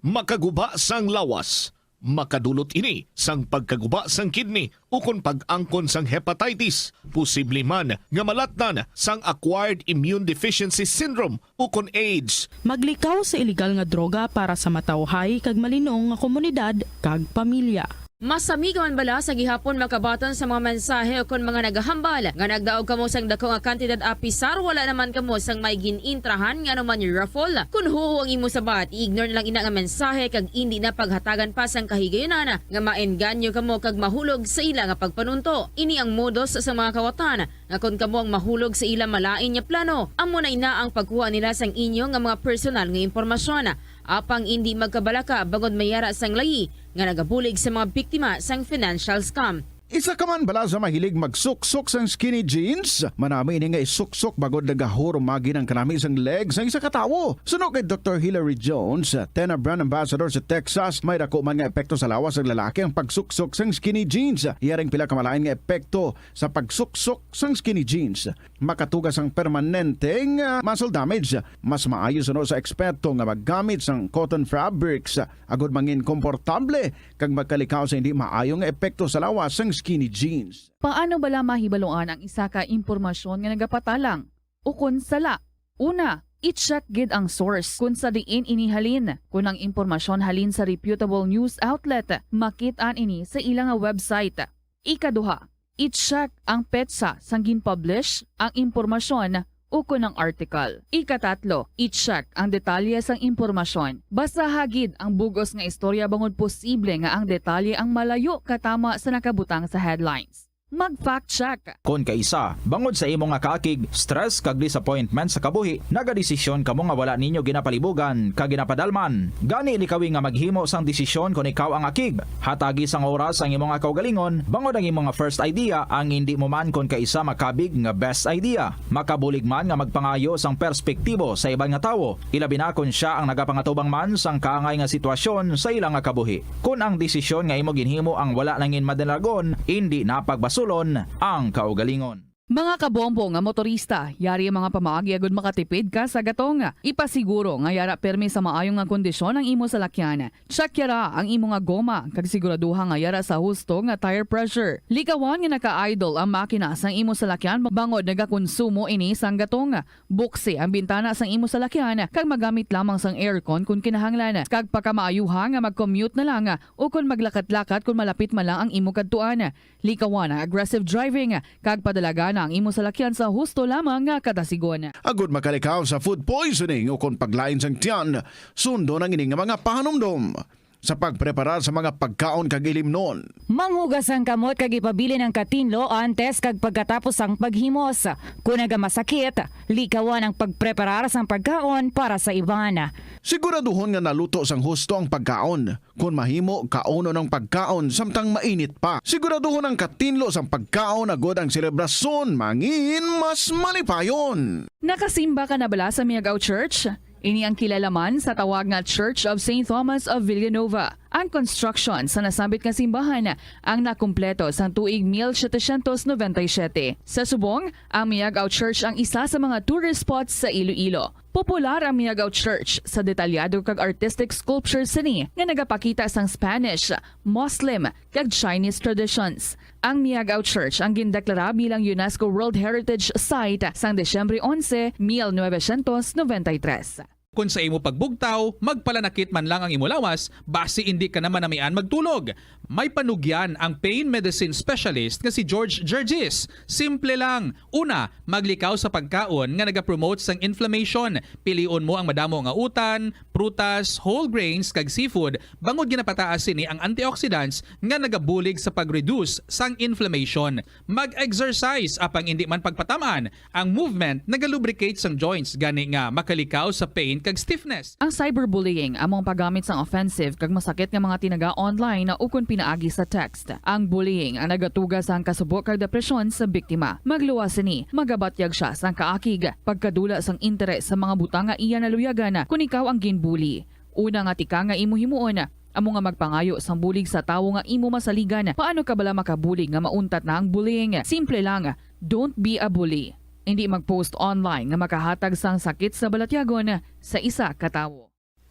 Makaguba sang lawas. Makadulot ini sang pagkaguba sang kidney o kung pag-angkon sang hepatitis. Posible man nga malatnan sang acquired immune deficiency syndrome o kung AIDS. Maglikaw sa illegal nga droga para sa matawhay kag malinong nga komunidad kag pamilya. Masami ka man bala sa gihapon makabaton sa mga mensahe o kung mga nagahambal nga nagdaog kamo sang dako nga kantidad apisar wala naman kamo sang may ginintrahan nga naman yung raffle. Kung huo ang imo sabat, ignore na lang ina nga mensahe kag hindi na paghatagan pa sang kahigayonan nga maenganyo kamo kag mahulog sa ila nga pagpanunto. Ini ang modus sa mga kawatan nga kung kamo ang mahulog sa ila malain nga plano, amo na ina ang pagkuha nila sang inyo nga mga personal nga impormasyon. Apang hindi magkabalaka bagod mayara sang layi nga nagabulig sa mga biktima sang financial scam. Isa ka man bala sa mahilig magsuksok sang skinny jeans? Manami ini nga isuksok bagod nagahurumagi ng kanami sang legs ng isa katawo. Suno kay Dr. Hilary Jones, Tena brand ambassador sa Texas, may dako man nga epekto sa lawas ng lalaki ang pagsuksok sang skinny jeans. Iyaring pila kamalain nga epekto sa pagsuksok sang skinny jeans. Makatugas ang permanenteng muscle damage. Mas maayo suno sa eksperto nga maggamit sang cotton fabrics agud mangin komportable kag magkalikaw sa hindi maayong epekto sa lawas sang skinny jeans. Paano bala mahibaluan ang isa ka impormasyon nga nagapatalang? Ukon sala. Una, i-check gid ang source kung sa diin inihalin. Kung ang impormasyon halin sa reputable news outlet, makit-an ini sa ilang website. Ikaduha, i-check ang petsa sang gin-publish ang impormasyon ukon ng article. Ikatatlo, i-check ang detalye sang impormasyon. Basta hagid ang bugos nga istorya bangod posible nga ang detalye ang malayo katama sa nakabutang sa headlines. Mag-fact check. Kung kaisa, bangod sa imo nga kaakig, stress kag disappointment sa kabuhi, nagadesisyon kamo nga wala ninyo ginapalibugan kag ginapadalman. Gani likawi nga maghimo sang desisyon kung ikaw ang akig. Hatagi sang oras ang imo nga kaugalingon, bangod ang imo nga first idea ang hindi mo man kung kaisa makabig nga best idea. Makabulig man nga magpangayo sang perspektibo sa ibang nga tawo, ilabi na kung siya ang nagapangatubang man sang kaangay nga sitwasyon sa ilang nga kabuhi. Kung ang desisyon nga imo ginhimo ang wala nangin madalagon, hindi napagbas sulon ang kaugalingon. Mga kabombo nga motorista, yari ang mga pamaagi agud makatipid ka sa gatong. Ipasiguro nga yara permi sa maayong nga kondisyon ang imo salakyan. Check yara ang imo nga goma kag siguraduha nga yara sa husto nga tire pressure. Likawan nga naka-idle ang makina sang imo salakyan bangod nagakonsumo ini sang gatong. Buksi ang bintana sang imo salakyan kag magamit lamang sang aircon kung kinahanglan. Kag pagkamaayuha nga mag-commute na lang o kung maglakat-lakat kung malapit man lang ang imo kadtuan. Likawan ang aggressive driving kag padalaga ang imo salakyan sa husto lamang nga katasigon. Agud makalikaw sa food poisoning o kung paglain sang tiyan, sundo ng ining mga pahanumdom sa pagpreparar sa mga pagkaon kag ilimnon. Manghugas ang kamot kag ipabili ng katinlo antes kag pagkatapos ang paghimos. Kung nagamasakit, likawan ang pagpreparar sang pagkaon para sa iban. Siguraduhon nga naluto sang husto ang pagkaon. Kung mahimo, kauno ng pagkaon samtang mainit pa. Siguraduhon ang katinlo sang pagkaon agud ang selebrasyon mangin mas malipayon. Nakasimba ka na bala sa Miagaw Church? Ini ang kilalaman sa tawag nga Church of St. Thomas of Villanova. Ang construction sa nasabit nga simbahan ang nakumpleto sa tuig 1797. Sa subong, ang Miagaw Church ang isa sa mga tourist spots sa Iloilo. Popular ang Miagaw Church sa detalyado kag artistic sculptures sini nga nagapakita sang Spanish, Muslim kag Chinese traditions. Ang Miagaw Church ang gindeklara bilang UNESCO World Heritage Site sang Desyembre 11, 1993. Kung sa imo pagbugtaw, magpalanakit man lang ang imo lawas, base hindi ka naman namian magtulog. May panugyan ang pain medicine specialist nga si George Gergis. Simple lang. Una, maglikaw sa pagkaon nga nagapromote sang inflammation. Piliun mo ang madamo nga utan, prutas, whole grains kag seafood bangod ginapataas ni ang antioxidants nga nagabulig sa pag-reduce sang inflammation. Mag-exercise apang hindi man pagpatamaan. Ang movement nagalubricate sang joints gani nga makalikaw sa pain kag stiffness. Ang cyberbullying among paggamit sang offensive kag masakit nga mga tinaga online na ukon pinaagi sa text. Ang bullying ang nagatuga sang kasubok kag depresyon sa biktima. Magluwas ni, magabatyag siya sang kaakig, pagkadula sang interes sa mga butang nga iya naluyagan kung ikaw ang ginbully. Una nga tika nga imo himuon, amo nga magpangayo sang bulig sa tawo nga imo masaligan. Paano ka bala makabulig nga mauntat na ang bullying? Simple lang, don't be a bully. Hindi mag-post online nga makahatag sang sakit sa balatyagon sa isa ka tawo.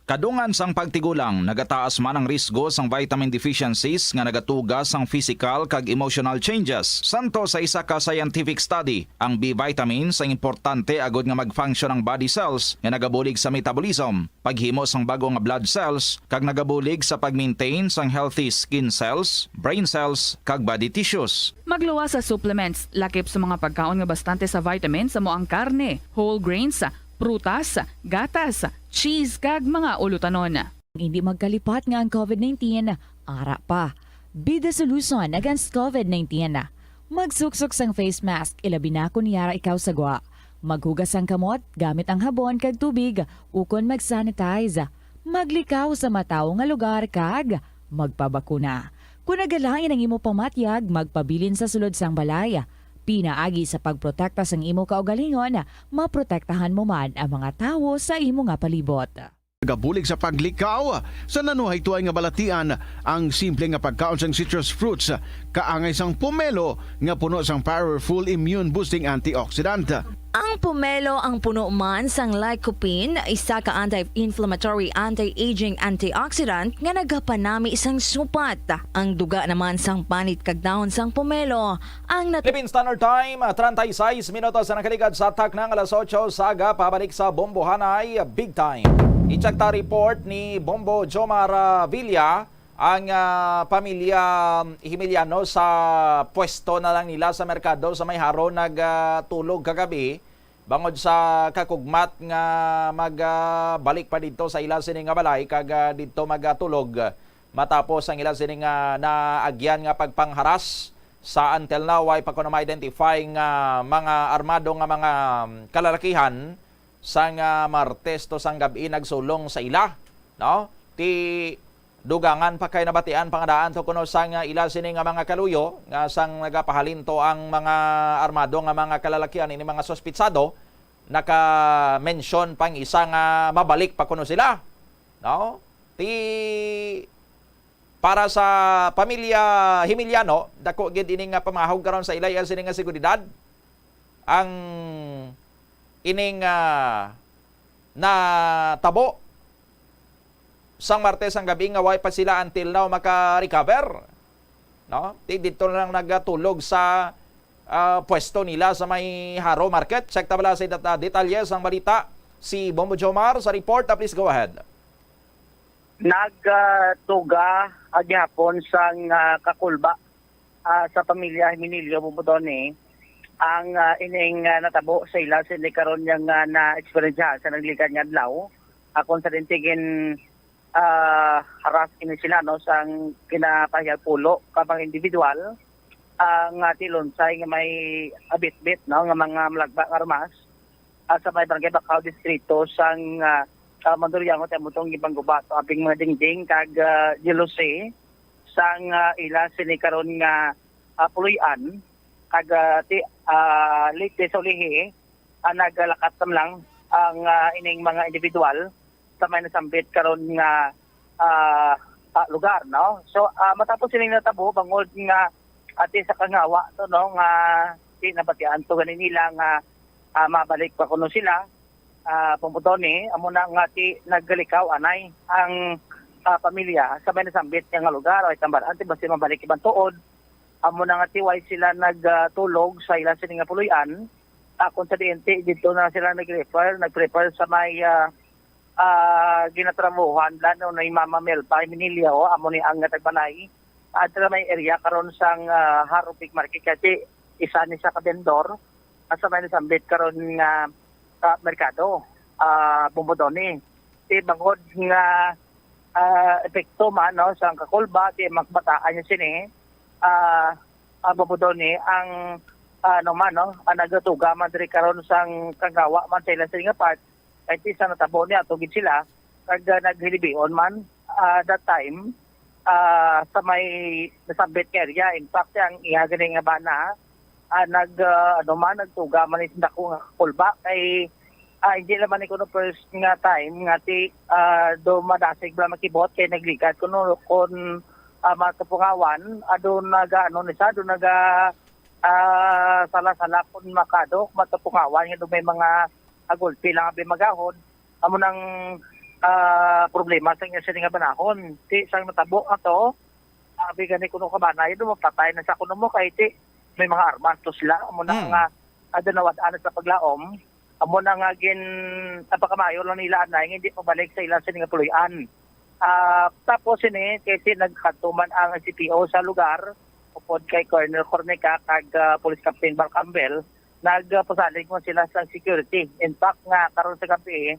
Kadungan sang pagtigulang, nagataas man ang risgo sang vitamin deficiencies nga nagatugas sang physical kag emotional changes. Santo sa isa ka scientific study, ang B vitamins ang importante agud nga mag-function ang body cells nga nagabulig sa metabolism, paghimo sang bago nga blood cells kag nagabulig sa pag-maintain sang healthy skin cells, brain cells kag body tissues. Magluwas sa supplements, lakip sa mga pagkaon nga bastante sa vitamins amo ang karne, whole grains, prutas, gatas, cheese kag mga ulutanon. Hindi magkalipat nga ang COVID-19, ara pa. Be the solution against COVID-19. Magsuksok sang face mask, ilabi na kung yara ikaw sagwa. Maghugas ang kamot, gamit ang habon kag tubig, ukon mag-sanitize. Maglikaw sa mataw nga lugar kag magpabakuna. Kung nagalain ang imo pamatyag, magpabilin sa sulod sang balay. Pinaagi sa pagprotekta sang imo kaugalingon, maprotektahan mo man ang mga tawo sa imo nga palibot. Gabulig sa paglikaw sa nanuhay tuay nga balatian ang simple nga pagkaon sang citrus fruits kaangay sang pomelo nga puno sang powerful immune boosting antioxidant. Ang pomelo ang puno man sang lycopene, isa ka anti-inflammatory, anti-aging antioxidant nga nagapanami isang supat. Ang duga naman sang panit kag dahon sang pomelo ang Philippine Standard Time, 36 minutos na nakaligad sa atak ng alas 8 saga pabalik sa Bombo Hanay Big Time. Ichakta report ni Bombo Jomar Villa ang pamilya Himiliano sa pwesto na lang nila sa merkado sa may haro nagtulog kagabi bangod sa kakugmat nga magbalik pa dito sa ila sining nga balay kag dito magtulog matapos ang ila sining naagyan nga pagpangharas sa until now ay pa kuno ma-identify nga mga armado nga mga kalalakihan sang Martes to sang gabi nagsulong sa ila, no? Ti dugangan pa kay nabatian pangadaan to kuno sang ila sini nga mga kaluyo nga sang nagapahalinto ang mga armado nga mga kalalakihan ini mga sospitsado naka-mention pang isa nga mabalik pa kuno sila, no? Ti para sa pamilya Himiliano dako gid ini nga pamahog karon sa ilay sini nga seguridad ang ining na tabo sang Martes ang gabi nga way pa sila until now maka-recover, no? Dito na lang nagatulog sa pwesto nila sa may Haro Market. Check tabala sa detalles ang balita si Bombo Jomar sa report. Please go ahead. Nagtuga agyapon sang kakulba sa pamilya Himinilio Bubudone ang ining natabo sa ila sini karon yang na-experience sa naglikad nga adlaw akon sa dintigin haras ini sila no sang kinapahiyag pulo kapang individual ang tilonsay nga may abit-bit no nga mga malagba nga armas sa may barangay Bacau distrito sang Manduryango tayo mutong ibang gubat aping mga dingding kag jelose sang ila sini karon nga puluyan kag late sa ulihi naglalakat lang ang ining mga individual sa may nasambit karon nga lugar, no? So matapos sining natabo bangod nga ati sa kangawa to no nga di nabatian to ganin nila nga mabalik pa kuno sila Pumputone amo na nga ti naggalikaw anay ang pamilya sa may nasambit nga lugar ay tambaran ti basta mabalik ibang tuod amo na nga ti way sila nagtulog sa ila sining nga puluyan kung sa diente dito na sila nag-prepare sa may ginatrabuhan lalo na Mama Melba Minilio amo ni ang tagbalay at may area karon sang Haro Big Market kasi isa ni sa kabendor sa may nasambit karon nga merkado Bumbodone ti bangod nga epekto man no sang kakulba ti magbataan niya sini Bumbodone ang man no nagatuga man diri karon sang kagawa man sa ilang nga part kahit isa natabo niya tugid sila kag naghilibion man that time sa may nasabit area in fact ang ihaganing nga bana nagtuga man ni dako nga kulba kay hindi naman ko no first nga time nga ti do madasig bla makibot kay nagligad kuno kon matapungawan ado nagaano ni sa do naga sala-sala kun makado matapungawan nga do may mga agulpi lang abi magahon amo nang problema sa inyo sa nga banahon ti sang natabo ato abi gani kuno ka banay do mapatay na sa kuno mo kay ti may mga armas to sila amo na nga adanawad-an sa paglaom amo na nga gin apakamayo lang nila anay hindi pabalik sa ila sa nga puluyan tapos ini kasi nagkatuman ang CPO sa lugar upod kay Colonel Corneca kag Police Captain Bar Campbell nagpasalig mo sila sa security. In fact nga karon sa gabi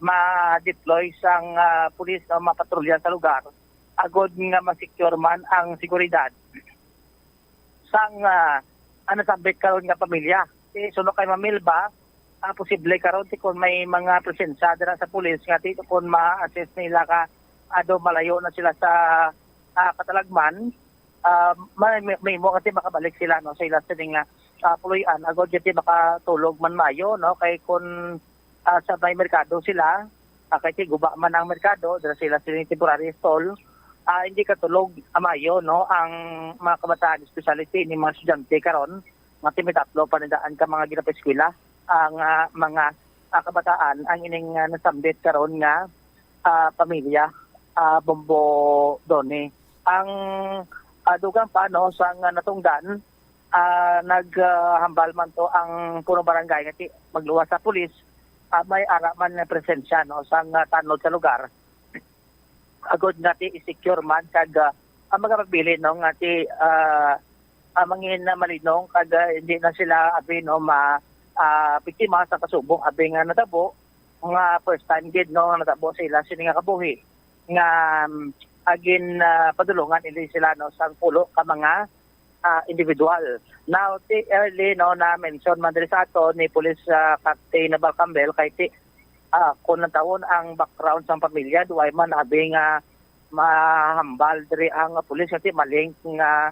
ma-deploy sang pulis na mapatrolya sa lugar agod nga ma-secure man ang seguridad sang sabit karon nga pamilya. Suno kay Mamilba posible karon ti kon may mga presensya dira sa pulis nga ti kon ma-assess nila ka ado malayo na sila sa katalagman may mo kasi makabalik sila no sa ila sining puluyan agod jeti makatulog man mayo no kay kun sa may merkado sila kay ti guba man ang merkado dira sila sining temporary stall hindi katulog mayo no ang mga kabataan specialty ni mga estudyante karon mati may tatlo panidaan ka mga ginapeskwela ang mga kabataan ang ining nasambit karon nga pamilya Bombo Doni. Ang dugang pa no sa natungdan naghambal man to ang punong barangay ngati magluwas sa pulis may araman na presensya no sa tanod sa lugar. Agod ngati i-secure man kag ang mga pagbili no ngati mangin na malinong kag hindi na sila abi no biktima sa kasubong abi nga natabo nga first time gid no natabo sila sini nga kabuhi nga agin padulungan ili sila no sang pulo ka mga individual. Now early no na mention man diri sa ato ni Police Captain Nabal Campbell kay kung taon ang background sa pamilya duay man abi nga mahambal diri ang pulis kasi maling nga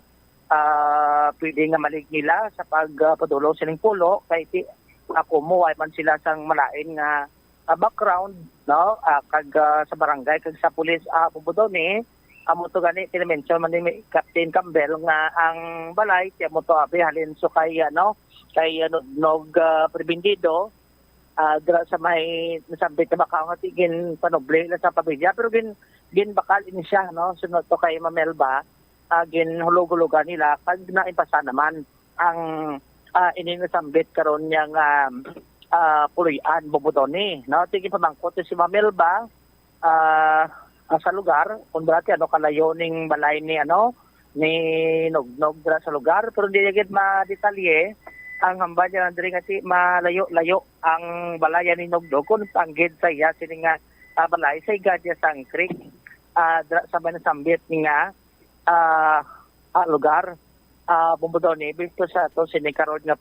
pwede nga malig nila sa pagpadulong sining pulo kay ako mo ay man sila sang malain nga background no kag sa barangay kag sa pulis Bubudoni amo to gani tinmention man ni Captain Campbell nga ang balay ti amo to abi halin so kay nog prebindido dira sa may nasabit na baka nga tigin panoble la sa pamilya pero gin bakal ini siya no sunod to kay Mamelba gin hulog-hulugan nila kag naimpasa naman ang ininasambit karon nya nga Puloy-an Bubudoni no tigin pamangkot si Mamelba sa lugar kung dati kalayo ning balay ni ni Nognog dira sa lugar pero di gid ma-detalye ang hamba niya diri kasi malayo-layo ang balaya ni Nognog kung tanggid sa iya sini nga balay sa Gadya sang Creek sa manasambit nga lugar Bubudoni bisto sa to sini karon nga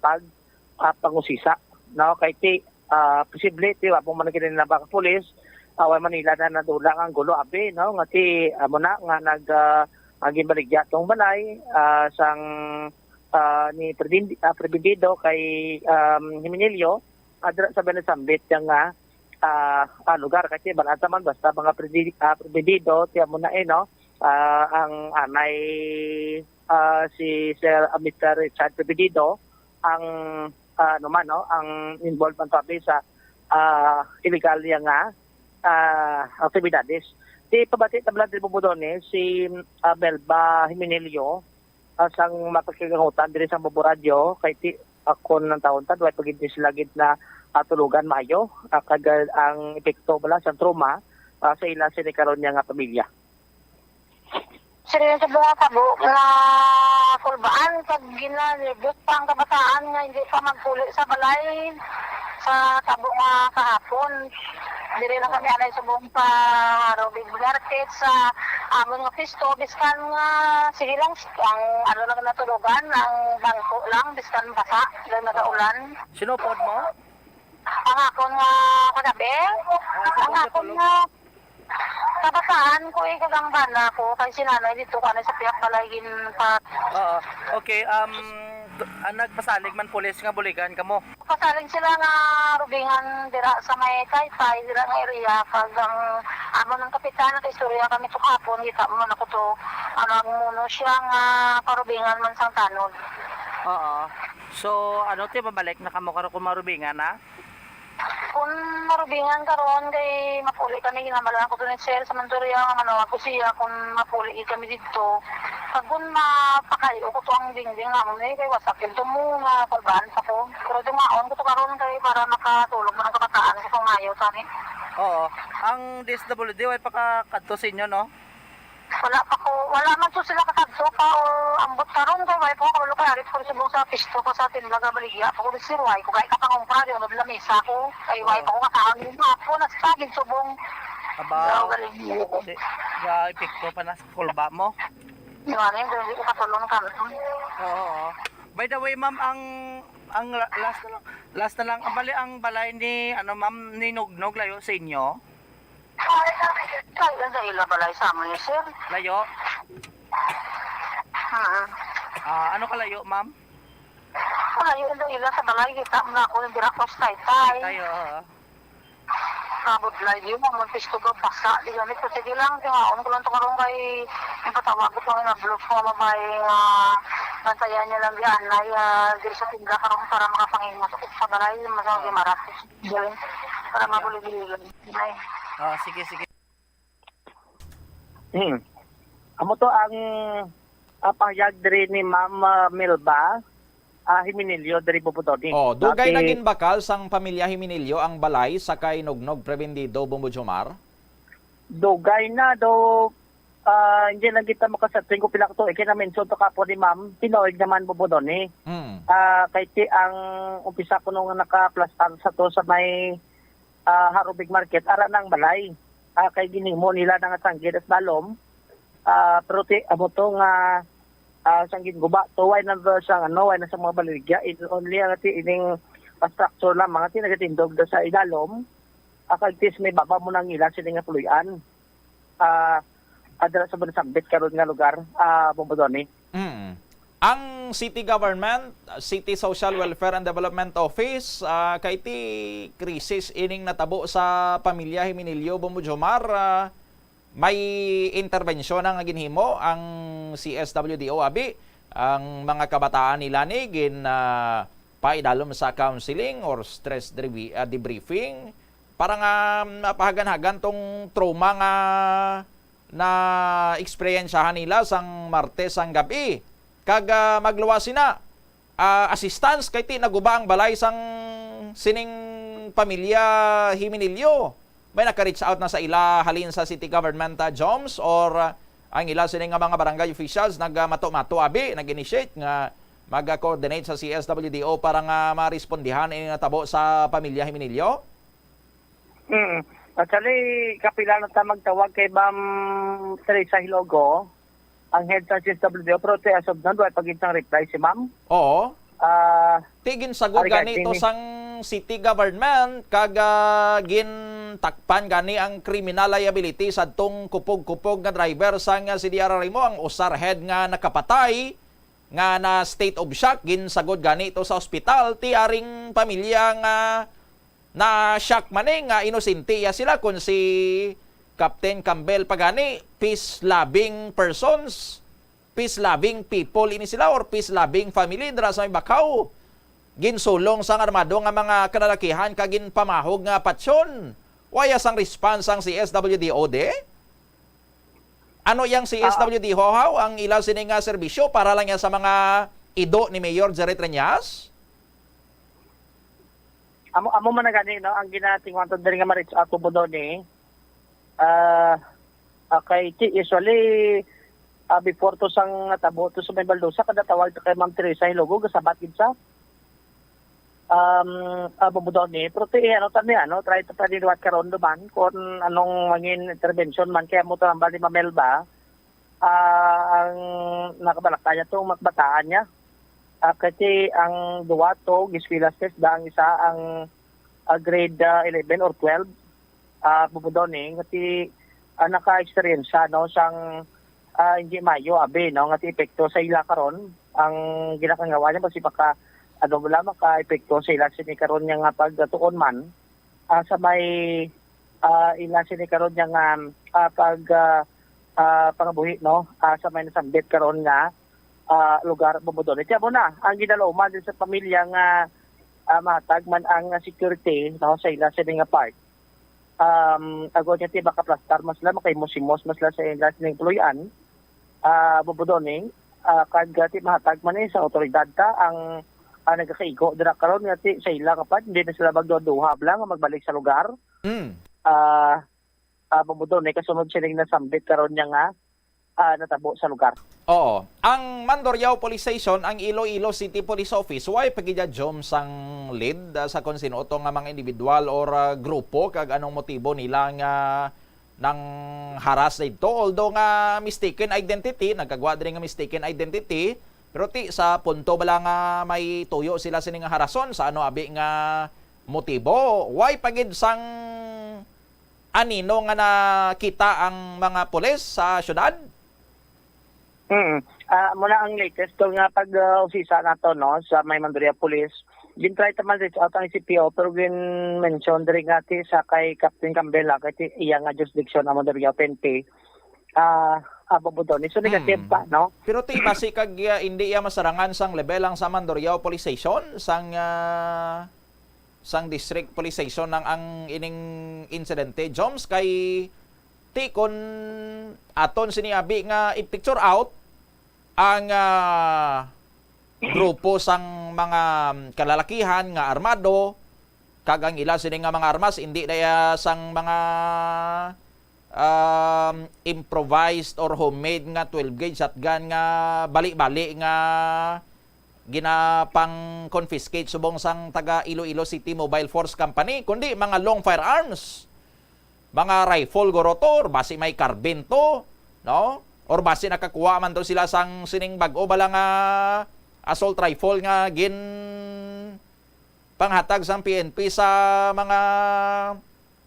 pangusisa no kay posible wa po man kini na baka pulis away Manila na nadulang ang gulo abi no ngati amo na nga aging baligya tong balay sang ni Prebindido kay Himenilio adra sa Benasambit nga lugar kasi balata man basta mga Prebindido ti amo na no ang anay si Sir Mr. Richard Prebindido ang naman no ang involved man tabi sa illegal nga aktibidades. Di pabati tabla di Bubudoni si Melba Himenilio sang mapagkagangutan diri sa Boboradyo kay ti ako ng taon ta duay pagindi sila gid na tulugan maayo kag ang epekto bala sa trauma sa ila sini karon nga pamilya. Sila sa buha tabo nga kulbaan pag ginalibot pang kabataan nga hindi pa magpuli sa balay sa tabo nga kahapon. Dili lang kami anay sa buong pa Robin Market sa amon nga pisto biskan nga sige lang ang lang natulugan ang bangko lang biskan basa dahil nagaulan. Sinupod mo? Ang akon nga kagabi. Ang akon nga kabataan ko ikagang bana ko kay sinanay dito kanay sa piyak balagin pa. Oo. Okay, nagpasalig man pulis nga buligan kamo. Pasalig sila nga rubingan dira sa may Taytay dira nga area kag ang amo ng kapitan at istorya kami to kapon kita mo na ko to muno siya nga parubingan man sang tanod. Oo. So ti babalik na kamo karo kumarubingan na? Kung marubingan karon kay mapuli kami ginamalan ko ni Sir sa Mantoria nga ako siya kung mapuli kami dito. Pag kung mapakayo ko to ang dingding namon kay wasakil to mo nga palban sa ko. Pero dumaon ko to karon kay para makatulog man ang kabataan sa pangayo tani. Oo. Ang DSWD way pakakadto sa inyo no? Wala man to sila kasagso pa o ambot karon ko may po ko lukarit ko subong sa pisto ko sa tinlaga baligya ko ni Sir Way ko kay kapangumpra yo nabla mesa ko kay way ko kakaan ni po na saging subong abaw ga epekto pa na sa kulba mo. Yan hindi ko katulong kan. Oo. By the way ma'am ang last na lang ang balay ni ma'am ni Nognog layo sa inyo. Kaya sa ila balay sa amin ni Sir. Layo? Ano kalayo, ma'am? Layo sa ila sa balay. Kita mo na ako ng Diracos Taytay. Tayo, Kabudlay yun, magpisto ko basa. Di gamit ko, sige lang, tingaon ko lang ito karong kay ipatawag ko lang na blog ko, mabay Bantayan niya lang yan. Ay, di sa tinda karong para makapangingos. Sa balay, masawag yung marasis. Gawin. Para mabulig-buligan. Ay. Sige. Amo to ang pahayag diri ni Ma'am Melba Himinilio diri Bobodoni. Dugay naging bakal sang pamilya Himinilio ang balay sa kay Nugnog Prebendido Bumbudjomar? Dugay na do hindi lang kita makasating ko pila to kaya mention to kapo ni Ma'am Pinoy naman Bobodoni. Kay ti ang umpisa ko nung naka-plastar sa to sa may Harubig Market ara nang balay. Kay ginimo nila nga sanggid at dalom. Pero ti amo to nga sanggid guba to way na sa way na sa mga baligya it only ang ti ining structure lang mga ti nagatindog da sa idalom. Kagtis may baba mo nang ilan sila nga puluyan. Adala sa Bansambit karon nga lugar, Bobodoni. Ang City Government, City Social Welfare and Development Office, kay ti krisis ining natabo sa pamilya Himinilio Bumbudjomar, may interbensyon ang ginhimo ang CSWDO abi ang mga kabataan nila ni paidalom sa counseling or stress debriefing para nga mapahagan-hagan tong trauma nga na eksperyensyahan nila sang Martes sang gabi. Kag magluwas sina assistance kay ti naguba ang balay sang sining pamilya Himinilio. May naka-reach out na sa ila halin sa city government Joms or ang ila sining nga mga barangay officials nagmato-mato abi nag-initiate nga mag-coordinate sa CSWDO para nga marespondihan ini natabo sa pamilya Himinilio? Actually, kapila na ta magtawag kay Ma'am Teresa Hilogo, ang head sa CSWDO, pero as of now, ay pagintang reply si Ma'am. Oo. Tigin sagot ganito sang city government, gin takpan gani ang criminal liability sa tong kupog-kupog nga driver sang CDRRI mo, ang usar head nga nakapatay, nga na state of shock, gin sagot gani ito sa ospital, ti aring pamilya nga na shock maning nga inosente sila kung si Captain Campbell pagani peace-loving persons, peace-loving people ini sila or peace-loving family dira sa may Bakaw. Ginsulong sang armado nga mga kanalakihan kagin pamahog nga patsyon. Waya sang response ang CSWDO de? Ano yang CSWDO how ang ilaw sining nga serbisyo para lang yan sa mga ido ni Mayor Jerry Treñas? Amo man na gani, no? Ang ginatingwan to diri nga ma-reach out to Bodoni. Kay usually before to sang natabo to sa may Baldosa kada tawag to kay Ma'am Teresa Hilogo gasabat gid sa Bodoni. Pero try to paniluwat karon do man kung anong mangin intervention man kaya mo to ang bali Mamelba ang nakabalakaya to magbataan niya. Kasi ang duwa to giswilas test da ang isa ang grade 11 or 12 Bubudoni ngati naka-experience no sang hindi mayo abi no ngati epekto sa ila karon ang ginakangawa niya basi baka wala maka epekto sa ila sini karon niya nga pagtuon man sa may ila sini karon niya nga pangabuhi no sa may nasambit karon nga lugar Bobodoni. Tiyan mo na, ang ginalauman din sa pamilya nga matag man ang security no, sa ila sa nga part. Agod niya baka plastar mas lang, makaimusimos mas lang sa ila sa employan. Bobodoni, kagati mahatag man sa otoridad ta ang nagkakaigo. Dira karon nga sa ila kapag hindi na sila magduduhab lang magbalik sa lugar. Bobodoni, kasunod silang nasambit karon niya nga natabo sa lugar. Oo. Ang Mandurriao Police Station, ang Iloilo City Police Office, why pagidya jom sang lead sa kung sino nga mga individual or grupo kag anong motibo nila nga nang haras dito. Although nga mistaken identity, nagkagwa din nga mistaken identity, pero ti sa punto bala nga may tuyo sila sining nga harason sa ano abi nga motibo. Why pagid sang anino nga nakita ang mga pulis sa syudad? Muna ang latest to nga pag-usisa nato no sa may Mandurriao Police. Gin-try taman reach out ang CPO pero gin-mention diri nga ti sa kay Captain Campbell kay iya nga jurisdiction ng Mandurriao PNP. Bobodoni. So negative pa, no? Pero ti basi kag hindi ya masarangan sang level ang sa Mandurriao Police Station sang district police station ng ang ining insidente. Joms kay ti kon aton siniabi nga i-picture out ang grupo sang mga kalalakihan nga armado kag ang ila sini nga mga armas hindi daya sang mga improvised or homemade nga 12 gauge shotgun nga bali-bali nga ginapang confiscate subong sang taga Iloilo City Mobile Force Company kundi mga long firearms, mga rifle gorotor, basi may carbine to, no? Or basi nakakuha man to sila sang sining bag-o bala nga assault rifle nga panghatag sang PNP sa mga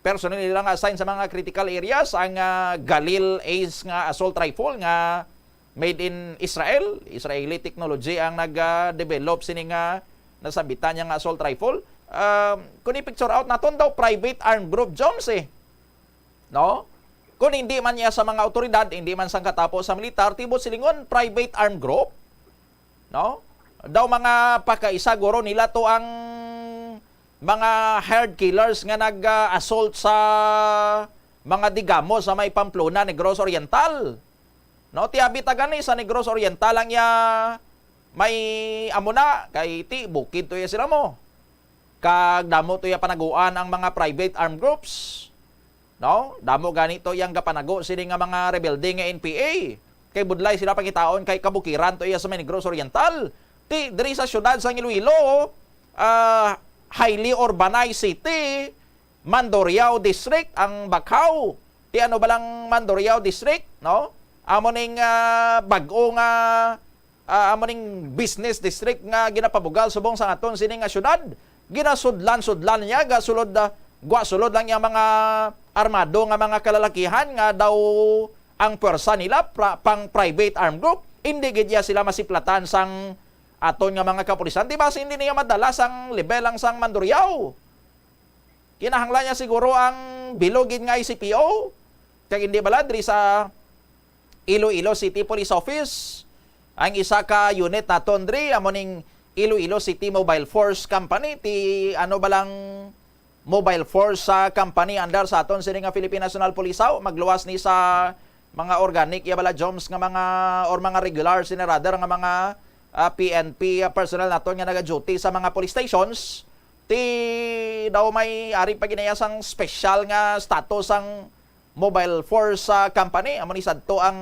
personnel nila nga assign sa mga critical areas ang Galil Ace nga assault rifle nga made in Israel, Israeli technology ang nag-develop sini nga nasabitan niya nga assault rifle. Kung i-picture out naton daw private armed group Jones no? Kung hindi man niya sa mga otoridad, hindi man sang katapo sa militar, tibot silingon private armed group, no? Daw mga pakaisa guro nila to ang mga hired killers nga nag-assault sa mga digamo sa may Pamplona, Negros Oriental. No, tiabi tagani sa Negros Oriental lang ya may amuna kay ti bukid to ya sila mo. Kag damo to ya panaguan ang mga private armed groups. No? Damo ganito yang gapanago sini nga mga rebelde nga NPA. Kay budlay sila pangitaon kay kabukiran to ya sa may Negros Oriental. Ti diri sa syudad sa Iloilo, highly urbanized city, Mandurriao District ang Bacau. Ti ano balang Mandurriao District, no? Amo ning bag-o nga amo ning business district nga ginapabugal subong sa aton sini nga syudad. Ginasudlan niya gasulod sulod lang yang mga armado nga mga kalalakihan nga daw ang pwersa nila pang private armed group. Hindi gid sila masiplatan sang aton nga mga kapulisan. Di ba hindi niya madala sang level ang sang Mandurriao? Kinahanglan niya siguro ang bilogid nga ICPO. Kaya hindi bala diri sa Iloilo City Police Office ang isa ka unit naton diri amo ning Iloilo City Mobile Force Company ti ano balang mobile force sa company andar sa aton sini nga Philippine National Police magluwas ni sa mga organic ya bala joms nga mga or mga regular sini rather nga mga PNP personnel naton nga naga-duty sa mga police stations ti daw may ari pa ginayasang special nga status ang mobile force company amo ni sadto ang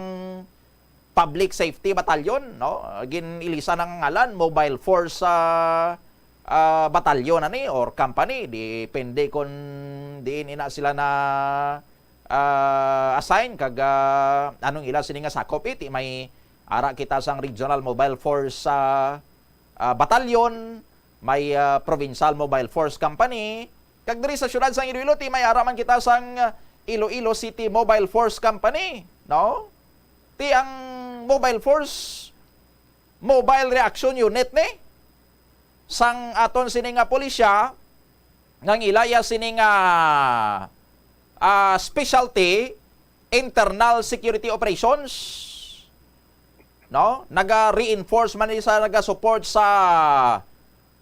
public safety battalion, no? Ginilisan ng ngalan mobile force batalyon ani or company, depende kung diin ina sila na assign kag anong ila sini nga sakop iti may ara kita sang regional mobile force batalyon, may provincial mobile force company kag diri sa syudad sang Iloilo ti may ara man kita sang Iloilo City Mobile Force Company, no? Ti ang mobile force mobile reaction unit ni sang aton sini nga pulisya ngang ilaya sini nga specialty internal security operations, no? Naga-reinforce man sa naga-support sa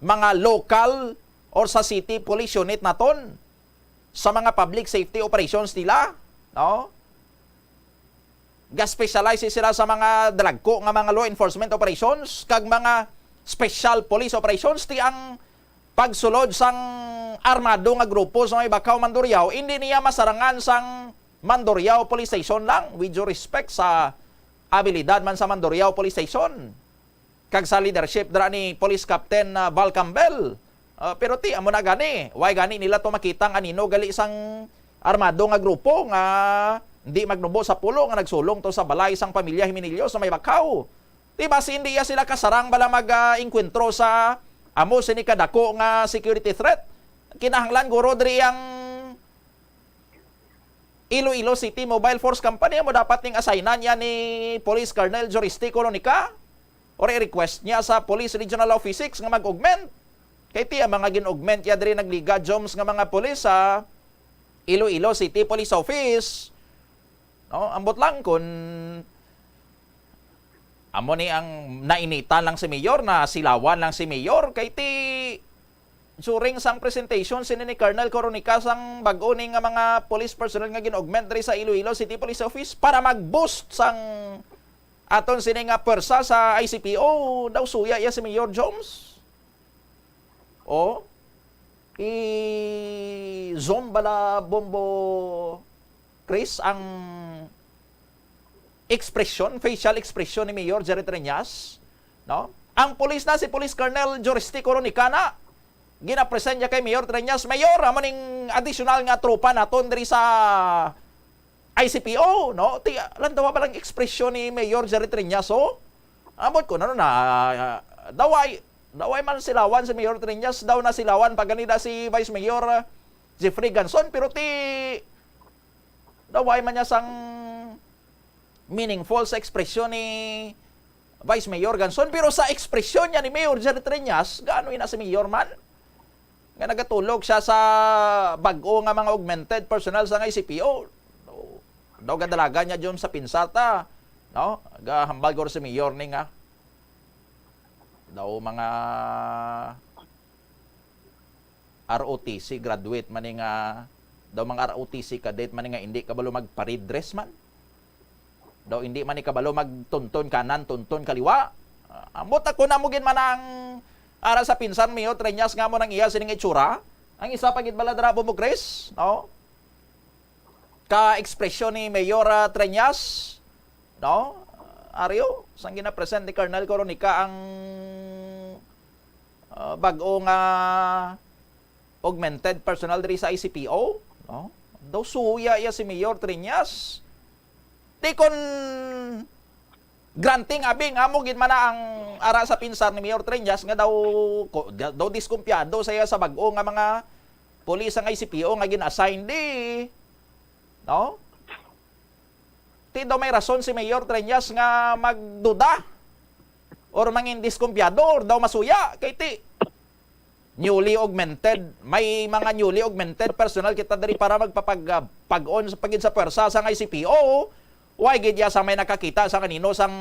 mga local or sa city police unit naton sa mga public safety operations nila, no? Ga-specialize sila sa mga dalagko nga mga law enforcement operations kag mga special police operations ti ang pagsulod sang armado nga grupo sa may Bacau Mandurriao hindi niya masarangan sang Mandurriao Police Station lang with due respect sa abilidad man sa Mandurriao Police Station kag sa leadership dra ni Police Captain Val Campbell. Pero ti amo na gani, why gani nila to makitang anino gali sang armado nga grupo nga hindi magnubo sa pulo nga nagsulong to sa balay sang pamilya Himinilyo sa may Bacau. Ti basi hindi sila kasarang bala mag-enkwentro sa amo sini kadako nga security threat. Kinahanglan guro diri ang Iloilo City Mobile Force Company mo dapat ning assignan niya ni Police Colonel Joristi Colonica or i-request niya sa Police Regional Office 6 nga mag-augment. Kay ti mga gin-augment ya diri nagliga joms nga mga pulis sa Iloilo City Police Office. No, ambot lang kun amo ni ang nainitan lang si Mayor, na silawan lang si Mayor, kay ti during sang presentation sini ni Colonel Coronica sang bag-o ni nga mga police personnel nga gin-augment diri sa Iloilo City Police Office para mag-boost sang aton sini nga pwersa sa ICPO, daw suya ya si Mayor Jones. O i-zoom bala bombo Chris ang expression, facial expression ni Mayor Jerry Treñas, no? Ang pulis na si Police Colonel Joristi Coronica na ginapresent niya kay Mayor Treñas, Mayor, amo ning additional nga tropa naton diri sa ICPO, no? Ti lantawa ba lang ekspresyon ni Mayor Jerry Treñas, oh? Amot ko na daway man silawan si Mayor Treñas, daw na silawan pag ganida si Vice Mayor Jeffrey Ganson, pero ti daway man niya sang meaningful sa ekspresyon ni Vice Mayor Ganson, pero sa ekspresyon niya ni Mayor Jerry Treñas, gaano na si Mayor man nga nagatulog siya sa bag-o nga mga augmented personnel sa ICPO. Daw gadalaga niya dyan sa pinsata, no? Gahambal ko si Mayor ni nga daw mga ROTC graduate man nga, daw mga ROTC cadet man nga hindi kabalo mag-parade dress man. Daw hindi man ni kabalo magtunton kanan, tunton kaliwa. Amot ako na mugin man ang ara sa pinsan Mayor Treñas nga mo nang iya sining itsura. Ang isa pagid bala dra mo Chris, no? Ka ekspresyon ni Mayor Treñas, no? Ario, sang gina-present ni Colonel Coronica ang bag-o nga augmented personnel diri sa ICPO, no? Daw suya ya si Mayor Treñas. Di kon granting abi nga mo gid man ang ara sa pinsan ni Mayor Treñas nga daw diskumpiyado saya sa bag-o nga mga pulis ang ICPO nga gin-assign di, no? Ti daw may rason si Mayor Treñas nga magduda or mangin diskumpiyado or daw masuya kay ti newly augmented, may mga newly augmented personnel kita diri para magpapag-on sa pagid sa pwersa sa ICPO. Why gid ya sa may nakakita sa kanino sang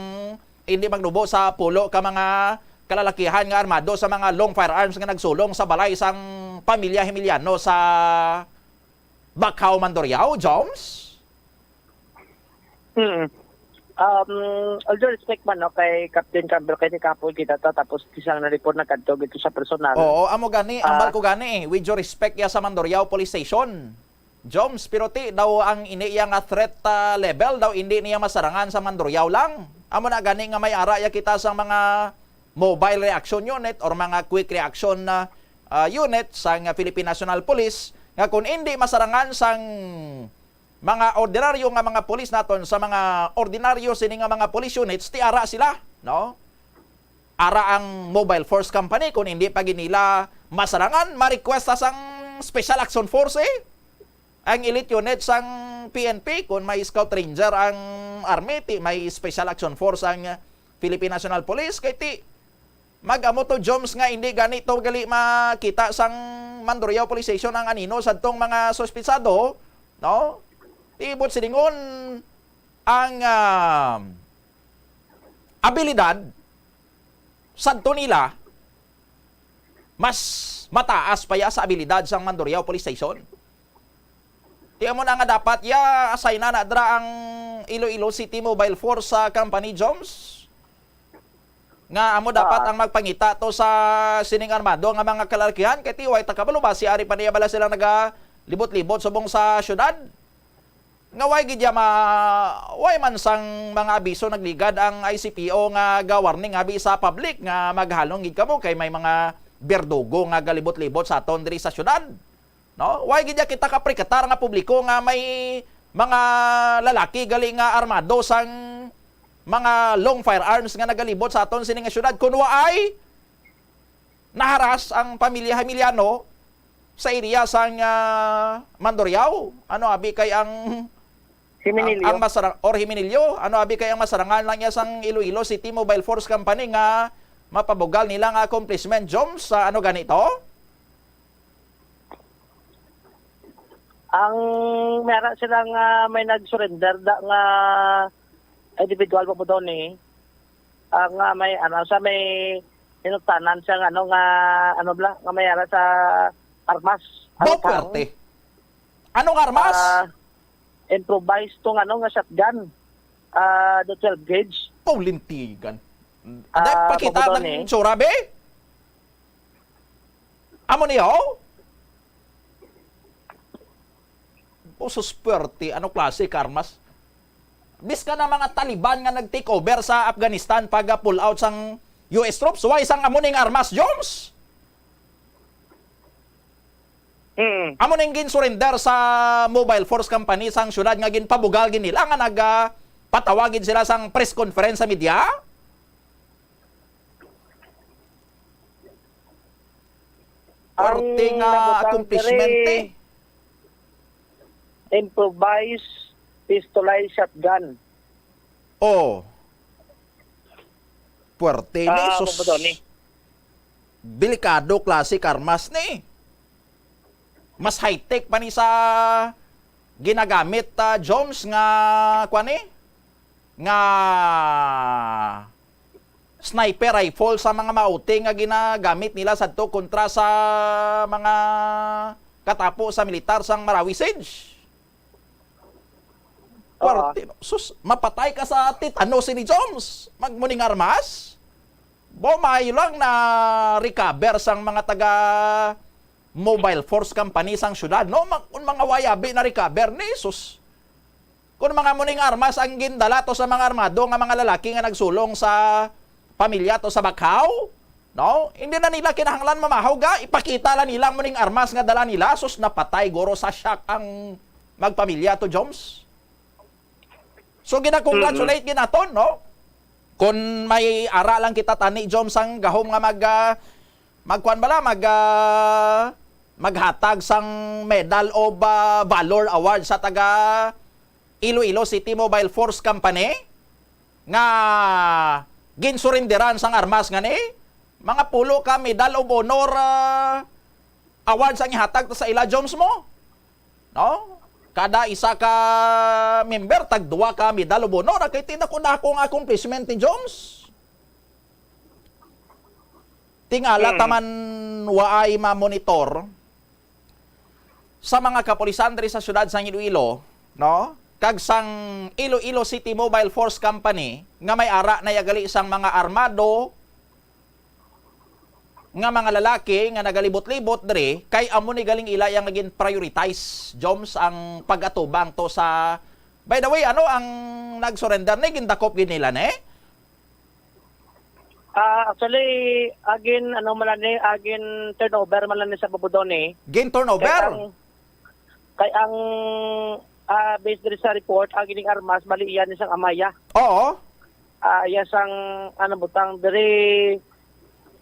hindi magnubo sa pulo ka mga kalalakihan nga armado sa mga long firearms nga nagsulong sa balay sang pamilya Himiliano sa Bacau, Mandurriao, Jones? All due respect man, no, kay Captain Campbell, kay ni Kapoy kita to, tapos isang na-report na kadto ito sa personal. Oo, amo gani, ambal ko gani with due respect ya sa Mandurriao Police Station. Joms, pero ti daw ang iniya nga threat level daw hindi niya masarangan sa Mandurriao lang. Amo na gani nga may ara ya kita sa mga mobile reaction unit or mga quick reaction unit sa Philippine National Police nga kung hindi masarangan sang mga ordinaryo nga mga police naton sa mga ordinaryo sini nga mga police units, ti ara sila, no? Ara ang mobile force company kung hindi pa ginila masarangan, ma-request sang special action force ang elite unit sang PNP, kung may scout ranger ang army, ti may special action force ang Philippine National Police, kay ti mag-amo to Joms nga hindi ganito gali makita sang Mandurriao Police Station ang anino sa tong mga sospitsado, no? Ibot siningon ang abilidad sadto nila mas mataas pa ya sa abilidad sang Mandurriao Police Station. Tiyan mo na nga dapat assign na dra ang Iloilo City Mobile Force sa company Joms. Nga amo dapat ang magpangita to sa sining armado nga mga kalalakihan kay tiway takabalo ba si ari pa niya bala sila naga libot-libot subong sa syudad. Nga way gid way man sang mga abiso nagligad ang ICPO nga ga-warning abi sa public nga maghalong gid kamo kay may mga berdugo nga galibot-libot sa aton diri sa syudad. No? Way gid kita kaprikatar nga publiko nga may mga lalaki gali nga armado sang mga long firearms nga nagalibot sa aton sini nga syudad kun waay naharas ang pamilya Himiliano sa area sang Mandurriao. Ano abi kay ang Himinilyo. Ang masarang or Himinilyo, ano abi kay ang masarangan lang niya sang Iloilo City Mobile Force Company nga mapabugal nila nga accomplishment Joms sa ano ganito? Ang meron silang may nag-surrender da nga individual po doon nga may sa may inutanan siya nga may sa armas. Puwerte. Anong armas? Improvised tong nga shotgun. The 12 gauge. Paulintigan. Pakita ng tsura, be? Amo niyo? Susperte, ano klase karmas? Bis ka na mga Taliban nga nag-take over sa Afghanistan pag pull out sang US troops. Why isang amo ning armas, Jones? Amo ning gin-surrender sa mobile force company sang syudad nga ginpabugal gin nila nga patawagin sila sang press conference sa media? Parte nga accomplishment Improvised pistolized shotgun. Oh. Puwerte ni sus. Delikado klase karmas ni. Mas high-tech pa ni sa ginagamit Jones nga kwani? Nga sniper rifle sa mga mauting nga ginagamit nila sadto kontra sa mga katapo sa militar sang Marawi Siege. Sus, mapatay ka sa titanos ni Jones. Magmuning armas. Mayo lang na recover sang mga taga mobile force company sang syudad. No, mga wayabi na recover ni sus. Kung mga muning armas ang gindala to sa mga armado nga mga lalaki nga nagsulong sa pamilya to sa Bakaw, no? Hindi na nila kinahanglan mamahaw ga, ipakita lang nila muning armas nga dala nila, sus napatay goro sa shock ang magpamilya to Jones. So gina-congratulate ginaton, no? Kung may ara lang kita tani Jones ang gahom nga maghatag sang Medal of Valor Award sa taga Iloilo City Mobile Force Company nga ginsurinderan sang armas nga ni mga pulo ka Medal of Honor award sang ihatag sa ila Jones mo, no? Kada isa ka member tag duwa ka Medal of Honor kay tinakuna akong accomplishment ni Jones. Tingala taman waay ma-monitor sa mga kapulisan diri sa syudad sa Iloilo, no? Kag sang Iloilo City Mobile Force Company nga may ara na yagali sang mga armado nga mga lalaki nga nagalibot-libot diri kay amo ni galing ila yang naging prioritize Jones ang pag-atubang to sa. By the way, ano ang nag-surrender ni gindakop gid nila ni? Actually agin turnover man ni sa Babudon eh. Gin turnover. Kay ang based diri sa report agining armas bali iyan isang amaya. Oo. Iya sang butang diri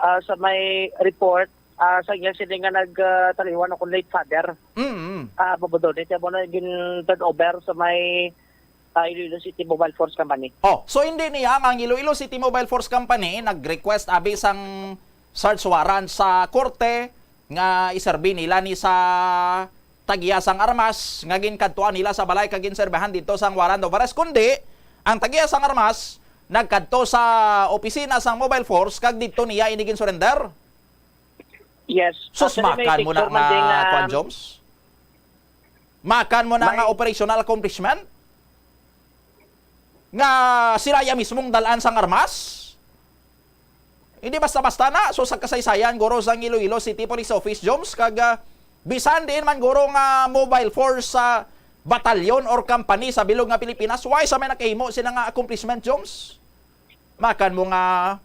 sa may report sa iya sila nga nagtaliwan ako late father. Babudon ito mo na gin turnover sa may Iloilo City Mobile Force Company. Oh, so hindi niya ang Iloilo City Mobile Force Company nag-request abi sang search warrant sa korte nga iserbi nila ni sa tagiyasang armas nga ginkadtuan nila sa balay kag ginserbahan dito sang warrant of arrest, kundi ang tagiyasang armas nagkadto sa opisina sang mobile force kag dito niya inigin surrender. Yes. Sus makan mo na nga Juan Jones. Makan mo na nga operational accomplishment nga sila ya mismong dalaan sang armas. Hindi basta-basta na so sa kasaysayan guro sang Iloilo City Police Office Jones kag bisan din man guro nga mobile force sa batalyon or company sa bilog nga Pilipinas, why sa may nakahimo sila nga accomplishment Jones? Makan mo nga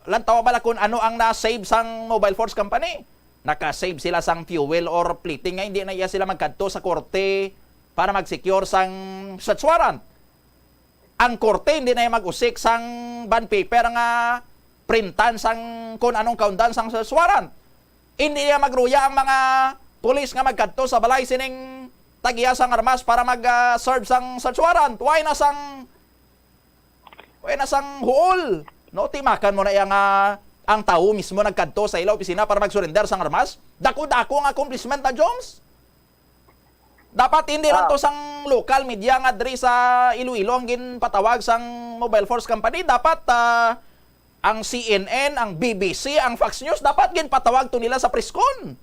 lantaw bala kung ano ang na-save sang mobile force company. Naka-save sila sang fuel or plating nga hindi na iya sila magkadto sa korte para mag-secure sang search warrant. Ang korte hindi na mag-usik sang bond paper nga printan sang kung anong kaundan sang search warrant. Hindi niya magruya ang mga pulis nga magkadto sa balay sining tagiya sang armas para mag-serve sang search warrant. Why na sang huol? No, timakan mo na yang ang tao mismo nagkadto sa ila opisina para mag-surrender sang armas. Dako-dako ang accomplishment na Jones. Dapat hindi lang to sang local media nga diri sa Iloilo ang ginpatawag sang mobile force company. Dapat ang CNN, ang BBC, ang Fox News, dapat ginpatawag to nila sa preskon.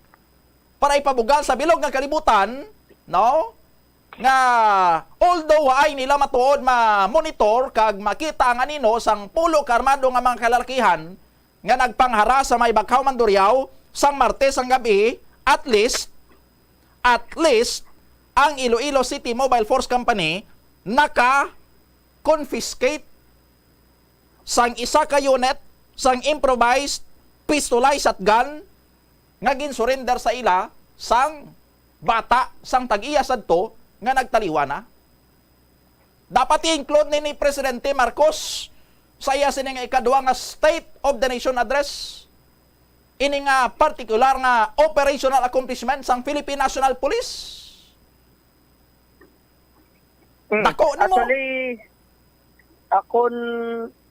Para ipabugal sa bilog nga kalibutan, no? Nga although ay nila matuod ma-monitor kag makita ang anino sang pulo ka armado nga mga kalalakihan nga nagpanghara sa may Baghaw Mandurriao sang Martes ang gabi, at least ang Iloilo City Mobile Force Company naka-confiscate sang isa ka unit sang improvised pistolized shotgun nga gin-surrender sa ila sang bata sang tag-iya sadto nga nagtaliwa na. Dapat i-include ni Presidente Marcos sa iya sini nga ikaduha nga State of the Nation Address ini nga particular nga operational accomplishment sang Philippine National Police. Dako na mo. Actually, akon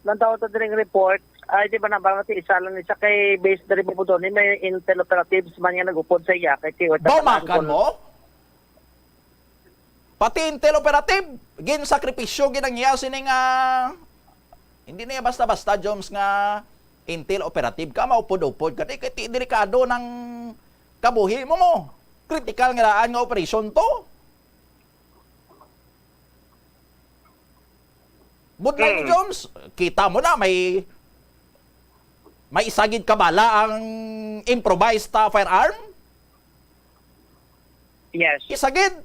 nandaw to dring report, ay di ba nabangat isa lang isa kay based dari po doon, may intel operatives man nga nagupod sa iya kay tiyo. Baumakan mo? Pati intel operative, gin-sakripisyo ginangya sini nga hindi niya basta-basta Joms nga intel operative ka maupod-upod ka kay delikado ng kabuhi mo. Critical nga daan nga operation to. Budlay ni Joms, kita mo na may isagid kabala ang improvised firearm. Yes. Isagid.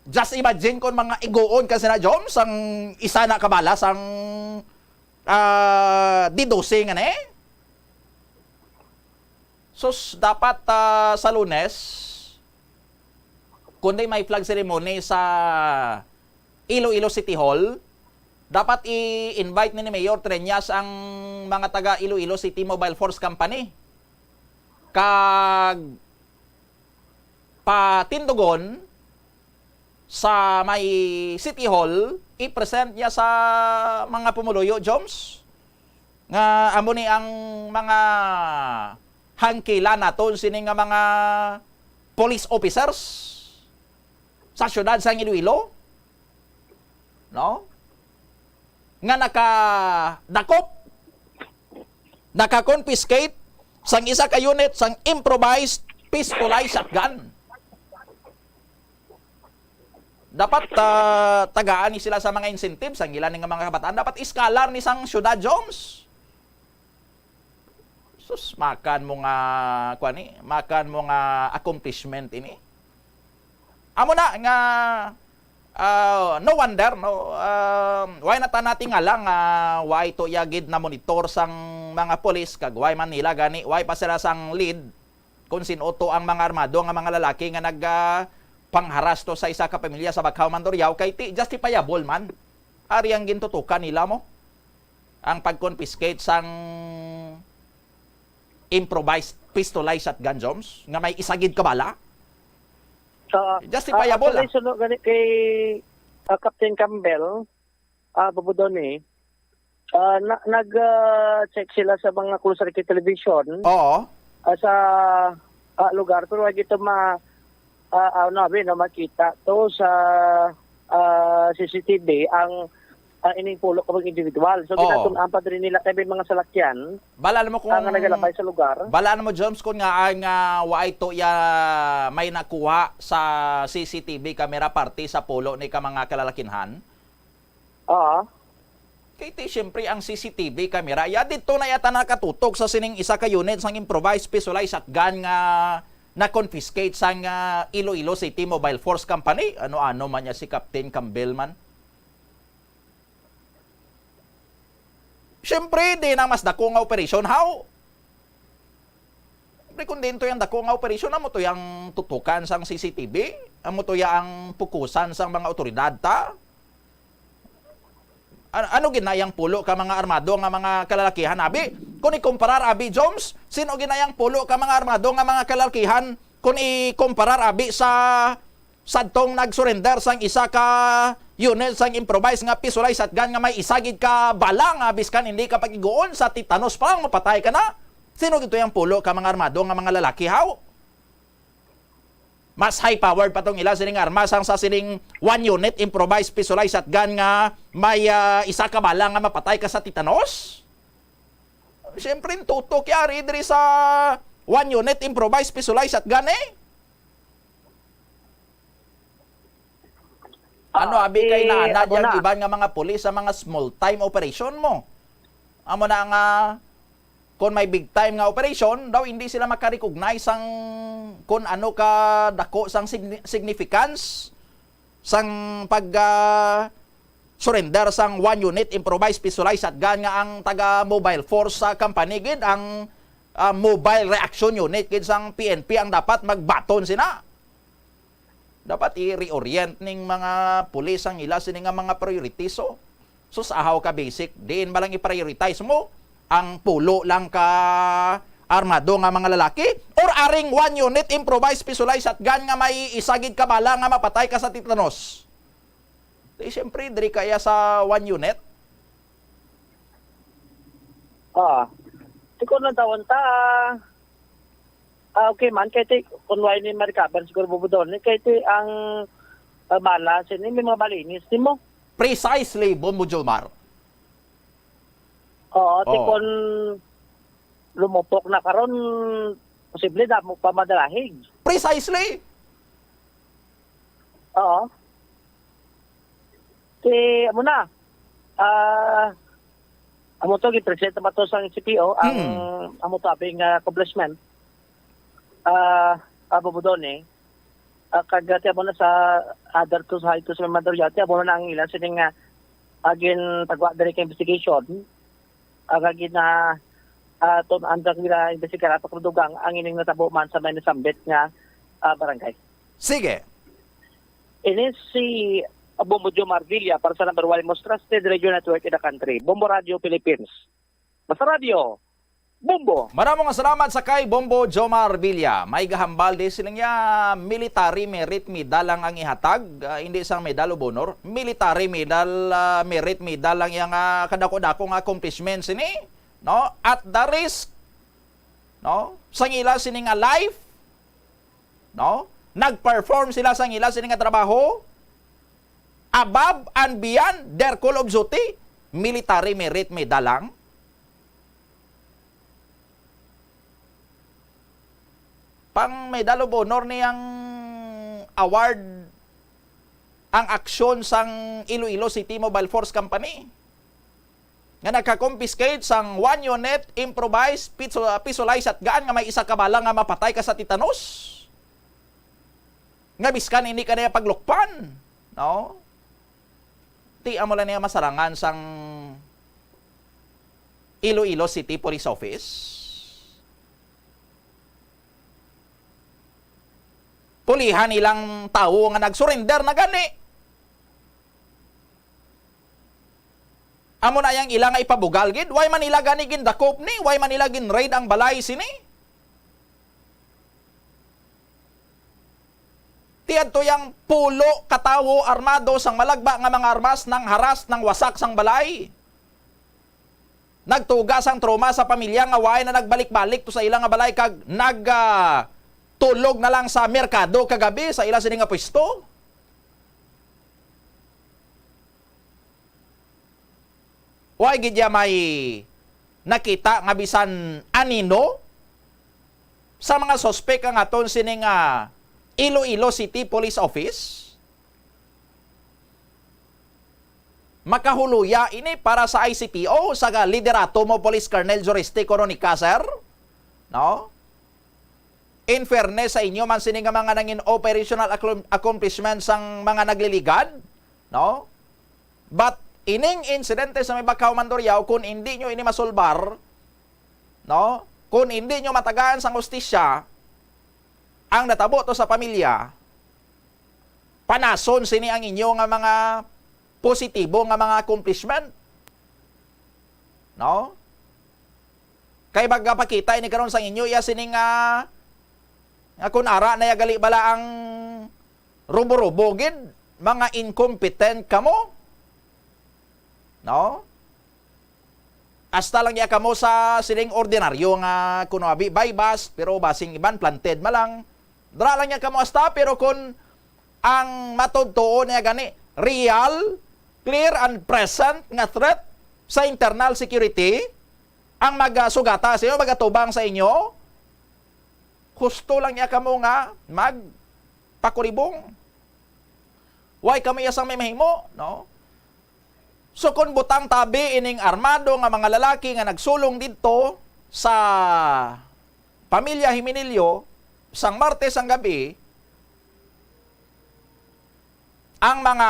Just imagine kung mga igoon kasi na Joms ang isa na kabala sang D12 nga eh. So dapat sa Lunes kundi may flag ceremony sa Iloilo City Hall, dapat i-invite ni Mayor Treñas ang mga taga Iloilo City Mobile Force Company. Kag patindugon sa may City Hall, i-present niya sa mga pumuluyo, Joms. Nga amo ni ang mga hangkila naton sini nga mga police officers sa syudad sa Iloilo. No? Nga naka-confiscate sang isa ka unit sang improvised pistolized shotgun. Dapat tagaan ni sila sa mga incentives ang ilan ng mga kabataan. Dapat iskalar ni sang syudad Joms. Sus, makan mo nga accomplishment ini. Amo na nga no wonder no why nata nating nga lang why to yagid na monitor sang mga pulis kag why Manila gani why pa sila sang lead kung sino to ang mga armado nga mga lalaki nga nag pangharas to sa isa ka pamilya sa Baghaw Mandurriao kay justifiable man ari ang gintutukan nila mo ang pag-confiscate sang improvised pistolized shotgun Joms nga may isagid kabala. Justifiable lang. Sunod ganit kay Captain Campbell, Babudoni, nag-check sila sa mga closed circuit television. Oo. Sa lugar pero wag ito makita to sa CCTV ang ining pulo ka individual. So ginatun-an pa rin nila kay mga salakyan. Balaan mo kung ang nagalabay sa lugar. Balaan mo Joms kung nga ang waay to may nakuha sa CCTV camera party sa pulo ni ka mga kalalakinhan. Oo. Kaya siyempre ang CCTV camera dito na yata nakatutok sa sining isa ka unit sang improvised pistolized shotgun nga na-confiscate sang Iloilo City Mobile Force Company. Ano-ano man niya si Captain Campbell man. Siyempre, di na mas dako nga operasyon. How? Siyempre, kung din to yung dako nga operasyon, amo to yung tutukan sang CCTV, amo to yung pukusan sang mga otoridad ta. Ano ginayang pulo ka mga armado nga mga kalalakihan, abi? Kung ikumparar, abi, Joms, sino ginayang pulo ka mga armado nga mga kalalakihan kung ikumparar, abi, sa sadtong nag-surrender sang isa ka unit sang improvised nga pistolized shotgun nga may isagid ka bala nga biskan hindi ka pag-iguon sa titanos pa lang mapatay ka na. Sino gito yung pulo ka mga armado nga mga lalaki, how? mas high-powered pa tong ila sining armas ang sa sining 1 unit improvised specialized shotgun nga may isa ka bala nga mapatay ka sa titanos. Siyempre, tutok yari diri sa 1 unit improvised specialized shotgun eh. Ano abi kay naanad yung iban nga mga pulis sa mga small time operation mo? Amo na nga kung may big time nga operation, daw hindi sila makarecognize ang kung ano ka dako sang significance sang pag surrender sang 1 unit improvised specialized shotgun nga ang taga mobile force sa company gid ang mobile reaction unit gid sang PNP ang dapat magbaton sina. Dapat i-reorient ning mga pulis ang ila sini nga mga priorities so sa ahaw ka basic diin ba lang i-prioritize mo ang pulo lang ka armado nga mga lalaki or aring 1 unit improvised specialized shotgun nga may isagid ka bala nga mapatay ka sa titanos. Di siyempre diri kaya sa 1 unit. Tikon na tawon ta. Okay man, kaya kung why ni marikaban siguro bubudon, kaya ang bala, sini may mga balinis, di mo? Precisely, Bombo Jomar. Oo, tikon lumupok na karon posible na mo pa madalahig. Precisely. Oo. Amo na. Amo to gi-present ba to sa CPO ang amo tabing accomplishment. Abubudon kagati amo na sa other to sa ito sa Mandaryate amo na ang ilan sining agin pagwa diri ka investigation agin na ton andang nila investigar pa kudugang ang ining natabo man sa may nasambit nga barangay. Sige. Ini si Bombo Jomar Villa para sa number 1 most trusted radio network in the country, Bombo Radio Philippines. Basta radio Bombo. Maraming salamat sa kay Bombo Jomar Villa. May gahambal din silang military merit medal lang ang ihatag, hindi sang medal of honor. Military medal merit medal lang yang kadako-dako nga accomplishments ini, no? At the risk, no? Sang ila sining life, no? Nagperform sila sang ila sining trabaho above and beyond their call of duty. Military merit medal lang. Pang Medal of Honor niyang award ang aksyon sang Iloilo City Mobile Force Company nga nagka-confiscate sang 1 unit improvised specialized shotgun nga may isa ka bala nga mapatay ka sa titanos. Nga biskan hindi ka na paglukpan, no? Ti amo lang niya masarangan sang Iloilo City Police Office. Pulihan ilang tao nga nag-surrender na gani. Amo na yang ilang nga ipabugal gid, why man ila gani gindakop ni, why man ila gin-raid ang balay sini? Tiad to yang pulo katawo armado sang malagba nga mga armas nang haras nang wasak sang balay. Nagtuga sang trauma sa pamilya nga way na nagbalik-balik to sa ilang nga balay kag tulog na lang sa merkado kagabi sa ila sini nga pwesto. Way gidya may nakita nga bisan anino sa mga sospek ang aton sini nga Iloilo City Police Office. Makahuluya ini para sa ICPO sa liderato mo Police Colonel Joriste Coroni Caser, no? In fairness sa inyo man sini nga mga nangin operational accomplishments ang mga nagliligad, no? But ining insidente sa may Bakaw Mandurriao kung hindi nyo ini masulbar, no? Kung hindi nyo matagaan sang hustisya ang natabo to sa pamilya, panason sini ang inyo nga mga positibo nga mga accomplishment, no? Kay bagapakita ini karon sang inyo ya sini nga kung ara na yagali bala ang rubo-rubo gid, mga incompetent kamo, no? Hasta lang ya kamo sa sining ordinaryo nga kuno abi baybas pero basing iban planted malang, Dra lang niya kamo hasta, pero kung ang matudtuon niya gani, real, clear and present nga threat sa internal security, ang magsugata sa inyo, magatubang sa inyo, husto lang niya kamo nga magpakuribong. Why kami asang may mahimo, no? So kung butang tabi ining armado nga mga lalaki nga nagsulong dito sa pamilya Himinilyo sang Martes ang gabi, ang mga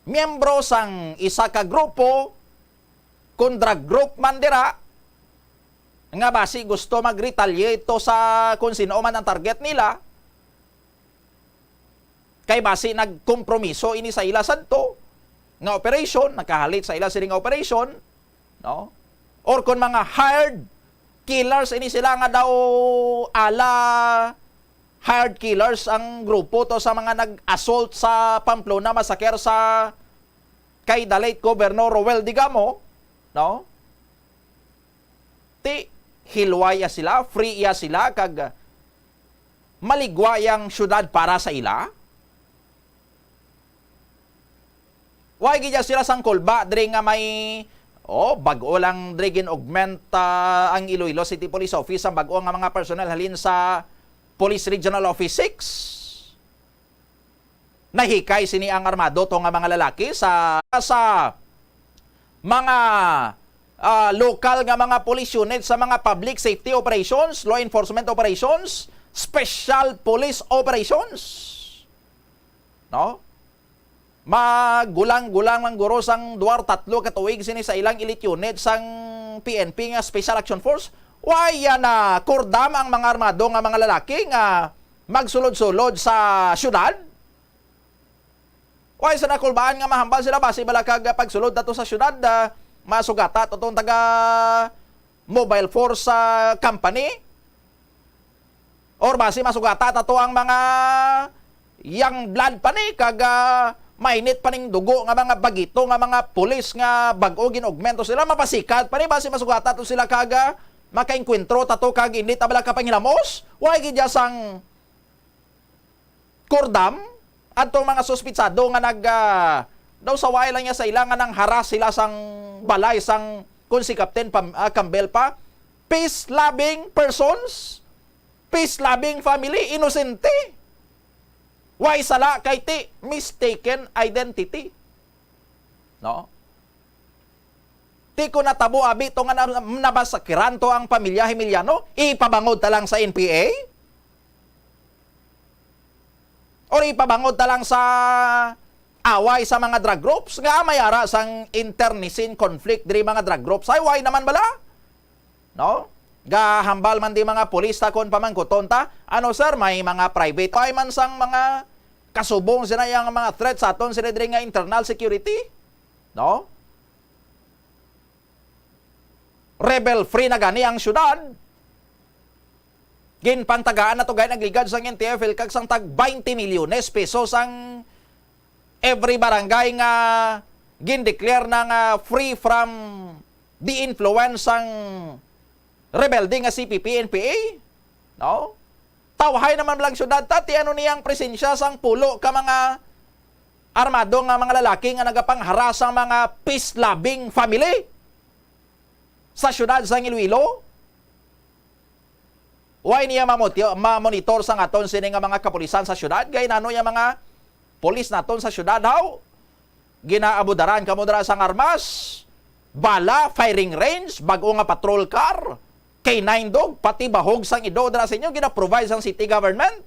miyembro sang isa ka grupo kung drug group man dira nga basi gusto mag-retaliate to sa kung sino man ang target nila, kay basi nagkompromiso ini sa ila sadto nga operation, nakahalit sa ila sining operation, no? Or kung mga hired killers ini sila nga daw ala hired killers ang grupo to sa mga nag-assault sa Pamplona, massacre sa kay the late Governor Roel Digamo, no? Ti hilwaya sila, free ya sila kag maligwayang syudad para sa ila. Why gidya sila sang kulba dre nga may bag-o lang dre gin-augment ang Iloilo City Police Office ang bag-o nga mga personnel halin sa Police Regional Office 6. Nahikay sini ang armado to nga mga lalaki sa mga local nga mga police unit sa mga public safety operations, law enforcement operations, special police operations. No? Magulang-gulang ng guro sang 2-3 katuig sini sa ilang elite unit sang PNP nga Special Action Force. Why na kordam ang mga armado nga mga lalaki nga magsulod-sulod sa syudad? Why sa nakulbaan nga mahambal sila basi balakag pagsulod dato sa syudad masugata totong taga mobile force sa company? Or basi masugata tato ang mga young blood pa ni kaga mainit pa ning dugo nga mga bagito nga mga pulis nga bag-o gin-augmento sila mapasikat pa ni basi masugata to sila kaga makainkwentro tato kag init abala ka panghilamos. Why gidya sang kordam adtong mga suspitsado nga nag daw saway lang niya sa ilang nga nang haras sila sang balay sang kun si Captain Campbell pa, peace-loving persons, peace-loving family, inosente. Why sala kay ti mistaken identity? No? Ti ko natabo abi to nga nabasakiran to ang pamilya Himiliano, ipabangod ta lang sa NPA? Or ipabangod ta lang sa away sa mga drug groups nga mayara sang internecine conflict diri mga drug groups? Ay why naman bala? No? Gahambal man di mga pulis ta kon pamangkuton ta. Ano sir, may mga private ay man sang mga kasubong sila yung mga threats sa aton sila diri nga internal security. No? Rebel free na gani ang syudad. Ginpantagaan na to gaya nagligad sang NTF kag sang tag 20 milyones pesos ang every barangay nga gin-declare na nga free from the influence ang rebelde nga CPP, NPA. No? Tawhay naman lang syudad tati ano niyang presensya sang pulo ka mga armado nga mga lalaki nga nagapangharas ang mga peace-loving family sa syudad sang Iloilo. Why niya ma-monitor sang aton sini nga mga kapulisan sa syudad? Gay nano yung mga polis naton sa syudad how? Ginaabudaran kamo dara sang armas, bala, firing range, bag-o nga patrol car, K9 dog, pati bahog sang ido dara sa inyo gina-provide sang city government.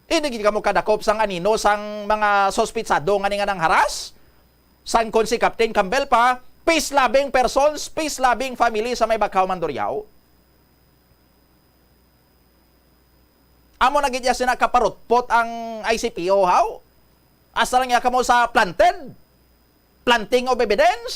Hindi ka mo kadakop sang anino sang mga sospitsado nga nga nang haras. Sang kon si Captain Campbell pa, peace-loving persons, peace-loving family sa may Bakaw, Mandurriao. Amo na gidya sina kaparutpot ang ICPO how? Asa lang niya kamo sa planting of evidence.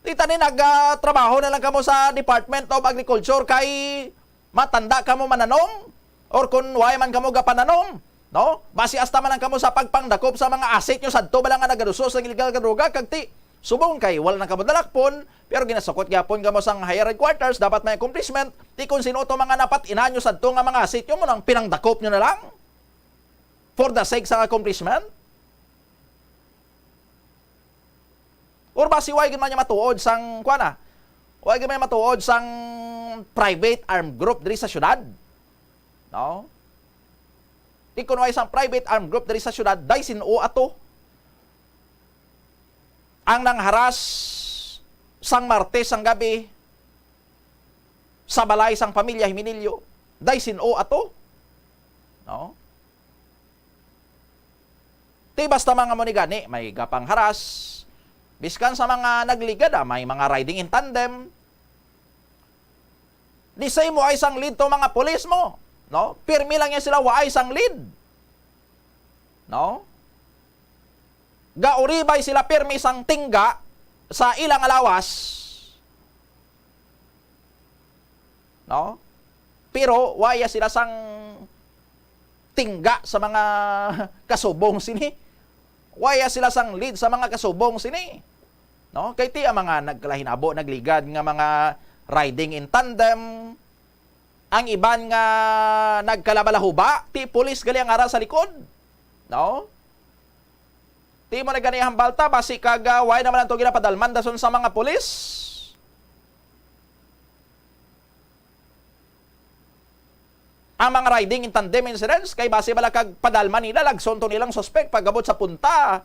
Dita ni nagtrabaho na lang kamo sa Department of Agriculture kay matanda kamo mananong or kun way man kamo gapananong, no? Basi hasta man lang kamo sa pagpangdakop sa mga asset nyo sadto balang nga nagadusos sa illegal nga droga kag ti Subong kay wala na kabudalakpon, pero ginasukot gyapon kamo sang higher headquarters, dapat may accomplishment. Ti kung sino to mga napat inanyo sadto nga mga sityo mo nang pinangdakop nyo na lang for the sake sa accomplishment. Or ba si way man niya matuod sang kuana? Way man matuod sang private armed group diri sa syudad. No? Di kun way sang private armed group diri sa syudad, day sino ato ang nangharas sang Martes sang gabi sa balay sang pamilya Himinilyo, day sino ato. No? Ti basta mga monigani, may gapang haras. Biskan sa mga nagligad, may mga riding in tandem. Di say mo ay sang lead to mga pulis mo. No? Pirmi lang yan sila, wa ay sang lead. No? Gauribay sila pirmi sang tingga sa ilang alawas. No? Pero waya sila sang tingga sa mga kasubong sini. Waya sila sang lead sa mga kasubong sini. No? Kay ti ang mga nagkalahinabo, nagligad nga mga riding in tandem, ang iban nga nagkalabalahuba, ti pulis gali ang ara sa likod. No? Ti mo na gani hambalta, basi kagaway naman ang to ginapadalman dason sa mga pulis. Ang mga riding in tandem incidents, kay basi bala kag padalman nila, lagson to nilang suspect, pagabot sa punta,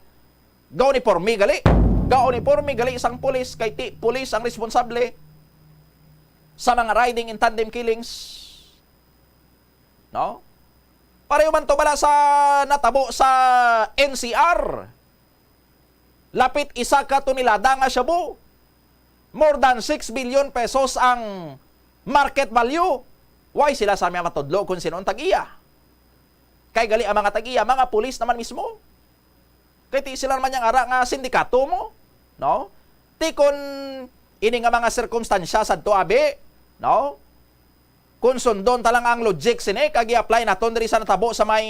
gaw ni pormi gali. Gaw ni pormi gali isang pulis, kay ti pulis ang responsable sa mga riding in tandem killings. No? Pareho man to bala sa natabo sa NCR. Lapit isa ka tonelada nga shabu. More than 6 billion pesos ang market value. Why sila sa mga matudlo kung sino ang tag-iya? Kay gali ang mga tag-iya, mga pulis naman mismo. Kay ti sila naman yung ara nga sindikato mo. No? Ti kun ini nga mga sirkumstansya sadto abi, no? Kung sundon talang ang logic sini, kag i-apply naton diri sa natabo sa may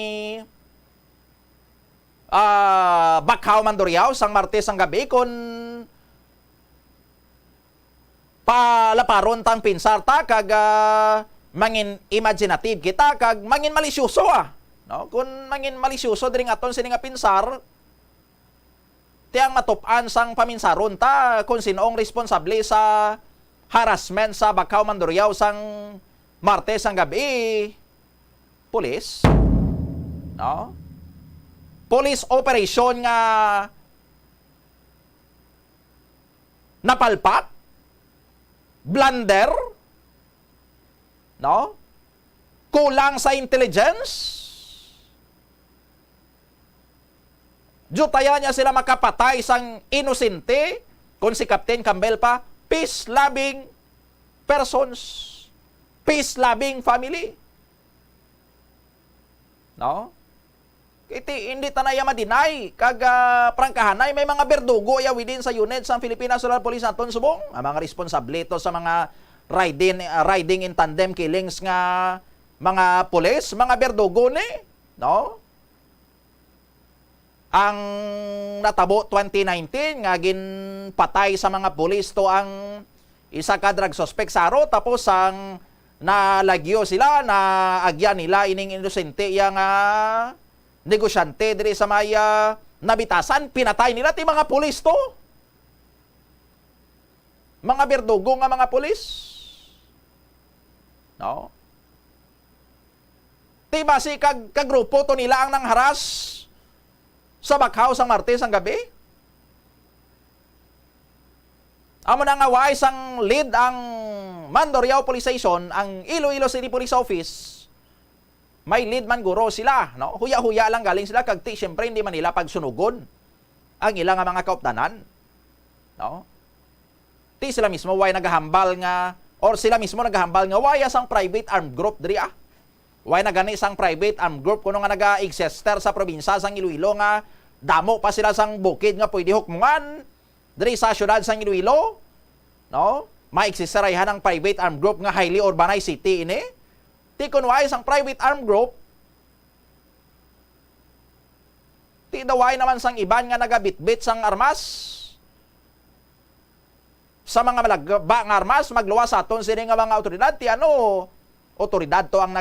Bakhaw Mandurriao sang Martes ang gabi, kun palaparon tang pinsar ta kag mangin imaginative kita kag mangin malisyoso no? Kun mangin malisyoso diri aton sini nga pinsar, tiyang matupan sang paminsaron ta kung sinoong responsable sa harassment sa Bakhaw Mandurriao sang Martes ang gabi. Pulis. No? Police operation nga napalpak. Blunder. No? Kulang sa intelligence. Jutaya niya sila makapatay sang inosente, kung si Captain Campbell pa, peace-loving persons, peace-loving family. No? Iti, hindi tanaya madinay, kag prangkahanay, may mga berdugo ya within sa unit sa Philippine National Police naton subong, ang mga responsable to sa mga riding in tandem killings nga mga pulis, mga berdugo ni, no? Ang natabo 2019 nga ginpatay sa mga pulis to ang isa ka drug suspect saro, tapos ang nalagyo sila na agyan nila ining inosente yang negosyante diri sa maya nabitasan, pinatay nila ti mga pulis to, mga berdugo nga mga pulis, no? Ti basi kagrupo to nila ang nangharas sa Bakhaw sang Martes ang gabi. Amo na nga way sang lead ang Mandurriao Police Station, ang Iloilo City Police Office. May lead man guro sila, no? Huya-huya lang galing sila kag ti syempre hindi man nila pagsunugon ang ilang mga kauptanan. No? Ti sila mismo way naghahambal nga, or sila mismo naghahambal nga way sang private armed group diri Way na gani sang private armed group kuno nga naga-exester sa probinsya sang Iloilo nga damo pa sila sang bukid nga pwede hukmungan diri sa syudad sang Iloilo, no? Maiksisarayhan ang private armed group nga highly urbanized city ini. Ti kun way sang private armed group, ti daway naman sang iban nga nagabitbit sang armas, sa mga malagba nga armas magluwas aton sini nga mga otoridad ti ano otoridad to ang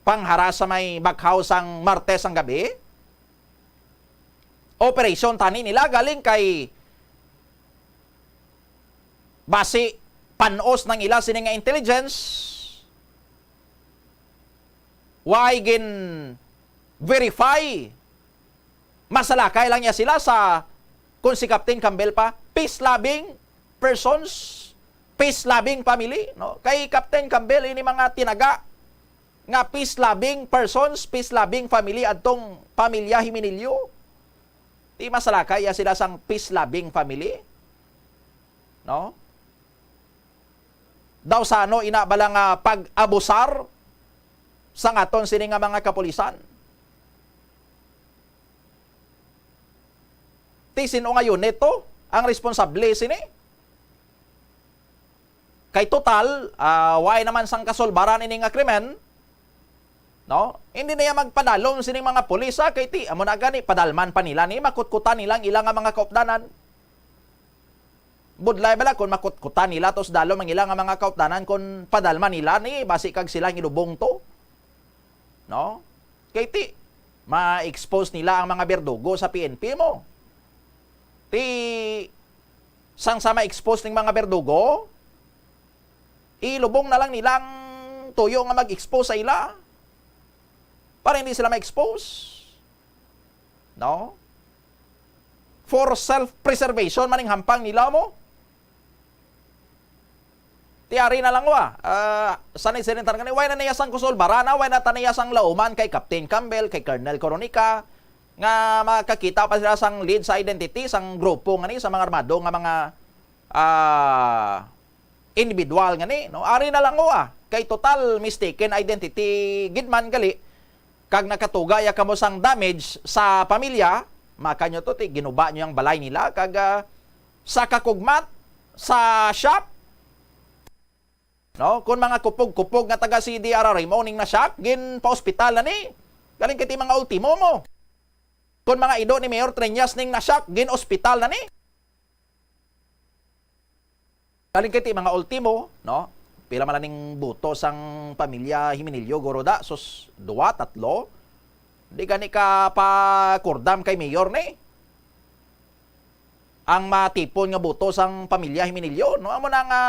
panghara sa may backhouse ang Martes ang gabi. Operation tani nila galing kay base panos ng ila sini nga intelligence. Why gin verify masalakay lang niya sila sa kung si Captain Campbell pa, peace-loving persons, peace-loving family. No? Kay Captain Campbell, ini mga tinaga nga peace-loving persons, peace-loving family adtong pamilya Himinilyo. Di masalakay ya sila sang peace-loving family. No? Daw sa ano, inabala nga pag-abusar sa ngaton sini nga mga kapulisan. Ti sino ngayon nito ang responsable sini? Kay total, why naman sang kasolbaran ini nga krimen? No? Hindi na yan magpadalom sini mga pulis kay ti amo na gani padalman pa nila ni makutkutan nilang ilang nga mga kaupdanan. Budlay bala kung makutkutan nila tos dalom ang ilang nga mga kaupdanan kung padalman nila ni basi kag silang ilubong to. No? Kay ti ma-expose nila ang mga berdugo sa PNP mo. Ti sang sama expose ng mga berdugo, ilubong na lang nilang tuyo nga mag-expose sa ila para hindi sila ma-expose. No? For self-preservation maning hampang nila mo. Tiyari na lang sanay sinintar kani, why na niyasang kusol barana, why na taniyasang lauman kay Captain Campbell, kay Colonel Coronica, nga makakita pa sila sang lead sa identity sang grupo nga ni sa mga armado nga mga individual nga ni no ari na lang kay total mistaken identity gidman gali kag nakatuga ya kamo sang damage sa pamilya makanyo to ti ginuba nyo yung balay nila kag sa kakugmat sa shop no kun mga kupog-kupog nga taga CDRR mo ning na shock gin pa ospital na ni galing kiti mga ultimo mo. Kung mga ido ni Mayor Treñas ning nasyak, gin-ospital na ni. Galing kiti mga ultimo, no? Pila man ning buto sang pamilya Himinilyo Goroda, sus 2, 3. Di gani ka pa kurdam kay Mayor ni. Ang matipon nga buto sang pamilya Himinilyo, no? Amo na nga,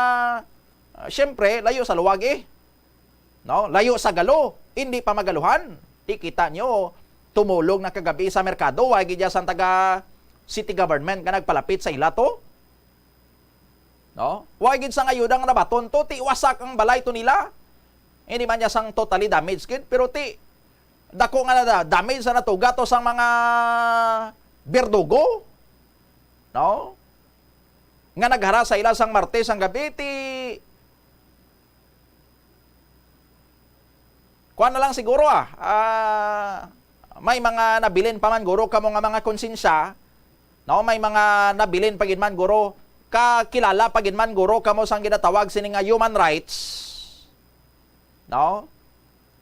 syempre, layo sa luwag No? Layo sa galo, hindi pa magaluhan. Di kita nyo, tumulong na kagabi sa merkado, wagi dyan sa taga city government nga nagpalapit sa ila to. No? Wagi sa ngayudang nabaton to, ti wasak ang balay to nila. Hindi man niya sang totally damaged kid, pero ti dako nga na damage sa natuga to sang mga berdugo. No? Nga naghara sa ila sang Martes ang gabi, ti kuha na lang siguro may mga nabilin pa man guro kamo nga mga konsensya, no? May mga nabilin pagid man guro kakilala pagid man guro kamo sang ginatawag sini nga human rights, no?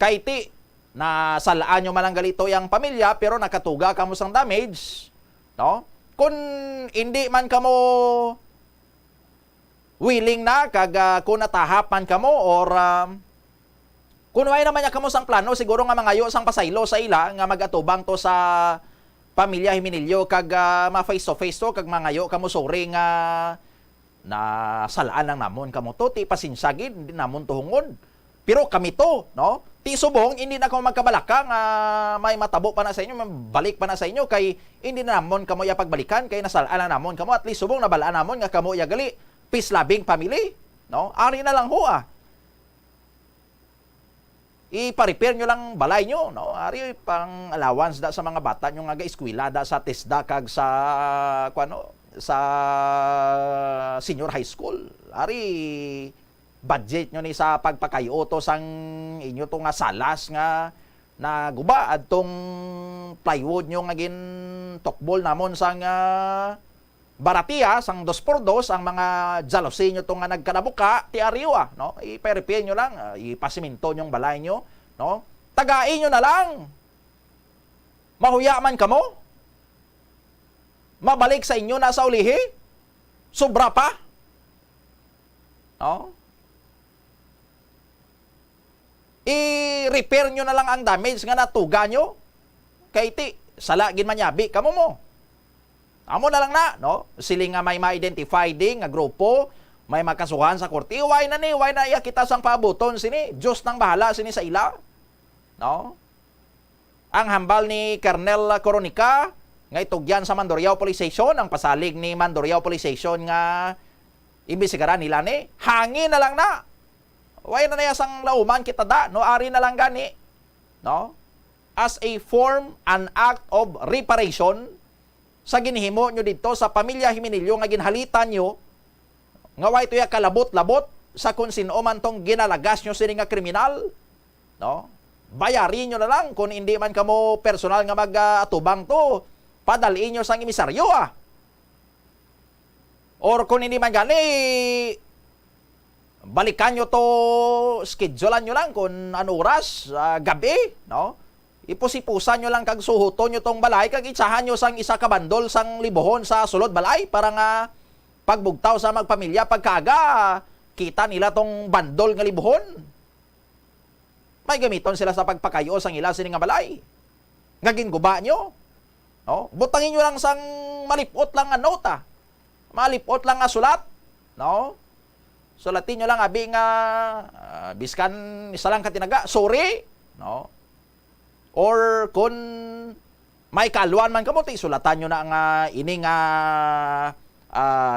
Kay ti na salaan nyo malang galito yang pamilya pero nakatuga kamo sang damage, no? Kung hindi man kamo willing na kag kung natahap man kamo or kung way naman niya kamo sang plano, siguro nga mangayo sang pasaylo sa ila, nga magatubang to sa pamilya Himinilyo, kag ma-face to face to, kag mangayo kamo sorry nga na salaan lang namon kamo to, ti pasinsagid, hindi namon tuhungod. Pero kami to, no? Ti subong, hindi na kamo magkabalaka nga may matabo pa na sa inyo, balik pa na sa inyo, kay hindi na namon kamo ya pagbalikan, kay nasalaan lang namon kamo, at least subong nabalaan namon nga kamo ya gali, peace-loving family, no? Ari na lang ho ipa-repair nyo lang balay nyo, no? Ari pang allowance da sa mga bata nyo nga eskwela da sa TESDA kag sa sa senior high school. Ari budget nyo ni sa pagpakayo to sang inyo to nga salas nga na guba adtong plywood nyo nga gin tokbol namon sang Baratia sang 2x2 ang mga jalousy nyo itong nga nagkanabuka ti ariwa, no? I-repair nyo lang, ipasiminto nyong balay nyo, no? Tagain nyo na lang. Mahuya man kamo. mabalik sa inyo na sa ulihi? Sobra pa? No? I-repair nyo na lang ang damage nga natuga nyo. Kay ti, salagin manyabi, kamo mo. Amo na lang na, no? Sili nga may ma-identify din nga grupo, may makasuhan sa korte. Why na iya kita sang pabuton sini. Diyos nang bahala sini sa ila. No? Ang hambal ni Colonel Coronica, nga itugyan sa Mandurriao Police Station, ang pasalig ni Mandurriao Police Station nga imbisigaran nila ni, hangin na lang na. Why na sang lauman kita da, no? Ari na lang gani. No? As a form, an act of reparation, sa ginhimo nyo dito sa pamilya Himinilyo nga ginhalitan nyo, nga way ito ya kalabot-labot sa kung sino man tong ginalagas nyo sini nga kriminal, no? Bayarin nyo na lang kung hindi man kamo personal nga mag-atubang to, padalin nyo sang emisaryo Or kung hindi man gani, balikan nyo to, schedulean nyo lang kung ano oras, gabi, no? Ipusipusan nyo lang kag suhuton nyo tong balay, kag itsahan nyo sang isa ka bandol sang libohon sa sulod balay, para nga pagbugtaw sa magpamilya, pagkaga, kita nila tong bandol nga libohon. May gamiton sila sa pagpakayo sang ila sini nga balay. Nga ginguba nyo. No? Butangin nyo lang sang malipot lang nga nota. Malipot lang nga sulat. No? Sulatin nyo lang abi nga biskan isa lang katinaga, sorry. No? Or kung may kaluan man kamo, sulatan nyo na nga ini nga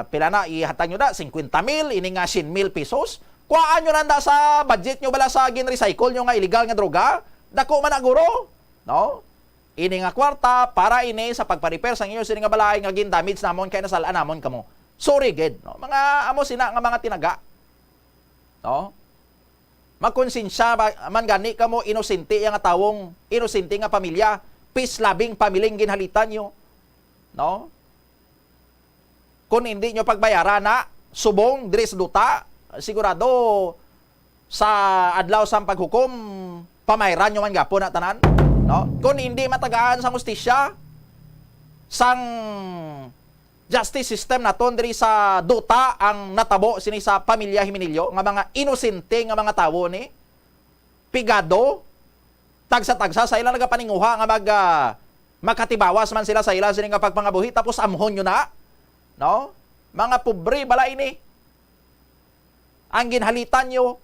pila na ihatag nyo na 50,000, ini nga 100,000 pesos. Kuhaan nyo nanda sa budget nyo bala sa gin-recycle nyo nga illegal nga droga. Dako man aguro. No? Ini nga kwarta para ini sa pagpa-repair sa inyo sini nga balay nga gin-damage namon kay nasalaan namon kamo. Sorry gid, no? Mga amo sina nga mga tinaga. No? Magkonsensya man gani kamo, inosente nga tawong, inosente nga pamilya, peace loving pamiling ginhalitan nyo. No? Kung hindi nyo pagbayaran na subong diri sa duta, sigurado sa adlaw sang paghukom pamayran nyo man gapon na tanan. No? Kung hindi matagaan sang hustisya, sang justice system naton diri sa duta ang natabo sini sa pamilya Himinilyo nga mga inosente nga mga tawo ni pigado tagsa-tagsa sa ila nagapaninguha nga makatibawas man sila sa ila sini nga pagpangabuhi tapos amhon nyo na, no? Mga pobre bala ini ang ginhalitan nyo,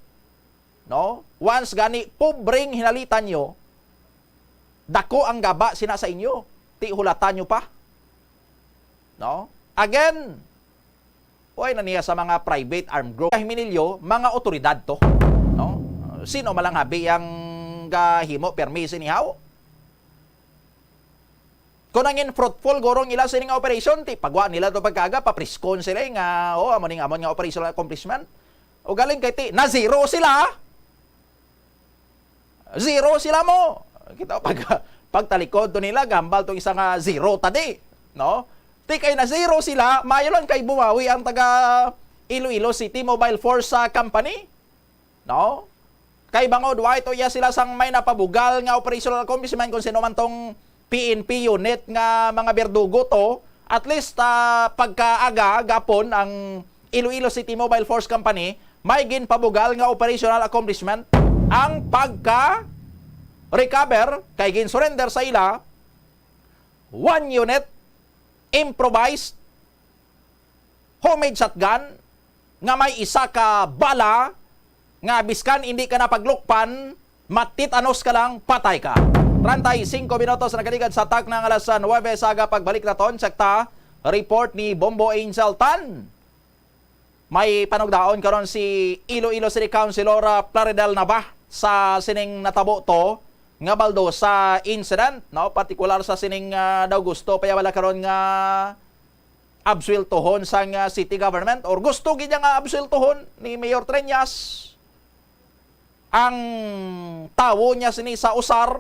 no? Once gani pobreng hinalitan nyo, dako ang gaba sina sa inyo, ti hulatan nyo pa. No? Again, na niya sa mga private armed group. Himinilyo, mga otoridad to. No? Sino malang habi ang himo permisi ni Hao? Kung angin fruitful gorong ila sa nga operation, ti pagwa nila to pagkaga, papriskon sila nga, amon nga operational accomplishment. O galing kay ti, na zero sila. Zero sila mo. Kita pagtalikod to nila, gambal to isa nga zero tadi. No? Ti kay na zero sila, mayo lang kay bumawi ang taga Iloilo City Mobile Force Company. No? Kay bangod wa ito ya sila sang may napabugal nga operational accomplishment kung sino man tong PNP unit nga mga berdugo to, at least pagkaaga gapon ang Iloilo City Mobile Force Company may ginpabugal nga operational accomplishment ang pagka recover kay gin surrender sa ila 1 unit improvised homemade shotgun nga may isa ka bala nga biskan hindi ka na paglukpan, matitanos ka lang, patay ka. 35 minutos na nakaligad sa atak ng alas 9 saga pagbalik na ton. Sekta, report ni Bombo Angel Tan. May panugdaon karon si Iloilo City Councilor Plaridel Nava sa sining natabo to nga baldo sa incident, no? Partikular sa sining daw gusto pa wala karon nga absueltohon sa city government or gusto gid nga absueltohon ni Mayor Treñas ang tawo niya sini sa usar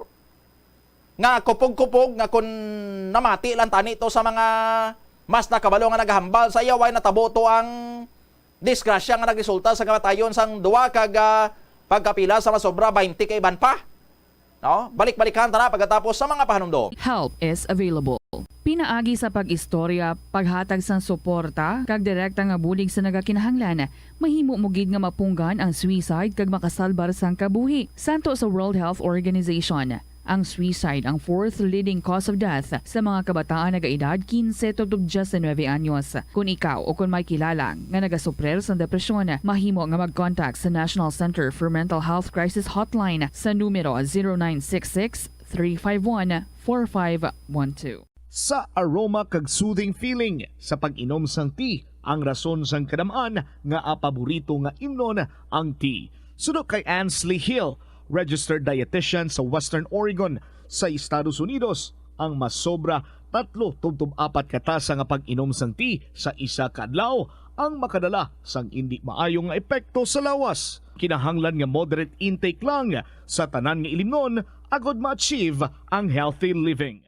nga kupog-kupog nga kun namati lang tani to sa mga mas nakabalo nga naghambal sa iyaway natabo to ang disgrasya nga nagresulta sa kamatayon sang duwa kag pagkapila sa masobra 20 kay ban pa. No? Balik-balikan ta na pagkatapos sa mga pahanumdom. Help is available. Pinaagi sa pag-istorya, paghatag sang suporta, kag direkta nga bulig sa nagakinahanglan, mahimo mo gid nga mapunggan ang suicide kag makasalbar sang kabuhi. Santo sa World Health Organization, ang suicide ang fourth leading cause of death sa mga kabataan na edad 15 to 19 anyos. Kung ikaw o kung may kilala nga nagasuprer sa depresyon, mahimo nga mag-contact sa National Center for Mental Health Crisis Hotline sa numero 0966-351-4512. Sa aroma kag soothing feeling sa pag-inom sang tea, ang rason sang kadamaan nga paborito nga imnon ang tea. Suno kay Ansley Hill, registered dietitian sa Western Oregon sa Estados Unidos, ang mas sobra 3-4 katasa nga pag-inom sang tea sa isa ka adlaw ang makadala sang hindi maayong nga epekto sa lawas. Kinahanglan nga moderate intake lang sa tanan nga ilimnon agod ma-achieve ang healthy living.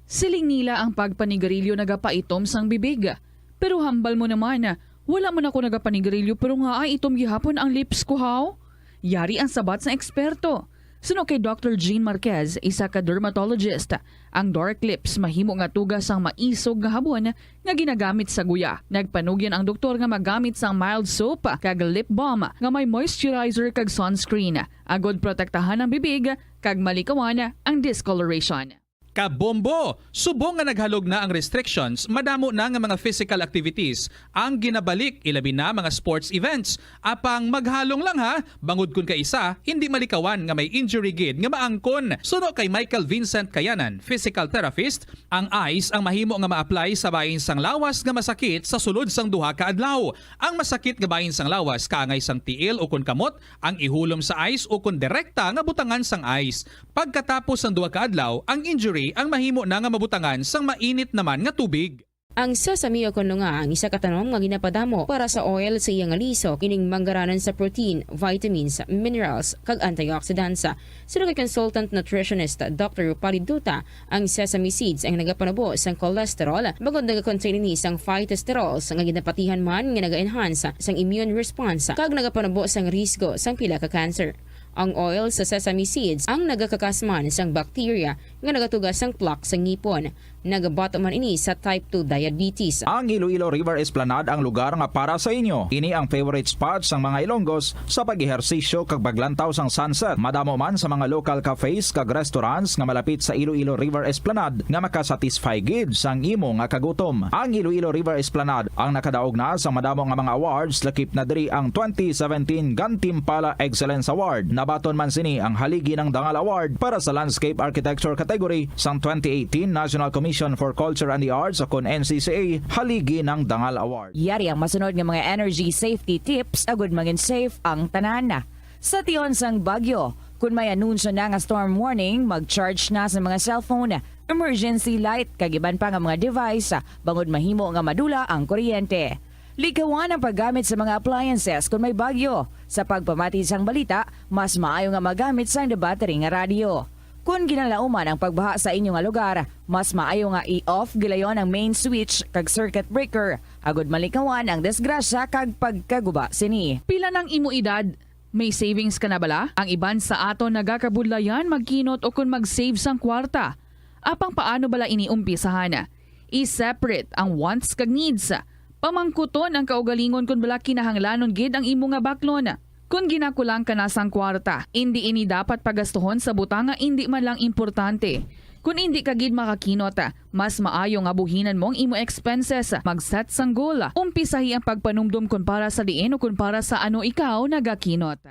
Siling nila ang pagpanigarilyo nagapaitom sang bibig. Pero hambal mo naman, wala man ako nagapanigarilyo pero nga ay itom gihapon ang lips ko haw. Yari ang sabat sa eksperto. Suno kay Dr. Jean Marquez, isa ka dermatologist, ang dark lips mahimo nga tugas ang maisog nga habon nga ginagamit sa guya. Nagpanugyan ang doktor nga magamit sang mild soap kag lip balm nga may moisturizer kag sunscreen. Agod protektahan ang bibig kag malikawan ang discoloration. Kabombo! Subong nga naghalog na ang restrictions, madamo na nga mga physical activities ang ginabalik, ilabi na mga sports events. Apang maghalong lang ha, bangod kun ka isa, hindi malikawan nga may injury gid nga maangkon. Suno kay Michael Vincent Kayanan, physical therapist, ang ice ang mahimo nga ma-apply sa bahin sang lawas nga masakit sa sulod sang duha ka adlaw. Ang masakit nga bahin sang lawas kaangay sang tiil o kun kamot, ang ihulom sa ice o kun direkta nga butangan sang ice. Pagkatapos sang duha ka adlaw, ang injury ang mahimo na nga mabutangan sang mainit naman nga tubig. Ang sesame o kuno nga ang isa ka tanom nga ginapadamo para sa oil sa iyang aliso kining manggaranan sa protein, vitamins, minerals kag antioxidants. Sino kay consultant nutritionist Dr. Rupali Duta, ang sesame seeds ang nagapanabo sang cholesterol bagod nagakontain ni sang phytosterols nga ginapatihan man nga naga-enhance sang immune response kag nagapanabo sang risgo sang pila ka cancer. Ang oil sa sesame seeds ang nagakakasman sang bacteria nga nagatugas sang plaque sa ngipon. Nagabato man ini sa type 2 diabetes. Ang Iloilo River Esplanade ang lugar nga para sa inyo. Ini ang favorite spot sang mga Ilonggos sa pag-ehersisyo kag paglantaw sang sunset. Madamo man sa mga local cafes kag restaurants nga malapit sa Iloilo River Esplanade nga makasatisfy gid sang imo nga kagutom. Ang Iloilo River Esplanade ang nakadaog na sa madamo nga mga awards, lakip na diri ang 2017 Gantimpala Excellence Award. Nabaton man sini ang haligi ng Dangal Award para sa Landscape Architecture category sang 2018 National Commission for Culture and the Arts o kon NCCA haligi ng Dangal Award. Yari ang masunod nga mga energy safety tips agud maging safe ang tanan. Sa tion sang bagyo, kung may anunsyo na nga storm warning, mag-charge na sa mga cellphone, emergency light kag iban pa nga mga device bangod mahimo nga madula ang kuryente. Likawan ang paggamit sa mga appliances kung may bagyo. Sa pagpamati sang balita, mas maayo nga magamit sang battery nga radio. Kung ginalauman ang pagbaha sa inyong lugar, mas maayo nga i-off gilayon ang main switch kag circuit breaker. Agud malikawan ang disgrasya kag pagkaguba sini. Pila ng imo edad? May savings ka na bala? Ang iban sa ato nagakabudlayan magkinot o kung mag-save sang kwarta. Apang paano bala iniumpisahan? I-separate ang wants kag needs. Pamangkuton ang kaugalingon kung bala kinahanglanon gid ang imo nga baklon. Kung ginakulang ka na sang kwarta, hindi ini dapat pagastuhon sa butanga hindi man lang importante. Kung hindi ka gid makakinot, mas maayo nga buhinan mong imo expenses, mag-set sang goal. Umpisahi ang pagpanumdum kung para sa diin o kung para sa ano ikaw nagakinot.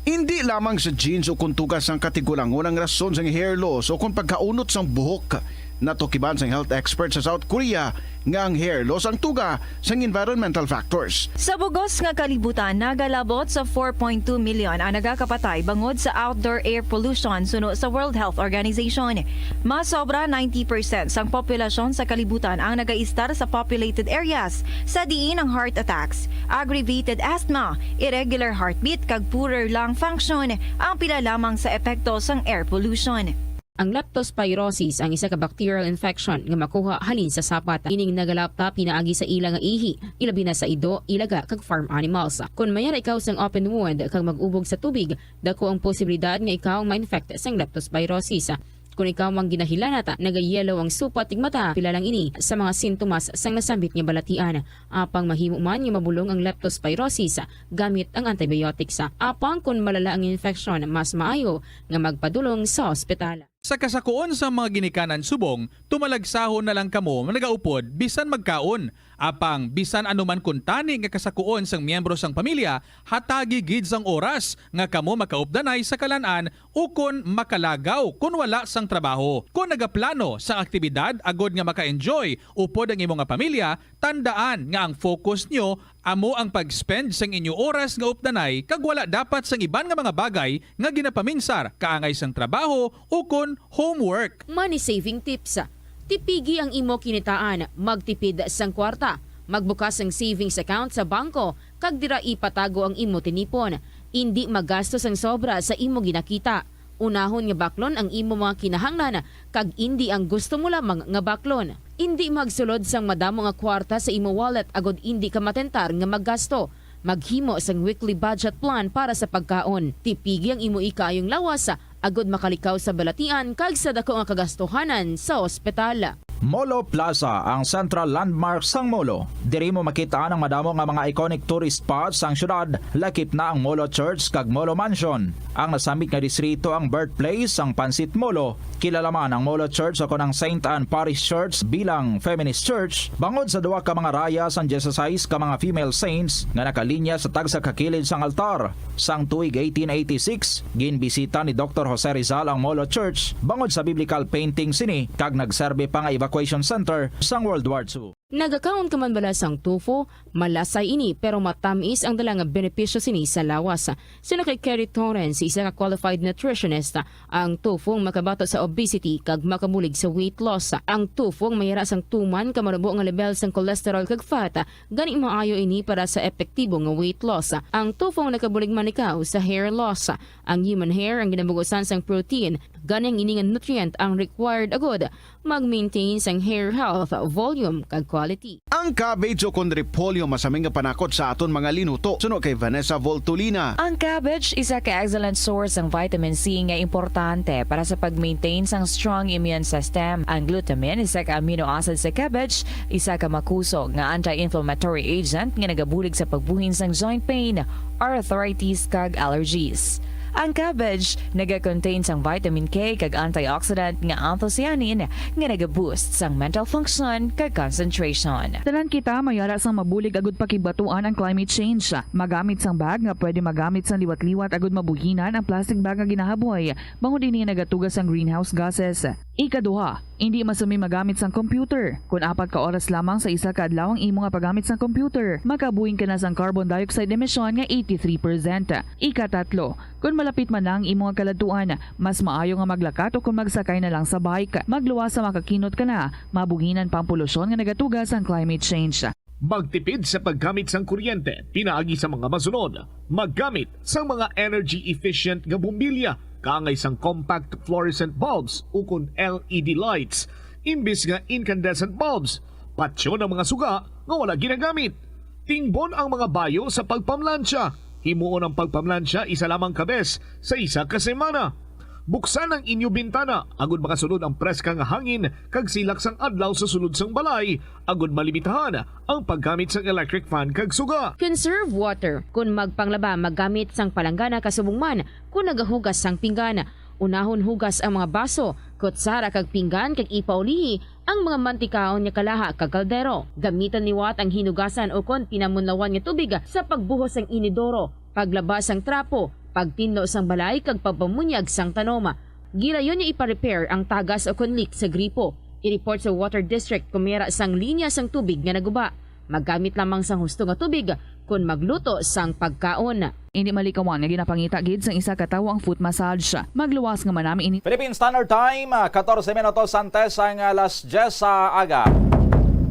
Hindi lamang sa jeans o kung tugas ang katigulangon ang rason sang hair loss o kung pagkaunot sang buhok. Natukiban sang health expert sa South Korea nga ang hair loss ang tuga sang environmental factors. Sa bugos nga kalibutan, nagalabot sa 4.2 million ang nagakapatay bangod sa outdoor air pollution suno sa World Health Organization. Mas sobra 90% sang populasyon sa kalibutan ang nagaistar sa populated areas sa diin ang heart attacks, aggravated asthma, irregular heartbeat kag poorer lung function ang pila lamang sa epekto sang air pollution. Ang leptospirosis ang isa ka bacterial infection nga makuha halin sa sapat. Ining nagalapta pinaagi sa ila nga ihi, ilabi na sa ido, ilaga kag farm animals. Kung mayara ikaw sang open wound kag mag-ubog sa tubig, dako ang posibilidad nga ikaw ma-infect sang leptospirosis. Kung ikaw ang ginahilanata, nagayelo ang supat tig mata, pila lang ini sa mga sintomas sang nasambit nga balatian. Apang mahimo man nga mabulong ang leptospirosis gamit ang antibiotics. Apang kung malala ang infeksyon, mas maayo nga magpadulong sa ospital. Sa kasakuon sa mga ginikanan subong, tumalagsahon na lang kamo nagaupod bisan magkaon. Apang bisan anuman kun tani nga kasakuon sang miyembro sang pamilya, hatagi gid sang oras nga kamo makaupdanay sa kalan-an o kun makalagaw kun wala sang trabaho. Kung nagaplano sa aktibidad agod nga maka-enjoy upod ang imong nga pamilya, tandaan nga ang focus nyo amo ang pag-spend sang inyo oras nga updanay kag wala dapat sang iban nga mga bagay nga ginapaminsar kaangay sang trabaho o kun homework. Money saving tips. Tipigi ang imo kinitaan, magtipid sang kwarta, magbukas ang savings account sa bangko, kag dira ipatago ang imo tinipon. Hindi magastos ang sobra sa imo ginakita. Unahon nga baklon ang imo mga kinahanglan, kag hindi ang gusto mo lamang nga baklon. Hindi magsulod sang madamo nga kwarta sa imo wallet agod hindi ka matentar nga maggasto. Maghimo sang weekly budget plan para sa pagkaon. Tipigi ang imo ikayong lawas agod makalikaw sa balatian kag sa dako nga kagastuhanan sa ospital. Molo Plaza ang central landmark sang Molo. Diri mo makita ang madamo nga mga iconic tourist spots sang syudad, lakip na ang Molo Church kag Molo Mansion. Ang nasambit nga distrito ang birthplace sang Pansit Molo. Kilala man ang Molo Church o ang St. Anne Parish Church bilang feminist church, bangod sa duwa ka mga raya sang Jesus ka mga female saints nga nakalinya sa tagsa kakilid sang altar. Sang tuig 1886, ginbisita ni Dr. Jose Rizal ang Molo Church bangod sa biblical painting sini kag nagserbe pa nga evacuation center sang World War II. Nagakaon ka man bala sang tofu, malasay ini pero matamis ang dalang benepisyo sini sa lawas. Sino kay Kerry Torrens, isa ka qualified nutritionist, ang tofu makabato sa obesity kag makabulig sa weight loss. Ang tofu mayara sang tuman kamarubo nga level sang cholesterol kag fat, gani maayo ini para sa epektibo nga weight loss. Ang tofu nakabulig man ikaw sa hair loss. Ang human hair ang ginabugusan sang protein, gani ang ini nga nutrient ang required agod mag-maintain sang hair health, volume kag quality. Ang cabbage o kon repolyo masaming nga panakot sa aton mga linuto. Suno kay Vanessa Voltolina. Ang cabbage isa ka excellent source ng vitamin C nga importante para sa pag-maintain sang strong immune system. Ang glutamine isa ka amino acid sa cabbage, isa ka makusog nga anti-inflammatory agent nga nagabulig sa pagbuhin sang joint pain, arthritis kag allergies. Ang cabbage naga-contain sang vitamin K kag antioxidant nga anthocyanin nga naga-boost sang mental function kag concentration. Tanan kita mayara sang mabulig agud pakibatuan ang climate change. Magamit sang bag nga pwede magamit sang liwat-liwat agud mabuhinan ang plastic bag nga ginahaboy. Bangod dinhi nagatugas sang greenhouse gases. Ikaduha, hindi masumi magamit sang computer. Kung 4 ka oras lamang sa isa ka adlaw ang imo nga paggamit sang computer, makabuhin ka na sang carbon dioxide emission nga 83%. Ikatatlo, kung malapit man lang imo nga kaladuan, mas maayo nga maglakat o kung magsakay na lang sa bike. Magluwas sa makakinot ka na, mabuhinan pang polusyon nga nagatugas ang climate change. Magtipid sa paggamit sang kuryente, pinaagi sa mga masunod. Maggamit sa mga energy-efficient nga bumbilya, kaangay sang compact fluorescent bulbs ukon LED lights, imbis nga incandescent bulbs. Patsyo ng mga suga nga wala ginagamit. Tingbon ang mga bayo sa pagpamlansya. Himuon ang pagpamlansya isa lamang kabes sa isa ka semana. Buksan ang inyo bintana agud makasulod ang preskang hangin kag silak sang adlaw sa sulod sang balay agud malimitahan ang paggamit sang electric fan kag suga. Conserve water. Kung magpanglaba maggamit sang palanggana kasubong man kung nagahugas sang pinggan. Unahon hugas ang mga baso, kutsara kag pinggan kag ipaulihi ang mga mantikaon nga kalaha kag kaldero. Gamitan ni Watt ang hinugasan o kon pinamunlawan nga tubig sa pagbuhos sang inidoro, paglabas sang trapo, pagtinlo sang balay kag pagpamunyag sang tanoma. Gilayon niya ipa-repair ang tagas o kon leak sa gripo. I-report sa Water District kung mayara sang linya sang tubig nga naguba. Maggamit lamang sang husto nga tubig kung magluto sang pagkaon. Hindi malikawan nga ginapangita gid sang isa ka tawo ang foot massage. Magluwas nga manami ini. Philippine Standard Time, 14 minutos antes ang alas 10 sa aga.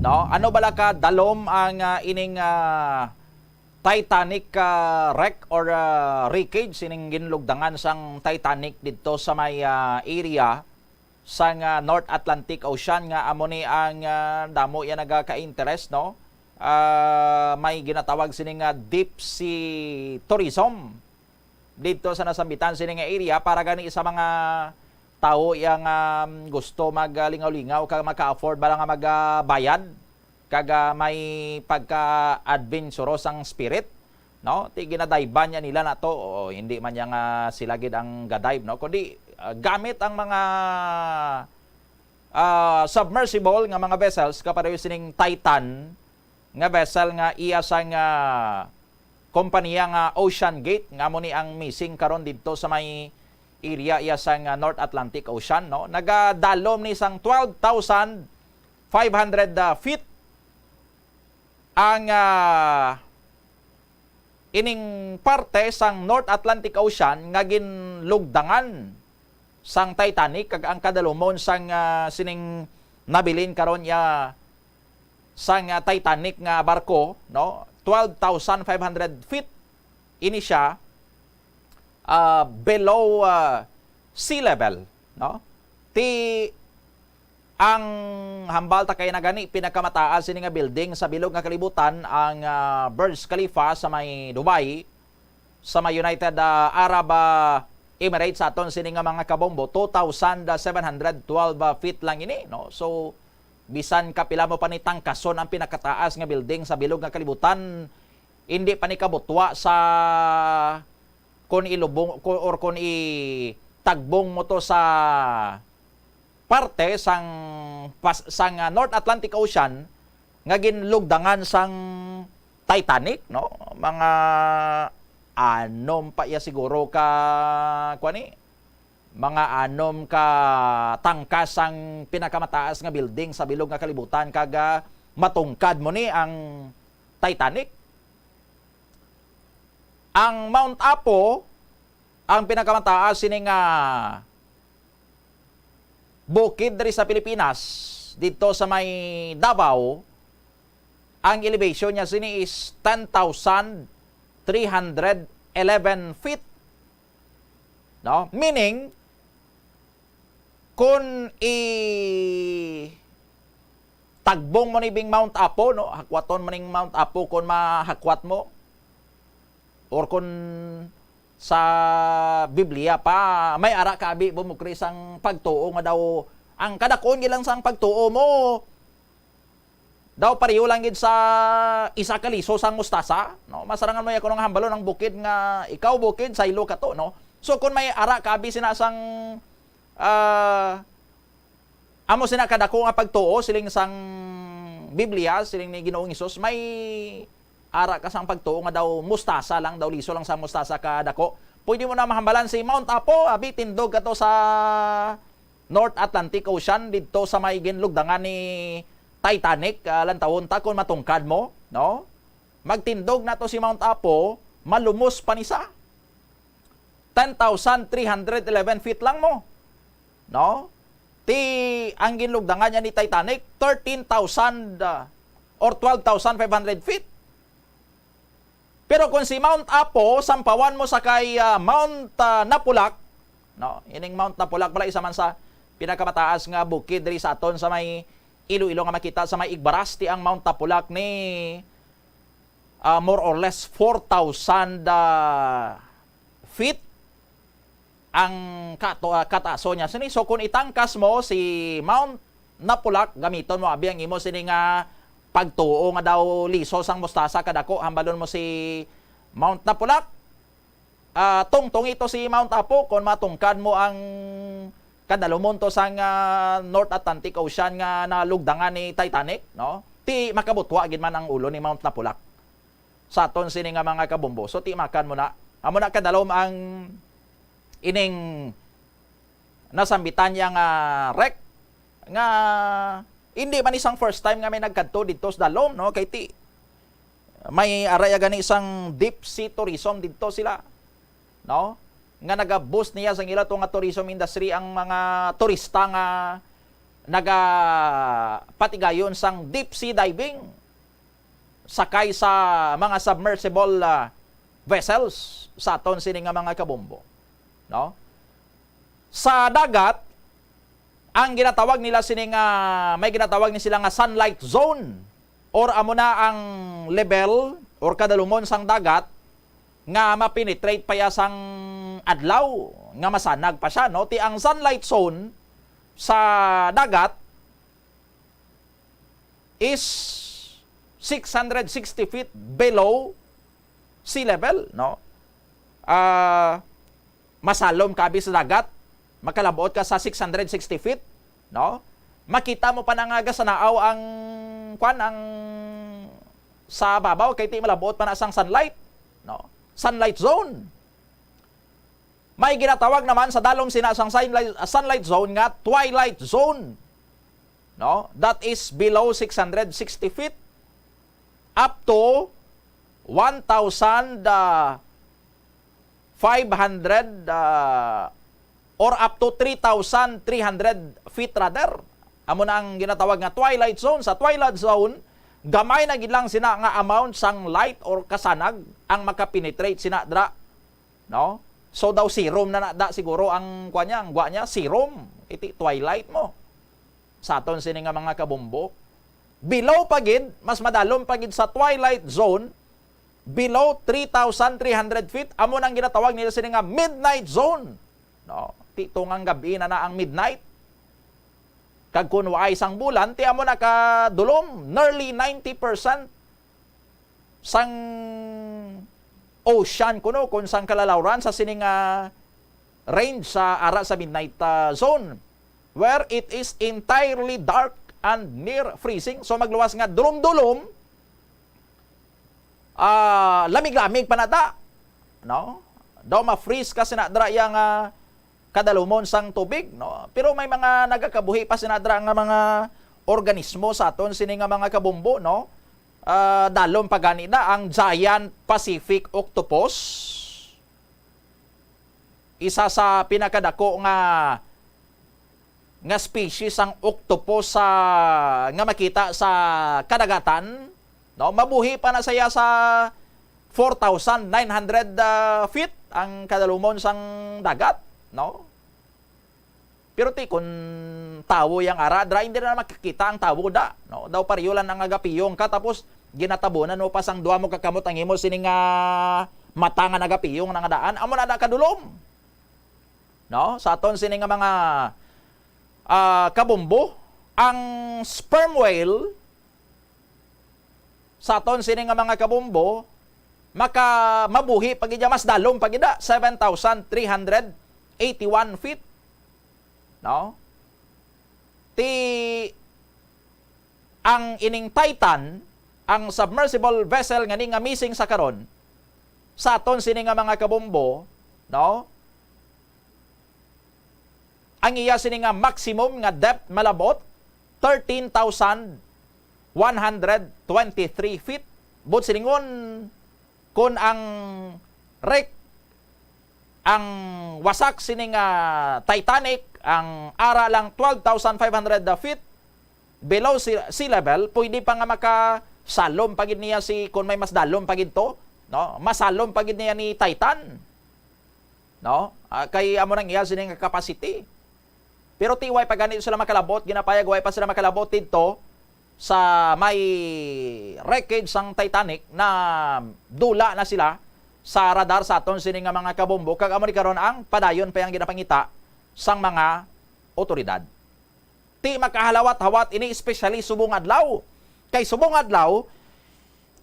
No, ano bala ka dalom ang ining Titanic wreck or wreckage sining ginlugdangan sang Titanic dito sa may area sang North Atlantic Ocean nga amo ni ang damo ya nagaka-interest, no? May ginatawag sining deep sea tourism dito sa nasambitan sining area para gani sa mga tao yang gusto maglingaw-lingaw kag maka-afford ba nga magbayad kag may pagka-adventurous ang spirit, no? Ti ginadayban niya nila na to, hindi man yang sila gid ang gadive, no? Kundi gamit ang mga submersible nga mga vessels kapareho sining Titan nga vessel nga iya sang kompanya nga Ocean Gate nga mo ni ang missing karon didto sa may area iya sang North Atlantic Ocean, no? Nagadalom ni sang 12,500 feet ang ining parte sang North Atlantic Ocean nga ginlugdangan sang Titanic kag ang kadalumon sang sining nabilin karon ya sang Titanic nga barko, no? 12,500 feet ini siya below sea level, no? Ti ang hambal ta kay na gani pinakamataas sini nga building sa bilog nga kalibutan ang Burj Khalifa sa may Dubai, sa may United Arab Emirates aton sini nga mga kabombo 2,712 feet lang ini, no? So bisan kapila mo pa ni tangkason ang pinakataas nga building sa bilog nga kalibutan, hindi pa ni kabutwa sa kung ilubong or kung itagbong mo to sa parte sang North Atlantic Ocean nga ginlugdangan sang Titanic, no? Mga anom pa iya siguro ka kuani, mga anom ka tangkas ang pinakamataas nga building sa bilog nga kalibutan kaga matungkad mo ni ang Titanic. Ang Mount Apo, ang pinakamataas sining bukid diri sa Pilipinas, dito sa may Davao, ang elevation niya sini is 10,311 feet. No? Meaning, kung tagbong mo ni bing Mount Apo, no? Hakwaton mo ning Mount Apo kung mahakwat mo, or kung sa Biblia pa may ara kabi bumukri sang pagtuo nga daw ang kadakon gilang sang pagtuo mo daw pareho lang gid sa isa ka liso sang mustasa, no? Masarangan mo ya kunong hambalo ng bukid nga ikaw bukid sa ilo ka to, no? So kung may ara kabi sinasang amo sina kadako nga pagtuo siling sang Biblia siling ni Ginoong Hesus, may ara ka sang pagtuo nga daw mustasa lang daw liso lang sa mustasa ka dako. Pwede mo na mahambalan si Mount Apo, abi tindog ka to sa North Atlantic Ocean didto sa may ginlugdangan ni Titanic lantawon ta kung matungkad mo, no? Magtindog na to si Mount Apo, malumos pa ni sa 10,311 feet lang mo, no? Ti ang ginlugdangan niya ni Titanic 13,000 or 12,500 feet. Pero kung si Mount Apo, sampawan mo sa kay Mount Napulak, no? Ining Mount Napulak pala isa man sa pinakamataas nga bukid diri sa aton sa may Iloilo nga makita sa may Igbarasti ang Mount Napulak ni more or less 4,000 feet ang kataaso niya. So kung itangkas mo si Mount Napulak, gamiton mo abi ang imo sini nga pagtuo nga daw liso sang mustasa kadako, hambalon mo si Mount Napulak. Tungtong ito si Mount Apo kung matungkad mo ang kadalumon to sang North Atlantic Ocean nga nalugdangan ni Titanic, no? Ti makabutwa gid man ang ulo ni Mount Napulak sa aton sini nga mga kabombo. So ti makan mo na amo na kadalom ang ining nasambitan yang wreck nga hindi man isang first time nga may nagkadto dito sa dalom, no? Kay ti may araya gani isang deep sea tourism dito sila, no? Nga naga-boost niya sa ila nga tourism industry ang mga turista nga nagapatigayon sang deep sea diving sakay sa mga submersible vessels sa aton sini nga mga kabombo, no? Sa dagat ang ginatawag nila sining may ginatawag ni sila nga sunlight zone or amo na ang level or kadalumon sang dagat nga mapenetrate pa ya sang adlaw nga masanag pa siya, no? Ti ang sunlight zone sa dagat is 660 feet below sea level, no? Masalom kabi sa dagat, makalabuot ka sa 660 feet, no? Makita mo pa nangaga sa naaw ang sa babaw kay ti malabuot pa na sang sunlight, no? Sunlight zone. May ginatawag naman sa dalom sinasang sunlight zone nga twilight zone, no? That is below 660 feet up to 1,500 or up to 3,300 feet rather. Amo na ang ginatawag nga twilight zone. Sa twilight zone, gamay na gid lang sina nga amount sang light or kasanag ang makapenetrate sina dra, no? So daw serum na da siguro ang kuanya, ang gwa niya serum iti twilight mo. Sa aton sini nga mga kabombo, below pagid, mas madalom pagid sa twilight zone, below 3,300 feet, amo nang ginatawag nila sini nga midnight zone, no? Ti tungang gabi na ang midnight. Kag kun waay sang bulan, ti amo na kadulom, nearly 90% sang ocean kuno kung sang kalalawran sa sining range sa ara sa midnight zone, where it is entirely dark and near freezing. So magluwas nga dulom-dulom, lamig-lamig pa na da, no? Daw ma-freeze kasi na dra yang kadalumon sang tubig, no? Pero may mga nagakabuhi pa sinadra nga mga organismo sa aton sini nga mga kabombo, no? Dalom pagani na ang giant Pacific octopus, isa sa pinakadako nga species ang octopus nga makita sa kadagatan, no? Mabuhi pa na saya sa 4,900 feet ang kadalumon sang dagat, no? Pero ti kun tawo yang ara dra hindi na makikita ang tawo da, no? Daw pariyulan ang agapiyong ka tapos ginatabunan mo pa sang duwa mo kakamot ang imo sining mata nga nagapiyong nga daan amo na da kadulom, no? Sa aton sining nga mga kabombo, ang sperm whale sa aton sining nga mga kabombo mabuhi pagidya mas dalom pagida 7,381 feet, no? Ti ang ining Titan, ang submersible vessel nga ni nga missing sa karon sa aton sini nga mga kabombo, no? Ang iya sini nga maximum nga depth malabot 13,123 feet. But siningon kun ang wasak sining Titanic, ang ara lang 12,500 feet below sea level, pwede pa nga makasalom pagid niya kung may mas dalom pagid to, no? Masalom pagid niya ni Titan, no? Kay amo nang iya sining capacity. Pero tiway pa ganito sila makalabot, ginapayag way pa sila makalabot dito sa may wreckage sang Titanic na dula na sila sa radar sa aton sini nga mga kabombo, kag amo ni karon ang padayon pa yang ginapangita sang mga otoridad. Ti makahalawat-hawat ini especially subong adlaw. Kay subong adlaw,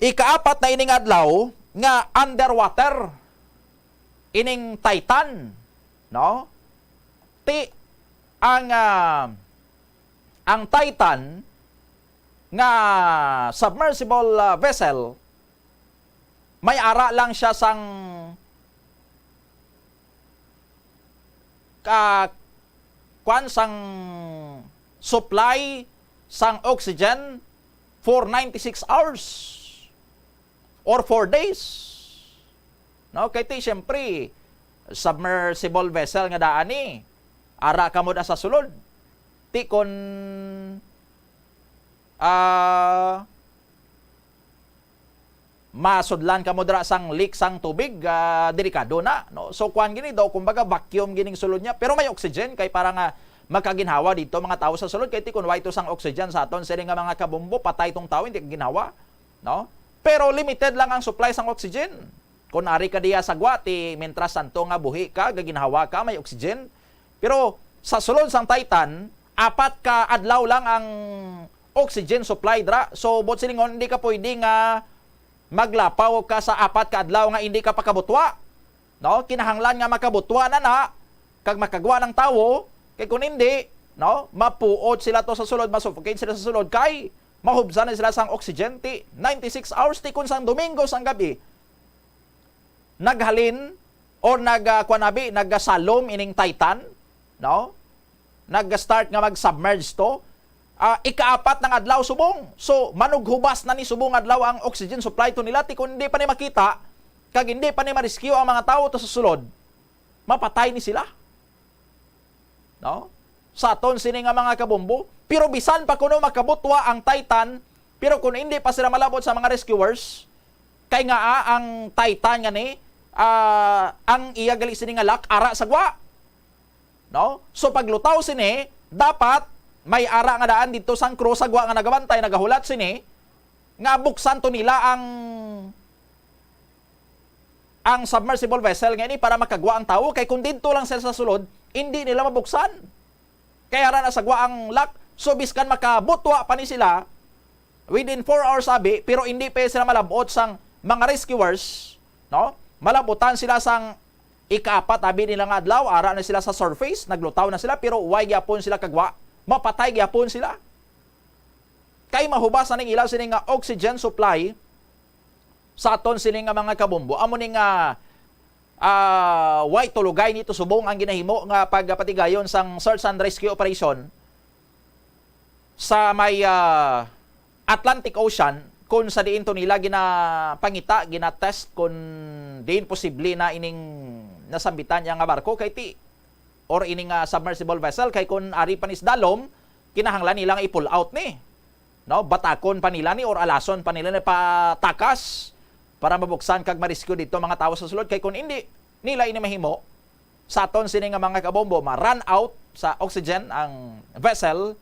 ikaapat na ining adlaw nga underwater ining Titan, no? Ti ang Titan nga submersible vessel, may ara lang siya sang sang supply sang oxygen for 96 hours or 4 days. No, kay ti syempre submersible vessel nga daan ni ara kamo da sa sulod. Ti kon masudlan kamo dira sang leak sang tubig, delikado na, no? So kuan gini daw kumbaga vacuum gining sulod niya, pero may oxygen kay para nga makaginhawa dito mga tao sa sulod, kay ti kun way to sang oxygen sa aton sila nga mga kabombo patay tong tao hindi ginhawa, no? Pero limited lang ang supply sang oxygen. Kung ari ka diya sa gwati, mentras santo nga buhi ka, gaginhawa ka, may oxygen. Pero sa sulod sang Titan, 4 ka adlaw lang ang oxygen supply dra. So, bot silingon, hindi ka pwede nga maglapaw ka sa 4 ka adlaw nga hindi ka pakabutwa. No? Kinahanglan nga makabutwa na, kag makagwa ng tawo, kay kung hindi, no, mapuot sila to sa sulod, masuffocate sila sa sulod, kay mahubsan na sila sang oxygen, ti 96 hours, ti kun sang Domingo sang gabi, naghalin, or nagsalom ining Titan, no? Nag-start nga mag-submerge to, ika-4 ng adlaw subong. So, manughubas na ni subong adlaw ang oxygen supply to nila, ti kung hindi pa ni makita, kag hindi pa ni ma-rescue ang mga tao to sa sulod, mapatay ni sila. No? Sa aton sini nga mga kabombo, pero bisan pa kuno makabutwa ang Titan, pero kung hindi pa sila malabot sa mga rescuers, kay nga ang Titan nga ni, ang iya gali sini nga lak ara sa gwa. No? So paglutaw sini, dapat may ara nga daan dito sang crew sa gwa nga nagabantay, nagahulat sini, nga buksan to nila ang submersible vessel nga ni para makagwa ang tao, kay kung dito lang sila sa sulod, hindi nila mabuksan. Kaya ra nasagwa ang lock, so biskan makabutwa pa ni sila within 4 hours sabi, pero hindi pa sila malabot sang mga rescuers, no? Malabutan sila sang ika-4 abi nila nga adlaw, ara na sila sa surface, naglutaw na sila, pero way gyapon sila kagwa, mapatay gyapon sila. Kay mahubas na ning ilaw sini nga oxygen supply sa aton sini nga mga kabombo. Amo ning way tulugay nito subong ang ginahimo nga pagpatigayon sang search and rescue operation sa may Atlantic Ocean, kung sa diin to nila ginapangita, ginatest kung diin posible na ining nasambitan niya nga barko kay ti or ining submersible vessel, kay kung ari panis dalom, kinahanglan nilang i-pull out ni, no, batakon pa nila ni or alason pa nila ni patakas para mabuksan kag ma-rescue dito mga tao sa sulod, kay kung hindi nila ini mahimo sa aton sini nga mga kabombo, ma-run out sa oxygen ang vessel,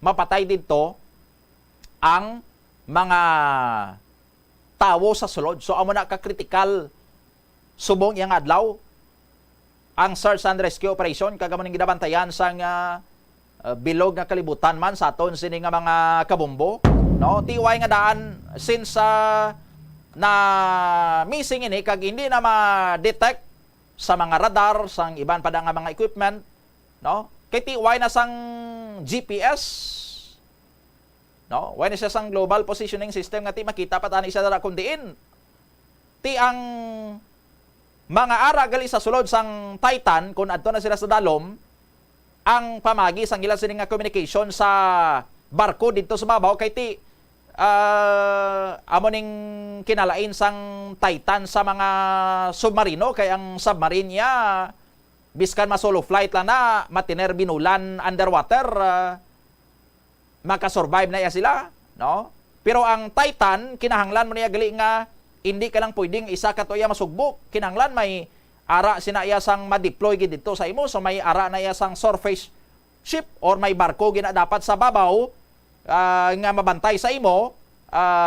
mapatay dito ang mga tao sa sulod. So amo na ka-critical subong yang adlaw ang search and rescue operation, kagamo ning ginabantayan sang bilog nga kalibutan man sa aton sini nga mga kabombo, no? Tiway nga daan since na missing ini kag hindi na ma-detect sa mga radar, sang iban pa nga mga equipment, no? Kay tiway na sang GPS, no? Way na siya sang global positioning system nga ti makita pa tani siya dara kun diin ti ang mga ara gali sa sulod sang Titan, kun adto na sila sa dalom, ang pamagi sang ilang sining nga communication sa barko dito sa babaw, kay ti amo ning kinalain sang Titan sa mga submarino, kay ang submarine niya biskan ma-solo flight lang na matiner binulan underwater, makasurvive na iya sila, no? Pero ang Titan, kinahanglan mo niya gali nga hindi ka lang pwedeng isa ka to iya masugbok, kinahanglan may ara sina iya sang ma-deploy gid dito sa imo, so may ara na iya sang surface ship or may barko gina dapat sa babaw nga mabantay sa imo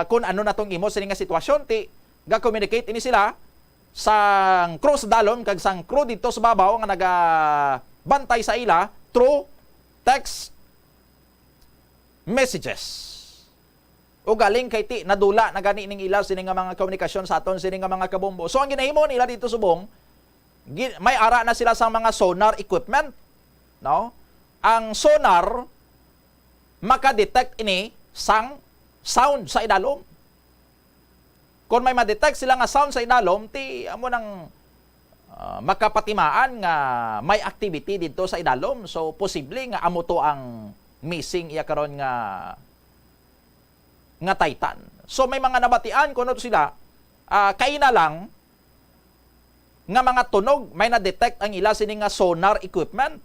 kung ano na tong imo sini nga sitwasyon, ti ga-communicate ini sila sang crew sa dalom kag sang crew dito sa babaw nga nagabantay sa ila through text messages. O galing kay ti nadula na gani ning ilaw sini nga mga komunikasyon sa aton sini nga mga kabombo. So ang ginahimo nila dito subong, may ara na sila sa mga sonar equipment, no? Ang sonar maka-detect ini sang sound sa idalom. Kung may ma-detect sila nga sound sa idalom, ti amo nang makapatimaan nga may activity dito sa idalom. So posible nga amo to ang missing iya karon nga Titan. So may mga nabatian kuno sila, kay na lang nga mga tunog, may na-detect ang ila sini nga sonar equipment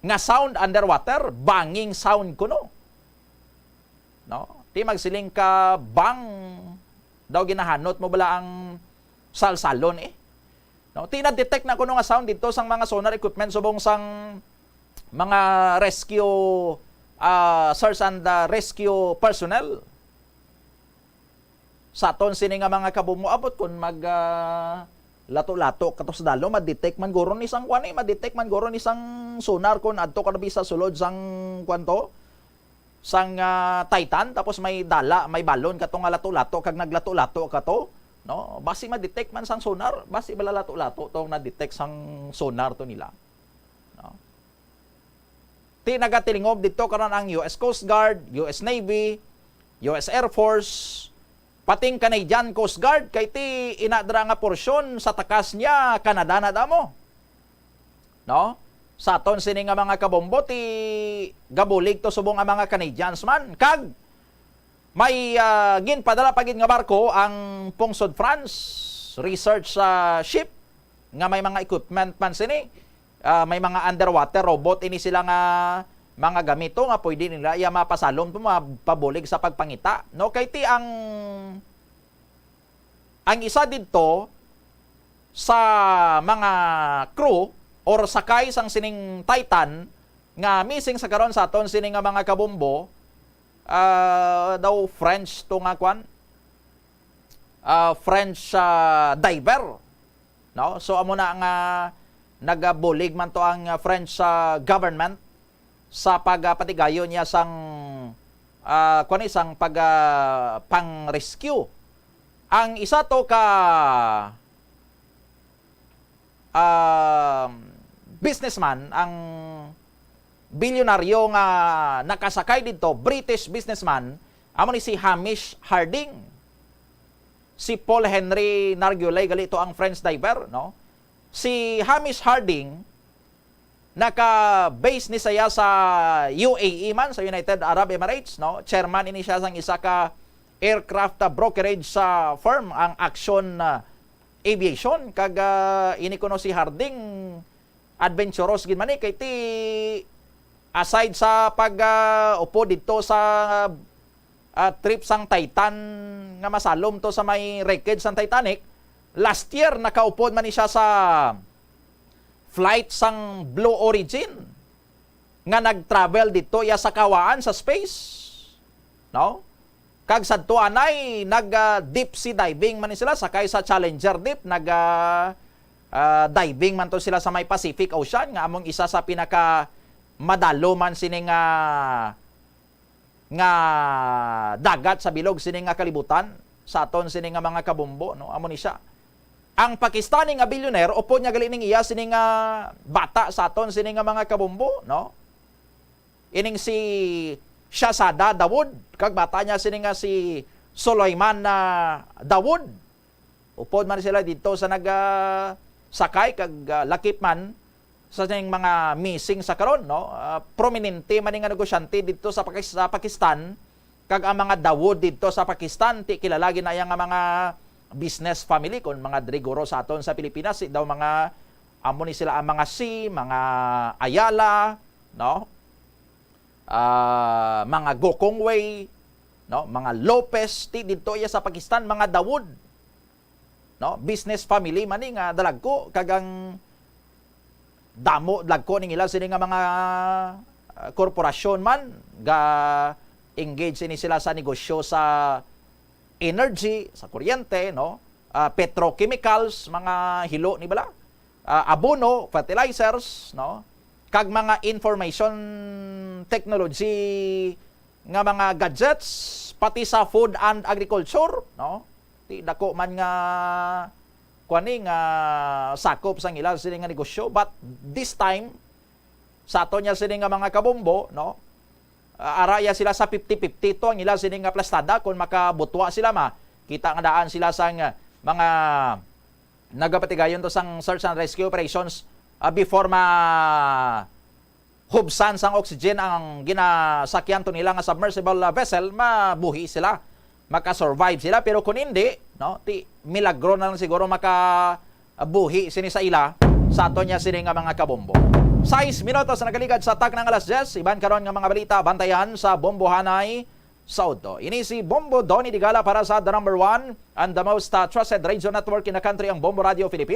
nga sound underwater, banging sound kuno, no? Ti magsiling ka bang daw ginahanot mo bala ang salsalon no? Ti na-detect na kuno nga sound dito sang mga sonar equipment subong sang mga rescue search and rescue personnel. sa aton sini nga mga kabumbo abot kun mag lato-lato kato sa dalo ma-detect man guro ni sang kuan ma-detect man guro ni sang sonar kun adto ka sa sulod sang kwanto sang Titan tapos may dala may balon kato nga lato-lato kag naglato-lato kato no basi ma-detect man sang sonar basi bala lato-lato tong na-detect sang sonar to nila no ti nagatilingob dito karon ang US Coast Guard, US Navy, US Air Force, pating Canadian Coast Guard, kay ti inadra nga porsyon sa takas niya, Canada na damo. No? Sa aton sini nga mga kabombo, ti gabulig to subong nga mga Canadians man. Kag, may ginpadala pagid nga barko ang Pungsod France research ship, nga may mga equipment man sini. May mga underwater robot, ini sila nga mga gamito nga pwede nila iya mapasalom mapabulig sa pagpangita no kay ti ang isa dito sa mga crew or sakay sang sining Titan nga missing sa karon sa aton sining nga mga kabombo daw French to nga kwan French diver no so amo na nga nagabulig man to ang French government sa pagpatigayon niya sang sang pang-rescue. Ang isa to ka businessman, ang bilyonaryo nga nakasakay dito, British businessman, amo ni si Hamish Harding. Si Paul Henry Nargulay galito ang French diver, no? Si Hamish Harding naka-base ni saya sa UAE man, sa United Arab Emirates, no? Chairman ini siya sang isa ka aircraft brokerage sa firm, ang Action Aviation. Kag ini kuno si Harding, adventurous gid man kay ti aside sa upo dito sa trip sang Titan nga masalom to sa may wreckage sang Titanic, last year nakaupod man ni siya sa flight sang Blue Origin nga nag-travel dito ya sa kawaan sa space. No? Kag sadto anay nag-deep sea diving man sila sakay sa Challenger Deep, diving man to sila sa may Pacific Ocean nga among isa sa pinaka madalo man sini nga dagat sa bilog sini nga kalibutan sa aton sini nga mga kabombo, no? Amo ni siya. Ang Pakistani nga billionaire, upod niya gali ning iya sini nga bata sa aton sini nga mga kabombo, no? Ining si Shahzada Dawood, kag bata niya sini nga si Sulaiman Dawood. Upod man sila dito sa sakay kag lakip man sa mga missing sa karon, no? Prominente man nga negosyante dito sa Pakistan, kag ang mga Dawood dito sa Pakistan ti kilala ginaya nga mga business family kon mga drigoro sa aton sa Pilipinas daw mga amo ni sila ang mga mga Ayala, no? Mga Gokongwei, no? Mga Lopez ti dito iya sa Pakistan, mga Dawood, no? Business family man nga dalagko kagang damo dalagko ning ila sini nga mga korporasyon man ga engage ini sila sa negosyo sa energy, sa kuryente, no? Petrochemicals, mga hilo ni bala, abono, fertilizers, no? Kag mga information technology nga mga gadgets, pati sa food and agriculture, no? Ti dako man nga kuani nga sakop sang ila sini nga negosyo, but this time sa ato niya sini nga mga kabombo, no? Araya sila sa 50-50 to ang ila sini nga plastada kung makabutwa sila kita nga daan sila sang mga nagapatigayon to sang search and rescue operations before hubsan sang oxygen ang ginasakyan to nila nga submersible vessel, mabuhi sila, makasurvive sila. Pero kung hindi, no, ti milagro na lang siguro makabuhi sini sa ila sa ato niya sini nga mga kabombo. 6 minutos na nagaligad sa tak ng alas 10. Iban karon nga mga balita, bantayan sa Bombohanay Saudo. Ini si Bombo Donny Digala para sa the number 1 and the most trusted radio network in the country, ang Bombo Radio Philippines.